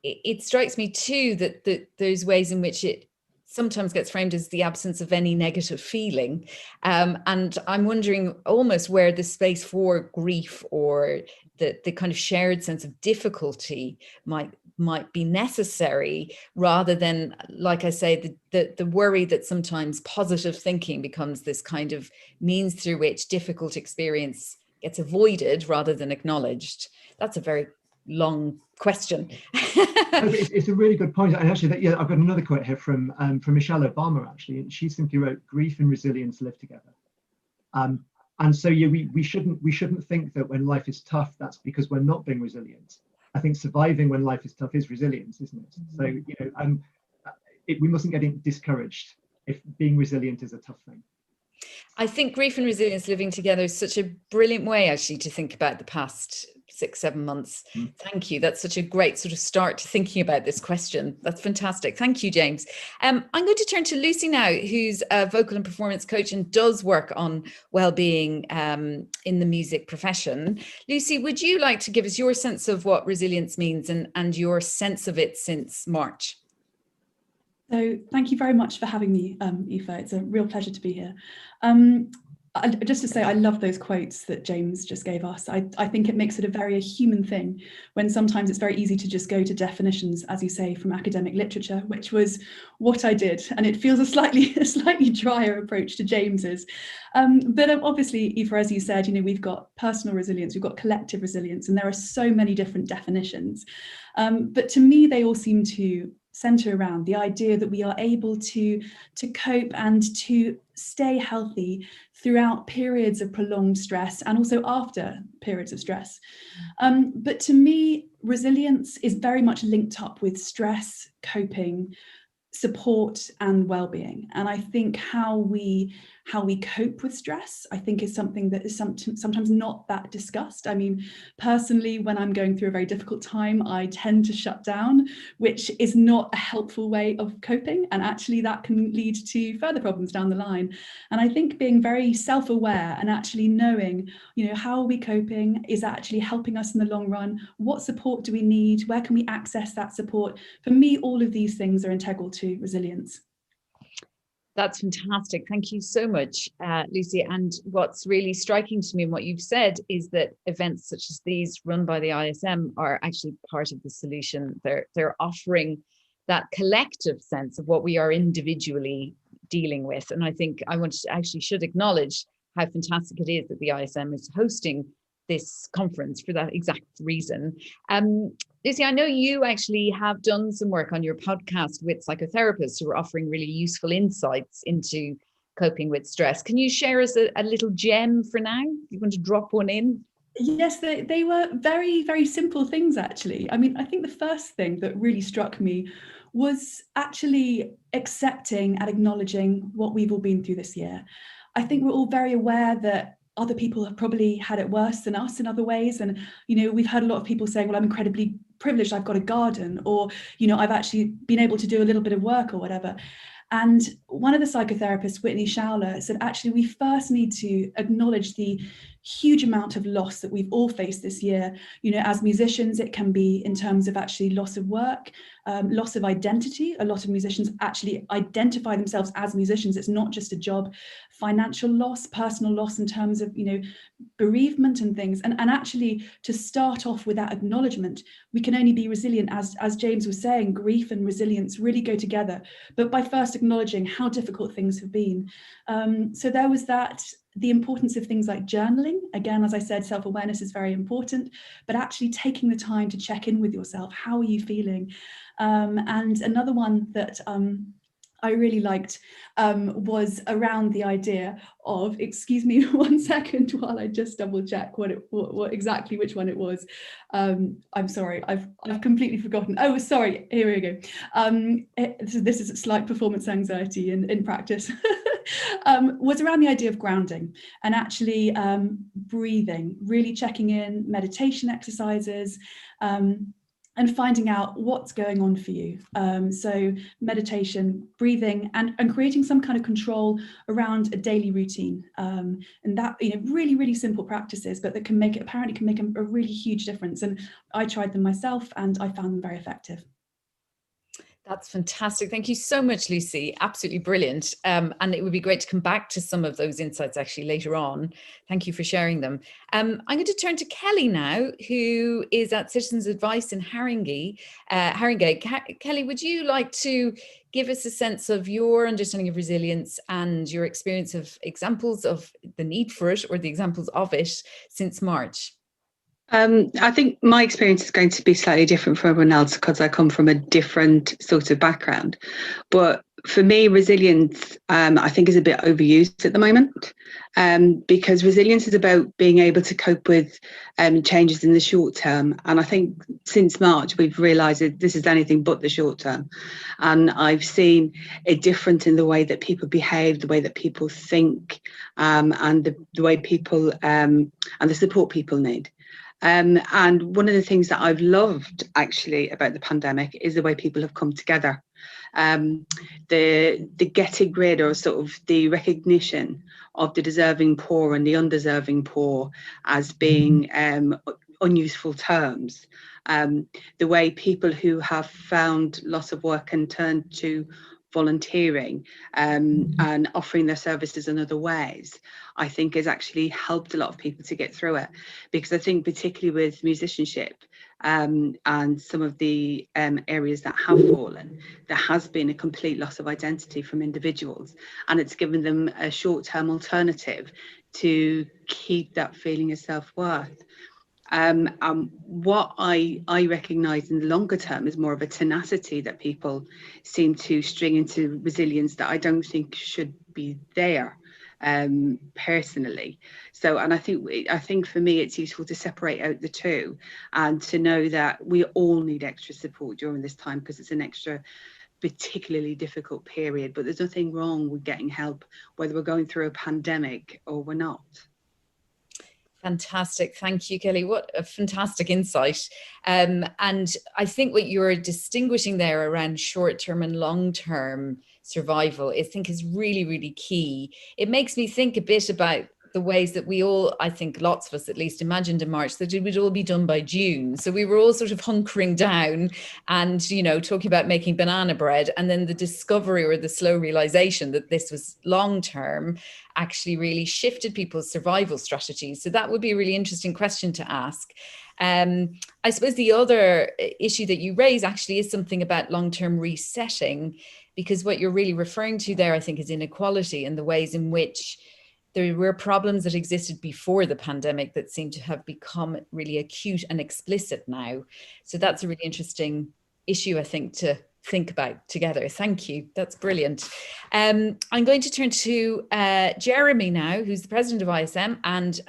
It strikes me too that there's ways in which it sometimes gets framed as the absence of any negative feeling. And I'm wondering almost where the space for grief or the kind of shared sense of difficulty might be necessary, rather than, like I say, the worry that sometimes positive thinking becomes this kind of means through which difficult experience gets avoided rather than acknowledged. That's a very long question. It's a really good point. And actually, I've got another quote here from Michelle Obama, actually. And she simply wrote, "Grief and resilience live together." And so we shouldn't think that when life is tough, that's because we're not being resilient. I think surviving when life is tough is resilience, isn't it? So we mustn't get discouraged if being resilient is a tough thing. I think grief and resilience living together is such a brilliant way actually to think about the past 6-7 months. Thank you. That's such a great sort of start to thinking about this question. That's fantastic. Thank you, James. I'm going to turn to Lucy now, who's a vocal and performance coach and does work on well-being in the music profession. Lucy, would you like to give us your sense of what resilience means and your sense of it since March? So thank you very much for having me, Aoife. It's a real pleasure to be here. Just to say, I love those quotes that James just gave us. I think it makes it a very human thing when sometimes it's very easy to just go to definitions, as you say, from academic literature, which was what I did. And it feels a slightly drier approach to James's. But obviously, Aoife, as you said, we've got personal resilience, we've got collective resilience, and there are so many different definitions. But to me, they all seem to center around the idea that we are able to cope and to stay healthy throughout periods of prolonged stress and also after periods of stress. But to me, resilience is very much linked up with stress, coping, support and well-being. And I think how we cope with stress, I think, is something that is sometimes not that discussed. I mean, personally, when I'm going through a very difficult time, I tend to shut down, which is not a helpful way of coping. And actually that can lead to further problems down the line. And I think being very self-aware and actually knowing, how are we coping is actually helping us in the long run. What support do we need? Where can we access that support? For me, all of these things are integral to resilience. That's fantastic. Thank you so much, Lucy. And what's really striking to me in what you've said is that events such as these run by the ISM are actually part of the solution. They're offering that collective sense of what we are individually dealing with. And I think should acknowledge how fantastic it is that the ISM is hosting this conference for that exact reason. Lucy, I know you actually have done some work on your podcast with psychotherapists who are offering really useful insights into coping with stress. Can you share us a little gem for now? You want to drop one in? Yes, they were very, very simple things, actually. I mean, I think the first thing that really struck me was actually accepting and acknowledging what we've all been through this year. I think we're all very aware that other people have probably had it worse than us in other ways. And, we've heard a lot of people saying, well, I'm incredibly privileged, I've got a garden, or, I've actually been able to do a little bit of work or whatever. And one of the psychotherapists, Whitney Schauler, said, actually, we first need to acknowledge the huge amount of loss that we've all faced this year. As musicians, it can be in terms of actually loss of work, loss of identity. A lot of musicians actually identify themselves as musicians. It's not just a job. Financial loss, personal loss in terms of, bereavement and things. And actually, to start off with that acknowledgement, we can only be resilient, as James was saying, grief and resilience really go together, but by first acknowledging how difficult things have been. So there was that. The importance of things like journaling. Again, as I said, self-awareness is very important, but actually taking the time to check in with yourself. How are you feeling? And another one that I really liked was around the idea of, excuse me 1 second while I just double check what exactly which one it was. I'm sorry, I've completely forgotten. Oh, sorry, here we go. This is a slight performance anxiety in practice. Was around the idea of grounding and actually breathing, really checking in, meditation exercises, and finding out what's going on for you. So meditation, breathing, and creating some kind of control around a daily routine. And that, really, really simple practices, but that apparently can make a really huge difference. And I tried them myself and I found them very effective. That's fantastic. Thank you so much, Lucy. Absolutely brilliant. And it would be great to come back to some of those insights actually later on. Thank you for sharing them. I'm going to turn to Kelly now, who is at Citizens Advice in Haringey. Kelly, would you like to give us a sense of your understanding of resilience and your experience of examples of the need for it or the examples of it since March? I think my experience is going to be slightly different from everyone else because I come from a different sort of background. But for me, resilience, I think, is a bit overused at the moment, because resilience is about being able to cope with changes in the short term. And I think since March, we've realised that this is anything but the short term. And I've seen a difference in the way that people behave, the way that people think, and the way people and the support people need. And one of the things that I've loved actually about the pandemic is the way people have come together. The getting rid, or sort of the recognition of the deserving poor and the undeserving poor as being unuseful terms. The way people who have found loss of work and turned to volunteering and offering their services in other ways, I think has actually helped a lot of people to get through it. Because I think particularly with musicianship and some of the areas that have fallen, there has been a complete loss of identity from individuals, and it's given them a short-term alternative to keep that feeling of self-worth. What I recognise in the longer term is more of a tenacity that people seem to string into resilience that I don't think should be there, personally. So, and I think for me it's useful to separate out the two and to know that we all need extra support during this time, because it's an extra particularly difficult period. But there's nothing wrong with getting help, whether we're going through a pandemic or we're not. Fantastic. Thank you, Kelly. What a fantastic insight. And I think what you're distinguishing there around short-term and long-term survival, I think, is really, really key. It makes me think a bit about the ways that we all, I think lots of us at least, imagined in March that it would all be done by June. So we were all sort of hunkering down and, you know, talking about making banana bread, and then the discovery or the slow realization that this was long term actually really shifted people's survival strategies. So that would be a really interesting question to ask. I suppose the other issue that you raise actually is something about long-term resetting, because what you're really referring to there, I think, is inequality and the ways in which there were problems that existed before the pandemic that seem to have become really acute and explicit now. So that's a really interesting issue, I think, to think about together. Thank you. That's brilliant. I'm going to turn to Jeremy now, who's the president of ISM and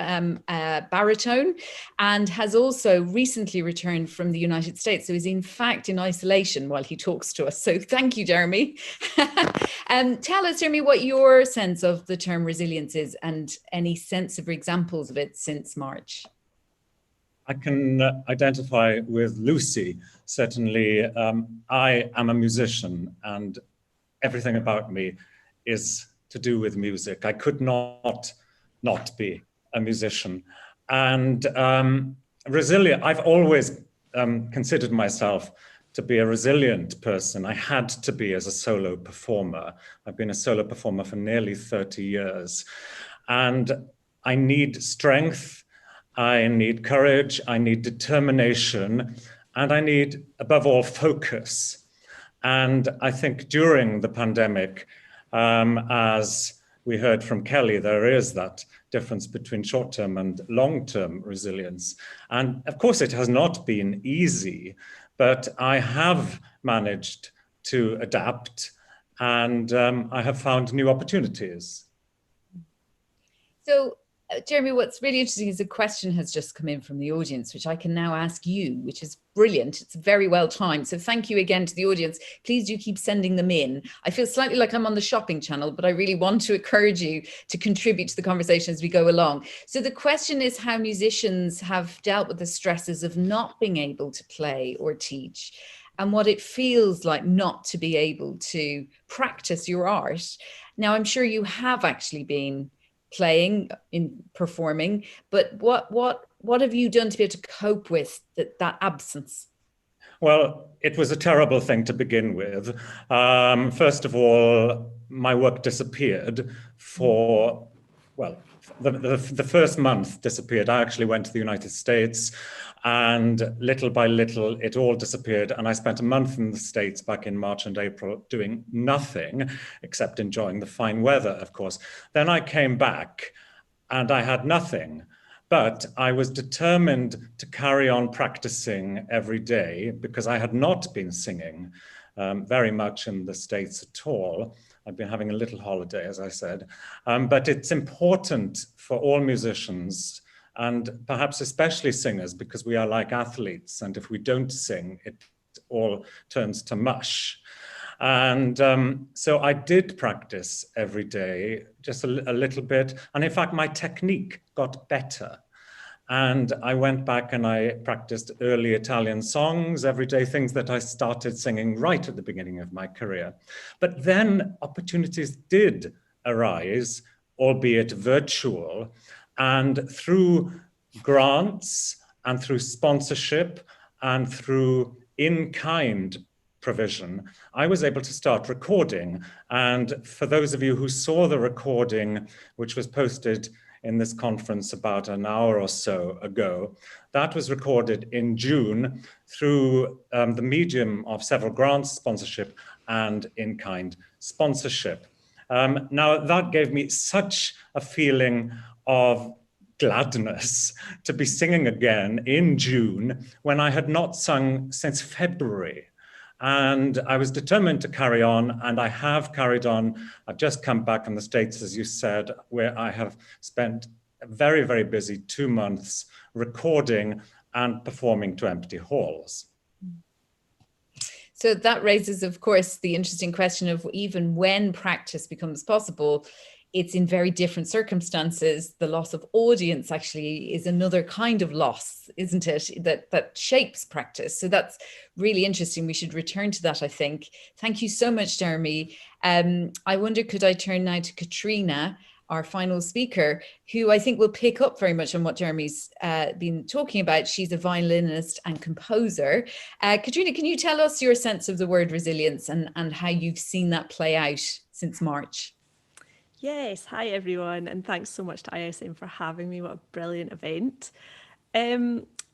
baritone, and has also recently returned from the United States. So he's in fact in isolation while he talks to us. So thank you, Jeremy. Tell us, Jeremy, what your sense of the term resilience is and any sense of examples of it since March. I can identify with Lucy. Certainly, I am a musician and everything about me is to do with music. I could not be a musician. And resilient, I've always considered myself to be a resilient person. I had to be as a solo performer. I've been a solo performer for nearly 30 years. And I need strength, I need courage, I need determination, and I need, above all, focus. And I think during the pandemic, as we heard from Kelly, there is that difference between short-term and long-term resilience. And of course, it has not been easy, but I have managed to adapt, and I have found new opportunities. So, Jeremy, what's really interesting is a question has just come in from the audience, which I can now ask you, which is brilliant. It's very well timed. So thank you again to the audience. Please do keep sending them in. I feel slightly like I'm on the shopping channel, but I really want to encourage you to contribute to the conversation as we go along. So the question is how musicians have dealt with the stresses of not being able to play or teach, and what it feels like not to be able to practice your art. Now, I'm sure you have actually been playing, in performing, but what have you done to be able to cope with that absence? Well, it was a terrible thing to begin with. First of all, my work disappeared for, well, the first month disappeared. I actually went to the United States, and little by little, it all disappeared. And I spent a month in the States back in March and April doing nothing except enjoying the fine weather, of course. Then I came back and I had nothing. But I was determined to carry on practicing every day because I had not been singing very much in the States at all. I've been having a little holiday, as I said. But it's important for all musicians, and perhaps especially singers, because we are like athletes, and if we don't sing, it all turns to mush. And so I did practice every day, just a little bit. And in fact, my technique got better. And I went back and I practiced early Italian songs every day, things that I started singing right at the beginning of my career. But then opportunities did arise, albeit virtual, and through grants and through sponsorship and through in-kind provision, I was able to start recording. And for those of you who saw the recording, which was posted in this conference about an hour or so ago, that was recorded in June through the medium of several grants, sponsorship, and in-kind sponsorship. Now, that gave me such a feeling of gladness to be singing again in June when I had not sung since February. And I was determined to carry on, and I have carried on. I've just come back from the States, as you said, where I have spent a very, very busy 2 months recording and performing to empty halls. So that raises, of course, the interesting question of even when practice becomes possible, it's in very different circumstances. The loss of audience actually is another kind of loss, isn't it? That shapes practice. So that's really interesting. We should return to that, I think. Thank you so much, Jeremy. I wonder, could I turn now to Katrina, our final speaker, who I think will pick up very much on what Jeremy's been talking about. She's a violinist and composer. Katrina, can you tell us your sense of the word resilience and how you've seen that play out since March? Yes, hi everyone, and thanks so much to ISM for having me. What a brilliant event.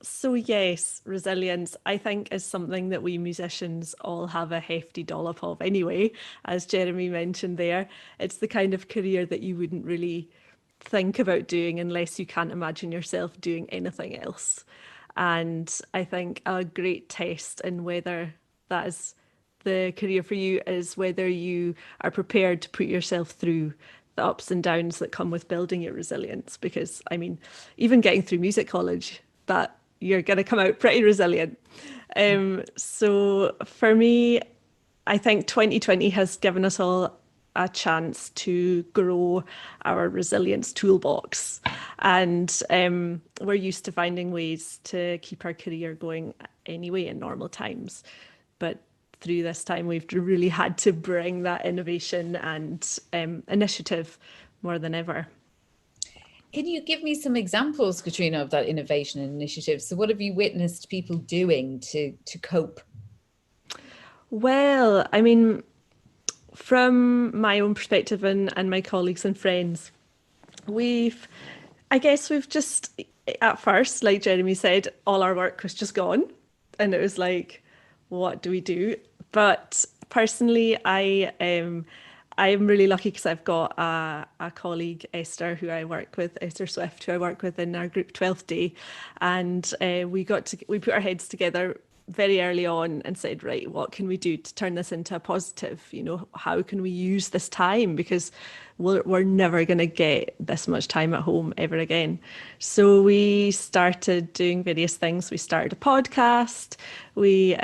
So yes, resilience, I think, is something that we musicians all have a hefty dollop of anyway, as Jeremy mentioned there. It's the kind of career that you wouldn't really think about doing unless you can't imagine yourself doing anything else. And I think a great test in whether that is the career for you is whether you are prepared to put yourself through the ups and downs that come with building your resilience. Because I mean, even getting through music college, that you're going to come out pretty resilient. So for me, I think 2020 has given us all a chance to grow our resilience toolbox, and we're used to finding ways to keep our career going anyway in normal times, but through this time we've really had to bring that innovation and initiative more than ever. Can you give me some examples, Katrina, of that innovation and initiative? So what have you witnessed people doing to cope? Well, I mean, from my own perspective and my colleagues and friends, I guess we've just, at first, like Jeremy said, all our work was just gone. And it was like, what do we do? But personally, I am really lucky because I've got a colleague, Esther, who I work with, Esther Swift, who I work with in our group 12th Day. And we put our heads together very early on and said, right, what can we do to turn this into a positive? You know, how can we use this time? Because we're never going to get this much time at home ever again. So we started doing various things. We started a podcast. We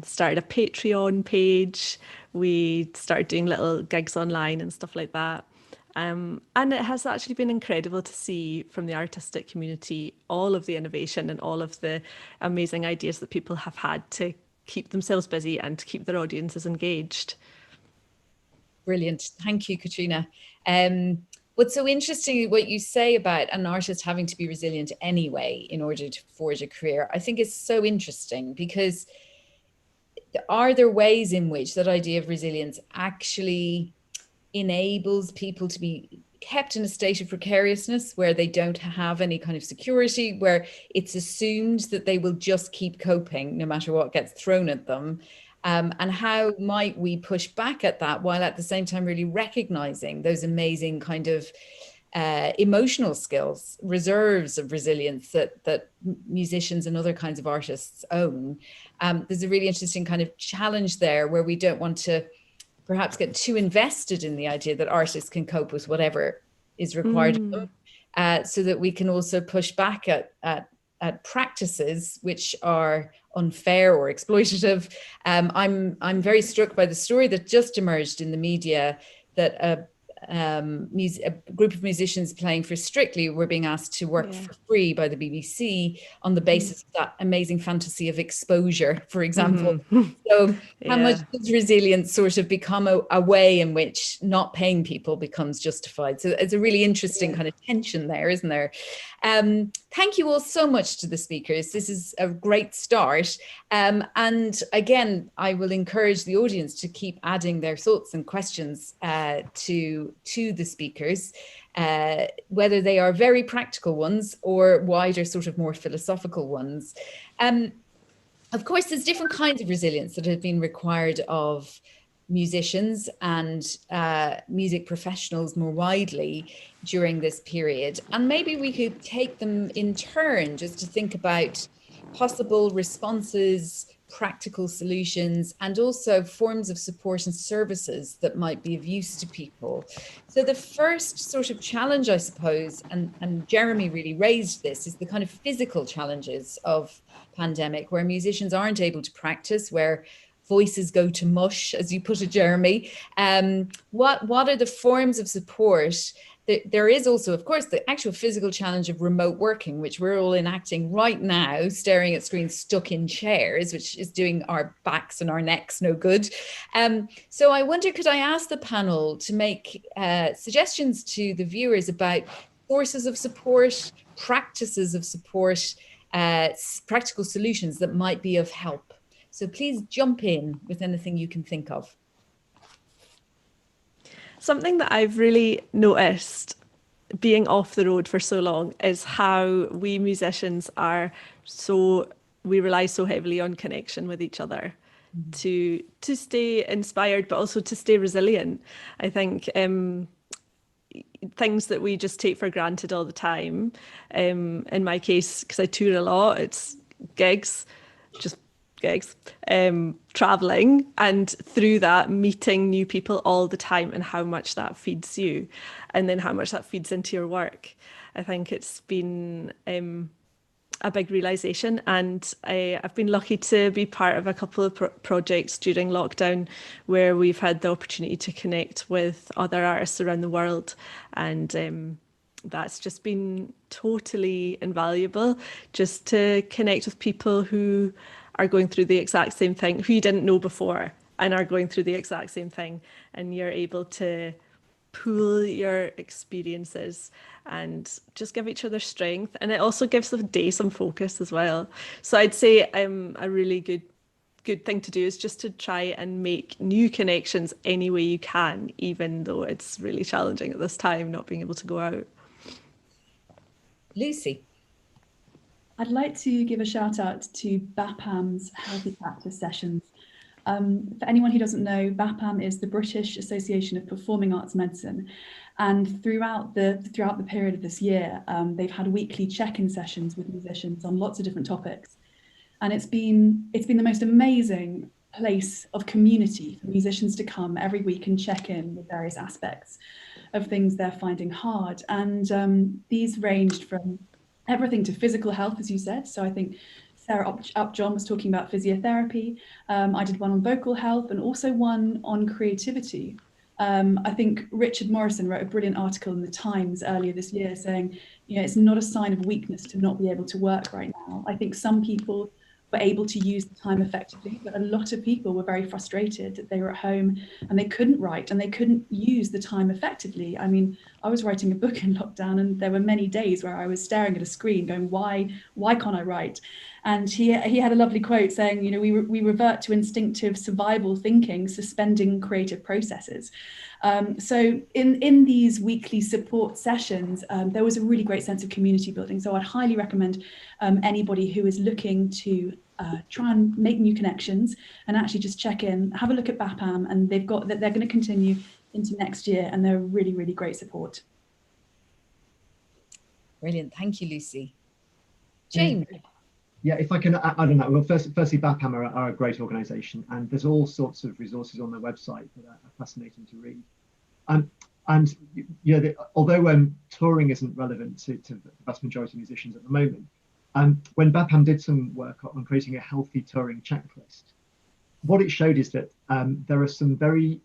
started a Patreon page. We started doing little gigs online and stuff like that. And it has actually been incredible to see from the artistic community all of the innovation and all of the amazing ideas that people have had to keep themselves busy and to keep their audiences engaged. Brilliant. Thank you, Katrina. What's so interesting, what you say about an artist having to be resilient anyway in order to forge a career, I think is so interesting, because are there ways in which that idea of resilience actually enables people to be kept in a state of precariousness where they don't have any kind of security, where it's assumed that they will just keep coping no matter what gets thrown at them? And how might we push back at that while at the same time really recognizing those amazing kind of emotional skills, reserves of resilience that musicians and other kinds of artists own. There's a really interesting kind of challenge there where we don't want to perhaps get too invested in the idea that artists can cope with whatever is required of them, so that we can also push back at practices which are unfair or exploitative. I'm very struck by the story that just emerged in the media that a group of musicians playing for Strictly were being asked to work for free by the BBC on the basis of that amazing fantasy of exposure, for example. So how much does resilience sort of become a way in which not paying people becomes justified? So it's a really interesting kind of tension there, isn't there? Thank you all so much to the speakers. This is a great start. And again, I will encourage the audience to keep adding their thoughts and questions to the speakers, whether they are very practical ones or wider, sort of more philosophical ones. Of course, there's different kinds of resilience that have been required of musicians and music professionals more widely during this period. And maybe we could take them in turn just to think about possible responses, practical solutions, and also forms of support and services that might be of use to people. So the first sort of challenge, I suppose, and Jeremy really raised this, is the kind of physical challenges of pandemic, where musicians aren't able to practice, where voices go to mush, as you put it, Jeremy. What are the forms of support? There is also, of course, the actual physical challenge of remote working, which we're all enacting right now, staring at screens, stuck in chairs, which is doing our backs and our necks no good. So I wonder, could I ask the panel to make suggestions to the viewers about sources of support, practices of support, practical solutions that might be of help? So please jump in with anything you can think of. Something that I've really noticed being off the road for so long is how we musicians we rely so heavily on connection with each other to stay inspired, but also to stay resilient. I think things that we just take for granted all the time, in my case, because I tour a lot, it's gigs, traveling, and through that meeting new people all the time, and how much that feeds you, and then how much that feeds into your work. I think it's been a big realization, and I've been lucky to be part of a couple of projects during lockdown where we've had the opportunity to connect with other artists around the world, and that's just been totally invaluable, just to connect with people who are going through the exact same thing, who you didn't know before and are going through the exact same thing, and you're able to pool your experiences and just give each other strength, and it also gives the day some focus as well. So I'd say a really good thing to do is just to try and make new connections any way you can, even though it's really challenging at this time not being able to go out. Lucy. I'd like to give a shout out to BAPAM's Healthy Practice Sessions. For anyone who doesn't know, BAPAM is the British Association of Performing Arts Medicine, and throughout the period of this year, they've had weekly check-in sessions with musicians on lots of different topics, and it's been the most amazing place of community for musicians to come every week and check in with various aspects of things they're finding hard, and these ranged from everything to physical health, as you said. So I think Sarah Upjohn was talking about physiotherapy. I did one on vocal health and also one on creativity. I think Richard Morrison wrote a brilliant article in the Times earlier this year saying, it's not a sign of weakness to not be able to work right now. I think some people were able to use the time effectively, but a lot of people were very frustrated that they were at home and they couldn't write and they couldn't use the time effectively. I mean, I was writing a book in lockdown, and there were many days where I was staring at a screen going, why can't I write? And he had a lovely quote saying, we revert to instinctive survival thinking, suspending creative processes. So in these weekly support sessions, there was a really great sense of community building. So I'd highly recommend anybody who is looking to try and make new connections and actually just check in, have a look at BAPAM, and they're going to continue into next year, and they're really, really great support. Brilliant. Thank you, Lucy. James. Yeah, if I can, I don't know. Well, firstly, BAPAM are a great organisation, and there's all sorts of resources on their website that are fascinating to read. And you know, although touring isn't relevant to the vast majority of musicians at the moment, when BAPAM did some work on creating a healthy touring checklist, what it showed is that there are some very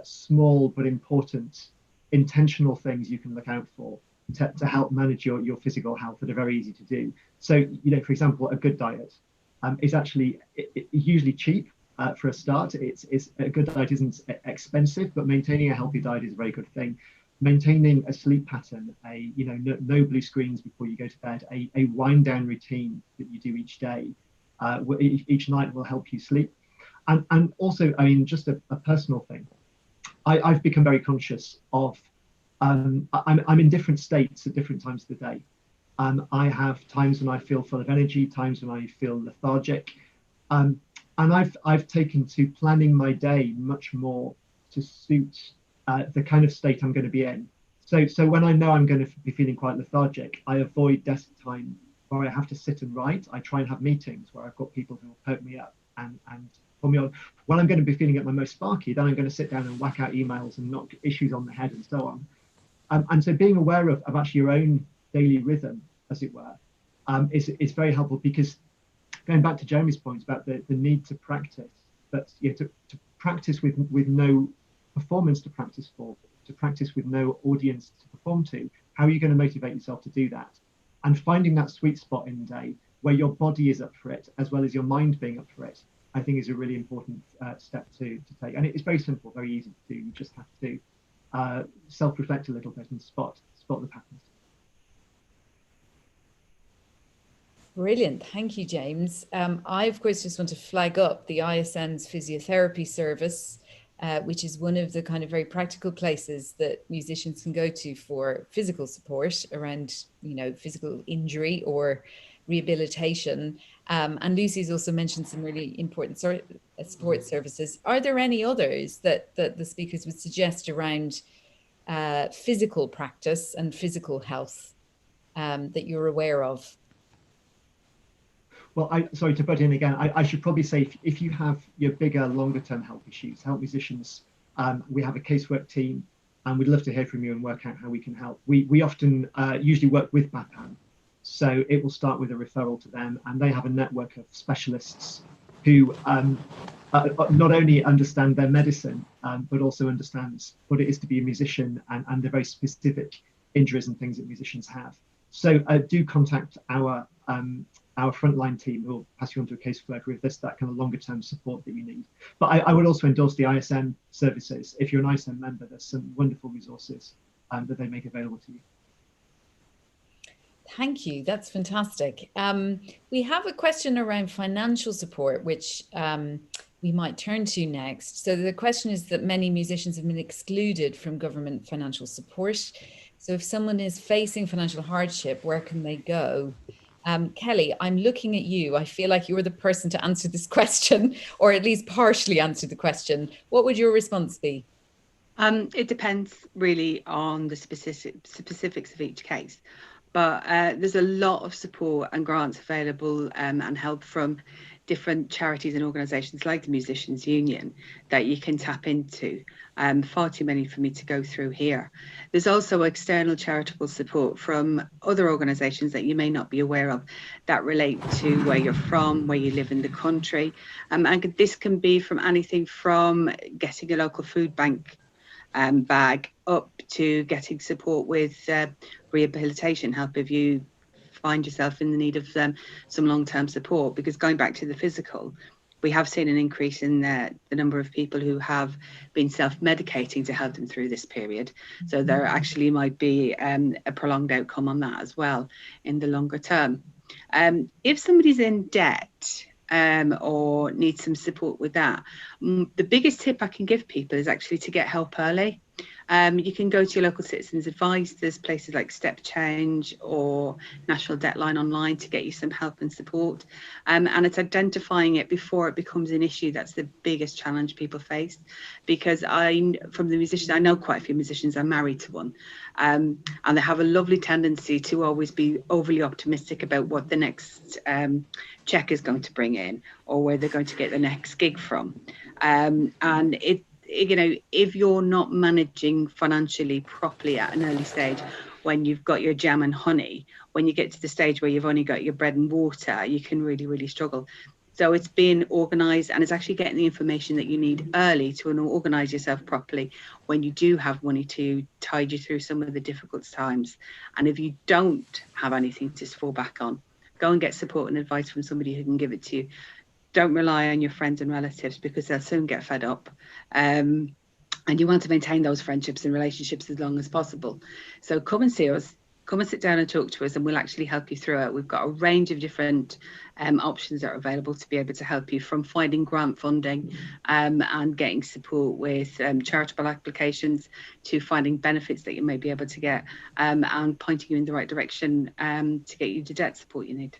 small but important intentional things you can look out for to help manage your physical health that are very easy to do. So, you know, for example, a good diet is actually usually cheap for a start. It's a good diet isn't expensive, but maintaining a healthy diet is a very good thing. Maintaining a sleep pattern, no blue screens before you go to bed, a wind down routine that you do each day, each night will help you sleep. And also, I mean, just a personal thing. I've become very conscious of. I'm in different states at different times of the day. I have times when I feel full of energy, times when I feel lethargic, and I've taken to planning my day much more to suit the kind of state I'm going to be in. So when I know I'm going to be feeling quite lethargic, I avoid desk time where I have to sit and write. I try and have meetings where I've got people who will poke me up and pull me on. When I'm going to be feeling at my most sparky, then I'm going to sit down and whack out emails and knock issues on the head and so on. And so being aware of actually your own daily rhythm, as it were, is very helpful, because going back to Jeremy's point about the need to practice, but to practice with no performance to practice for, to practice with no audience to perform to, how are you going to motivate yourself to do that? And finding that sweet spot in the day where your body is up for it, as well as your mind being up for it, I think is a really important step to take. And it's very simple, very easy to do. You just have to self-reflect a little bit and spot the patterns. Brilliant. Thank you, James. I, of course, just want to flag up the ISN's physiotherapy service, which is one of the kind of very practical places that musicians can go to for physical support around, physical injury or rehabilitation. And Lucy's also mentioned some really important support services. Are there any others that the speakers would suggest around physical practice and physical health that you're aware of? Well, sorry to butt in again. I should probably say, if you have your bigger, longer term health issues, help musicians, we have a casework team, and we'd love to hear from you and work out how we can help. We often usually work with BAPAM, so it will start with a referral to them, and they have a network of specialists who not only understand their medicine, but also understands what it is to be a musician and the very specific injuries and things that musicians have. So do contact our frontline team, who will pass you on to a caseworker if there's that kind of longer term support that you need. But I would also endorse the ISN services. If you're an ISN member, there's some wonderful resources that they make available to you. Thank you. That's fantastic. We have a question around financial support, which we might turn to next. So the question is that many musicians have been excluded from government financial support. So if someone is facing financial hardship, where can they go? Kelly, I'm looking at you. I feel like you're the person to answer this question, or at least partially answer the question. What would your response be? It depends really on the specifics of each case. But there's a lot of support and grants available and help from different charities and organisations like the Musicians Union that you can tap into. Far too many for me to go through here. There's also external charitable support from other organisations that you may not be aware of that relate to where you're from, where you live in the country. And this can be from anything from getting a local food bank bag up to getting support with rehabilitation help if you find yourself in the need of some long-term support. Because going back to the physical, we have seen an increase in the number of people who have been self-medicating to help them through this period. So there actually might be a prolonged outcome on that as well in the longer term. If somebody's in debt or need some support with that, the biggest tip I can give people is actually to get help early. You can go to your local citizens advice. There's places like Step Change or National Deadline Online to get you some help and support. And it's identifying it before it becomes an issue. That's the biggest challenge people face. Because from the musicians, I know quite a few musicians, I'm married to one, and they have a lovely tendency to always be overly optimistic about what the next check is going to bring in or where they're going to get the next gig from. And if you're not managing financially properly at an early stage, when you've got your jam and honey, when you get to the stage where you've only got your bread and water, you can really, really struggle. So it's being organised, and it's actually getting the information that you need early to organise yourself properly when you do have money to tide you through some of the difficult times. And if you don't have anything to fall back on, go and get support and advice from somebody who can give it to you. Don't rely on your friends and relatives, because they'll soon get fed up. And you want to maintain those friendships and relationships as long as possible. So come and see us, come and sit down and talk to us, and we'll actually help you through it. We've got a range of different options that are available to be able to help you, from finding grant funding and getting support with charitable applications, to finding benefits that you may be able to get, and pointing you in the right direction to get you the debt support you need.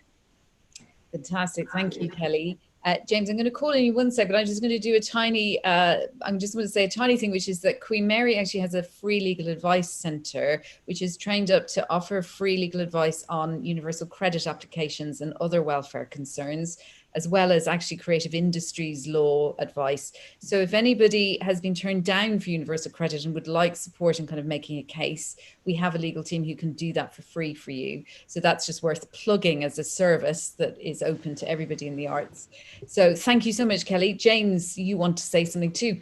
Fantastic. Thank you, Kelly. James, I'm going to call on you one second, but I'm just going to do a tiny, I'm just going to say a tiny thing, which is that Queen Mary actually has a free legal advice centre, which is trained up to offer free legal advice on universal credit applications and other welfare concerns, as well as actually creative industries law advice. So if anybody has been turned down for universal credit and would like support in kind of making a case, we have a legal team who can do that for free for you. So that's just worth plugging as a service that is open to everybody in the arts. So thank you so much, Kelly. James, you want to say something too?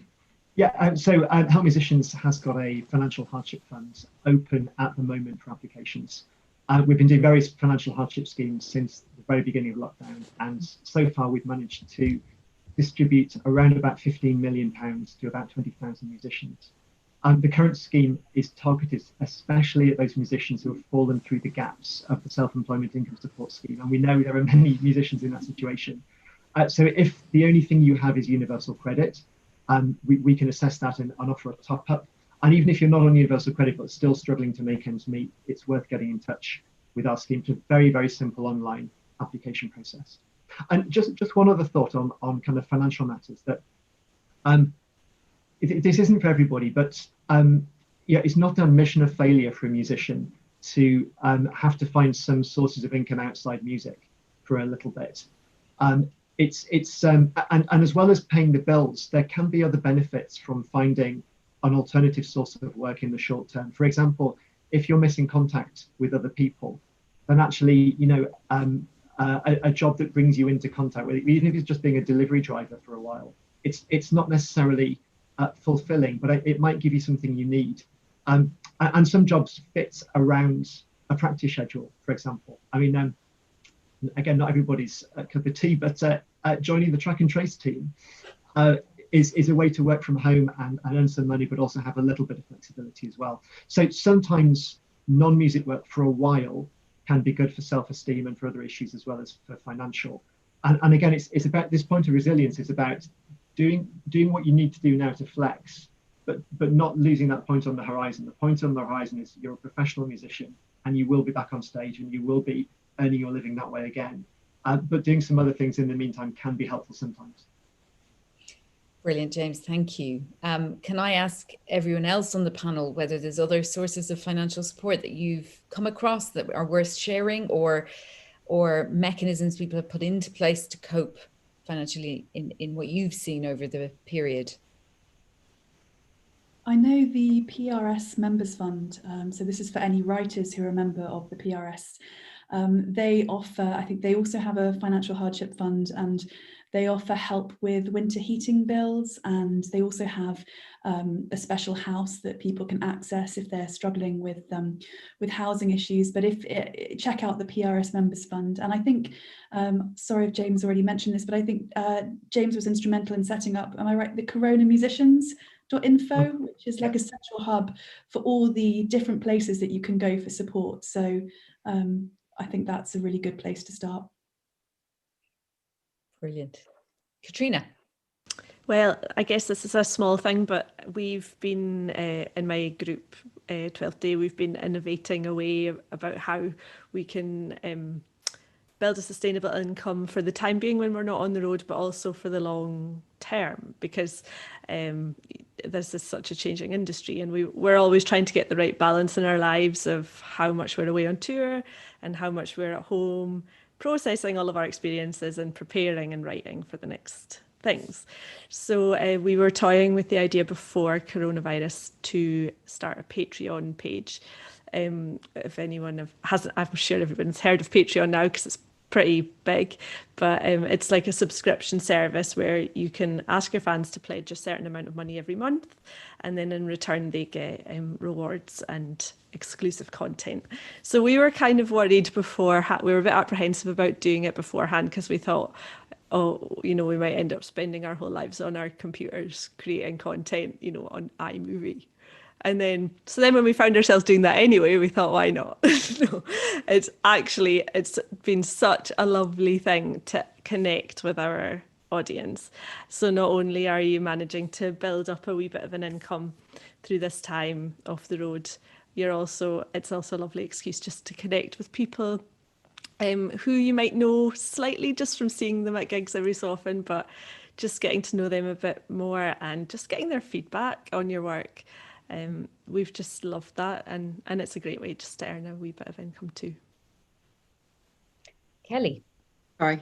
Yeah, so Help Musicians has got a financial hardship fund open at the moment for applications. We've been doing various financial hardship schemes since the very beginning of lockdown, and so far we've managed to distribute around about £15 million to about 20,000 musicians. The current scheme is targeted especially at those musicians who have fallen through the gaps of the self-employment income support scheme, and we know there are many musicians in that situation. So if the only thing you have is universal credit, we can assess that and offer a top-up. And even if you're not on universal credit but still struggling to make ends meet, it's worth getting in touch with our scheme. It's a very, very simple online application process. And just one other thought on kind of financial matters, that this isn't for everybody, but yeah, it's not a mission of failure for a musician to have to find some sources of income outside music for a little bit. And as well as paying the bills, there can be other benefits from finding an alternative source of work in the short term. For example, if you're missing contact with other people, then actually, a job that brings you into contact with, even if it's just being a delivery driver for a while, it's not necessarily fulfilling, but it might give you something you need. And some jobs fit around a practice schedule, for example. I mean, again, not everybody's cup of tea, but joining the track and trace team is a way to work from home and earn some money, but also have a little bit of flexibility as well. So sometimes non-music work for a while can be good for self-esteem and for other issues as well as for financial. And again, it's about this point of resilience. It's about doing what you need to do now to flex, but not losing that point on the horizon. The point on the horizon is you're a professional musician and you will be back on stage and you will be earning your living that way again. But doing some other things in the meantime can be helpful sometimes. Brilliant, James, thank you. Can I ask everyone else on the panel whether there's other sources of financial support that you've come across that are worth sharing, or mechanisms people have put into place to cope financially in what you've seen over the period? I know the PRS Members Fund, so this is for any writers who are a member of the PRS. They offer, I think they also have a financial hardship fund, and they offer help with winter heating bills, and they also have a special house that people can access if they're struggling with housing issues. But check out the PRS Members Fund, and I think, sorry if James already mentioned this, but I think James was instrumental in setting up, am I right, the Corona Musicians.info, which is like a central hub for all the different places that you can go for support. So I think that's a really good place to start. Brilliant. Katrina. Well, I guess this is a small thing, but we've been in my group, 12th Day, we've been innovating a way about how we can build a sustainable income for the time being when we're not on the road, but also for the long term, because this is such a changing industry, and we're always trying to get the right balance in our lives of how much we're away on tour and how much we're at home, processing all of our experiences and preparing and writing for the next things. So we were toying with the idea before coronavirus to start a Patreon page. If anyone hasn't, I'm sure everyone's heard of Patreon now because it's pretty big, but it's like a subscription service where you can ask your fans to pledge a certain amount of money every month, and then in return they get rewards and exclusive content. So we were kind of worried before, we were a bit apprehensive about doing it beforehand because we thought, oh, we might end up spending our whole lives on our computers creating content, on iMovie. And then when we found ourselves doing that anyway, we thought, why not? No, it's been such a lovely thing to connect with our audience. So not only are you managing to build up a wee bit of an income through this time off the road, it's also a lovely excuse just to connect with people who you might know slightly just from seeing them at gigs every so often, but just getting to know them a bit more and just getting their feedback on your work. We've just loved that, and it's a great way just to earn a wee bit of income too. Kelly. Sorry.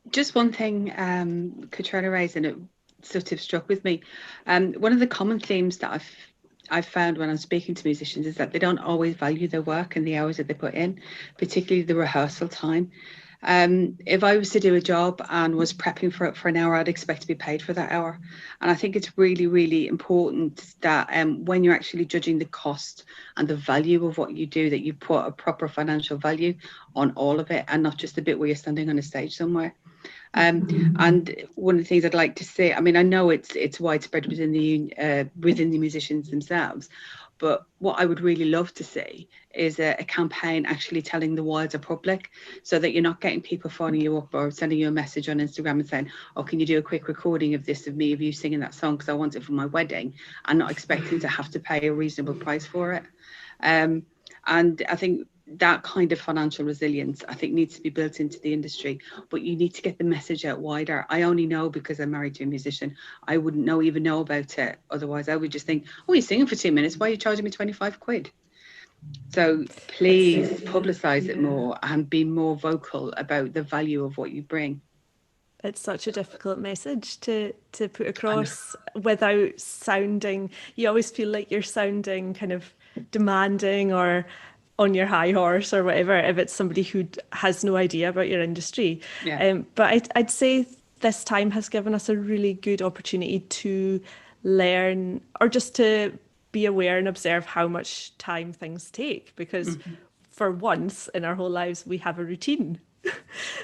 Just one thing Katrina raised, and it sort of struck with me. One of the common themes that I've found when I'm speaking to musicians is that they don't always value their work and the hours that they put in, particularly the rehearsal time. If I was to do a job and was prepping for it for an hour, I'd expect to be paid for that hour. And I think it's really, really important that when you're actually judging the cost and the value of what you do, that you put a proper financial value on all of it and not just the bit where you're standing on a stage somewhere. And one of the things I'd like to say, I mean, I know it's widespread within the musicians themselves, but what I would really love to see is a campaign actually telling the wider public, so that you're not getting people phoning you up or sending you a message on Instagram and saying, oh, can you do a quick recording of you singing that song because I want it for my wedding, and not expecting to have to pay a reasonable price for it. And I think that kind of financial resilience, I think, needs to be built into the industry, but you need to get the message out wider. I only know because I'm married to a musician. I wouldn't even know about it. Otherwise, I would just think, oh, you're singing for 2 minutes. Why are you charging me 25 quid? So please publicise it more and be more vocal about the value of what you bring. It's such a difficult message to put across without sounding, you always feel like you're sounding kind of demanding or on your high horse or whatever, if it's somebody who has no idea about your industry. Yeah. But I'd say this time has given us a really good opportunity to learn, or just to be aware and observe how much time things take, because for once in our whole lives we have a routine,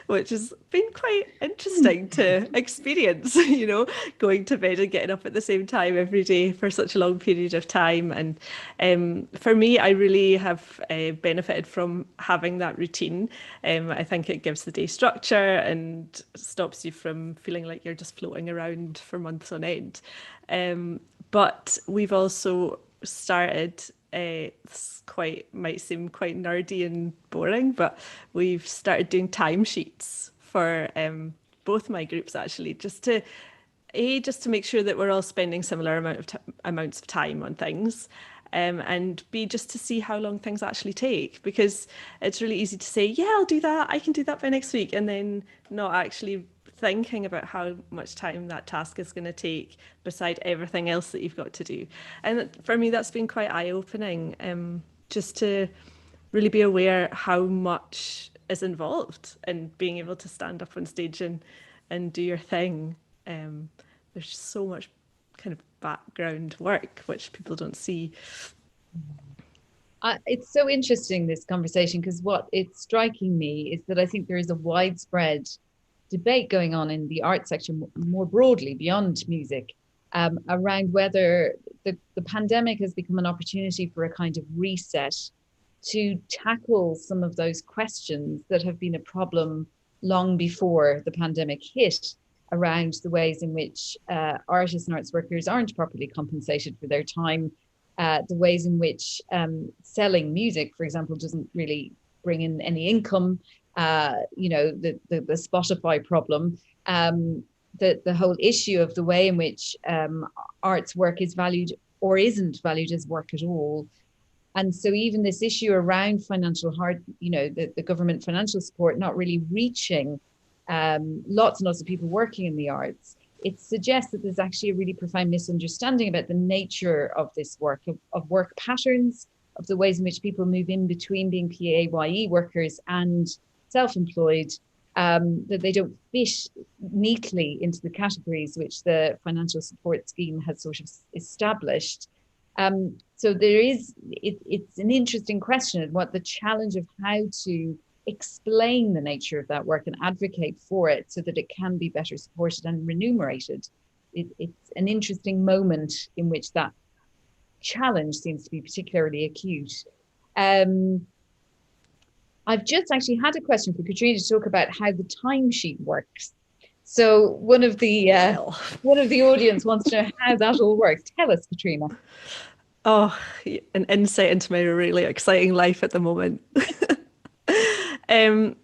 which has been quite interesting to experience, going to bed and getting up at the same time every day for such a long period of time. And for me, I really have benefited from having that routine. I think it gives the day structure and stops you from feeling like you're just floating around for months on end. But we've also started, might seem quite nerdy and boring, but we've started doing timesheets for both my groups, actually, just to make sure that we're all spending similar amounts of time on things, and B, just to see how long things actually take, because it's really easy to say, yeah, I'll do that, I can do that by next week, and then not actually thinking about how much time that task is going to take beside everything else that you've got to do. And for me, that's been quite eye-opening, just to really be aware how much is involved in being able to stand up on stage and do your thing. There's so much kind of background work which people don't see. It's so interesting, this conversation, because what it's striking me is that I think there is a widespread debate going on in the art sector more broadly beyond music, around whether the pandemic has become an opportunity for a kind of reset to tackle some of those questions that have been a problem long before the pandemic hit. around the ways in which artists and arts workers aren't properly compensated for their time, the ways in which selling music, for example, doesn't really bring in any income, the Spotify problem, the whole issue of the way in which arts work is valued or isn't valued as work at all. And so even this issue around financial the government financial support not really reaching lots and lots of people working in the arts, it suggests that there's actually a really profound misunderstanding about the nature of this work, of work patterns, of the ways in which people move in between being PAYE workers and self-employed, that they don't fit neatly into the categories which the financial support scheme has sort of established. So it's an interesting question of what the challenge of how to explain the nature of that work and advocate for it so that it can be better supported and remunerated. It's an interesting moment in which that challenge seems to be particularly acute. I've just actually had a question for Katrina to talk about how the timesheet works. So one of the audience wants to know how that all works. Tell us, Katrina. Oh, an insight into my really exciting life at the moment.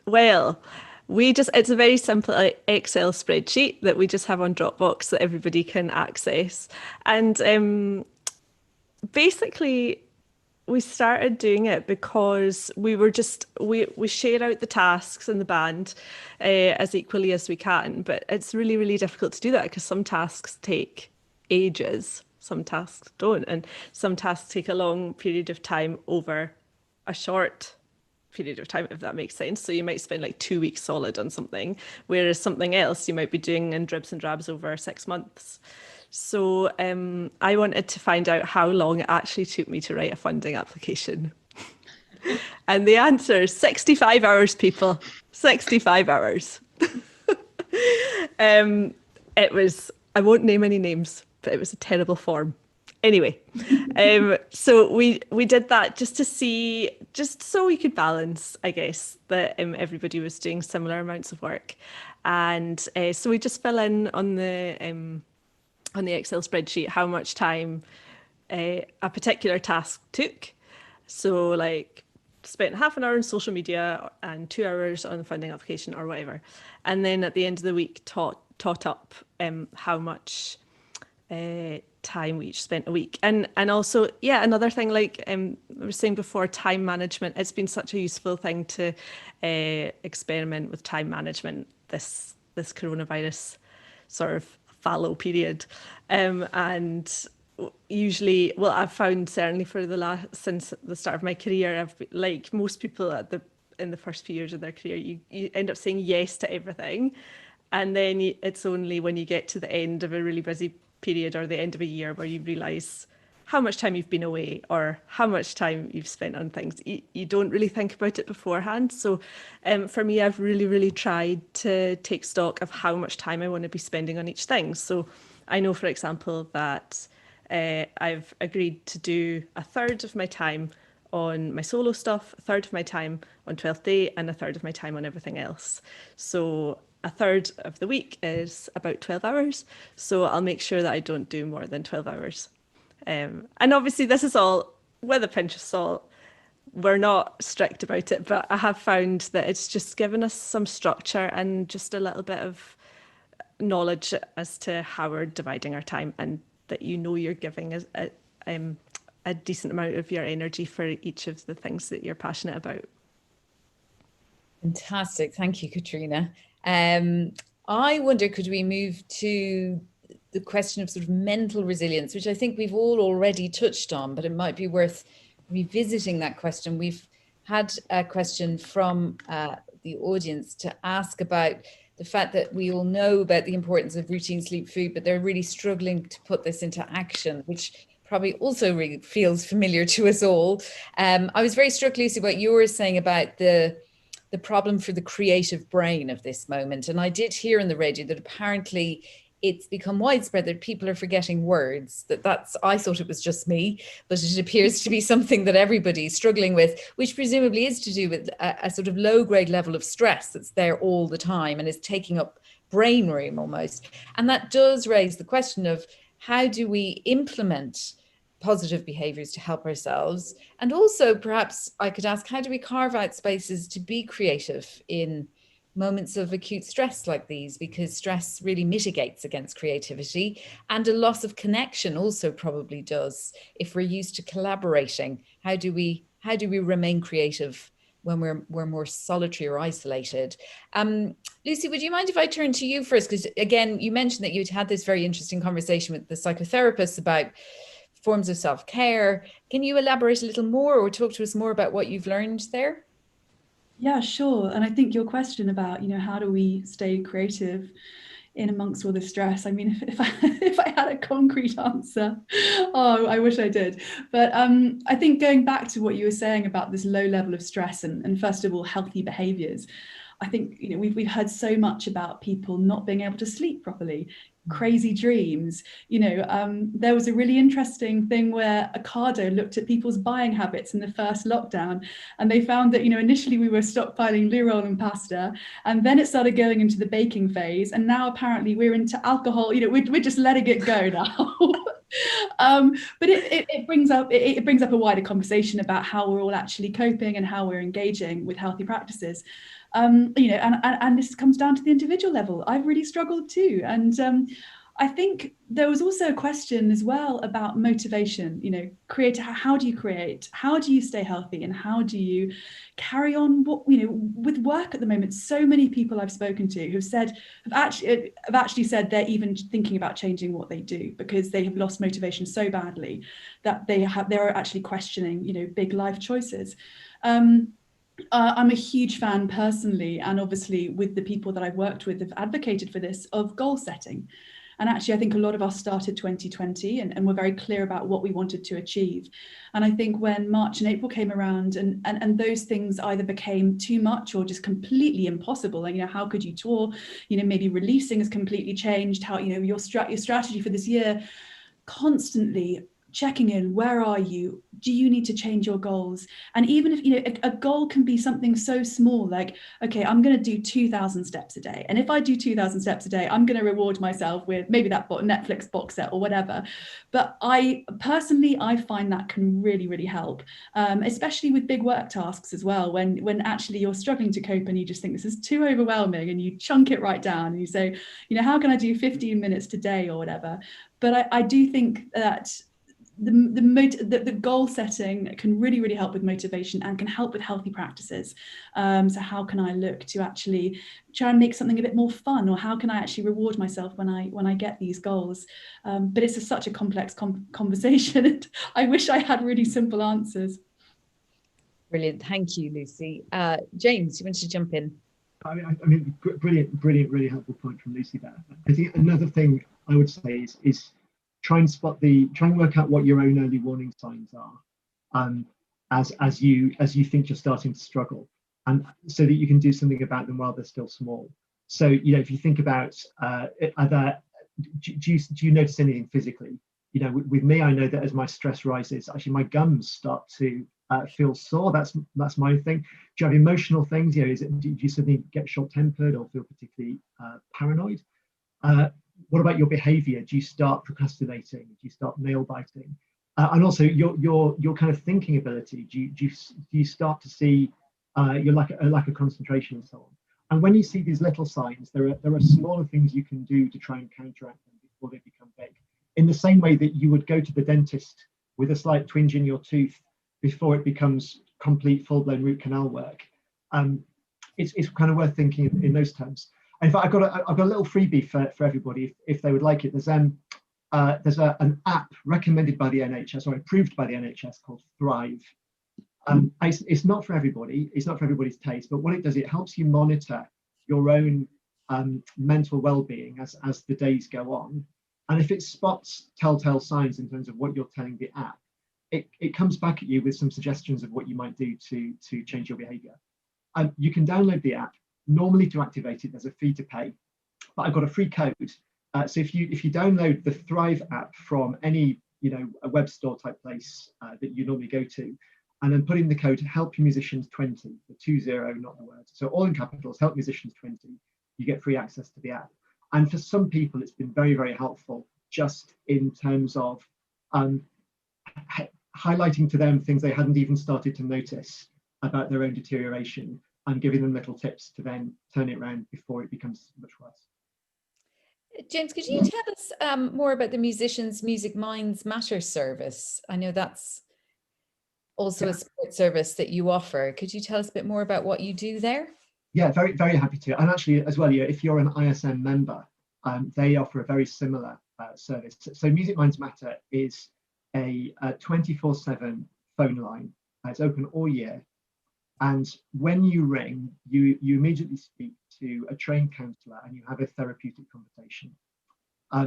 Well, it's a very simple Excel spreadsheet that we just have on Dropbox that everybody can access. And basically, we started doing it because we share out the tasks in the band as equally as we can. But it's really, really difficult to do that because some tasks take ages. Some tasks don't, and some tasks take a long period of time over a short period of time, if that makes sense. So you might spend like 2 weeks solid on something, whereas something else you might be doing in dribs and drabs over 6 months. So I wanted to find out how long it actually took me to write a funding application. And the answer is 65 hours, people. 65 hours. It was, I won't name any names, but it was a terrible form. Anyway, so we did that just so we could balance, I guess, that everybody was doing similar amounts of work. And so we just fill in on the Excel spreadsheet how much time a particular task took. So like spent half an hour on social media and 2 hours on the funding application or whatever. And then at the end of the week tot up how much time we each spent a week. And also, yeah, another thing, like I was saying before, time management. It's been such a useful thing to experiment with time management this coronavirus sort of fallow period. And usually, well, I've found certainly since the start of my career, like most people in the first few years of their career, you end up saying yes to everything. And then it's only when you get to the end of a really busy period or the end of a year where you realise how much time you've been away or how much time you've spent on things. You don't really think about it beforehand. So for me, I've really, really tried to take stock of how much time I want to be spending on each thing. So I know, for example, that I've agreed to do a third of my time on my solo stuff, a third of my time on 12th Day, and a third of my time on everything else. So a third of the week is about 12 hours. So I'll make sure that I don't do more than 12 hours. And obviously this is all with a pinch of salt. We're not strict about it, but I have found that it's just given us some structure and just a little bit of knowledge as to how we're dividing our time, and that you're giving a decent amount of your energy for each of the things that you're passionate about. Fantastic. Thank you, Katrina. I wonder, could we move to the question of sort of mental resilience, which I think we've all already touched on, but it might be worth revisiting that question. We've had a question from the audience to ask about the fact that we all know about the importance of routine sleep, food, but they're really struggling to put this into action, which probably also really feels familiar to us all. I was very struck, Lucy, what you were saying about the problem for the creative brain of this moment. And I did hear on the radio that apparently it's become widespread that people are forgetting words. I thought it was just me, but it appears to be something that everybody's struggling with, which presumably is to do with a sort of low grade level of stress that's there all the time and is taking up brain room almost. And that does raise the question of how do we implement positive behaviors to help ourselves? And also perhaps I could ask, how do we carve out spaces to be creative in moments of acute stress like these, because stress really mitigates against creativity, and a loss of connection also probably does. If we're used to collaborating, how do we remain creative when we're more solitary or isolated? Lucy, would you mind if I turn to you first? Because again, you mentioned that you'd had this very interesting conversation with the psychotherapists about forms of self-care. Can you elaborate a little more or talk to us more about what you've learned there? Yeah, sure. And I think your question about, how do we stay creative in amongst all the stress? I mean, if I had a concrete answer, oh, I wish I did. But I think going back to what you were saying about this low level of stress and first of all, healthy behaviors. I think, we've heard so much about people not being able to sleep properly, crazy dreams. There was a really interesting thing where Ocado looked at people's buying habits in the first lockdown, and they found that, initially we were stockpiling loo roll and pasta, and then it started going into the baking phase, and now apparently we're into alcohol. We're just letting it go now. But it brings up a wider conversation about how we're all actually coping and how we're engaging with healthy practices. And this comes down to the individual level. I've really struggled too. And I think there was also a question as well about motivation, how do you create, how do you stay healthy, and how do you carry on with work at the moment? So many people I've spoken to have actually said they're even thinking about changing what they do because they have lost motivation so badly that they're actually questioning, big life choices. I'm a huge fan personally, and obviously with the people that I've worked with have advocated for this, of goal setting. And actually, I think a lot of us started 2020 and were very clear about what we wanted to achieve. And I think when March and April came around and those things either became too much or just completely impossible, and how could you tour? Maybe releasing has completely changed. How your strategy for this year, constantly checking in, where are you? Do you need to change your goals? And even if, a goal can be something so small, like, okay, I'm going to do 2,000 steps a day. And if I do 2,000 steps a day, I'm going to reward myself with maybe that Netflix box set or whatever. But I find that can really, really help, especially with big work tasks as well, when actually you're struggling to cope and you just think this is too overwhelming, and you chunk it right down and you say, how can I do 15 minutes today or whatever? But I do think that the goal setting can really, really help with motivation and can help with healthy practices. So how can I look to actually try and make something a bit more fun, or how can I actually reward myself when I get these goals? But it's such a complex conversation, and I wish I had really simple answers. Brilliant, thank you, Lucy. James, you want to jump in? I mean, brilliant, really helpful point from Lucy there. I think another thing I would say is try and work out what your own early warning signs are, as you think you're starting to struggle, and so that you can do something about them while they're still small. So if you think about do you notice anything physically? With me, I know that as my stress rises, actually my gums start to feel sore. That's my thing. Do you have emotional things? Do you suddenly get short-tempered or feel particularly paranoid? What about your behavior? Do you start procrastinating? Do you start nail biting? And also your kind of thinking ability. Do you start to see your lack of concentration and so on? And when you see these little signs, there are smaller things you can do to try and counteract them before they become big. In the same way that you would go to the dentist with a slight twinge in your tooth before it becomes complete full-blown root canal work. It's kind of worth thinking in those terms. And in fact, I've got a little freebie for everybody if they would like it. There's an app recommended by the NHS, or approved by the NHS, called Thrive. It's not for everybody. It's not for everybody's taste. But what it does, it helps you monitor your own mental well-being as the days go on. And if it spots telltale signs in terms of what you're telling the app, it comes back at you with some suggestions of what you might do to change your behavior. You can download the app. Normally, to activate it, there's a fee to pay, but I've got a free code. So if you download the Thrive app from any a web store type place that you normally go to, and then put in the code Help Musicians 20, the 20, not the word. So all in capitals, Help Musicians 20. You get free access to the app. And for some people, it's been very, very helpful just in terms of highlighting to them things they hadn't even started to notice about their own deterioration and giving them little tips to then turn it around before it becomes much worse. James, could you tell us more about the Musicians Music Minds Matter service? I know that's also a support service that you offer. Could you tell us a bit more about what you do there? Yeah, very, very happy to. And actually, as well, if you're an ISM member, they offer a very similar service. So Music Minds Matter is a 24/7 phone line. It's open all year. And when you ring, you immediately speak to a trained counsellor and you have a therapeutic conversation.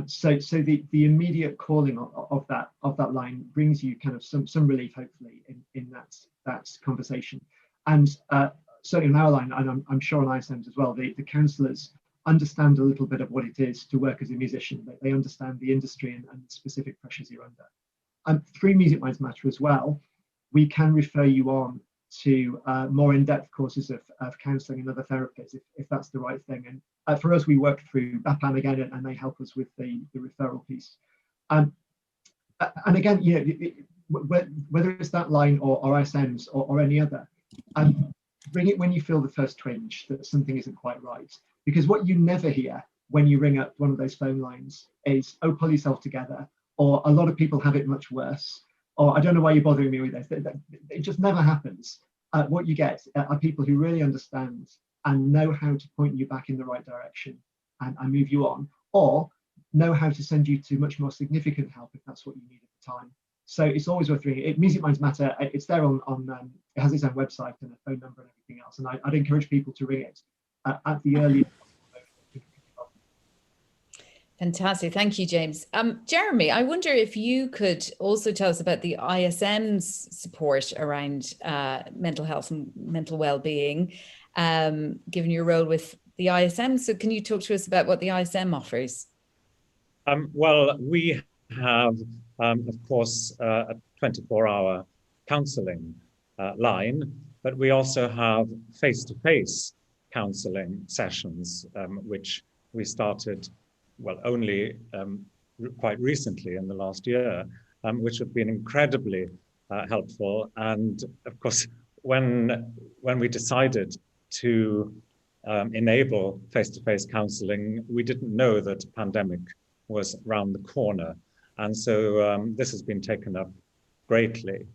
So the immediate calling of that line brings you kind of some relief, hopefully, in that conversation. And certainly on our line, and I'm sure on ISMs as well, the counsellors understand a little bit of what it is to work as a musician. They understand the industry and the specific pressures you're under. Through Music Minds Matter as well, we can refer you on to more in-depth courses of counselling and other therapies if that's the right thing. And for us, we work through BAPAN again, and they help us with the referral piece. And again, whether it's that line or ISMs or any other, bring it when you feel the first twinge that something isn't quite right. Because what you never hear when you ring up one of those phone lines is, oh, pull yourself together, or a lot of people have it much worse, or I don't know why you're bothering me with this. It just never happens. What you get are people who really understand and know how to point you back in the right direction and move you on, or know how to send you to much more significant help if that's what you need at the time. So it's always worth ringing. Music Minds Matter, it's there on it has its own website and a phone number and everything else. And I'd encourage people to ring it at the earliest. Fantastic. Thank you, James. Jeremy, I wonder if you could also tell us about the ISM's support around mental health and mental well-being, given your role with the ISM. So can you talk to us about what the ISM offers? Well, we have, of course, a 24-hour counselling line, but we also have face-to-face counselling sessions, which we started only quite recently in the last year, which have been incredibly helpful. And of course, when we decided to enable face-to-face counselling, we didn't know that a pandemic was round the corner. And so this has been taken up greatly.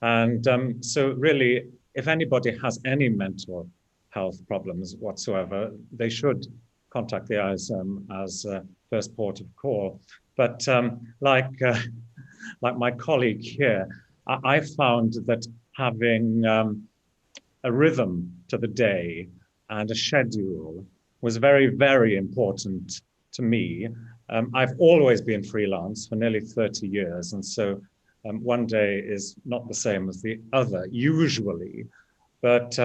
And so really, if anybody has any mental health problems whatsoever, they should contact the ISM as first port of call. But like my colleague here, I found that having a rhythm to the day and a schedule was very, very important to me. I've always been freelance for nearly 30 years. And so one day is not the same as the other, usually. But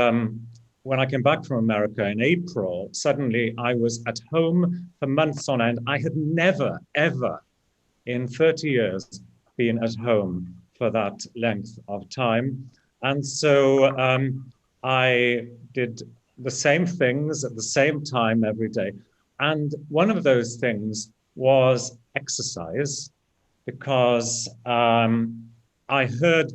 when I came back from America in April, suddenly I was at home for months on end. I had never, ever in 30 years been at home for that length of time. And so I did the same things at the same time every day. And one of those things was exercise, because I heard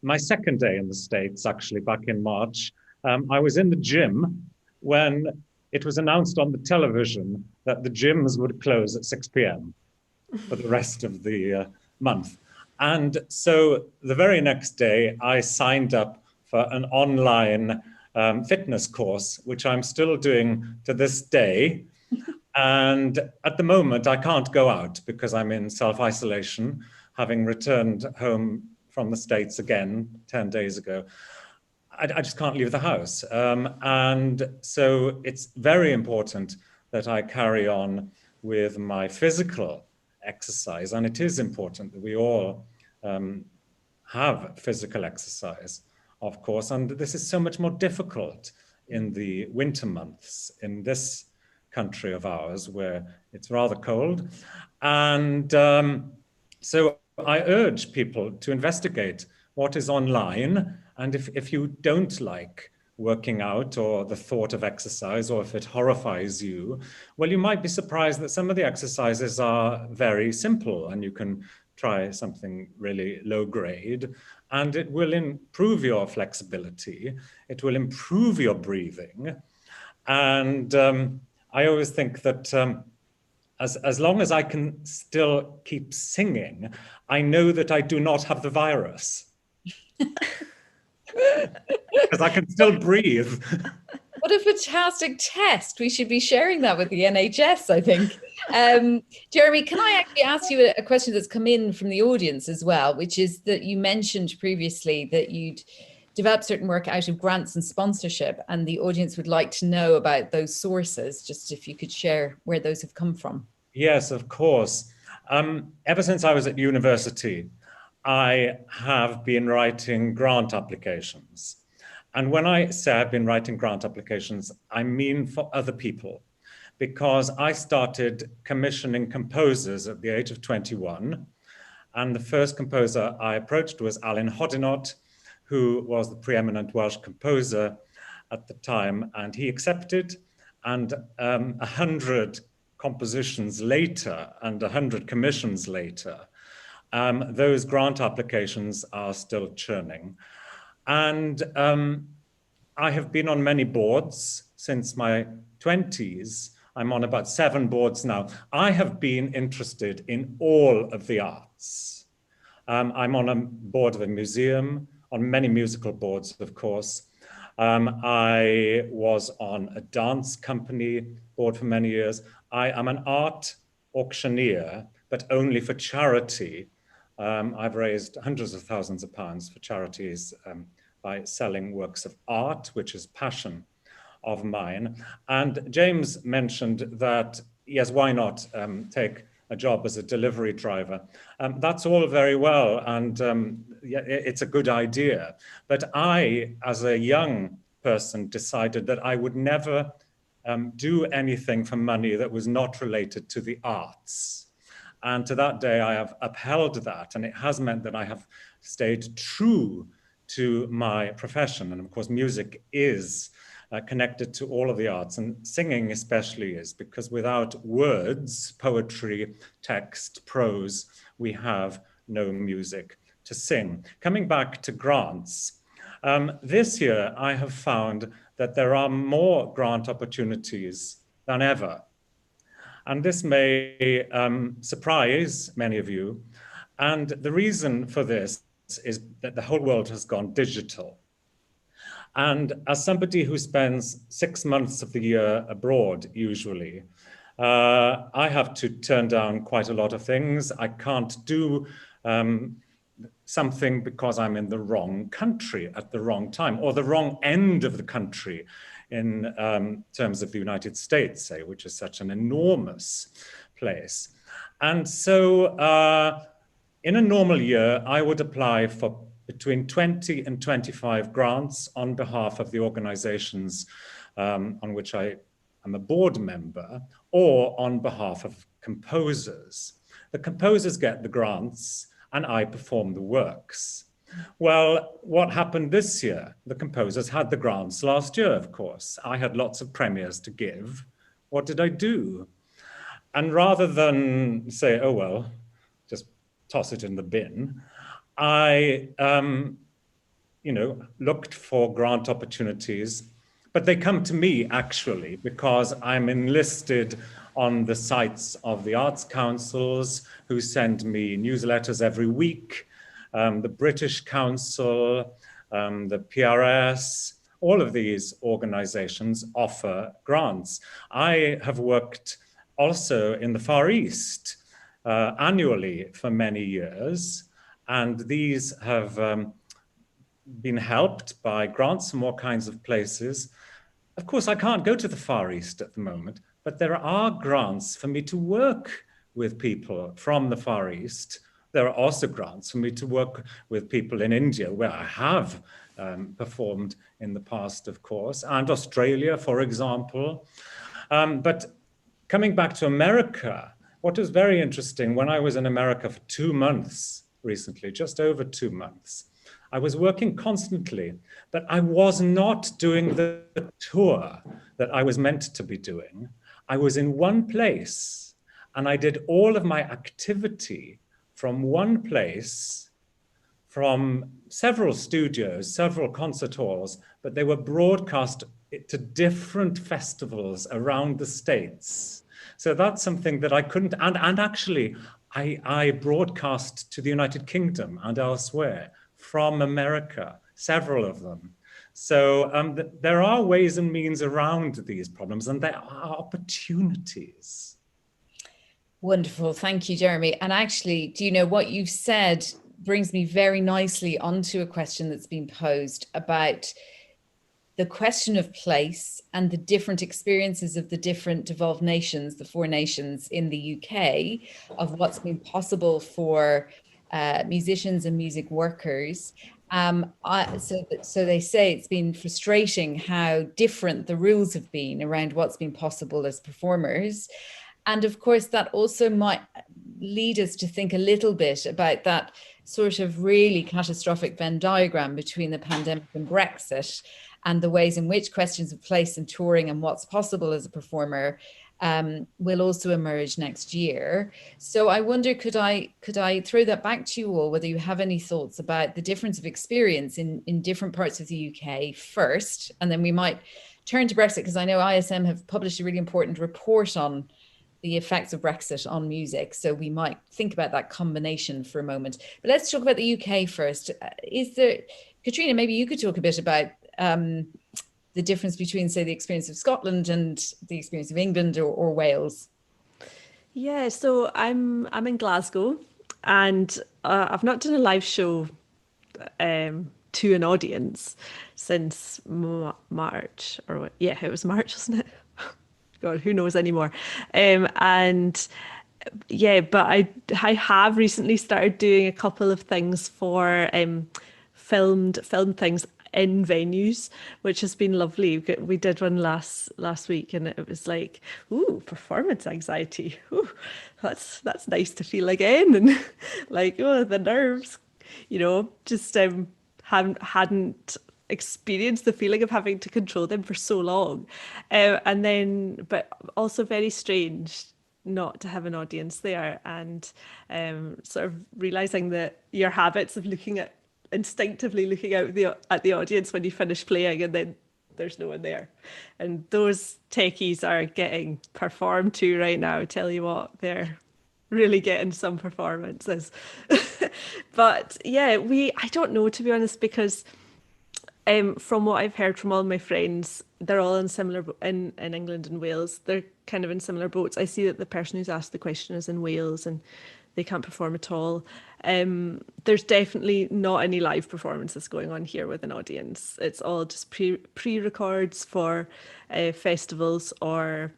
my second day in the States, actually back in March, I was in the gym when it was announced on the television that the gyms would close at 6 p.m. for the rest of the month. And so the very next day, I signed up for an online fitness course, which I'm still doing to this day. And at the moment, I can't go out because I'm in self-isolation, having returned home from the States again 10 days ago. I just can't leave the house. And so it's very important that I carry on with my physical exercise. And it is important that we all have physical exercise, of course. And this is so much more difficult in the winter months in this country of ours, where it's rather cold. And so I urge people to investigate what is online. And if you don't like working out or the thought of exercise, or if it horrifies you, well, you might be surprised that some of the exercises are very simple and you can try something really low grade and it will improve your flexibility. It will improve your breathing. And I always think that as long as I can still keep singing, I know that I do not have the virus. Because I can still breathe. What a fantastic test. We should be sharing that with the NHS, I think. Jeremy, can I actually ask you a question that's come in from the audience as well, which is that you mentioned previously that you'd developed certain work out of grants and sponsorship, and the audience would like to know about those sources, just if you could share where those have come from. Yes, of course. Ever since I was at university, I have been writing grant applications. And when I say I've been writing grant applications, I mean for other people, because I started commissioning composers at the age of 21. And the first composer I approached was Alan Hodinott, who was the preeminent Welsh composer at the time, and he accepted. And 100 compositions later and 100 commissions later, those grant applications are still churning. And I have been on many boards since my 20s. I'm on about 7 boards now. I have been interested in all of the arts. I'm on a board of a museum, on many musical boards, of course. I was on a dance company board for many years. I am an art auctioneer, but only for charity. I've raised hundreds of thousands of pounds for charities by selling works of art, which is passion of mine. And James mentioned that, yes, why not take a job as a delivery driver? That's all very well, and yeah, it's a good idea. But I, as a young person, decided that I would never do anything for money that was not related to the arts. And to that day, I have upheld that, and it has meant that I have stayed true to my profession. And of course, music is connected to all of the arts, and singing especially is, because without words, poetry, text, prose, we have no music to sing. Coming back to grants, this year I have found that there are more grant opportunities than ever. And this may surprise many of you. And the reason for this is that the whole world has gone digital. And as somebody who spends 6 months of the year abroad, usually, I have to turn down quite a lot of things. I can't do something because I'm in the wrong country at the wrong time, or the wrong end of the country in terms of the United States, say, which is such an enormous place. And so in a normal year, I would apply for between 20 and 25 grants on behalf of the organizations on which I am a board member, or on behalf of composers. The composers get the grants and I perform the works. Well, what happened this year? The composers had the grants last year, of course. I had lots of premieres to give. What did I do? And rather than say, oh, well, just toss it in the bin, I looked for grant opportunities, but they come to me actually because I'm enlisted on the sites of the arts councils, who send me newsletters every week, the British Council, the PRS, all of these organizations offer grants. I have worked also in the Far East annually for many years, and these have been helped by grants from all kinds of places. Of course, I can't go to the Far East at the moment, but there are grants for me to work with people from the Far East. There are also grants for me to work with people in India, where I have performed in the past, of course, and Australia, for example. But coming back to America, what was very interesting, when I was in America for 2 months recently, just over 2 months, I was working constantly, but I was not doing the tour that I was meant to be doing. I was in one place and I did all of my activity from one place, from several studios, several concert halls, but they were broadcast to different festivals around the States. So that's something that I couldn't, and actually I broadcast to the United Kingdom and elsewhere from America, several of them. So there are ways and means around these problems, and there are opportunities. Wonderful. Thank you, Jeremy. And actually, do you know what you've said brings me very nicely onto a question that's been posed about the question of place and the different experiences of the different devolved nations, the 4 nations in the UK, of what's been possible for musicians and music workers. So they say it's been frustrating how different the rules have been around what's been possible as performers. And of course, that also might lead us to think a little bit about that sort of really catastrophic Venn diagram between the pandemic and Brexit, and the ways in which questions of place and touring and what's possible as a performer will also emerge next year. So I wonder, could I throw that back to you all, whether you have any thoughts about the difference of experience in different parts of the UK first, and then we might turn to Brexit, because I know ISM have published a really important report on the effects of Brexit on music. So we might think about that combination for a moment. But let's talk about the UK first. Katrina, maybe you could talk a bit about the difference between, say, the experience of Scotland and the experience of England or Wales. Yeah, so I'm in Glasgow, and I've not done a live show to an audience since March, yeah, it was March, wasn't it? God, who knows anymore? And yeah, but I have recently started doing a couple of things for filmed things in venues, which has been lovely. We did one last week, and it was like, ooh, performance anxiety. Ooh, that's nice to feel again, and like, oh, the nerves, just hadn't experienced the feeling of having to control them for so long, and then, but also very strange not to have an audience there, and sort of realizing that your habits of instinctively looking out at the audience when you finish playing, and then there's no one there, and those techies are getting performed to right now. I tell you what, they're really getting some performances. But yeah, I don't know, to be honest, because from what I've heard from all my friends, they're all in similar in England and Wales. They're kind of in similar boats. I see that the person who's asked the question is in Wales, and they can't perform at all. There's definitely not any live performances going on here with an audience. It's all just pre-records for festivals or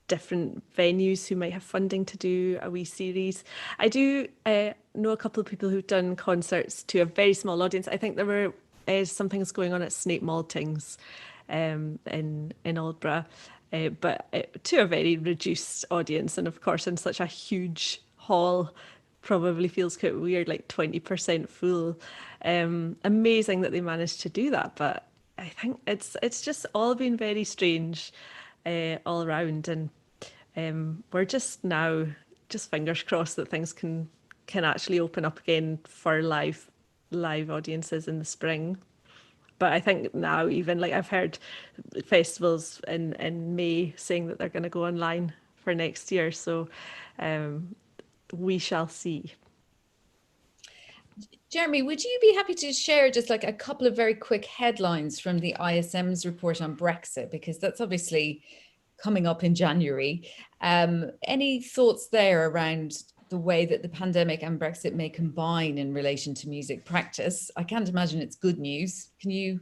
different venues who might have funding to do a wee series. I do know a couple of people who've done concerts to a very small audience. I think there were some things going on at Snape Maltings in Aldborough, but to a very reduced audience. And of course, in such a huge hall, probably feels quite weird, like 20% full. Amazing that they managed to do that, but I think it's just all been very strange all around, and we're just now just fingers crossed that things can actually open up again for live audiences in the spring. But I think now, even like I've heard festivals in May saying that they're going to go online for next year, so we shall see. Jeremy, would you be happy to share just like a couple of very quick headlines from the ISM's report on Brexit, because that's obviously coming up in January. Any thoughts there around the way that the pandemic and Brexit may combine in relation to music practice? I can't imagine it's good news. Can you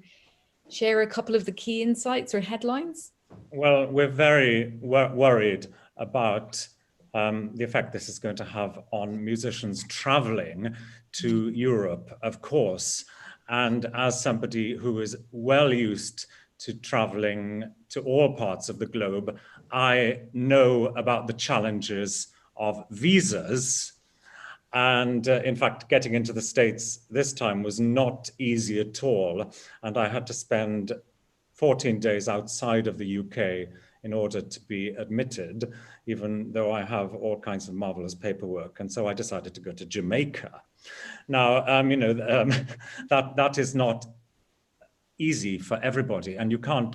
share a couple of the key insights or headlines? Well, we're very worried about the effect this is going to have on musicians traveling to Europe, of course. And as somebody who is well used to traveling to all parts of the globe, I know about the challenges of visas. And in fact, getting into the States this time was not easy at all. And I had to spend 14 days outside of the UK in order to be admitted, even though I have all kinds of marvelous paperwork. And so I decided to go to Jamaica. Now, that is not easy for everybody. And you can't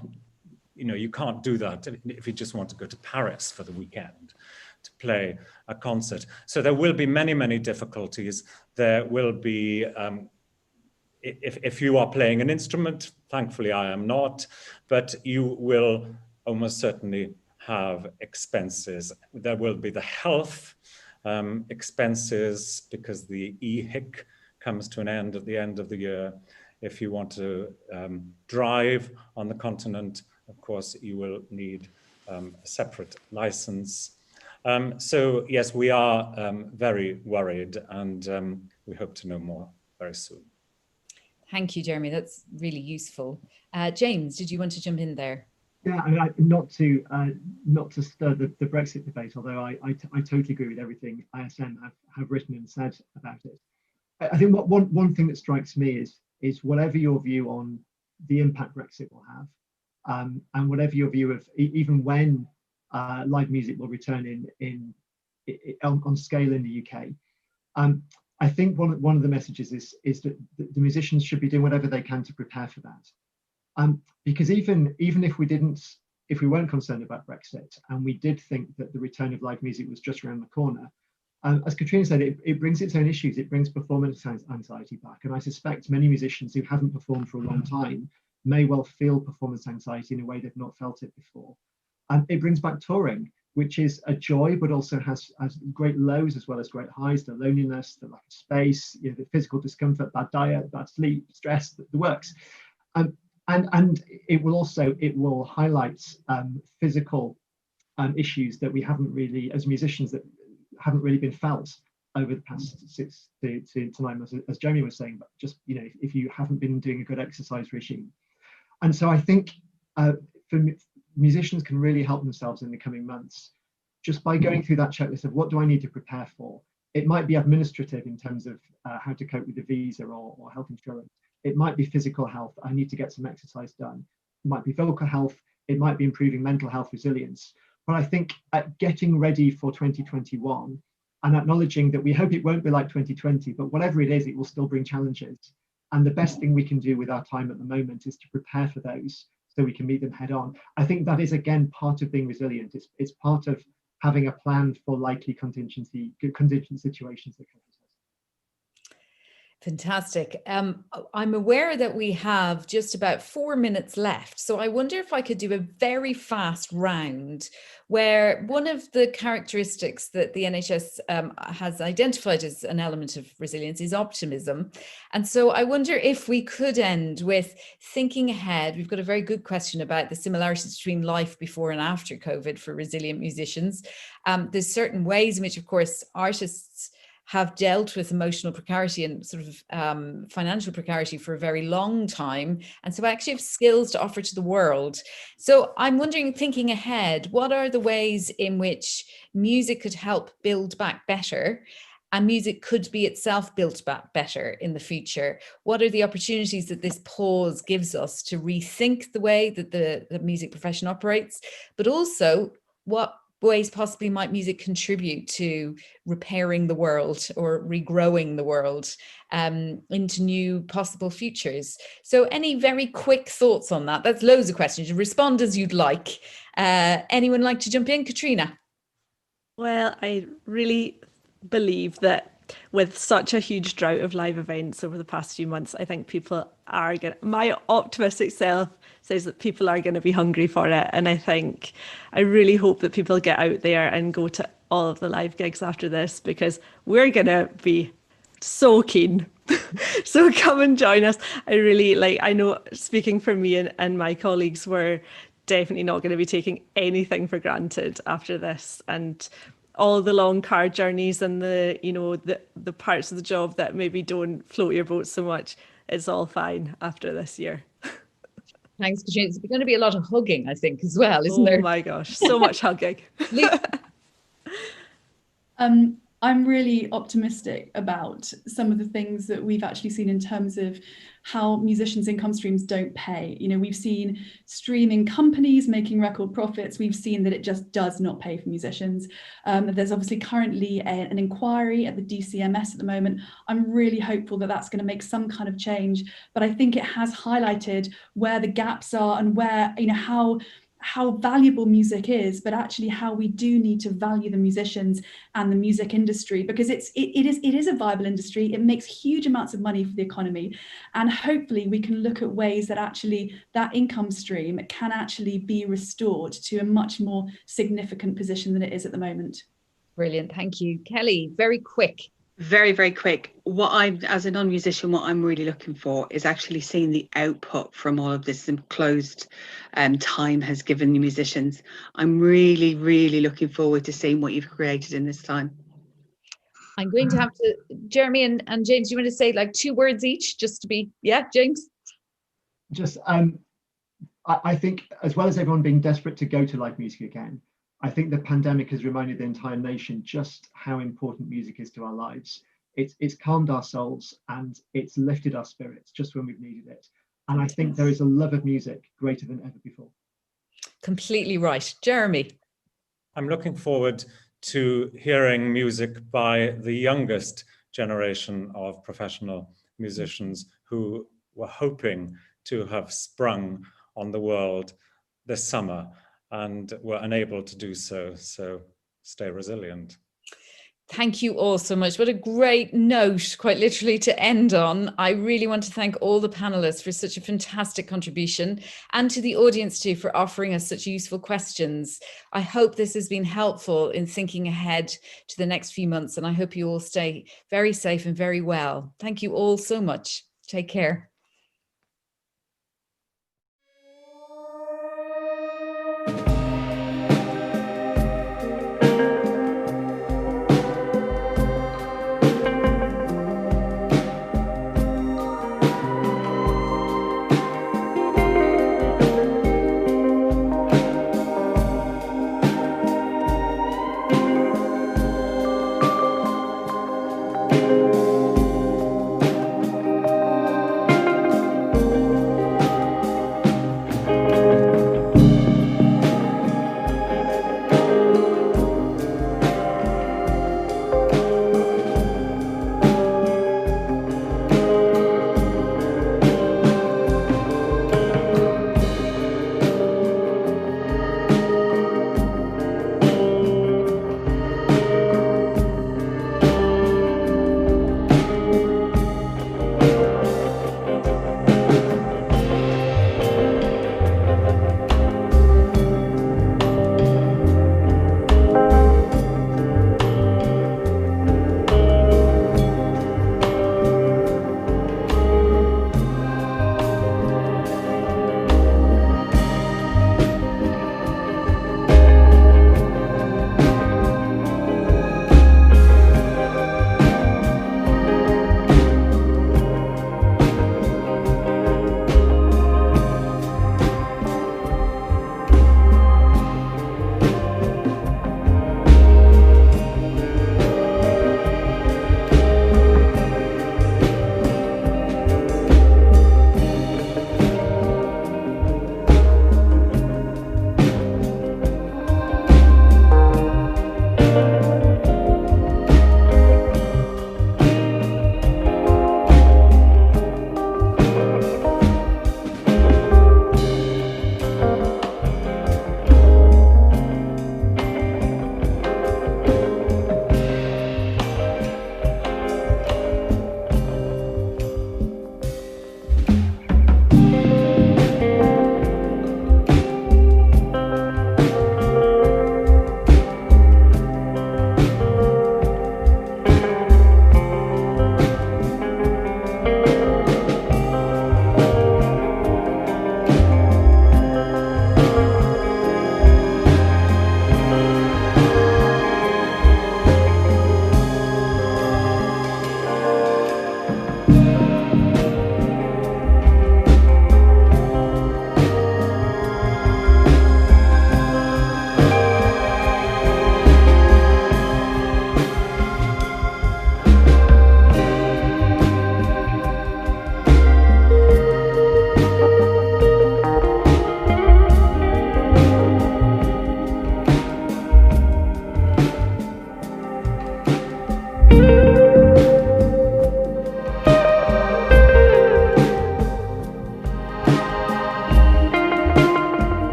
do that if you just want to go to Paris for the weekend to play a concert. So there will be many, many difficulties. There will be, if you are playing an instrument, thankfully I am not, but you will almost certainly have expenses. There will be the health expenses because the EHIC comes to an end at the end of the year. If you want to drive on the continent, of course, you will need a separate license. So yes, we are very worried, and we hope to know more very soon. Thank you, Jeremy. That's really useful. James, did you want to jump in there? Yeah, I mean, not to stir the Brexit debate, although I totally agree with everything ISM have written and said about it. I think one thing that strikes me is whatever your view on the impact Brexit will have, and whatever your view of even when live music will return on scale in the UK. I think one of the messages is that the musicians should be doing whatever they can to prepare for that. Because even if we weren't concerned about Brexit and we did think that the return of live music was just around the corner, as Katrina said, it brings its own issues. It brings performance anxiety back. And I suspect many musicians who haven't performed for a long time may well feel performance anxiety in a way they've not felt it before. And it brings back touring, which is a joy, but also has great lows as well as great highs, the loneliness, the lack of space, the physical discomfort, bad diet, bad sleep, stress, the works. And it will highlight physical issues that we haven't really, as musicians, that haven't really been felt over the past 6 to 9 months, as Jeremy was saying, but just, if you haven't been doing a good exercise regime. And so I think musicians can really help themselves in the coming months just by going through that checklist of what do I need to prepare for. It might be administrative in terms of how to cope with the visa or health insurance. It might be physical health. I need to get some exercise done. It might be vocal health. It might be improving mental health resilience. But I think getting ready for 2021 and acknowledging that we hope it won't be like 2020, but whatever it is, it will still bring challenges. And the best thing we can do with our time at the moment is to prepare for those so we can meet them head on. I think that is, again, part of being resilient. It's part of having a plan for likely contingent situations that can exist. Fantastic. I'm aware that we have just about 4 minutes left. So I wonder if I could do a very fast round where one of the characteristics that the NHS has identified as an element of resilience is optimism. And so I wonder if we could end with thinking ahead. We've got a very good question about the similarities between life before and after COVID for resilient musicians. There's certain ways in which, of course, artists have dealt with emotional precarity and sort of financial precarity for a very long time. And so I actually have skills to offer to the world. So I'm wondering, thinking ahead, what are the ways in which music could help build back better, and music could be itself built back better in the future? What are the opportunities that this pause gives us to rethink the way that the music profession operates, but also what ways possibly might music contribute to repairing the world or regrowing the world into new possible futures? So any very quick thoughts on that? That's loads of questions. You respond as you'd like. Anyone like to jump in? Katrina? Well, I really believe that with such a huge drought of live events over the past few months, I think people are going to, my optimistic self says that people are going to be hungry for it. And I really hope that people get out there and go to all of the live gigs after this, because we're going to be so keen. So come and join us. I know, speaking for me and my colleagues, we're definitely not going to be taking anything for granted after this. And all the long car journeys and the parts of the job that maybe don't float your boat so much, it's all fine after this year. Thanks, Katrina. There's going to be a lot of hugging, I think, as well, isn't there? Oh my gosh, so much hugging. I'm really optimistic about some of the things that we've actually seen in terms of how musicians' income streams don't pay. You know, we've seen streaming companies making record profits. We've seen that it just does not pay for musicians. There's obviously currently an inquiry at the DCMS at the moment. I'm really hopeful that that's going to make some kind of change, but I think it has highlighted where the gaps are and where, you know, how valuable music is, but actually how we do need to value the musicians and the music industry, because it is a viable industry. It makes huge amounts of money for the economy, and hopefully we can look at ways that actually that income stream can actually be restored to a much more significant position than it is at the moment. Brilliant, thank you. Kelly, very quick. Very, very quick. As a non-musician, what I'm really looking for is actually seeing the output from all of this enclosed time has given the musicians. I'm really, really looking forward to seeing what you've created in this time. I'm going to have to, Jeremy and James, do you want to say like 2 words each, just to be, yeah, James? Just, I think, as well as everyone being desperate to go to live music again, I think the pandemic has reminded the entire nation just how important music is to our lives. It's calmed our souls and it's lifted our spirits just when we've needed it. And I think there is a love of music greater than ever before. Completely right. Jeremy? I'm looking forward to hearing music by the youngest generation of professional musicians who were hoping to have sprung on the world this summer and were unable to do so. So stay resilient. Thank you all so much. What a great note, quite literally, to end on. I really want to thank all the panelists for such a fantastic contribution, and to the audience too for offering us such useful questions. I hope this has been helpful in thinking ahead to the next few months, and I hope you all stay very safe and very well. Thank you all so much. Take care.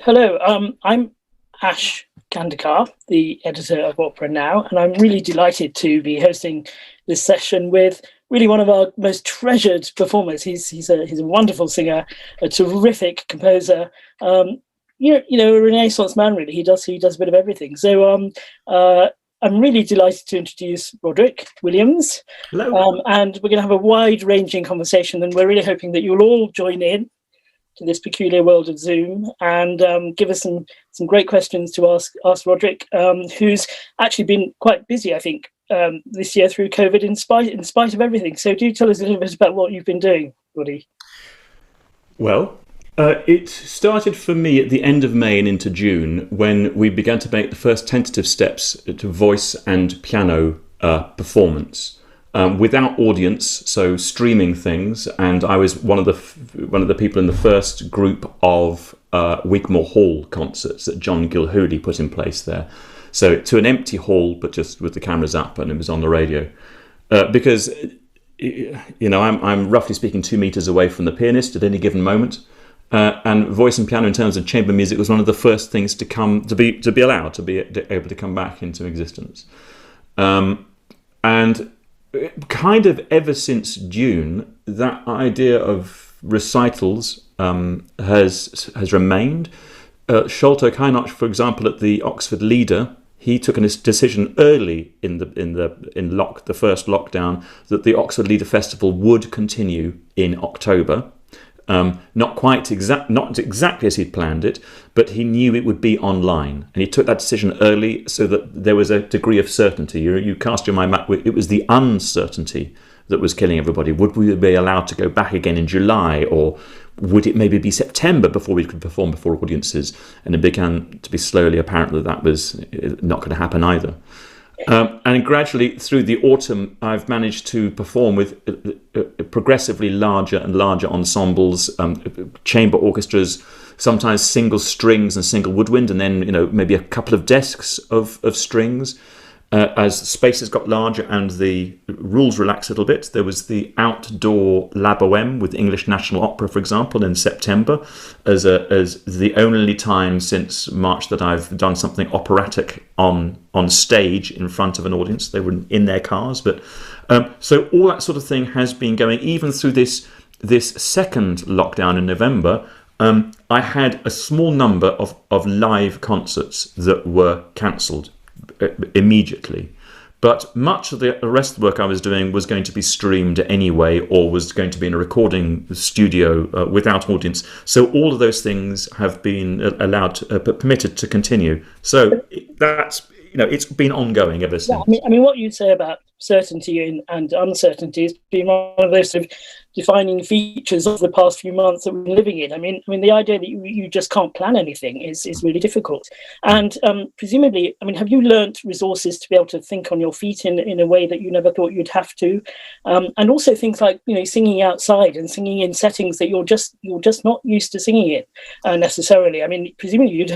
Hello, I'm Ash Kandakar, the editor of Opera Now, and I'm really delighted to be hosting this session with really one of our most treasured performers. He's a wonderful singer, a terrific composer, a Renaissance man. Really, he does a bit of everything. So I'm really delighted to introduce Roderick Williams. Hello. And we're going to have a wide-ranging conversation, and we're really hoping that you'll all join in to this peculiar world of Zoom and give us some great questions to ask Roderick, who's actually been quite busy, I think, this year through COVID in spite of everything. So do tell us a little bit about what you've been doing, Roddy. Well, it started for me at the end of May and into June when we began to make the first tentative steps to voice and piano performance. Without audience, so streaming things, and I was one of the people in the first group of Wigmore Hall concerts that John Gilhooly put in place there. So to an empty hall, but just with the cameras up, and it was on the radio, because I'm roughly speaking 2 meters away from the pianist at any given moment, and voice and piano in terms of chamber music was one of the first things to be allowed to be able to come back into existence, and kind of ever since June, that idea of recitals has remained. Sholto Kainoch, for example, at the Oxford Leader, he took a decision early in the first lockdown that the Oxford Leader Festival would continue in October. Not exactly as he'd planned it, but he knew it would be online, and he took that decision early so that there was a degree of certainty. You cast your mind back; it was the uncertainty that was killing everybody. Would we be allowed to go back again in July, or would it maybe be September before we could perform before audiences? And it began to be slowly apparent that was not going to happen either. And gradually through the autumn, I've managed to perform with progressively larger and larger ensembles, chamber orchestras, sometimes single strings and single woodwind, and then maybe a couple of desks of strings. As spaces got larger and the rules relaxed a little bit, there was the outdoor La Bohème with English National Opera, for example, in September, as the only time since March that I've done something operatic on stage in front of an audience. They were in their cars, but so all that sort of thing has been going even through this second lockdown in November. I had a small number of live concerts that were cancelled immediately, but much of the rest of the work I was doing was going to be streamed anyway, or was going to be in a recording studio without audience. So all of those things have been permitted to continue. So that's it's been ongoing ever since. Yeah, I mean, what you say about certainty and uncertainty has been one of those sort of defining features of the past few months that we've been living in. I mean, the idea that you just can't plan anything is really difficult. And presumably, I mean, have you learnt resources to be able to think on your feet in a way that you never thought you'd have to? And also things like singing outside and singing in settings that you're just not used to singing in necessarily. I mean, presumably you've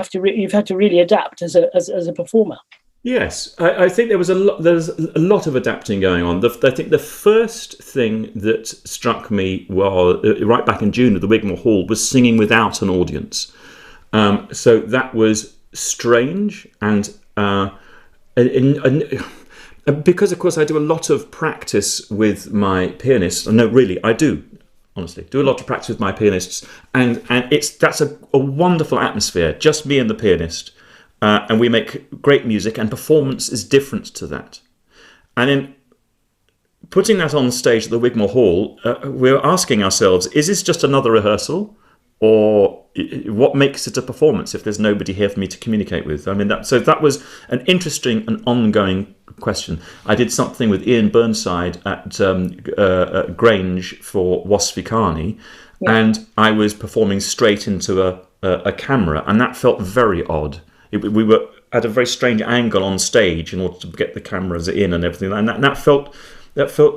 had to really adapt as a performer. Yes, I think there's a lot of adapting going on. I think the first thing that struck me right back in June at the Wigmore Hall was singing without an audience. So that was strange, and because of course I do a lot of practice with my pianists. No, really, I do. Honestly, do a lot of practice with my pianists, and that's a wonderful atmosphere. Just me and the pianist. And we make great music, and performance is different to that. And in putting that on stage at the Wigmore Hall, we're asking ourselves, is this just another rehearsal? Or what makes it a performance if there's nobody here for me to communicate with? I mean, that was an interesting and ongoing question. I did something with Ian Burnside at Grange for Wasfikani, and I was performing straight into a camera, and that felt very odd. We were at a very strange angle on stage in order to get the cameras in and everything, and that felt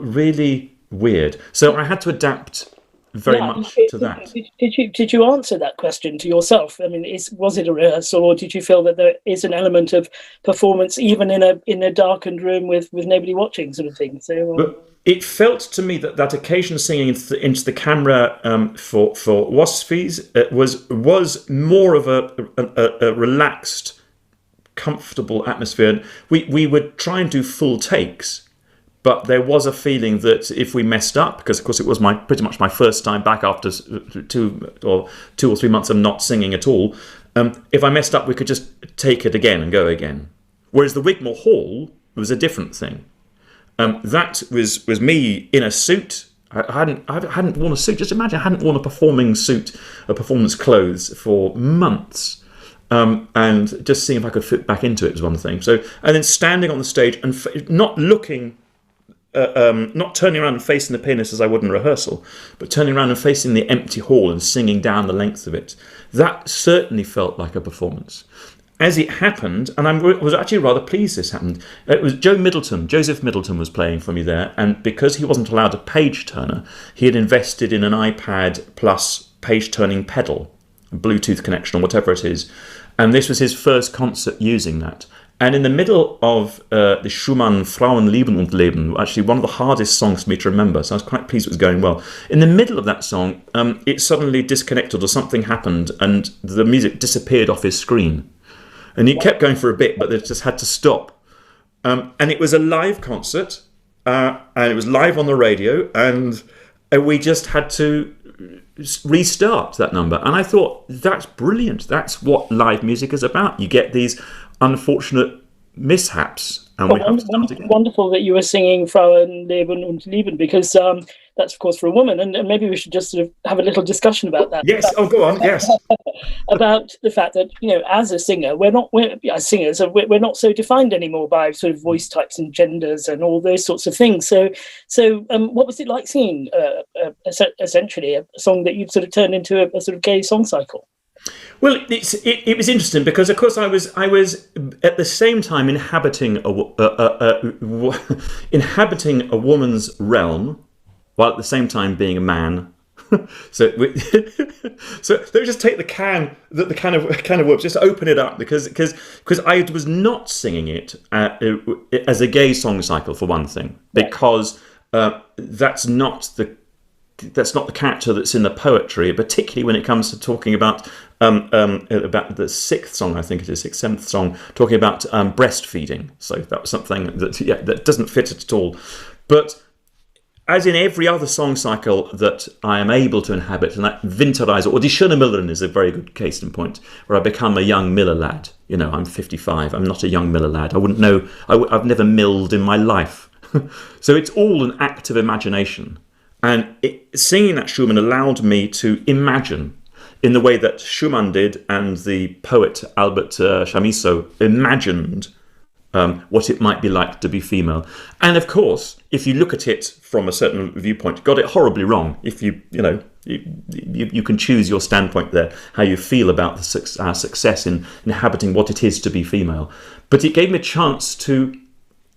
really weird. So I had to adapt very much to that. Did you answer that question to yourself? I mean, was it a rehearsal, or did you feel that there is an element of performance even in a darkened room with nobody watching, sort of thing? So. But it felt to me that occasional singing into the camera for Wasphies was more of a relaxed, comfortable atmosphere. We would try and do full takes, but there was a feeling that if we messed up, because of course it was pretty much my first time back after 2 or 3 months of not singing at all, if I messed up, we could just take it again and go again. Whereas the Wigmore Hall was a different thing. That was me in a suit. I hadn't worn a suit. Just imagine, I hadn't worn a performing suit, performance clothes for months. And just seeing if I could fit back into it was one thing. So, and then standing on the stage and not looking, not turning around and facing the pianist as I would in rehearsal, but turning around and facing the empty hall and singing down the length of it. That certainly felt like a performance. As it happened, and I was actually rather pleased this happened, it was Joseph Middleton was playing for me there, and because he wasn't allowed a page turner, he had invested in an iPad plus page turning pedal, a Bluetooth connection or whatever it is, and this was his first concert using that. And in the middle of the Schumann Frauen lieben und leben, actually one of the hardest songs for me to remember, so I was quite pleased it was going well. In the middle of that song, it suddenly disconnected or something happened and the music disappeared off his screen. And he kept going for a bit, but they just had to stop. And it was a live concert, and it was live on the radio, and we just had to restart that number. And I thought, that's brilliant. That's what live music is about. You get these unfortunate mishaps, and we have to start again. Wonderful that you were singing Frauen leben und lieben, because that's of course for a woman, and maybe we should just sort of have a little discussion about that. Yes, go on. Yes, about the fact that, you know, as a singer, we're not so defined anymore by sort of voice types and genders and all those sorts of things. So what was it like singing essentially a song that you'd sort of turned into a sort of gay song cycle? Well, it was interesting because, of course, I was at the same time inhabiting a woman's realm, while at the same time being a man. So let me just take the can of words, just open it up because I was not singing it as a gay song cycle, for one thing, because that's not the character that's in the poetry, particularly when it comes to talking about the sixth song, I think it is, seventh song, talking about breastfeeding. So that was something that doesn't fit at all. But as in every other song cycle that I am able to inhabit, and that Winterreise or Die Schöne Millerin is a very good case in point, where I become a young miller lad. You know, I'm 55. I'm not a young miller lad. I wouldn't know. I've never milled in my life. So it's all an act of imagination. And singing that Schumann allowed me to imagine in the way that Schumann did, and the poet Albert Chamisso imagined what it might be like to be female. And of course, if you look at it from a certain viewpoint, got it horribly wrong. If you can choose your standpoint there, how you feel about our success in inhabiting what it is to be female. But it gave me a chance to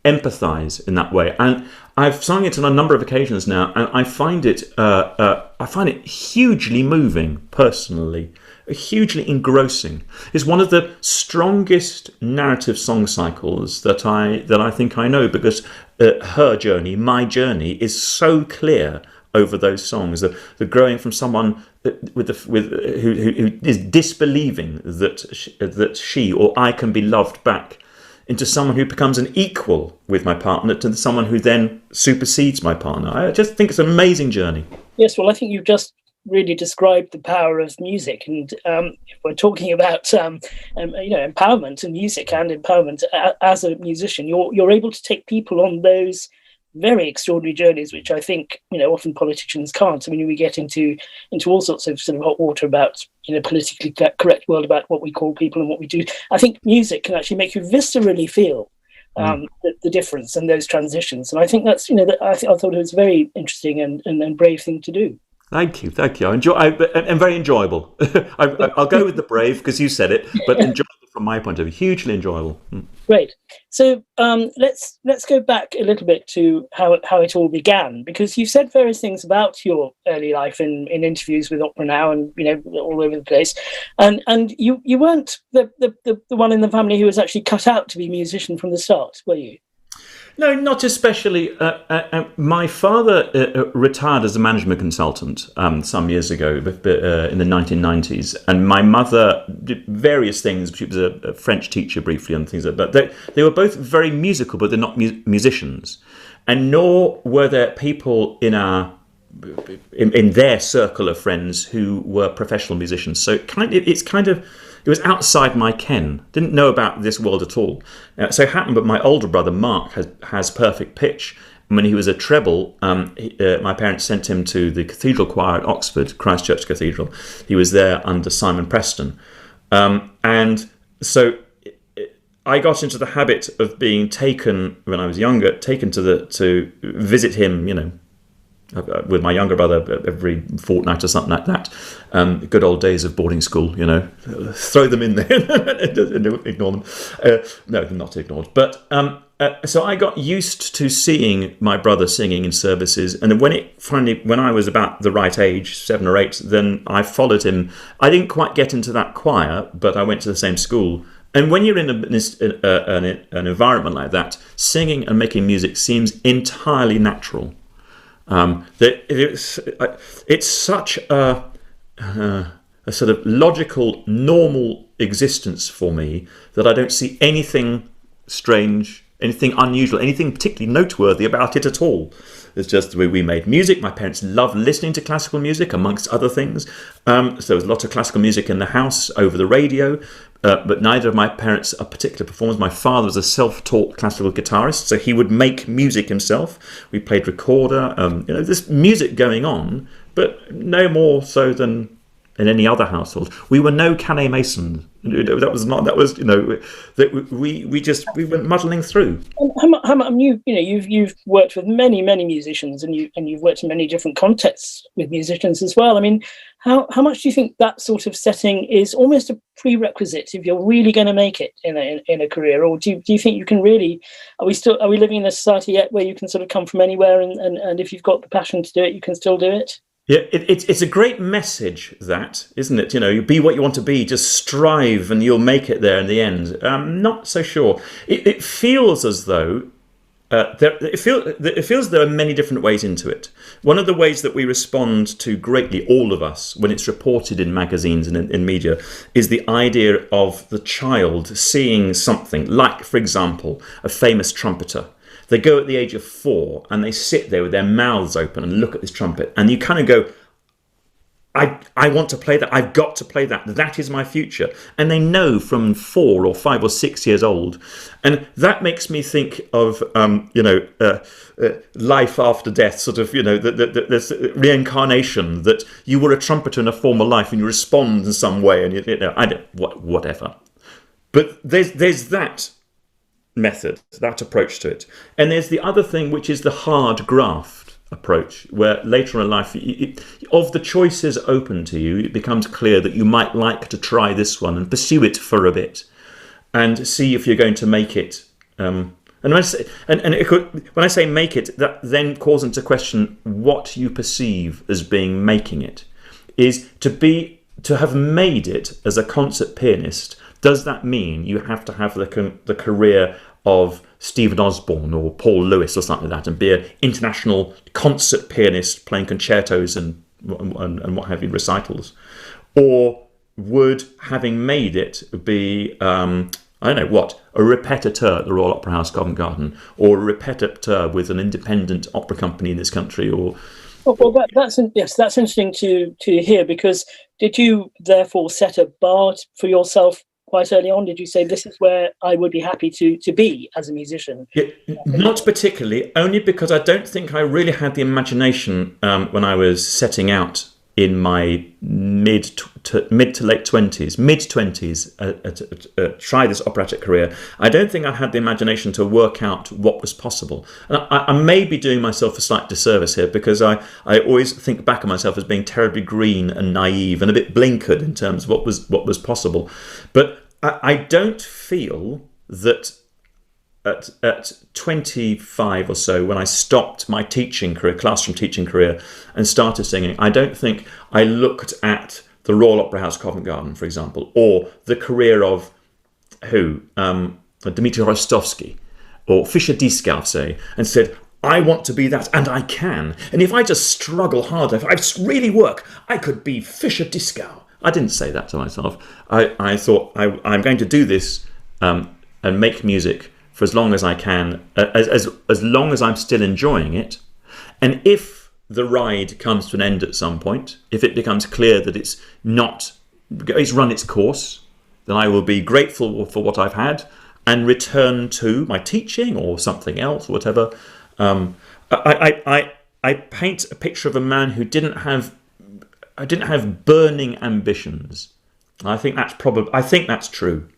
empathise in that way, and I've sung it on a number of occasions now, and I find it hugely moving personally, hugely engrossing. It's one of the strongest narrative song cycles that I think I know, because her journey, my journey, is so clear over those songs. The growing from someone who is disbelieving that she or I can be loved back, into someone who becomes an equal with my partner, to someone who then supersedes my partner. I just think it's an amazing journey. Yes, well, I think you've just really described the power of music, and if we're talking about empowerment and music and empowerment as a musician, you're able to take people on those very extraordinary journeys, which I think, often politicians can't. I mean, we get into all sorts of sort of hot water about, politically correct world about what we call people and what we do. I think music can actually make you viscerally feel the difference and those transitions. And I think that's, I thought it was a very interesting and brave thing to do. Thank you. I enjoy, and very enjoyable. I'll go with the brave because you said it, but enjoyable from my point of view. Hugely enjoyable. Great. So let's go back a little bit to how it all began, because you've said various things about your early life in interviews with Opera Now and all over the place, and you weren't the one in the family who was actually cut out to be a musician from the start, were you? No, not especially. My father retired as a management consultant some years ago, in the 1990s, and my mother did various things. She was a French teacher briefly and things like that. But they were both very musical, but they're not musicians, and nor were there people in their circle of friends who were professional musicians. So it was outside my ken. Didn't know about this world at all. So it happened, but my older brother Mark has perfect pitch. And when he was a treble, my parents sent him to the cathedral choir at Oxford, Christ Church Cathedral. He was there under Simon Preston, and so I got into the habit of being taken when I was younger, to visit him, with my younger brother every fortnight or something like that. Good old days of boarding school, throw them in there and ignore them. No, not ignored. But so I got used to seeing my brother singing in services, and when I was about the right age, 7 or 8, then I followed him. I didn't quite get into that choir, but I went to the same school. And when you're in an environment like that, singing and making music seems entirely natural. It's such a sort of logical, normal existence for me that I don't see anything strange, anything unusual, anything particularly noteworthy about it at all. It's just the way we made music. My parents loved listening to classical music, amongst other things. So there was a lot of classical music in the house over the radio. But neither of my parents are particular performers. My father was a self-taught classical guitarist, so he would make music himself. We played recorder. There's music going on, but no more so than in any other household. We were no Canet Masons. We went muddling through. You've worked with many musicians, and you've worked in many different contexts with musicians as well. I mean, how much do you think that sort of setting is almost a prerequisite if you're really going to make it in a career, or do you think you can really? Are we living in a society yet where you can sort of come from anywhere, and if you've got the passion to do it, you can still do it? Yeah, it's a great message, that, isn't it? You be what you want to be, just strive and you'll make it there in the end. I'm not so sure. It feels as though it feels there are many different ways into it. One of the ways that we respond to greatly, all of us, when it's reported in magazines and in media, is the idea of the child seeing something, like, for example, a famous trumpeter. They go at the age of 4 and they sit there with their mouths open and look at this trumpet, and you kind of go, I want to play that. I've got to play that. That is my future. And they know from 4 or 5 or 6 years old. And that makes me think of, life after death, sort of, there's reincarnation, that you were a trumpeter in a former life and you respond in some way, and whatever. But there's that method, that approach to it. And there's the other thing, which is the hard graft approach, where later in life, of the choices open to you, it becomes clear that you might like to try this one and pursue it for a bit and see if you're going to make it. And when I say make it, that then calls into question what you perceive as being making it. Is to have made it as a concert pianist. Does that mean you have to have the career of Stephen Osborne or Paul Lewis or something like that, and be an international concert pianist playing concertos and what have you, recitals? Or would having made it be, a repetiteur at the Royal Opera House, Covent Garden, or a repetiteur with an independent opera company in this country, or... Well, that's interesting to hear, because did you therefore set a bar for yourself quite early on? Did you say, this is where I would be happy to be as a musician? Yeah, not particularly, only because I don't think I really had the imagination when I was setting out in my mid to late 20s, try this operatic career. I don't think I had the imagination to work out what was possible. And I may be doing myself a slight disservice here, because I always think back on myself as being terribly green and naive and a bit blinkered in terms of what was possible. But I don't feel that at 25 or so, when I stopped my teaching career, classroom teaching career, and started singing, I don't think I looked at the Royal Opera House Covent Garden, for example, or the career of Dmitry Rostovsky or Fischer Dieskau, say, and said, I want to be that, and I can. And if I just struggle hard, if I really work, I could be Fischer Dieskau. I didn't say that to myself. I thought I'm going to do this and make music for as long as I can, as long as I'm still enjoying it. And if the ride comes to an end at some point, if it becomes clear that it's run its course, then I will be grateful for what I've had and return to my teaching or something else, or whatever. I paint a picture of a man who didn't have burning ambitions. I think that's true.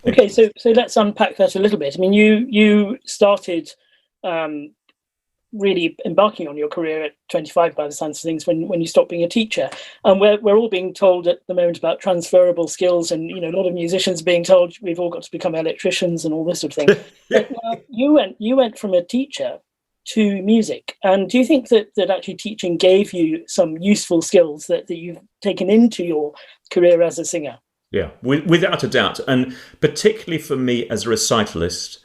Okay, so let's unpack that a little bit. I mean, you started really embarking on your career at 25 by the sounds of things when you stopped being a teacher, and we're all being told at the moment about transferable skills, and a lot of musicians being told we've all got to become electricians and all this sort of thing. But you went from a teacher to music, and do you think that actually teaching gave you some useful skills that you've taken into your career as a singer? Yeah, without a doubt, and particularly for me as a recitalist,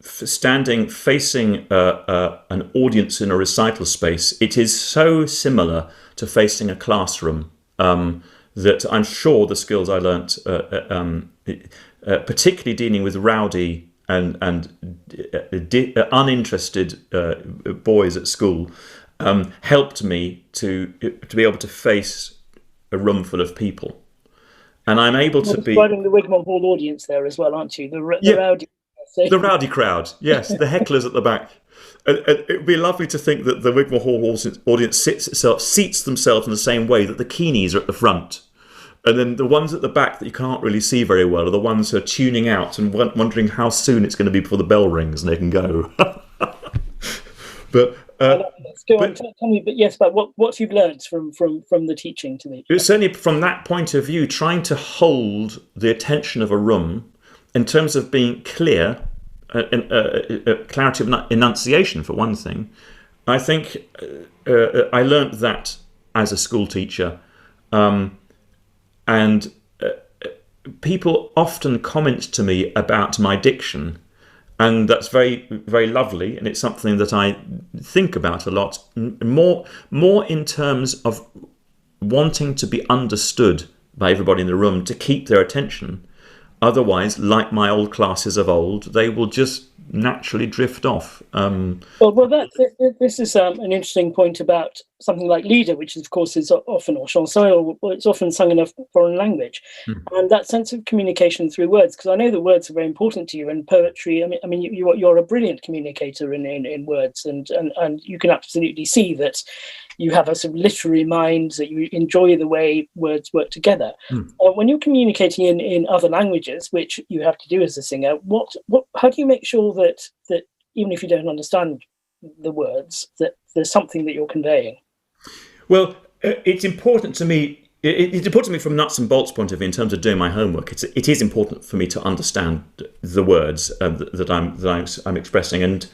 facing an audience in a recital space, it is so similar to facing a classroom that I'm sure the skills I learnt, particularly dealing with rowdy and uninterested boys at school, helped me to be able to face a room full of people. And I'm able to be describing the Wigmore Hall audience there as well, aren't you? The rowdy. The rowdy crowd, yes, the hecklers at the back. It would be lovely to think that the Wigmore Hall audience seats themselves in the same way that the Keenies are at the front. And then the ones at the back that you can't really see very well are the ones who are tuning out and wondering how soon it's going to be before the bell rings and they can go. But tell me, but yes, but what you've learned from the teaching to me. Certainly from that point of view, trying to hold the attention of a room in terms of being clear, clarity of enunciation for one thing. I think I learnt that as a school teacher, and people often comment to me about my diction, and that's very, very lovely, and it's something that I think about a lot, more in terms of wanting to be understood by everybody in the room to keep their attention. Otherwise, like my old classes of old, they will just naturally drift off. This is an interesting point about something like Lieder, which of course is often, or chanson, or it's often sung in a foreign language, and that sense of communication through words. Because I know that words are very important to you, and poetry. I mean, you're a brilliant communicator in words, and you can absolutely see that you have a sort of literary mind, that you enjoy the way words work together. When you're communicating in other languages, which you have to do as a singer, how do you make sure that even if you don't understand the words, that there's something that you're conveying? Well, it's important to me. It's important to me from nuts and bolts point of view in terms of doing my homework. It is important for me to understand the words that I'm expressing, and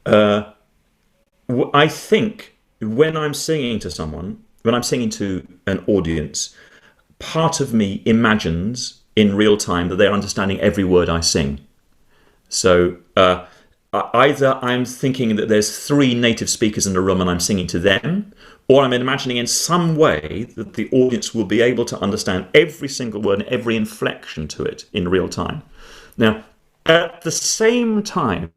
I think when I'm singing to someone, when I'm singing to an audience, part of me imagines in real time that they're understanding every word I sing. So either I'm thinking that there's 3 native speakers in the room and I'm singing to them, or I'm imagining in some way that the audience will be able to understand every single word and every inflection to it in real time. Now, at the same time,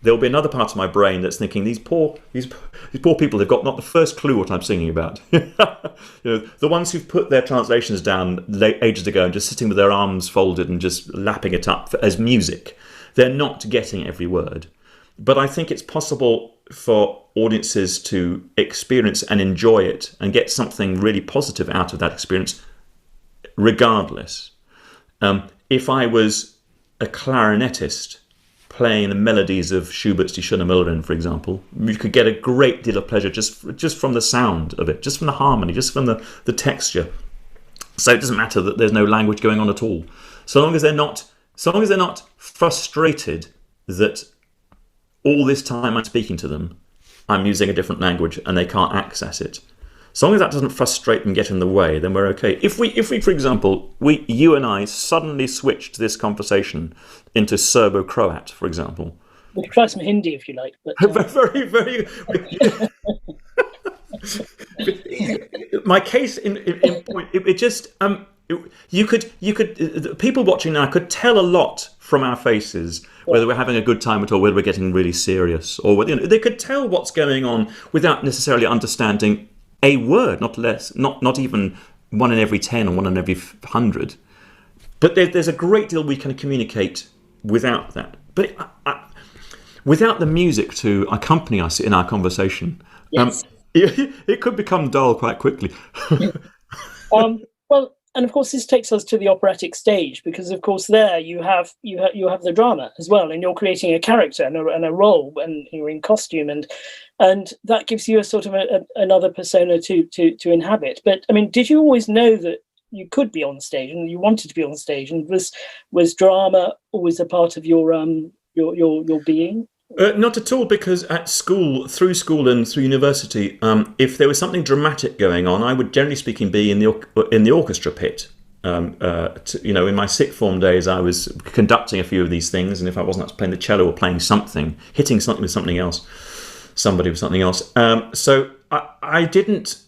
there'll be another part of my brain that's thinking these poor people have got not the first clue what I'm singing about. The ones who've put their translations down ages ago and just sitting with their arms folded and just lapping it up as music. They're not getting every word. But I think it's possible for audiences to experience and enjoy it and get something really positive out of that experience regardless. If I was a clarinetist playing the melodies of Schubert's Die Schöne Müllerin, for example, you could get a great deal of pleasure just from the sound of it, just from the harmony, just from the texture. So it doesn't matter that there's no language going on at all. So long as they're not frustrated that all this time I'm speaking to them, I'm using a different language and they can't access it. So long as that doesn't frustrate and get in the way, then we're okay. If we, for example, you and I suddenly switched this conversation into Serbo-Croat, for example. We could try some Hindi if you like. But, very, very. My case in point, it just you could people watching now could tell a lot from our faces whether we're having a good time at all, whether we're getting really serious, or whether, they could tell what's going on without necessarily understanding a word, not less, not even 1 in every 10 or 1 in every 100. But there's a great deal we can communicate without that. But without the music to accompany us in our conversation, yes. It could become dull quite quickly. Well, and of course this takes us to the operatic stage, because of course there you have the drama as well, and you're creating a character and a role, and you're in costume, and that gives you a sort of another persona to inhabit. But I mean, did you always know that you could be on stage and you wanted to be on stage, and was drama always a part of your being? Not at all, because at school, through school and through university, if there was something dramatic going on, I would, generally speaking, be in the orchestra pit. In my sixth form days, I was conducting a few of these things, and if I wasn't playing the cello or playing something, hitting something with something else, somebody with something else. So I didn't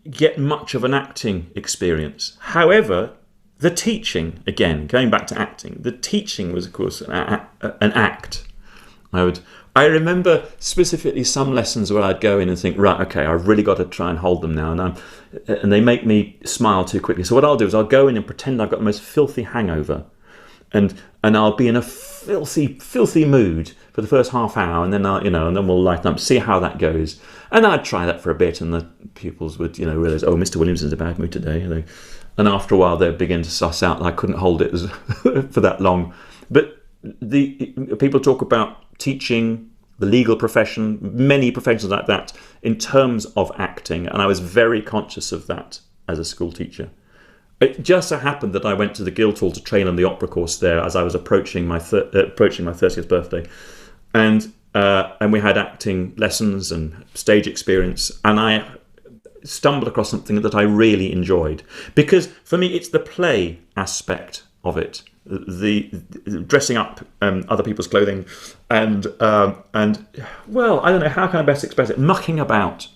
get much of an acting experience. However, the teaching, again, going back to acting, the teaching was, of course, an act. I remember specifically some lessons where I'd go in and think, right, okay, I've really got to try and hold them now, and they make me smile too quickly. So what I'll do is I'll go in and pretend I've got the most filthy hangover, and I'll be in a filthy mood for the first half hour, and then and then we'll lighten up, see how that goes. And I'd try that for a bit, and the pupils would realise, oh, Mr. Williamson's in a bad mood today, and after a while they'd begin to suss out that I couldn't hold it for that long. But the people talk about teaching, the legal profession, many professions like that, in terms of acting, and I was very conscious of that as a school teacher. It just so happened that I went to the Guildhall to train on the opera course there as I was approaching my 30th birthday, and we had acting lessons and stage experience, and I stumbled across something that I really enjoyed, because for me it's the play aspect of it. The dressing up other people's clothing, and well, I don't know, how can I best express it? Mucking about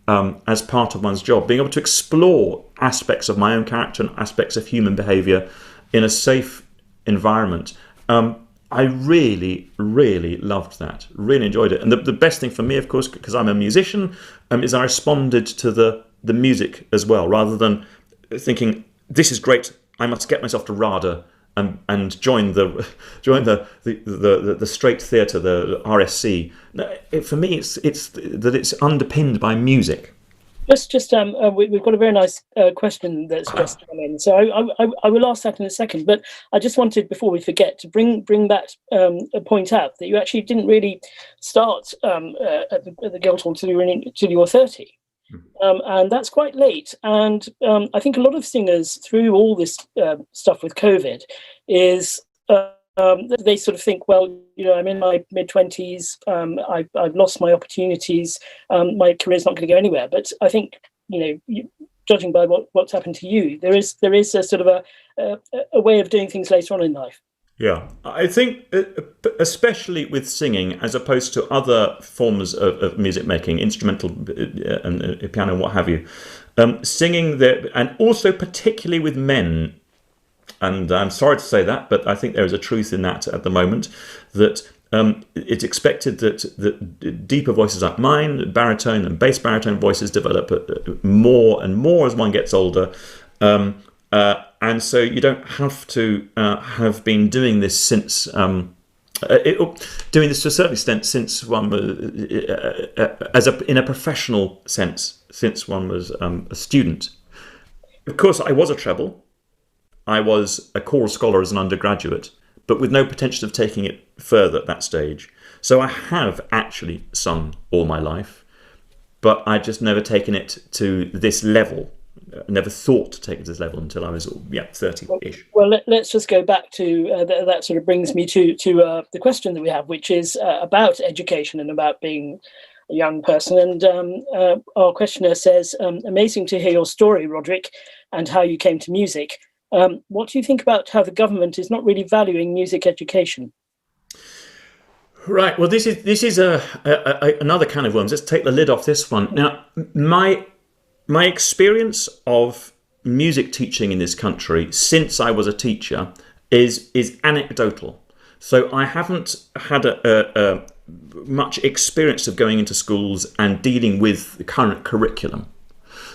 as part of one's job, being able to explore aspects of my own character and aspects of human behaviour in a safe environment. I really, really loved that. Really enjoyed it. And the best thing for me, of course, because I'm a musician, is I responded to the music as well, rather than thinking, this is great, I must get myself to RADA and join the straight theatre, the RSC. For me, it's that it's underpinned by music. We've got a very nice question that's just come in, so I will ask that in a second. But I just wanted, before we forget, to bring that point out that you actually didn't really start at the Guildhall till you were 30. And that's quite late. And I think a lot of singers, through all this stuff with COVID, is they sort of think, well, I'm in my mid-20s, I've lost my opportunities, my career's not going to go anywhere. But I think, judging by what's happened to you, there is a sort of a way of doing things later on in life. Yeah, I think especially with singing, as opposed to other forms of music making, instrumental and piano and what have you, singing there, and also particularly with men, and I'm sorry to say that, but I think there is a truth in that at the moment, that it's expected that deeper voices like mine, baritone and bass baritone voices, develop more and more as one gets older. And so you don't have to have been doing this since, doing this to a certain extent since one was, in a professional sense, since one was a student. Of course, I was a treble. I was a choral scholar as an undergraduate, but with no pretension of taking it further at that stage. So I have actually sung all my life, but I've just never taken it to this level never thought to take it to this level until I was 30-ish. Well, let's just go back to that. Sort of brings me to the question that we have, which is about education and about being a young person. And our questioner says, amazing to hear your story, Roderick, and how you came to music. What do you think about how the government is not really valuing music education? Right. Well, this is another can of worms. Let's take the lid off this one. Now, my experience of music teaching in this country since I was a teacher is anecdotal. So I haven't had a much experience of going into schools and dealing with the current curriculum.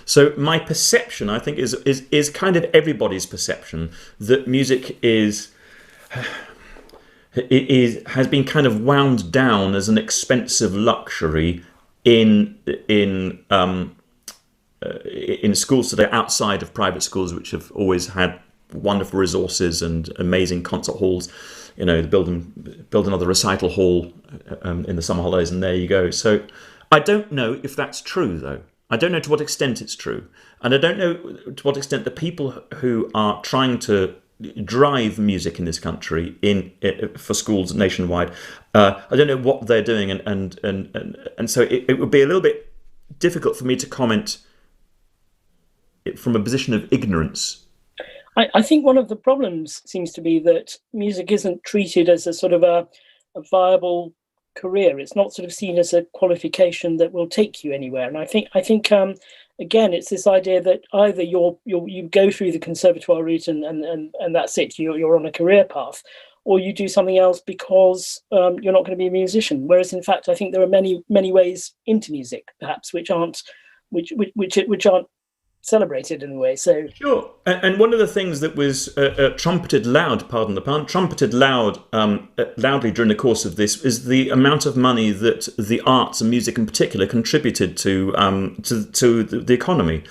So my perception, I think, is kind of everybody's perception that music has been kind of wound down as an expensive luxury in schools today outside of private schools, which have always had wonderful resources and amazing concert halls. You know, build another recital hall in the summer holidays, and there you go. So I don't know if that's true, though. I don't know to what extent it's true, and I don't know to what extent the people who are trying to drive music in this country for schools nationwide, I don't know what they're doing, and so it would be a little bit difficult for me to comment from a position of ignorance. I think one of the problems seems to be that music isn't treated as a sort of a viable career. It's not sort of seen as a qualification that will take you anywhere. And I think again, it's this idea that either you go through the conservatoire route and that's it, you're on a career path, or you do something else because you're not going to be a musician. Whereas in fact, I think there are many ways into music, perhaps, which aren't celebrated in a way. So sure. And one of the things that was trumpeted loud, pardon the pun, loudly during the course of this is the amount of money that the arts and music in particular contributed to the economy.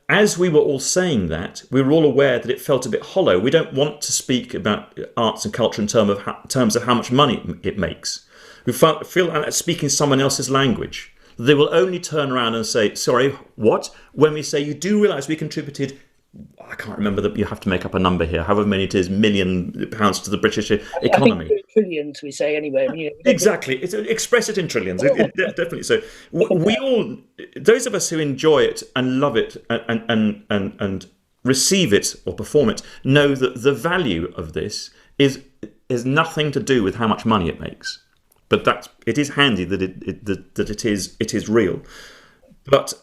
As we were all saying that, we were all aware that it felt a bit hollow. We don't want to speak about arts and culture in terms of how much money it makes. We feel like speaking someone else's language. They will only turn around and say, sorry, what? When we say, you do realise we contributed, I can't remember, that you have to make up a number here, however many it is, £1 million to the British economy. I think trillions, we say anyway. I mean, exactly. Express it in trillions. Definitely. So we all, those of us who enjoy it and love it and receive it or perform it, know that the value of this is nothing to do with how much money it makes. But it is handy that it is real. But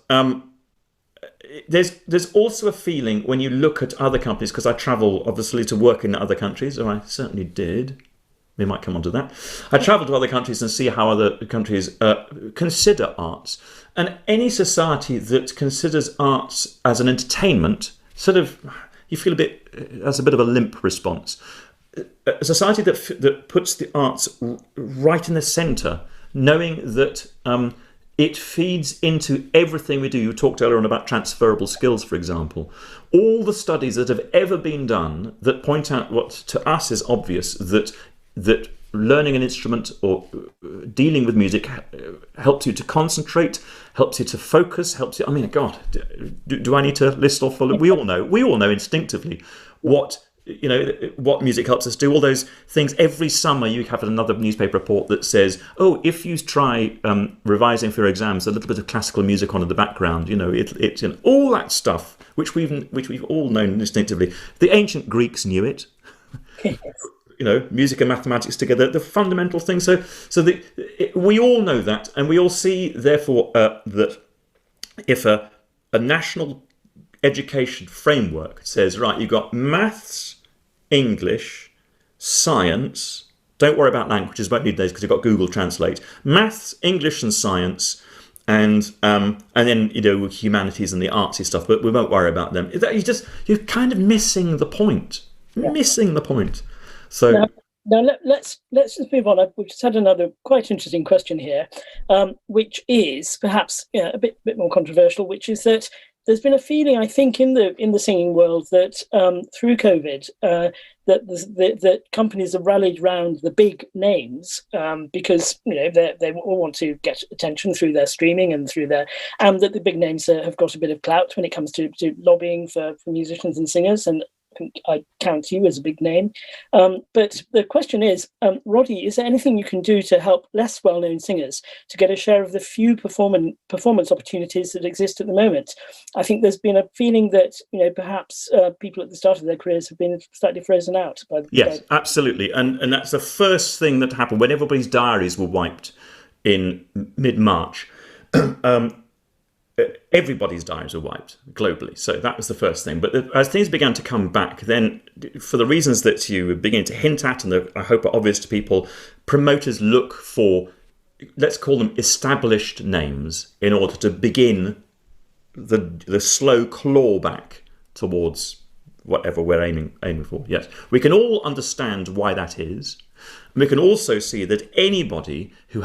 there's also a feeling when you look at other companies, because I travel obviously to work in other countries, or I certainly did. We might come on to that. I travel to other countries and see how other countries consider arts. And any society that considers arts as an entertainment, sort of, you feel that's a bit of a limp response. A society that puts the arts right in the centre, knowing that it feeds into everything we do. You talked earlier on about transferable skills, for example. All the studies that have ever been done that point out what to us is obvious, that learning an instrument or dealing with music helps you to concentrate, helps you to focus, helps you. I mean, God, do I need to list off? We all know instinctively what music helps us do. All those things. Every summer you have another newspaper report that says, oh, if you try revising for your exams, a little bit of classical music on in the background, it's all that stuff which we've all known instinctively. The ancient Greeks knew it. Music and mathematics together, the fundamental thing. So we all know that, and we all see therefore that if a national education framework says, right, you've got maths, English, science, don't worry about languages, won't need those because you've got Google Translate, maths, English and science, and then humanities and the artsy stuff, but we won't worry about them. You're kind of missing the point. So now let's just move on. We've just had another quite interesting question here, which is perhaps a bit more controversial, which is that there's been a feeling, I think, in the singing world that through COVID, that companies have rallied round the big names because they all want to get attention through their streaming and through their that the big names have got a bit of clout when it comes to lobbying for musicians and singers, and I think I count you as a big name. But the question is, Roddy, is there anything you can do to help less well-known singers to get a share of the few performance opportunities that exist at the moment? I think there's been a feeling that perhaps people at the start of their careers have been slightly frozen out. Yes, absolutely. And that's the first thing that happened when everybody's diaries were wiped in mid-March. Everybody's diaries were wiped globally. So that was the first thing. But as things began to come back, then for the reasons that you were beginning to hint at, and that I hope are obvious to people, promoters look for, let's call them established names, in order to begin the slow clawback towards whatever we're aiming for. Yes, we can all understand why that is. And we can also see that anybody who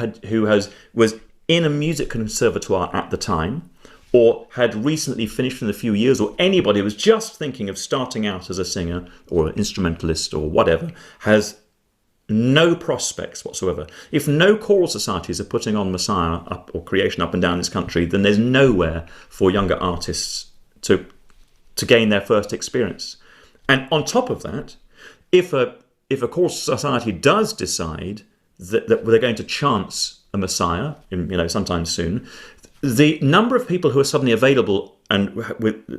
was in a music conservatoire at the time, or had recently finished in a few years, or anybody who was just thinking of starting out as a singer or an instrumentalist or whatever, has no prospects whatsoever. If no choral societies are putting on Messiah or Creation up and down this country, then there's nowhere for younger artists to gain their first experience. And on top of that, if a choral society does decide that they're going to chance a Messiah, sometime soon, the number of people who are suddenly available and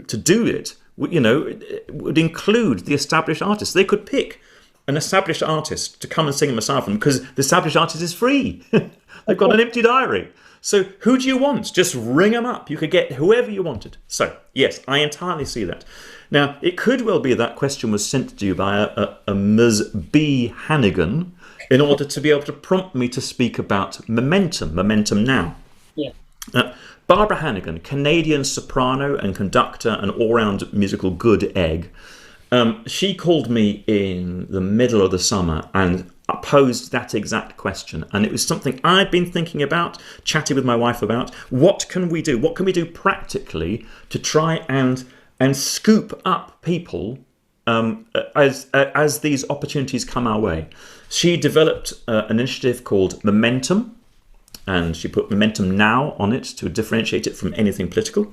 to do it, would include the established artists. They could pick an established artist to come and sing a Messiah for them because the established artist is free. They've got an empty diary. So who do you want? Just ring them up. You could get whoever you wanted. So yes, I entirely see that. Now, it could well be that question was sent to you by a Ms. B. Hannigan in order to be able to prompt me to speak about momentum now. Yeah. Barbara Hannigan, Canadian soprano and conductor and all-round musical good egg, she called me in the middle of the summer and posed that exact question. And it was something I'd been thinking about, chatting with my wife about. What can we do? What can we do practically to try and scoop up people as these opportunities come our way? She developed an initiative called Momentum, and she put Momentum Now on it to differentiate it from anything political.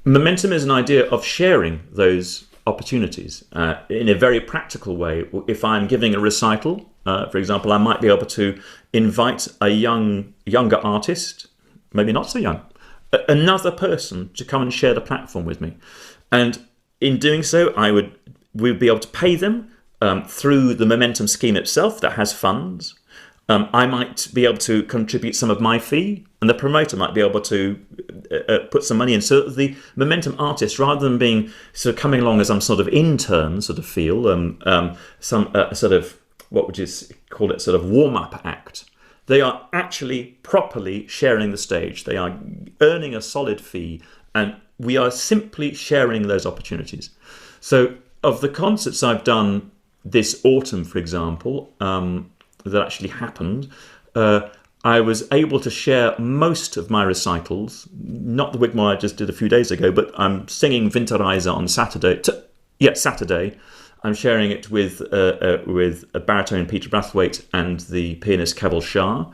Momentum is an idea of sharing those opportunities in a very practical way. If I'm giving a recital, for example, I might be able to invite a younger artist, maybe not so young, another person to come and share the platform with me. And in doing so, we'd be able to pay them through the Momentum scheme itself that has funds. I might be able to contribute some of my fee, and the promoter might be able to put some money in. So that the Momentum artist, rather than being sort of coming along as some sort of intern sort of feel, some sort of, what would you call it, sort of warm-up act, they are actually properly sharing the stage. They are earning a solid fee, and we are simply sharing those opportunities. So of the concerts I've done this autumn, for example, that actually happened, I was able to share most of my recitals, not the Wigmore I just did a few days ago, but I'm singing Winterreise on Saturday. Saturday. I'm sharing it with a baritone Peter Brathwaite and the pianist Keval Shah.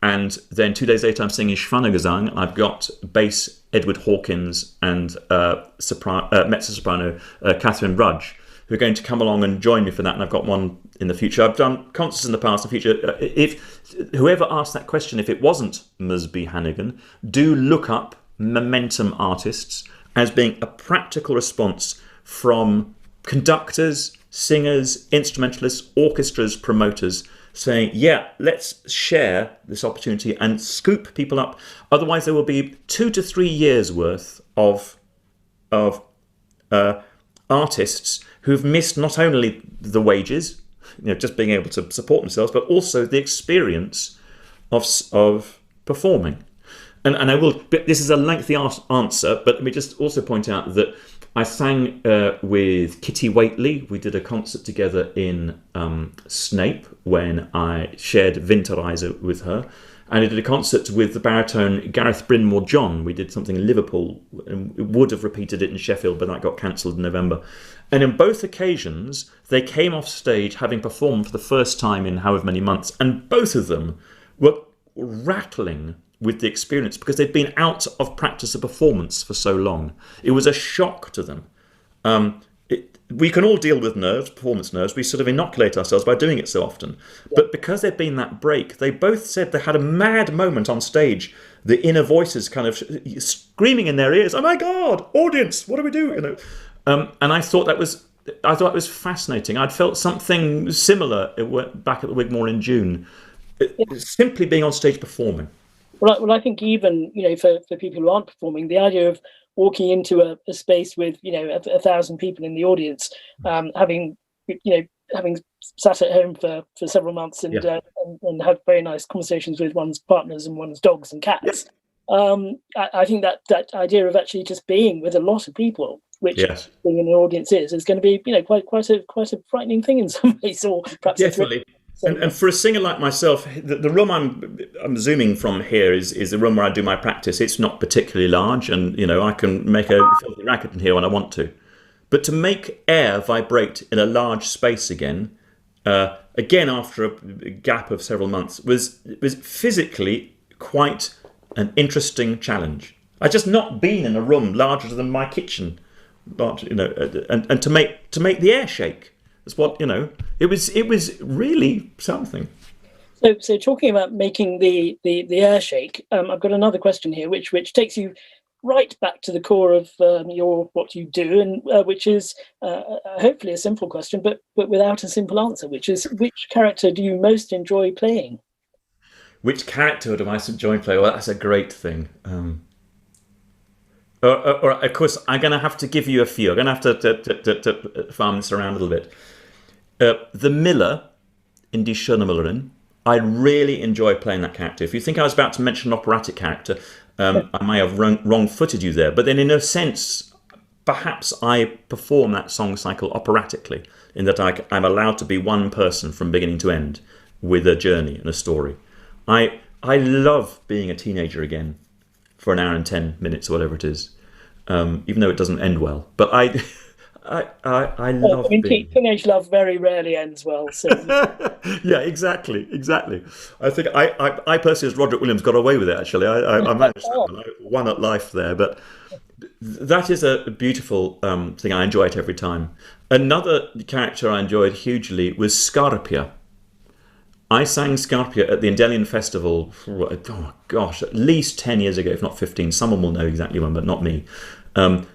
And then 2 days later, I'm singing Schwanengesang. I've got bass Edward Hawkins and mezzo-soprano Catherine Rudge, who are going to come along and join me for that. And I've got one in the future. I've done concerts in the past and future. If whoever asked that question, if it wasn't Ms. B. Hannigan, do look up Momentum artists as being a practical response from conductors, singers, instrumentalists, orchestras, promoters, saying, yeah, let's share this opportunity and scoop people up. Otherwise, there will be 2 to 3 years worth of artists who've missed not only the wages, just being able to support themselves, but also the experience of performing. And I will. This is a lengthy answer, but let me just also point out that I sang with Kitty Waitley. We did a concert together in Snape when I shared Winterreise with her. and I did a concert with the baritone Gareth Brynmore John. We did something in Liverpool, and would have repeated it in Sheffield, but that got cancelled in November. And in both occasions, they came off stage having performed for the first time in however many months, and both of them were rattling with the experience because they'd been out of practice of performance for so long. It was a shock to them. We can all deal with nerves, performance nerves. We sort of inoculate ourselves by doing it so often. But because there'd been that break, they both said they had a mad moment on stage. The inner voices kind of screaming in their ears, "Oh my God, audience, what do we do?" And I thought it was fascinating. I'd felt something similar back at the Wigmore in June, simply being on stage performing. Well, I think even for people who aren't performing, the idea of walking into a space with 1,000 people in the audience, having sat at home for several months and had very nice conversations with one's partners and one's dogs and cats. I think that idea of actually just being with a lot of people, which being in an audience is going to be quite a frightening thing in some ways, or perhaps definitely. And for a singer like myself, the room I'm zooming from here is the room where I do my practice. It's not particularly large, and I can make a filthy racket in here when I want to. But to make air vibrate in a large space again after a gap of several months, was physically quite an interesting challenge. I'd just not been in a room larger than my kitchen, and to make the air shake. That's what it was really something. So talking about making the air shake, I've got another question here, which takes you right back to the core of what you do, and which is hopefully a simple question, but without a simple answer, which is, which character do you most enjoy playing? Which character do I enjoy playing? Well, that's a great thing. Or of course, I'm going to have to give you a few. I'm going to have to farm this around a little bit. The Miller in Die Schöne Müllerin, I really enjoy playing that character. If you think I was about to mention an operatic character, I may have wrong-footed you there. But then in a sense, perhaps I perform that song cycle operatically, in that I'm allowed to be one person from beginning to end with a journey and a story. I love being a teenager again for an hour and 10 minutes or whatever it is, even though it doesn't end well. But I love being... Teenage love very rarely ends well. So. Yeah, exactly. I think I personally, as Roderick Williams, got away with it, actually. I managed that one. I won at life there. But that is a beautiful thing. I enjoy it every time. Another character I enjoyed hugely was Scarpia. I sang Scarpia at the Endelian Festival, at least 10 years ago, if not 15. Someone will know exactly when, but not me. And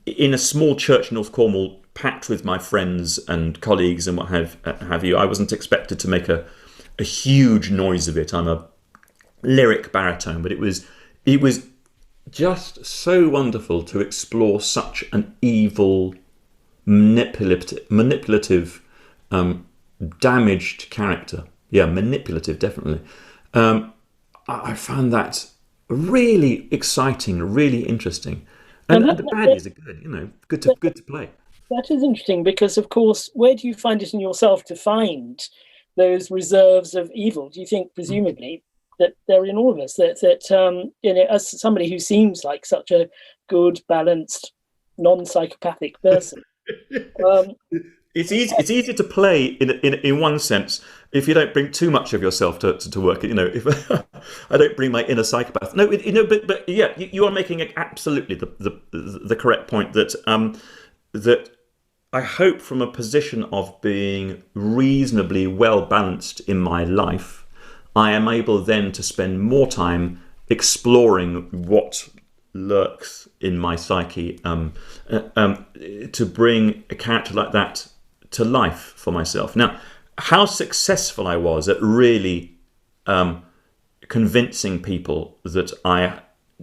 in a small church in North Cornwall, packed with my friends and colleagues and what have you, I wasn't expected to make a huge noise of it. I'm a lyric baritone, but it was just so wonderful to explore such an evil, manipulative, damaged character. Yeah, manipulative, definitely. I found that really exciting, really interesting. And the baddies are good, good to play. That is interesting because, of course, where do you find it in yourself to find those reserves of evil? Do you think, presumably, that they're in all of us? That as somebody who seems like such a good, balanced, non-psychopathic person. It's easy to play in one sense if you don't bring too much of yourself to work. If I don't bring my inner psychopath. No, but yeah, you are making absolutely the correct point that I hope from a position of being reasonably well balanced in my life, I am able then to spend more time exploring what lurks in my psyche, to bring a character like that to life for myself. Now, how successful I was at really convincing people that I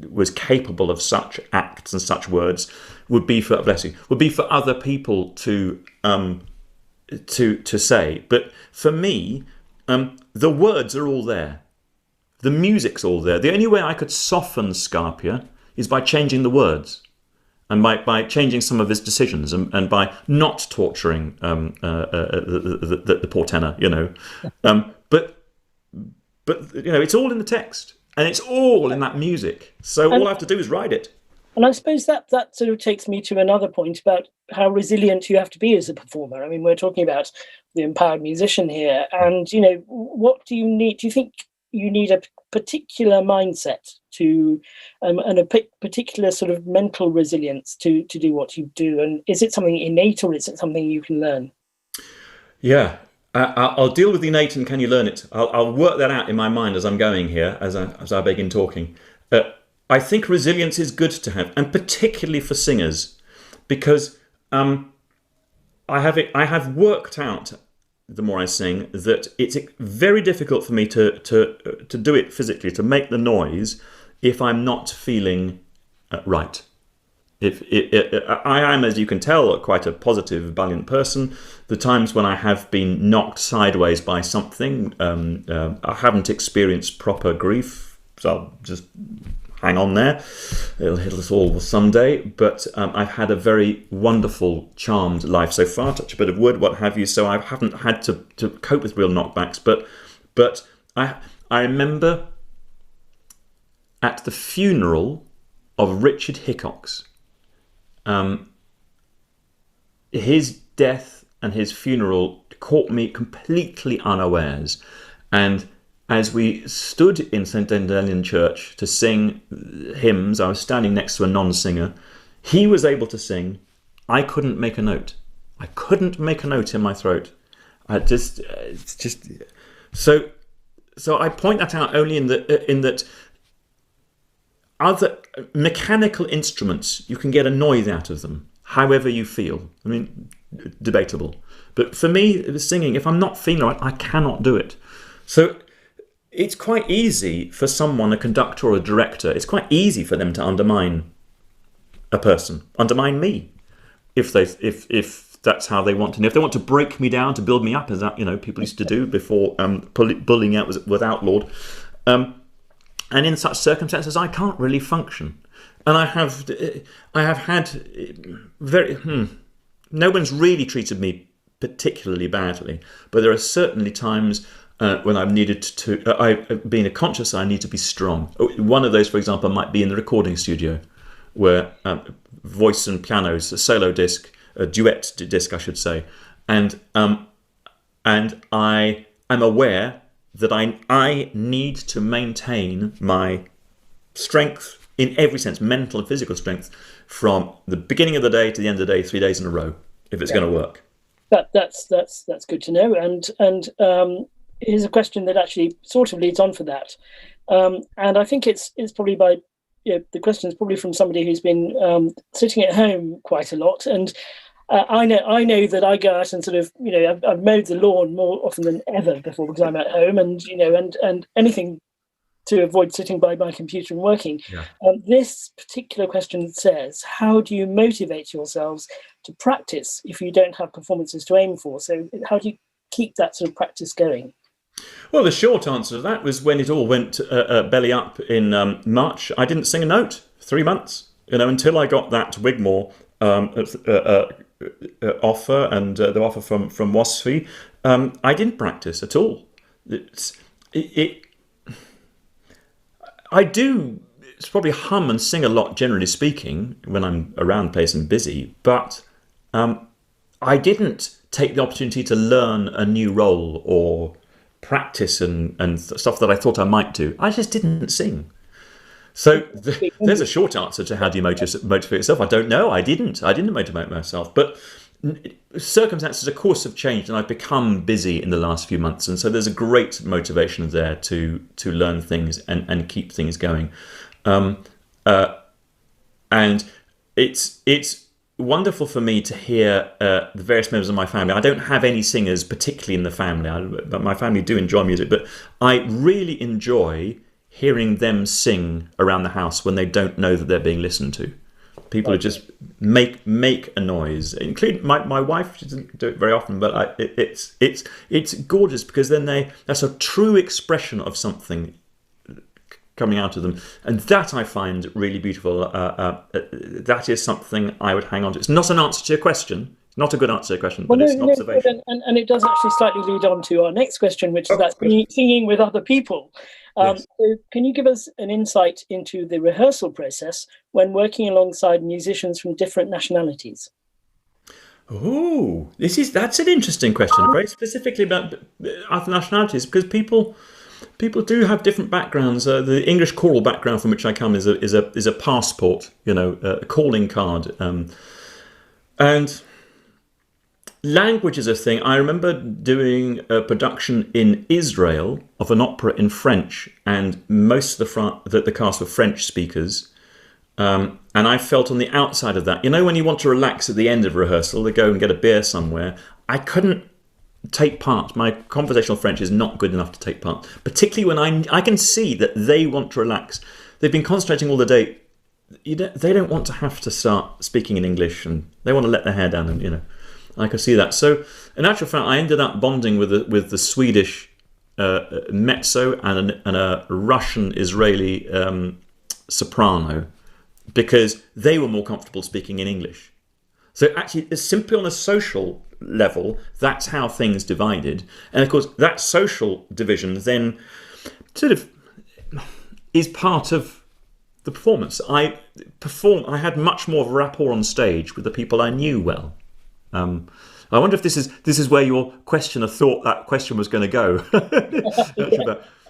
was capable of such acts and such words would be for other people to say. But for me, the words are all there, the music's all there. The only way I could soften Scarpia is by changing the words. And by changing some of his decisions and by not torturing the poor tenor, but But it's all in the text, and it's all in that music. So all I have to do is write it. And I suppose that sort of takes me to another point about how resilient you have to be as a performer. I mean, we're talking about the empowered musician here, and what do you need? Do you think you need a particular mindset to and a particular sort of mental resilience to do what you do? And is it something innate, or is it something you can learn? Yeah, I'll deal with the innate and can you learn it. I'll work that out in my mind as I'm going here, as I begin talking. I think resilience is good to have, and particularly for singers, because I have worked out, the more I sing, that it's very difficult for me to do it physically, to make the noise, if I'm not feeling right. I am, as you can tell, quite a positive, valiant person. The times when I have been knocked sideways by something, I haven't experienced proper grief, so I'll just hang on there. It'll hit us all someday. But I've had a very wonderful, charmed life so far, touch a bit of wood, what have you, so I haven't had to cope with real knockbacks. But I remember at the funeral of Richard Hickox, his death and his funeral caught me completely unawares, and as we stood in St. Endelian Church to sing hymns, I was standing next to a non-singer. He was able to sing. I couldn't make a note. I couldn't make a note in my throat. So I point that out only in that other mechanical instruments, you can get a noise out of them, however you feel. I mean, debatable. But for me, singing, if I'm not feeling right, I cannot do it. So it's quite easy for someone, a conductor or a director, it's quite easy for them to undermine a person, undermine me, if that's how they want to. And if they want to break me down to build me up, as that people used to do before bullying out was outlawed. And in such circumstances, I can't really function. And I have had no one's really treated me particularly badly, but there are certainly times when I've needed to, being a conscious, I need to be strong. One of those, for example, might be in the recording studio, where voice and pianos, a solo disc, a duet disc, I should say, and I am aware that I need to maintain my strength in every sense, mental and physical strength, from the beginning of the day to the end of the day, 3 days in a row, if it's going to work. That's good to know. And here's a question that actually sort of leads on for that. And I think it's probably the question is probably from somebody who's been sitting at home quite a lot. And I know that I go out and sort of, I've mowed the lawn more often than ever before because I'm at home, and and anything to avoid sitting by my computer and working. Yeah. This particular question says, how do you motivate yourselves to practice if you don't have performances to aim for? So how do you keep that sort of practice going? Well, the short answer to that was when it all went belly up in March, I didn't sing a note 3 months, until I got that Wigmore offer and the offer from WASFI. I didn't practice at all. I do probably hum and sing a lot, generally speaking, when I'm around place and busy, but I didn't take the opportunity to learn a new role or practice and stuff that I thought I might do. I just didn't sing. So there's a short answer to how do you motivate yourself. I don't know. I didn't motivate myself. But circumstances, of course, have changed, and I've become busy in the last few months. And so there's a great motivation there to learn things and keep things going. And it's wonderful for me to hear the various members of my family. I don't have any singers particularly in the family, but my family do enjoy music. But I really enjoy hearing them sing around the house when they don't know that they're being listened to. People who just make a noise, including my wife. She doesn't do it very often, but it's gorgeous, because then that's a true expression of something coming out of them, and that I find really beautiful. That is something I would hang on to. It's not an answer to your question. Not a good answer to your question, Well, but it's an observation. and it does actually slightly lead on to our next question, which is about singing with other people. Yes. So can you give us an insight into the rehearsal process when working alongside musicians from different nationalities? Oh, that's an interesting question. Very specifically about other nationalities, because people do have different backgrounds. The English choral background from which I come is a passport, a calling card, and language is a thing. I remember doing a production in Israel of an opera in French, and most of the cast were French speakers. And I felt on the outside of that. When you want to relax at the end of rehearsal, to go and get a beer somewhere, I couldn't take part. My conversational French is not good enough to take part, particularly when I can see that they want to relax. They've been concentrating all the day. They don't want to have to start speaking in English, and they want to let their hair down, and I can see that. So in actual fact, I ended up bonding with the Swedish mezzo and a Russian Israeli soprano, because they were more comfortable speaking in English. So actually, it's simply on a social level, that's how things divided. And of course, that social division then sort of is part of the performance. I had much more of a rapport on stage with the people I knew well. I wonder if this is where your questioner thought that question was going to go.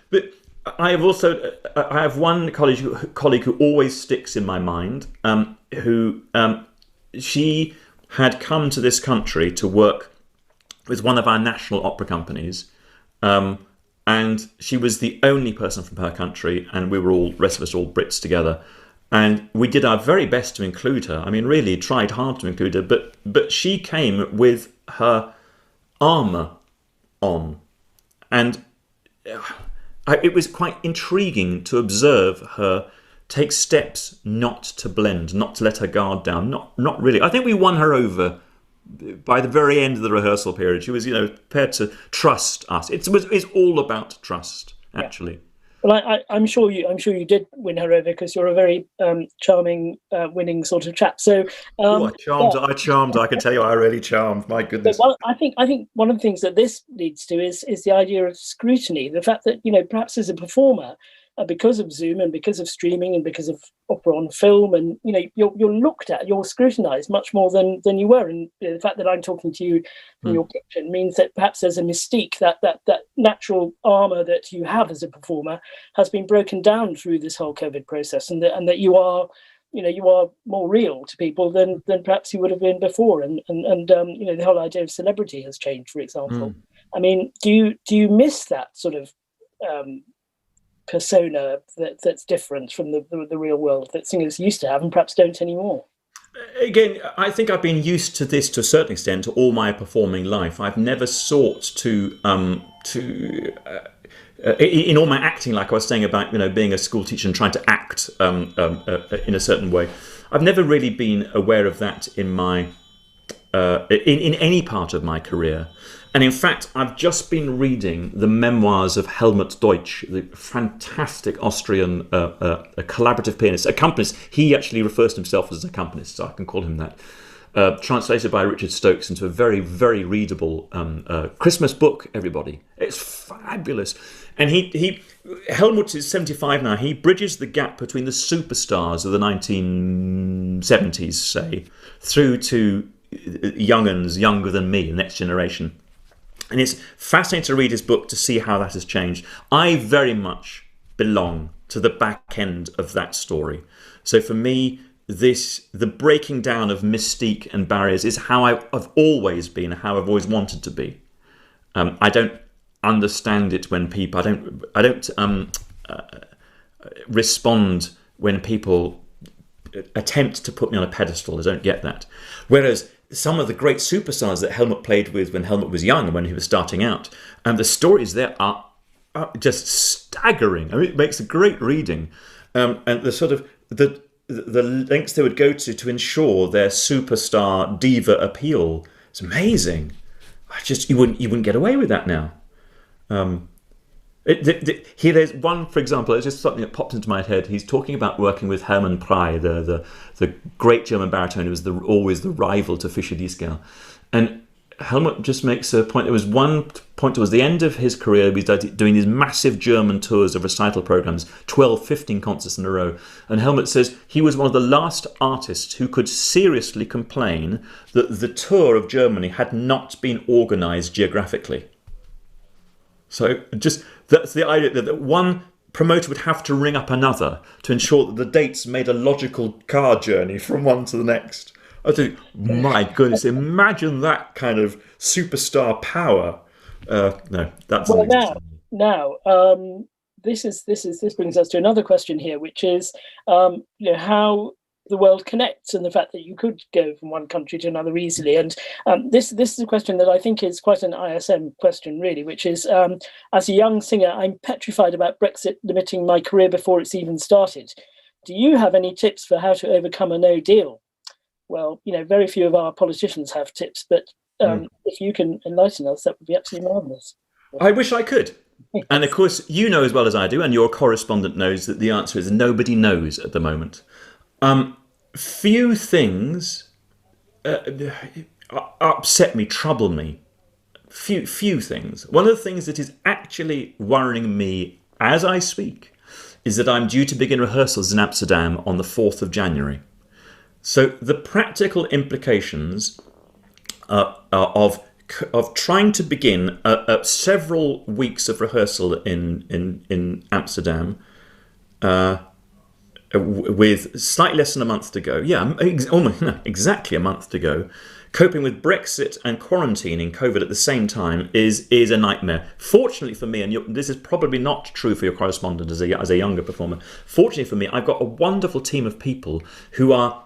But I have one colleague who always sticks in my mind, who she had come to this country to work with one of our national opera companies, and she was the only person from her country, and we were rest of us all Brits together, and we did our very best to include her. I mean, really tried hard to include her, but she came with her armour on, and it was quite intriguing to observe her take steps not to blend, not to let her guard down. Not really. I think we won her over by the very end of the rehearsal period. She was, prepared to trust us. It's all about trust, actually. Well, I'm sure you did win her over, because you're a very charming, winning sort of chap. So I charmed. I can tell you, I really charmed. My goodness. Well, I think one of the things that this leads to is the idea of scrutiny. The fact that perhaps as a performer, because of Zoom and because of streaming and because of opera on film, and you're looked at, you're scrutinised much more than you were. And the fact that I'm talking to you in your kitchen means that perhaps there's a mystique, that natural armour that you have as a performer has been broken down through this whole COVID process, and that you are more real to people than perhaps you would have been before, and the whole idea of celebrity has changed, for example. I mean, do you miss that sort of persona that's different from the real world that singers used to have and perhaps don't anymore? Again, I think I've been used to this to a certain extent all my performing life. I've never sought to in all my acting, like I was saying about being a school teacher and trying to act in a certain way. I've never really been aware of that in my in any part of my career. And in fact, I've just been reading the memoirs of Helmut Deutsch, the fantastic Austrian collaborative pianist, accompanist. He actually refers to himself as an accompanist, so I can call him that. Translated by Richard Stokes into a very, very readable Christmas book, everybody. It's fabulous. And Helmut is 75 now. He bridges the gap between the superstars of the 1970s, say, through to young'uns younger than me, the next generation. And it's fascinating to read his book to see how that has changed. I very much belong to the back end of that story. So for me, the breaking down of mystique and barriers is how I've always been, how I've always wanted to be. I don't understand it when people. I don't respond when people attempt to put me on a pedestal. I don't get that. Whereas some of the great superstars that Helmut played with when Helmut was young and when he was starting out, and the stories there are just staggering. I mean, it makes a great reading, and the sort of the lengths they would go to ensure their superstar diva appeal. It's amazing. You wouldn't get away with that now. Here, there's one, for example, it's just something that pops into my head. He's talking about working with Hermann Prey, the great German baritone who was always the rival to Fischer Dieskau. And Helmut just makes a point. There was one point towards the end of his career, he was doing these massive German tours of recital programs, 12, 15 concerts in a row. And Helmut says he was one of the last artists who could seriously complain that the tour of Germany had not been organized geographically. So just that's the idea that one promoter would have to ring up another to ensure that the dates made a logical car journey from one to the next. I think, my goodness, imagine that kind of superstar power. No, that's well. This brings us to another question here, which is, how the world connects and the fact that you could go from one country to another easily. And this is a question that I think is quite an ISM question, really, which is, as a young singer, I'm petrified about Brexit limiting my career before it's even started. Do you have any tips for how to overcome a no deal? Well, very few of our politicians have tips, but if you can enlighten us, that would be absolutely marvellous. I wish I could. And of course, you know as well as I do, and your correspondent knows, that the answer is nobody knows at the moment. Few things upset me, trouble me. Few things. One of the things that is actually worrying me as I speak is that I'm due to begin rehearsals in Amsterdam on the 4th of January. So the practical implications of trying to begin several weeks of rehearsal in Amsterdam with slightly less than a month to go. Exactly a month to go. Coping with Brexit and quarantining COVID at the same time is a nightmare. Fortunately for me, and this is probably not true for your correspondent as a younger performer, fortunately for me, I've got a wonderful team of people who are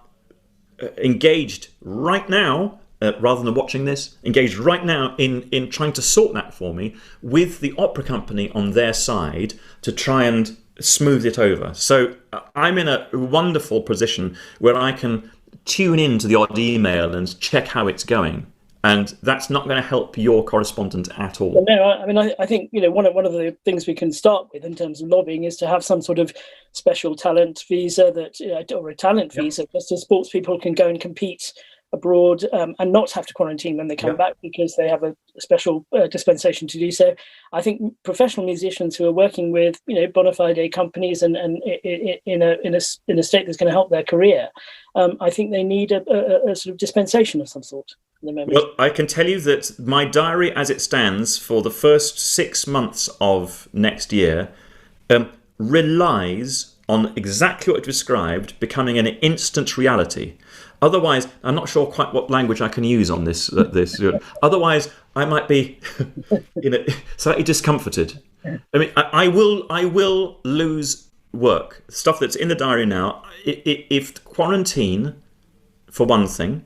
engaged right now, rather than watching this, engaged right now in trying to sort that for me with the opera company on their side to try and smooth it over. So I'm in a wonderful position where I can tune into the odd email and check how it's going. And that's not going to help your correspondent at all. Well, no, I think one of the things we can start with in terms of lobbying is to have some sort of special talent visa or a talent visa, just so sports people can go and compete abroad and not have to quarantine when they come back because they have a special dispensation to do so. I think professional musicians who are working with bona fide companies and in a state that's going to help their career, I think they need a sort of dispensation of some sort. Well, I can tell you that my diary as it stands for the first 6 months of next year relies on exactly what you described becoming an instant reality. Otherwise, I'm not sure quite what language I can use on this. Otherwise, I might be slightly discomforted. I mean, I will lose work. Stuff that's in the diary now. If quarantine, for one thing,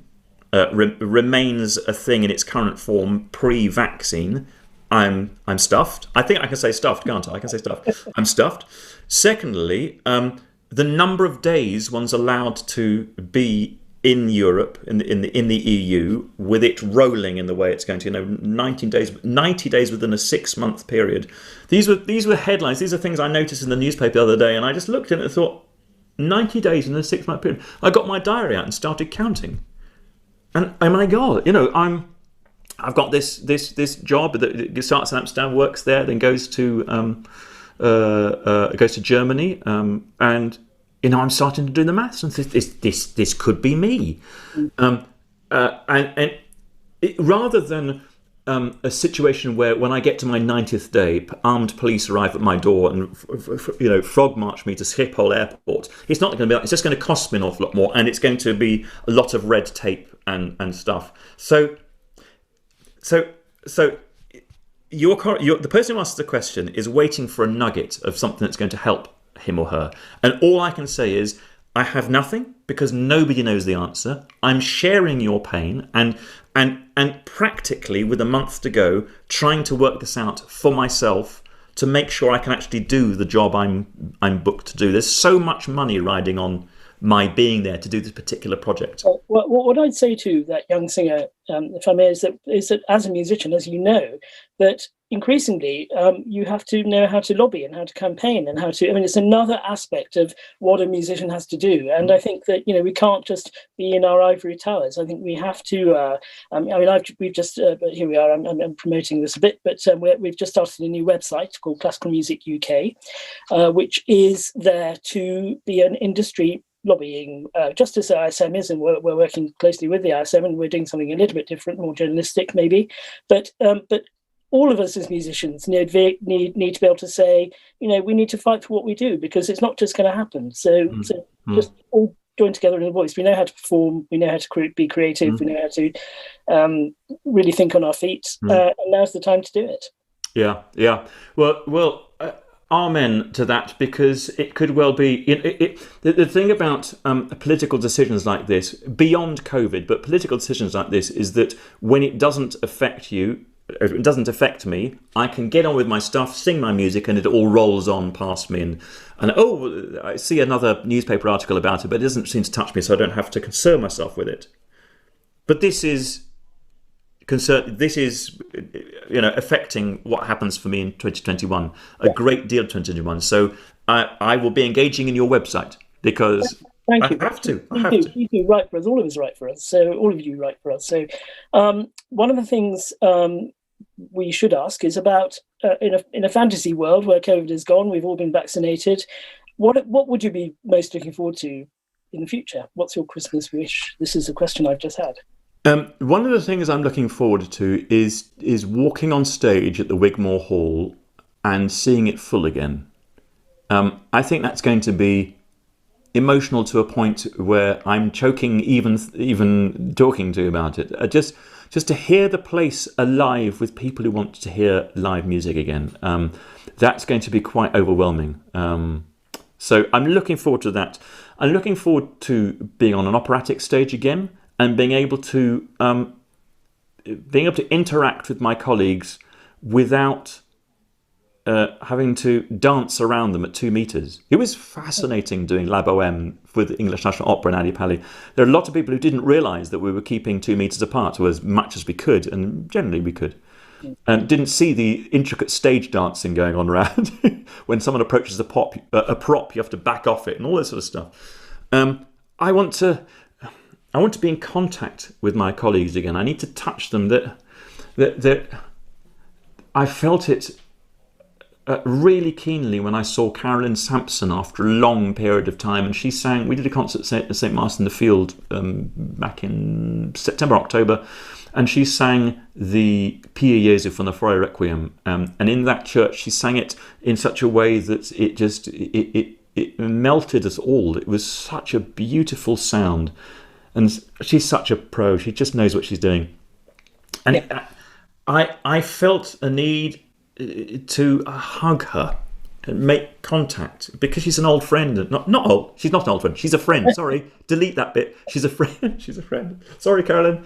remains a thing in its current form pre-vaccine, I'm stuffed. I think I can say stuffed, can't I? I can say stuffed. I'm stuffed. Secondly, the number of days one's allowed to be in Europe, in the EU, with it rolling in the way it's going to, 90 days within a 6-month period. These were headlines. These are things I noticed in the newspaper the other day, and I just looked at it and thought, 90 days in a 6-month period. I got my diary out and started counting. And oh my God, I've got this job that starts in Amsterdam, works there, then goes to Germany, and I'm starting to do the maths, and this could be me. Rather than a situation where when I get to my 90th day, armed police arrive at my door and frog march me to Schiphol Airport, it's not going to be like, it's just going to cost me an awful lot more, and it's going to be a lot of red tape and stuff. So the person who asks the question is waiting for a nugget of something that's going to help him or her, and all I can say is I have nothing, because nobody knows the answer. I'm sharing your pain and practically, with a month to go, trying to work this out for myself to make sure I can actually do the job I'm booked to do. There's so much money riding on my being there to do this particular project. Well, what I'd say to that young singer, if I may, is that as a musician, as you know, that increasingly, you have to know how to lobby and how to campaign and how to. I mean, it's another aspect of what a musician has to do. And I think that we can't just be in our ivory towers. I think we have to. We've just here we are. I'm promoting this a bit, but we've just started a new website called Classical Music UK, which is there to be an industry lobbying, just as the ISM is, and we're working closely with the ISM, and we're doing something a little bit different, more journalistic maybe, but all of us as musicians need to be able to say, we need to fight for what we do, because it's not just going to happen. So just all join together in a voice. We know how to perform, we know how to be creative, we know how to really think on our feet, and now's the time to do it. Yeah. Well. Amen to that, because it could well be the thing about political decisions like this, beyond COVID, but political decisions like this, is that when it doesn't affect you, or it doesn't affect me, I can get on with my stuff, sing my music, and it all rolls on past me. And I see another newspaper article about it, but it doesn't seem to touch me, so I don't have to concern myself with it. But this is affecting what happens for me in 2021, a great deal of 2021. So I will be engaging in your website, because Thank you. I have to. You do write for us. All of us write for us. So all of you write for us. So one of the things we should ask is about in a fantasy world where COVID is gone, we've all been vaccinated. What would you be most looking forward to in the future? What's your Christmas wish? This is a question I've just had. One of the things I'm looking forward to is walking on stage at the Wigmore Hall and seeing it full again. I think that's going to be emotional to a point where I'm choking even talking to you about it. Just to hear the place alive with people who want to hear live music again. That's going to be quite overwhelming. So I'm looking forward to that. I'm looking forward to being on an operatic stage again, and being able to interact with my colleagues without having to dance around them at 2 meters. It was fascinating doing La Bohème with the English National Opera and Ali Pali. There are a lot of people who didn't realise that we were keeping 2 meters apart, or as much as we could, and generally we could. And didn't see the intricate stage dancing going on around. When someone approaches a prop, you have to back off it and all this sort of stuff. I want to be in contact with my colleagues again. I need to touch them. That I felt it really keenly when I saw Carolyn Sampson after a long period of time, and she sang. We did a concert at St. Martin in the Field back in September, October, and she sang the Pie Jesu from the Freie Requiem, and in that church she sang it in such a way that it melted us all. It was such a beautiful sound. And she's such a pro. She just knows what she's doing. And I felt a need to hug her and make contact, because she's an old friend. Not old. She's not an old friend. She's a friend. Sorry, delete that bit. She's a friend. She's a friend. Sorry, Carolyn.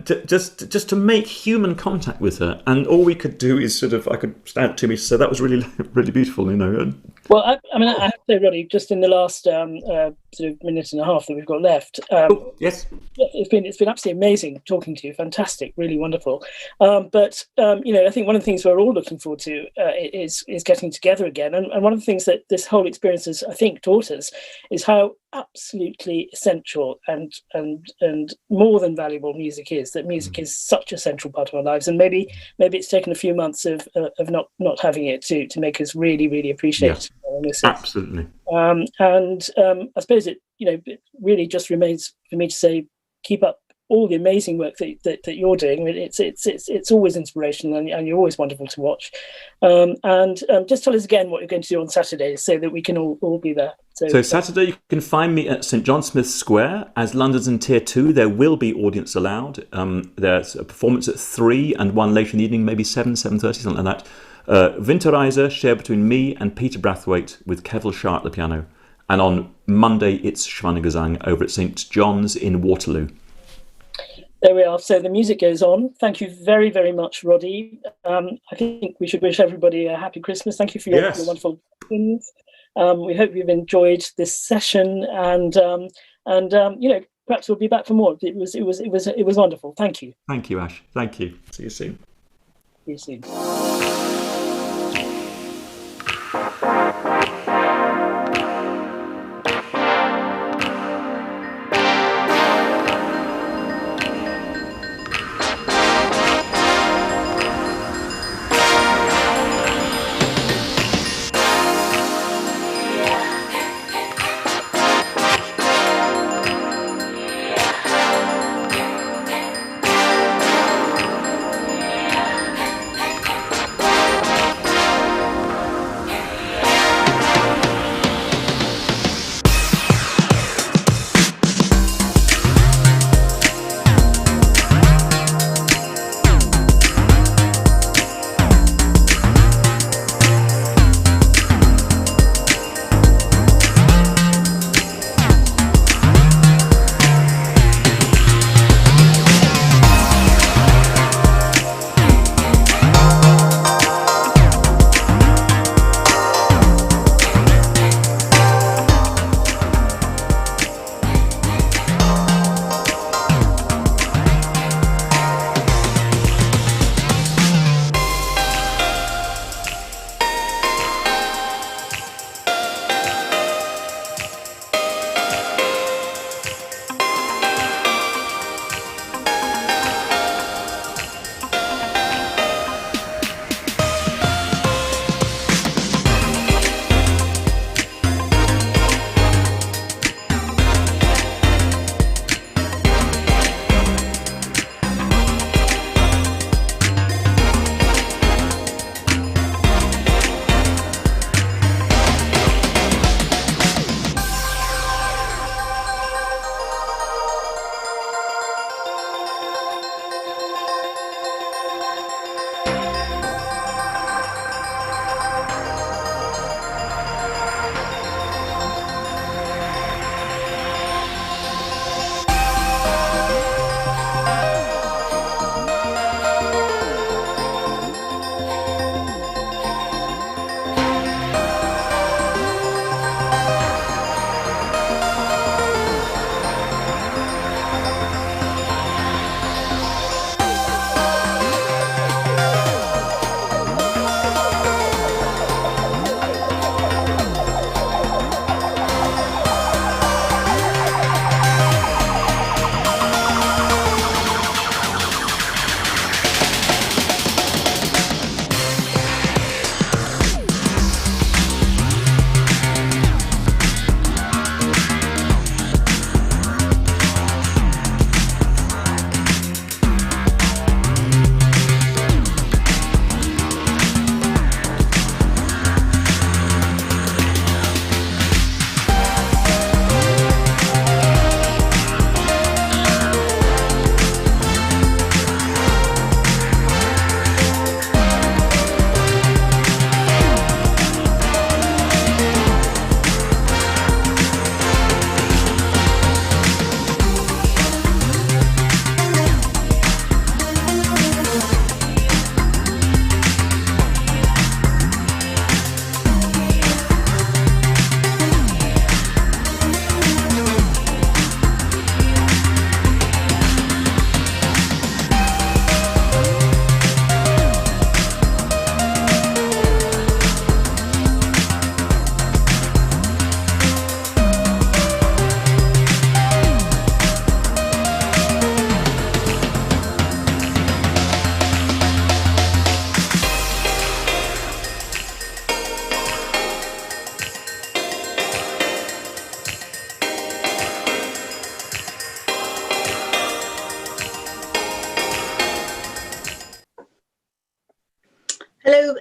Just to make human contact with her, and all we could do is I could stand 2 meters. So that was really, really beautiful, Well, I have to say, Roddy, just in the last sort of minute and a half that we've got left. Yes. It's been absolutely amazing talking to you. Fantastic, really wonderful. But I think one of the things we're all looking forward to is getting together again. And one of the things that this whole experience has, I think, taught us is how absolutely essential and more than valuable music is. That music is such a central part of our lives, and maybe it's taken a few months of not having it to make us really, really appreciate it. Absolutely. I suppose it really just remains for me to say, keep up all the amazing work that you're doing. It's always inspirational, and you're always wonderful to watch. Just tell us again what you're going to do on Saturday, so that we can all be there. So Saturday you can find me at St John Smith Square as London's in Tier 2. There will be audience allowed. There's a performance at 3 and one later in the evening, maybe 7:30, something like that. Winterreise shared between me and Peter Brathwaite with Kevil Shah at the piano. And on Monday it's Schwanengesang over at St John's in Waterloo. There we are. So the music goes on. Thank you very, very much, Roddy. I think we should wish everybody a happy Christmas. Thank you for your wonderful questions. We hope you've enjoyed this session, and perhaps we'll be back for more. It was wonderful. Thank you. Thank you, Ash. Thank you. See you soon. See you soon.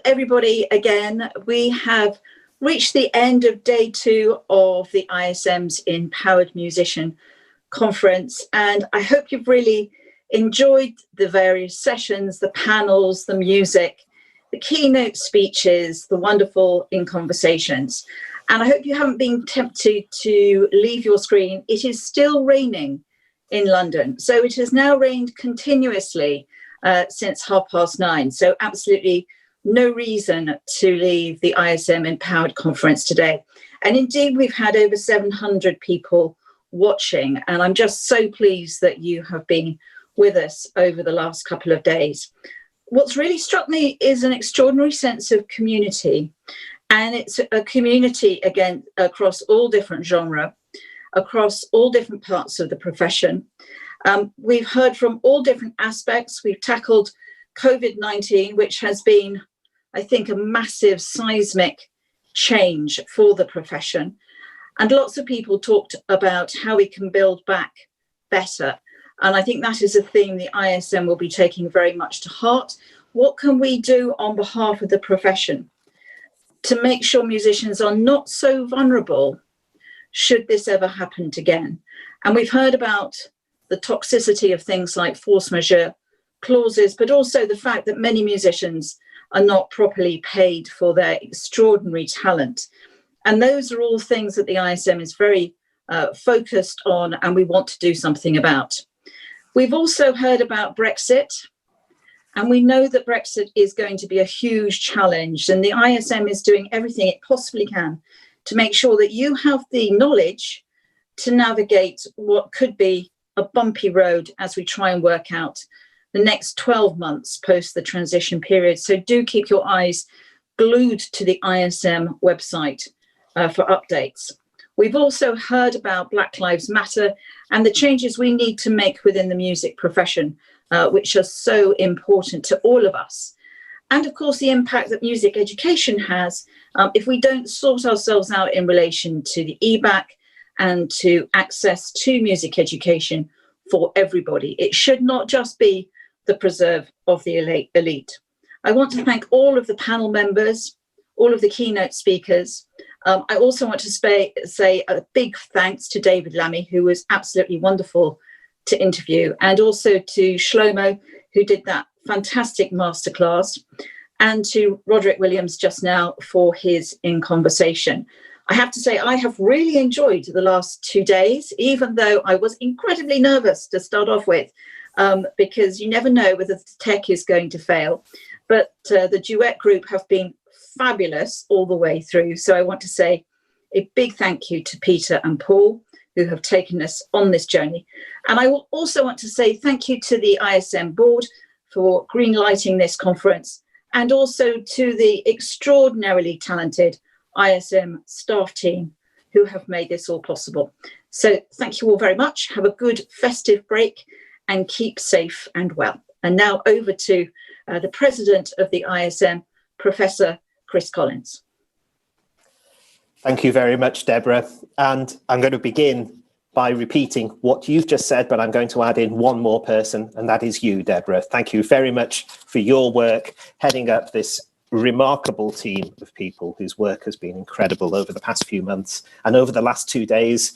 everybody again. We have reached the end of day 2 of the ISM's Empowered Musician Conference, and I hope you've really enjoyed the various sessions, the panels, the music, the keynote speeches, the wonderful in conversations. And I hope you haven't been tempted to leave your screen. It is still raining in London. So it has now rained continuously since 9:30. So absolutely no reason to leave the ISM Empowered Conference today. And indeed, we've had over 700 people watching. And I'm just so pleased that you have been with us over the last couple of days. What's really struck me is an extraordinary sense of community. And it's a community, again, across all different genres, across all different parts of the profession. We've heard from all different aspects. We've tackled COVID-19, which has been, I think, a massive seismic change for the profession. And lots of people talked about how we can build back better. And I think that is a theme the ISM will be taking very much to heart. What can we do on behalf of the profession to make sure musicians are not so vulnerable should this ever happen again? And we've heard about the toxicity of things like force majeure clauses, but also the fact that many musicians are not properly paid for their extraordinary talent. And those are all things that the ISM is very focused on, and we want to do something about. We've also heard about Brexit, and we know that Brexit is going to be a huge challenge, and the ISM is doing everything it possibly can to make sure that you have the knowledge to navigate what could be a bumpy road as we try and work out the next 12 months post the transition period. So do keep your eyes glued to the ISM website for updates. We've also heard about Black Lives Matter and the changes we need to make within the music profession, which are so important to all of us. And of course, the impact that music education has if we don't sort ourselves out in relation to the EBAC and to access to music education for everybody. It should not just be the preserve of the elite. I want to thank all of the panel members, all of the keynote speakers. I also want to say a big thanks to David Lammy, who was absolutely wonderful to interview, and also to Shlomo, who did that fantastic masterclass, and to Roderick Williams just now for his In Conversation. I have to say, I have really enjoyed the last 2 days, even though I was incredibly nervous to start off with, because you never know whether the tech is going to fail. But the duet group have been fabulous all the way through. So I want to say a big thank you to Peter and Paul, who have taken us on this journey. And I will also want to say thank you to the ISM board for green lighting this conference, and also to the extraordinarily talented ISM staff team who have made this all possible. So thank you all very much. Have a good festive break and keep safe and well. And now over to the president of the ISM, Professor Chris Collins. Thank you very much, Deborah. And I'm going to begin by repeating what you've just said, but I'm going to add in one more person, and that is you, Deborah. Thank you very much for your work heading up this remarkable team of people whose work has been incredible over the past few months, and over the last 2 days,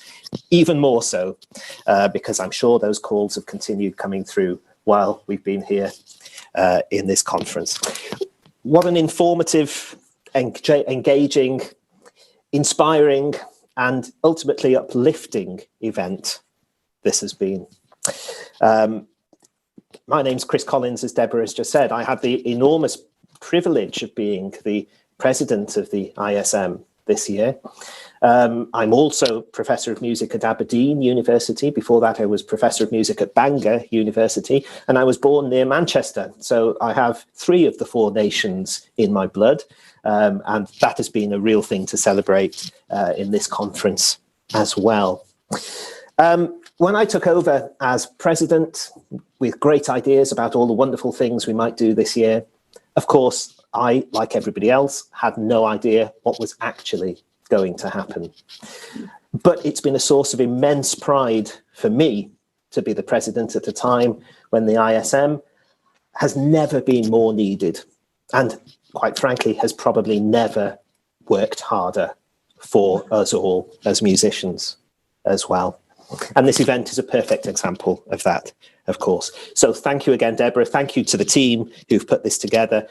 even more so, because I'm sure those calls have continued coming through while we've been here in this conference. What an informative, engaging, inspiring, and ultimately uplifting event this has been. My name's Chris Collins, as Deborah has just said. I had the enormous privilege of being the president of the ISM this year. I'm also Professor of Music at Aberdeen University. Before that, I was Professor of Music at Bangor University, and I was born near Manchester. So I have 3 of the 4 nations in my blood, and that has been a real thing to celebrate in this conference as well. When I took over as president with great ideas about all the wonderful things we might do this year, of course, I, like everybody else, had no idea what was actually going to happen. But it's been a source of immense pride for me to be the president at a time when the ISM has never been more needed. And quite frankly, has probably never worked harder for us all as musicians as well. And this event is a perfect example of that, of course. So thank you again, Deborah. Thank you to the team who've put this together.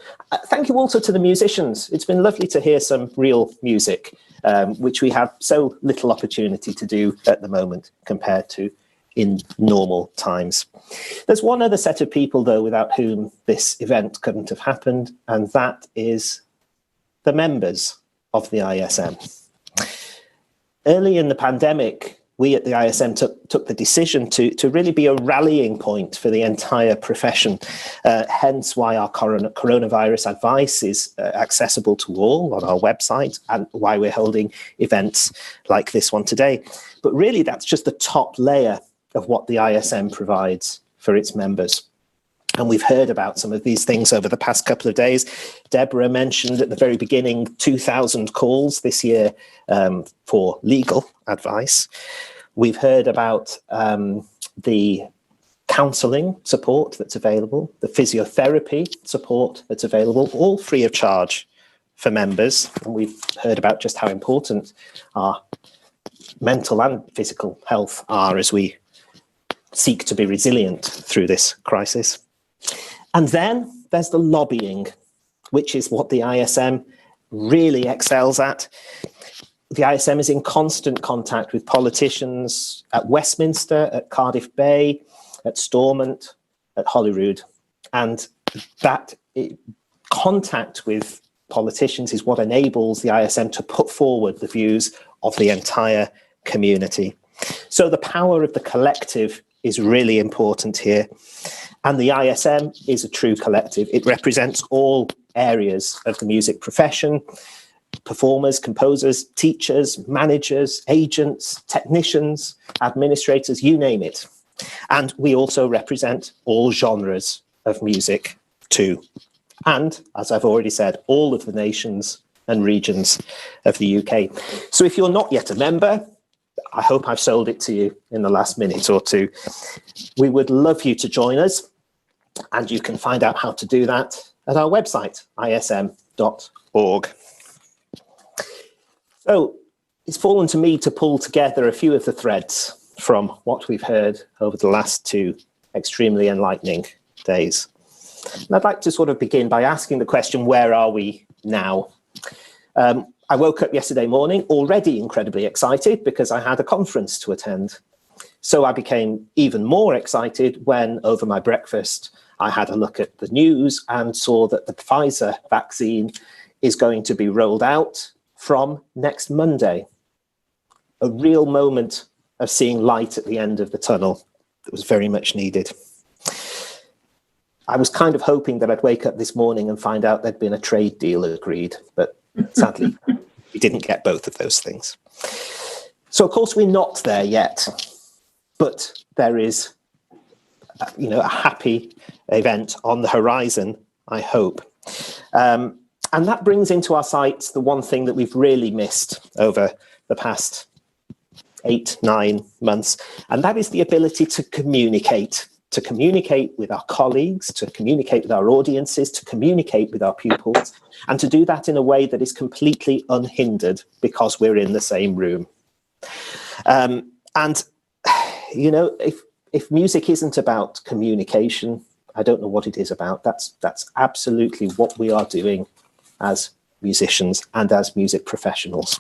Thank you also to the musicians. It's been lovely to hear some real music, which we have so little opportunity to do at the moment compared to in normal times. There's one other set of people, though, without whom this event couldn't have happened, and that is the members of the ISM. Early in the pandemic, we at the ISM took the decision to really be a rallying point for the entire profession, hence why our coronavirus advice is accessible to all on our website, and why we're holding events like this one today. But really, that's just the top layer of what the ISM provides for its members. And we've heard about some of these things over the past couple of days. Deborah mentioned at the very beginning 2,000 calls this year for legal advice. We've heard about the counselling support that's available, the physiotherapy support that's available, all free of charge for members. And we've heard about just how important our mental and physical health are as we seek to be resilient through this crisis. And then there's the lobbying, which is what the ISM really excels at. The ISM is in constant contact with politicians at Westminster, at Cardiff Bay, at Stormont, at Holyrood. And that contact with politicians is what enables the ISM to put forward the views of the entire community. So the power of the collective is really important here. And the ISM is a true collective. It represents all areas of the music profession: performers, composers, teachers, managers, agents, technicians, administrators, you name it. And we also represent all genres of music too. And, as I've already said, all of the nations and regions of the UK. So if you're not yet a member, I hope I've sold it to you in the last minute or two. We would love you to join us, and you can find out how to do that at our website, ism.org. So it's fallen to me to pull together a few of the threads from what we've heard over the last 2 extremely enlightening days. And I'd like to sort of begin by asking the question, where are we now? I woke up yesterday morning already incredibly excited because I had a conference to attend. So I became even more excited when, over my breakfast, I had a look at the news and saw that the Pfizer vaccine is going to be rolled out from next Monday. A real moment of seeing light at the end of the tunnel that was very much needed. I was kind of hoping that I'd wake up this morning and find out there'd been a trade deal agreed, but sadly, we didn't get both of those things. So, of course, we're not there yet, but there is, a happy event on the horizon, I hope. And that brings into our sights the one thing that we've really missed over the past 8-9 months, and that is the ability to communicate with our colleagues, to communicate with our audiences, to communicate with our pupils, and to do that in a way that is completely unhindered because we're in the same room. If music isn't about communication, I don't know what it is about. That's absolutely what we are doing as musicians and as music professionals.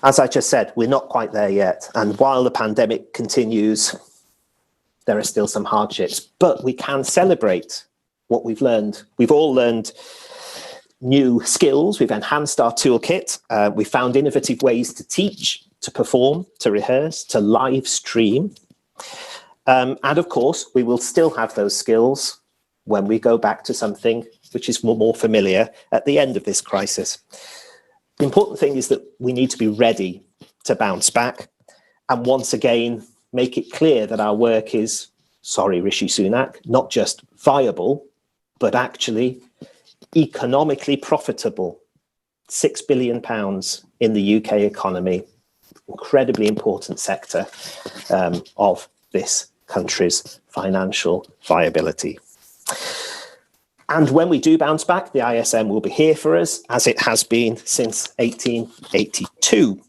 As I just said, we're not quite there yet. And while the pandemic continues, there are still some hardships, but we can celebrate what we've learned. We've all learned new skills. We've enhanced our toolkit. We found innovative ways to teach, to perform, to rehearse, to live stream. And of course, we will still have those skills when we go back to something which is more familiar at the end of this crisis. The important thing is that we need to be ready to bounce back and once again make it clear that our work is, sorry Rishi Sunak, not just viable, but actually economically profitable. £6 billion in the UK economy, incredibly important sector of this country's financial viability. And when we do bounce back, the ISM will be here for us, as it has been since 1882.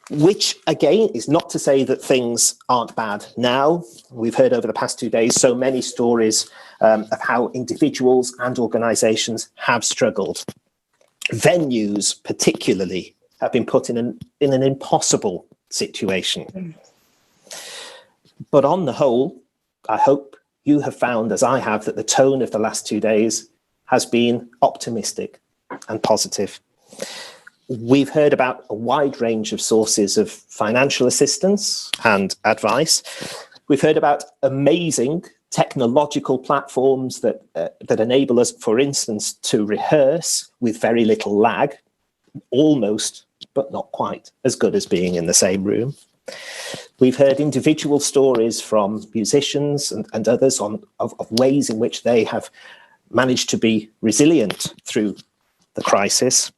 Which, again, is not to say that things aren't bad now. We've heard over the past 2 days so many stories of how individuals and organisations have struggled. Venues, particularly, have been put in an impossible situation. But on the whole, I hope you have found, as I have, that the tone of the last 2 days has been optimistic and positive. We've heard about a wide range of sources of financial assistance and advice. We've heard about amazing technological platforms that enable us, for instance, to rehearse with very little lag, almost, but not quite, as good as being in the same room. We've heard individual stories from musicians and others of ways in which they have managed to be resilient through the crisis.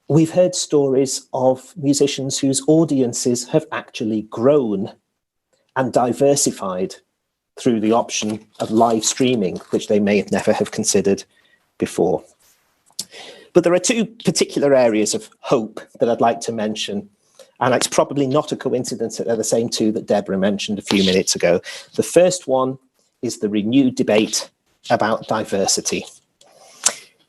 We've heard stories of musicians whose audiences have actually grown and diversified through the option of live streaming, which they may never have considered before. But there are two particular areas of hope that I'd like to mention, and it's probably not a coincidence that they're the same two that Deborah mentioned a few minutes ago. The first one is the renewed debate about diversity.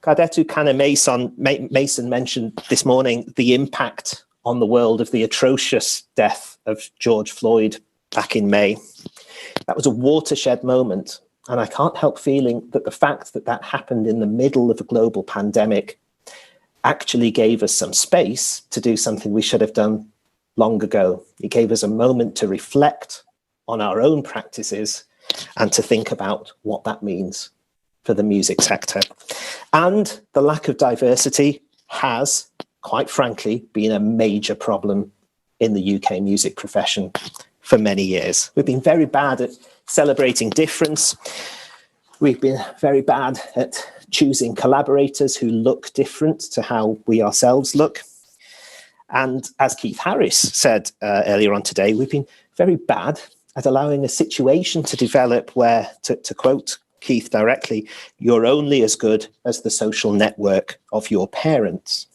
Kadetu Kana Mason mentioned this morning the impact on the world of the atrocious death of George Floyd back in May. That was a watershed moment, and I can't help feeling that the fact that that happened in the middle of a global pandemic actually gave us some space to do something we should have done long ago. It gave us a moment to reflect on our own practices and to think about what that means for the music sector. And the lack of diversity has, quite frankly, been a major problem in the UK music profession for many years. We've been very bad at celebrating difference. We've been very bad at choosing collaborators who look different to how we ourselves look. And as Keith Harris said earlier on today, we've been very bad at allowing a situation to develop where, to quote Keith directly, you're only as good as the social network of your parents.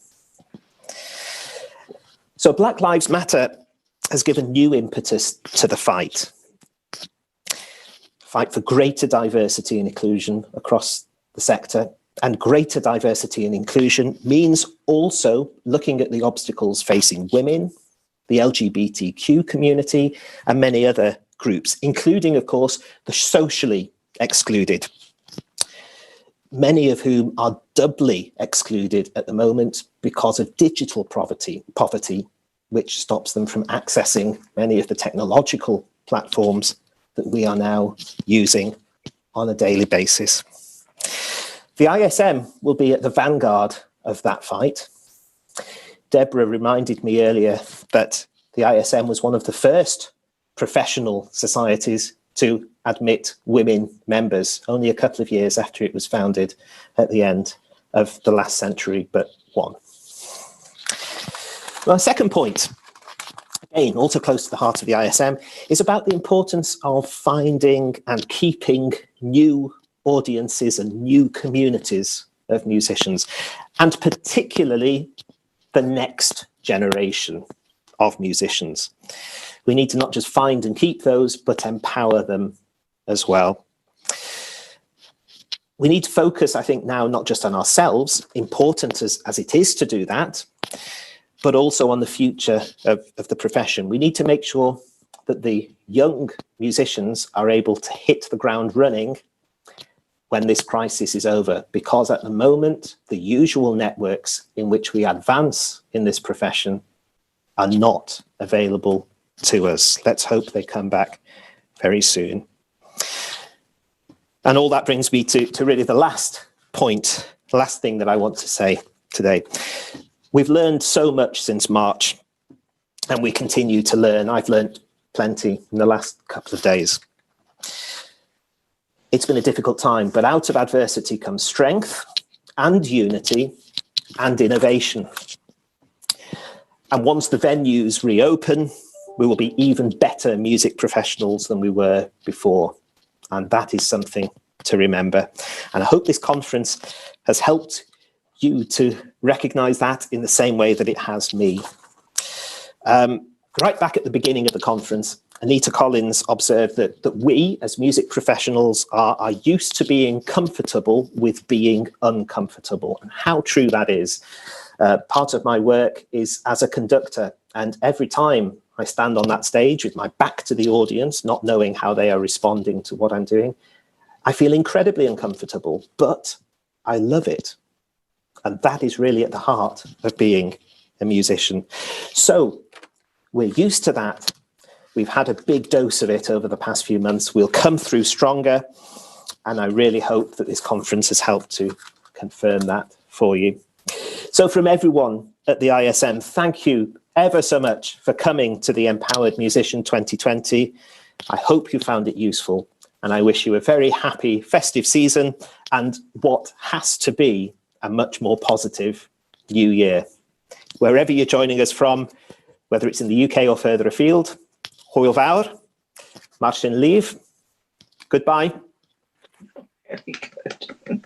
So Black Lives Matter has given new impetus to the fight for greater diversity and inclusion across the sector. And greater diversity and inclusion means also looking at the obstacles facing women, the LGBTQ community, and many other groups, including, of course, the socially excluded, many of whom are doubly excluded at the moment because of digital poverty, which stops them from accessing many of the technological platforms that we are now using on a daily basis. The ISM will be at the vanguard of that fight. Deborah reminded me earlier that the ISM was one of the first professional societies to admit women members, only a couple of years after it was founded at the end of the last century, but one. My second point, again, also close to the heart of the ISM, is about the importance of finding and keeping new audiences and new communities of musicians, and particularly the next generation of musicians. We need to not just find and keep those, but empower them as well. We need to focus, I think, now not just on ourselves, important as it is to do that, but also on the future of the profession. We need to make sure that the young musicians are able to hit the ground running when this crisis is over, because at the moment, the usual networks in which we advance in this profession are not available to us. Let's hope they come back very soon. And all that brings me to really the last point, the last thing that I want to say today. We've learned so much since March, and we continue to learn. I've learned plenty in the last couple of days. It's been a difficult time, but out of adversity comes strength and unity and innovation. And once the venues reopen, we will be even better music professionals than we were before. And that is something to remember. And I hope this conference has helped you to recognise that in the same way that it has me. Right back at the beginning of the conference, Anita Collins observed that we, as music professionals, are used to being comfortable with being uncomfortable, and how true that is. Part of my work is as a conductor, and every time I stand on that stage with my back to the audience, not knowing how they are responding to what I'm doing, I feel incredibly uncomfortable, but I love it. And that is really at the heart of being a musician. So we're used to that. We've had a big dose of it over the past few months. We'll come through stronger. And I really hope that this conference has helped to confirm that for you. So from everyone at the ISM, thank you ever so much for coming to the Empowered Musician 2020. I hope you found it useful. And I wish you a very happy festive season and what has to be a much more positive new year. Wherever you're joining us from, whether it's in the UK or further afield, hwyl fawr, march and leave, goodbye. Very good.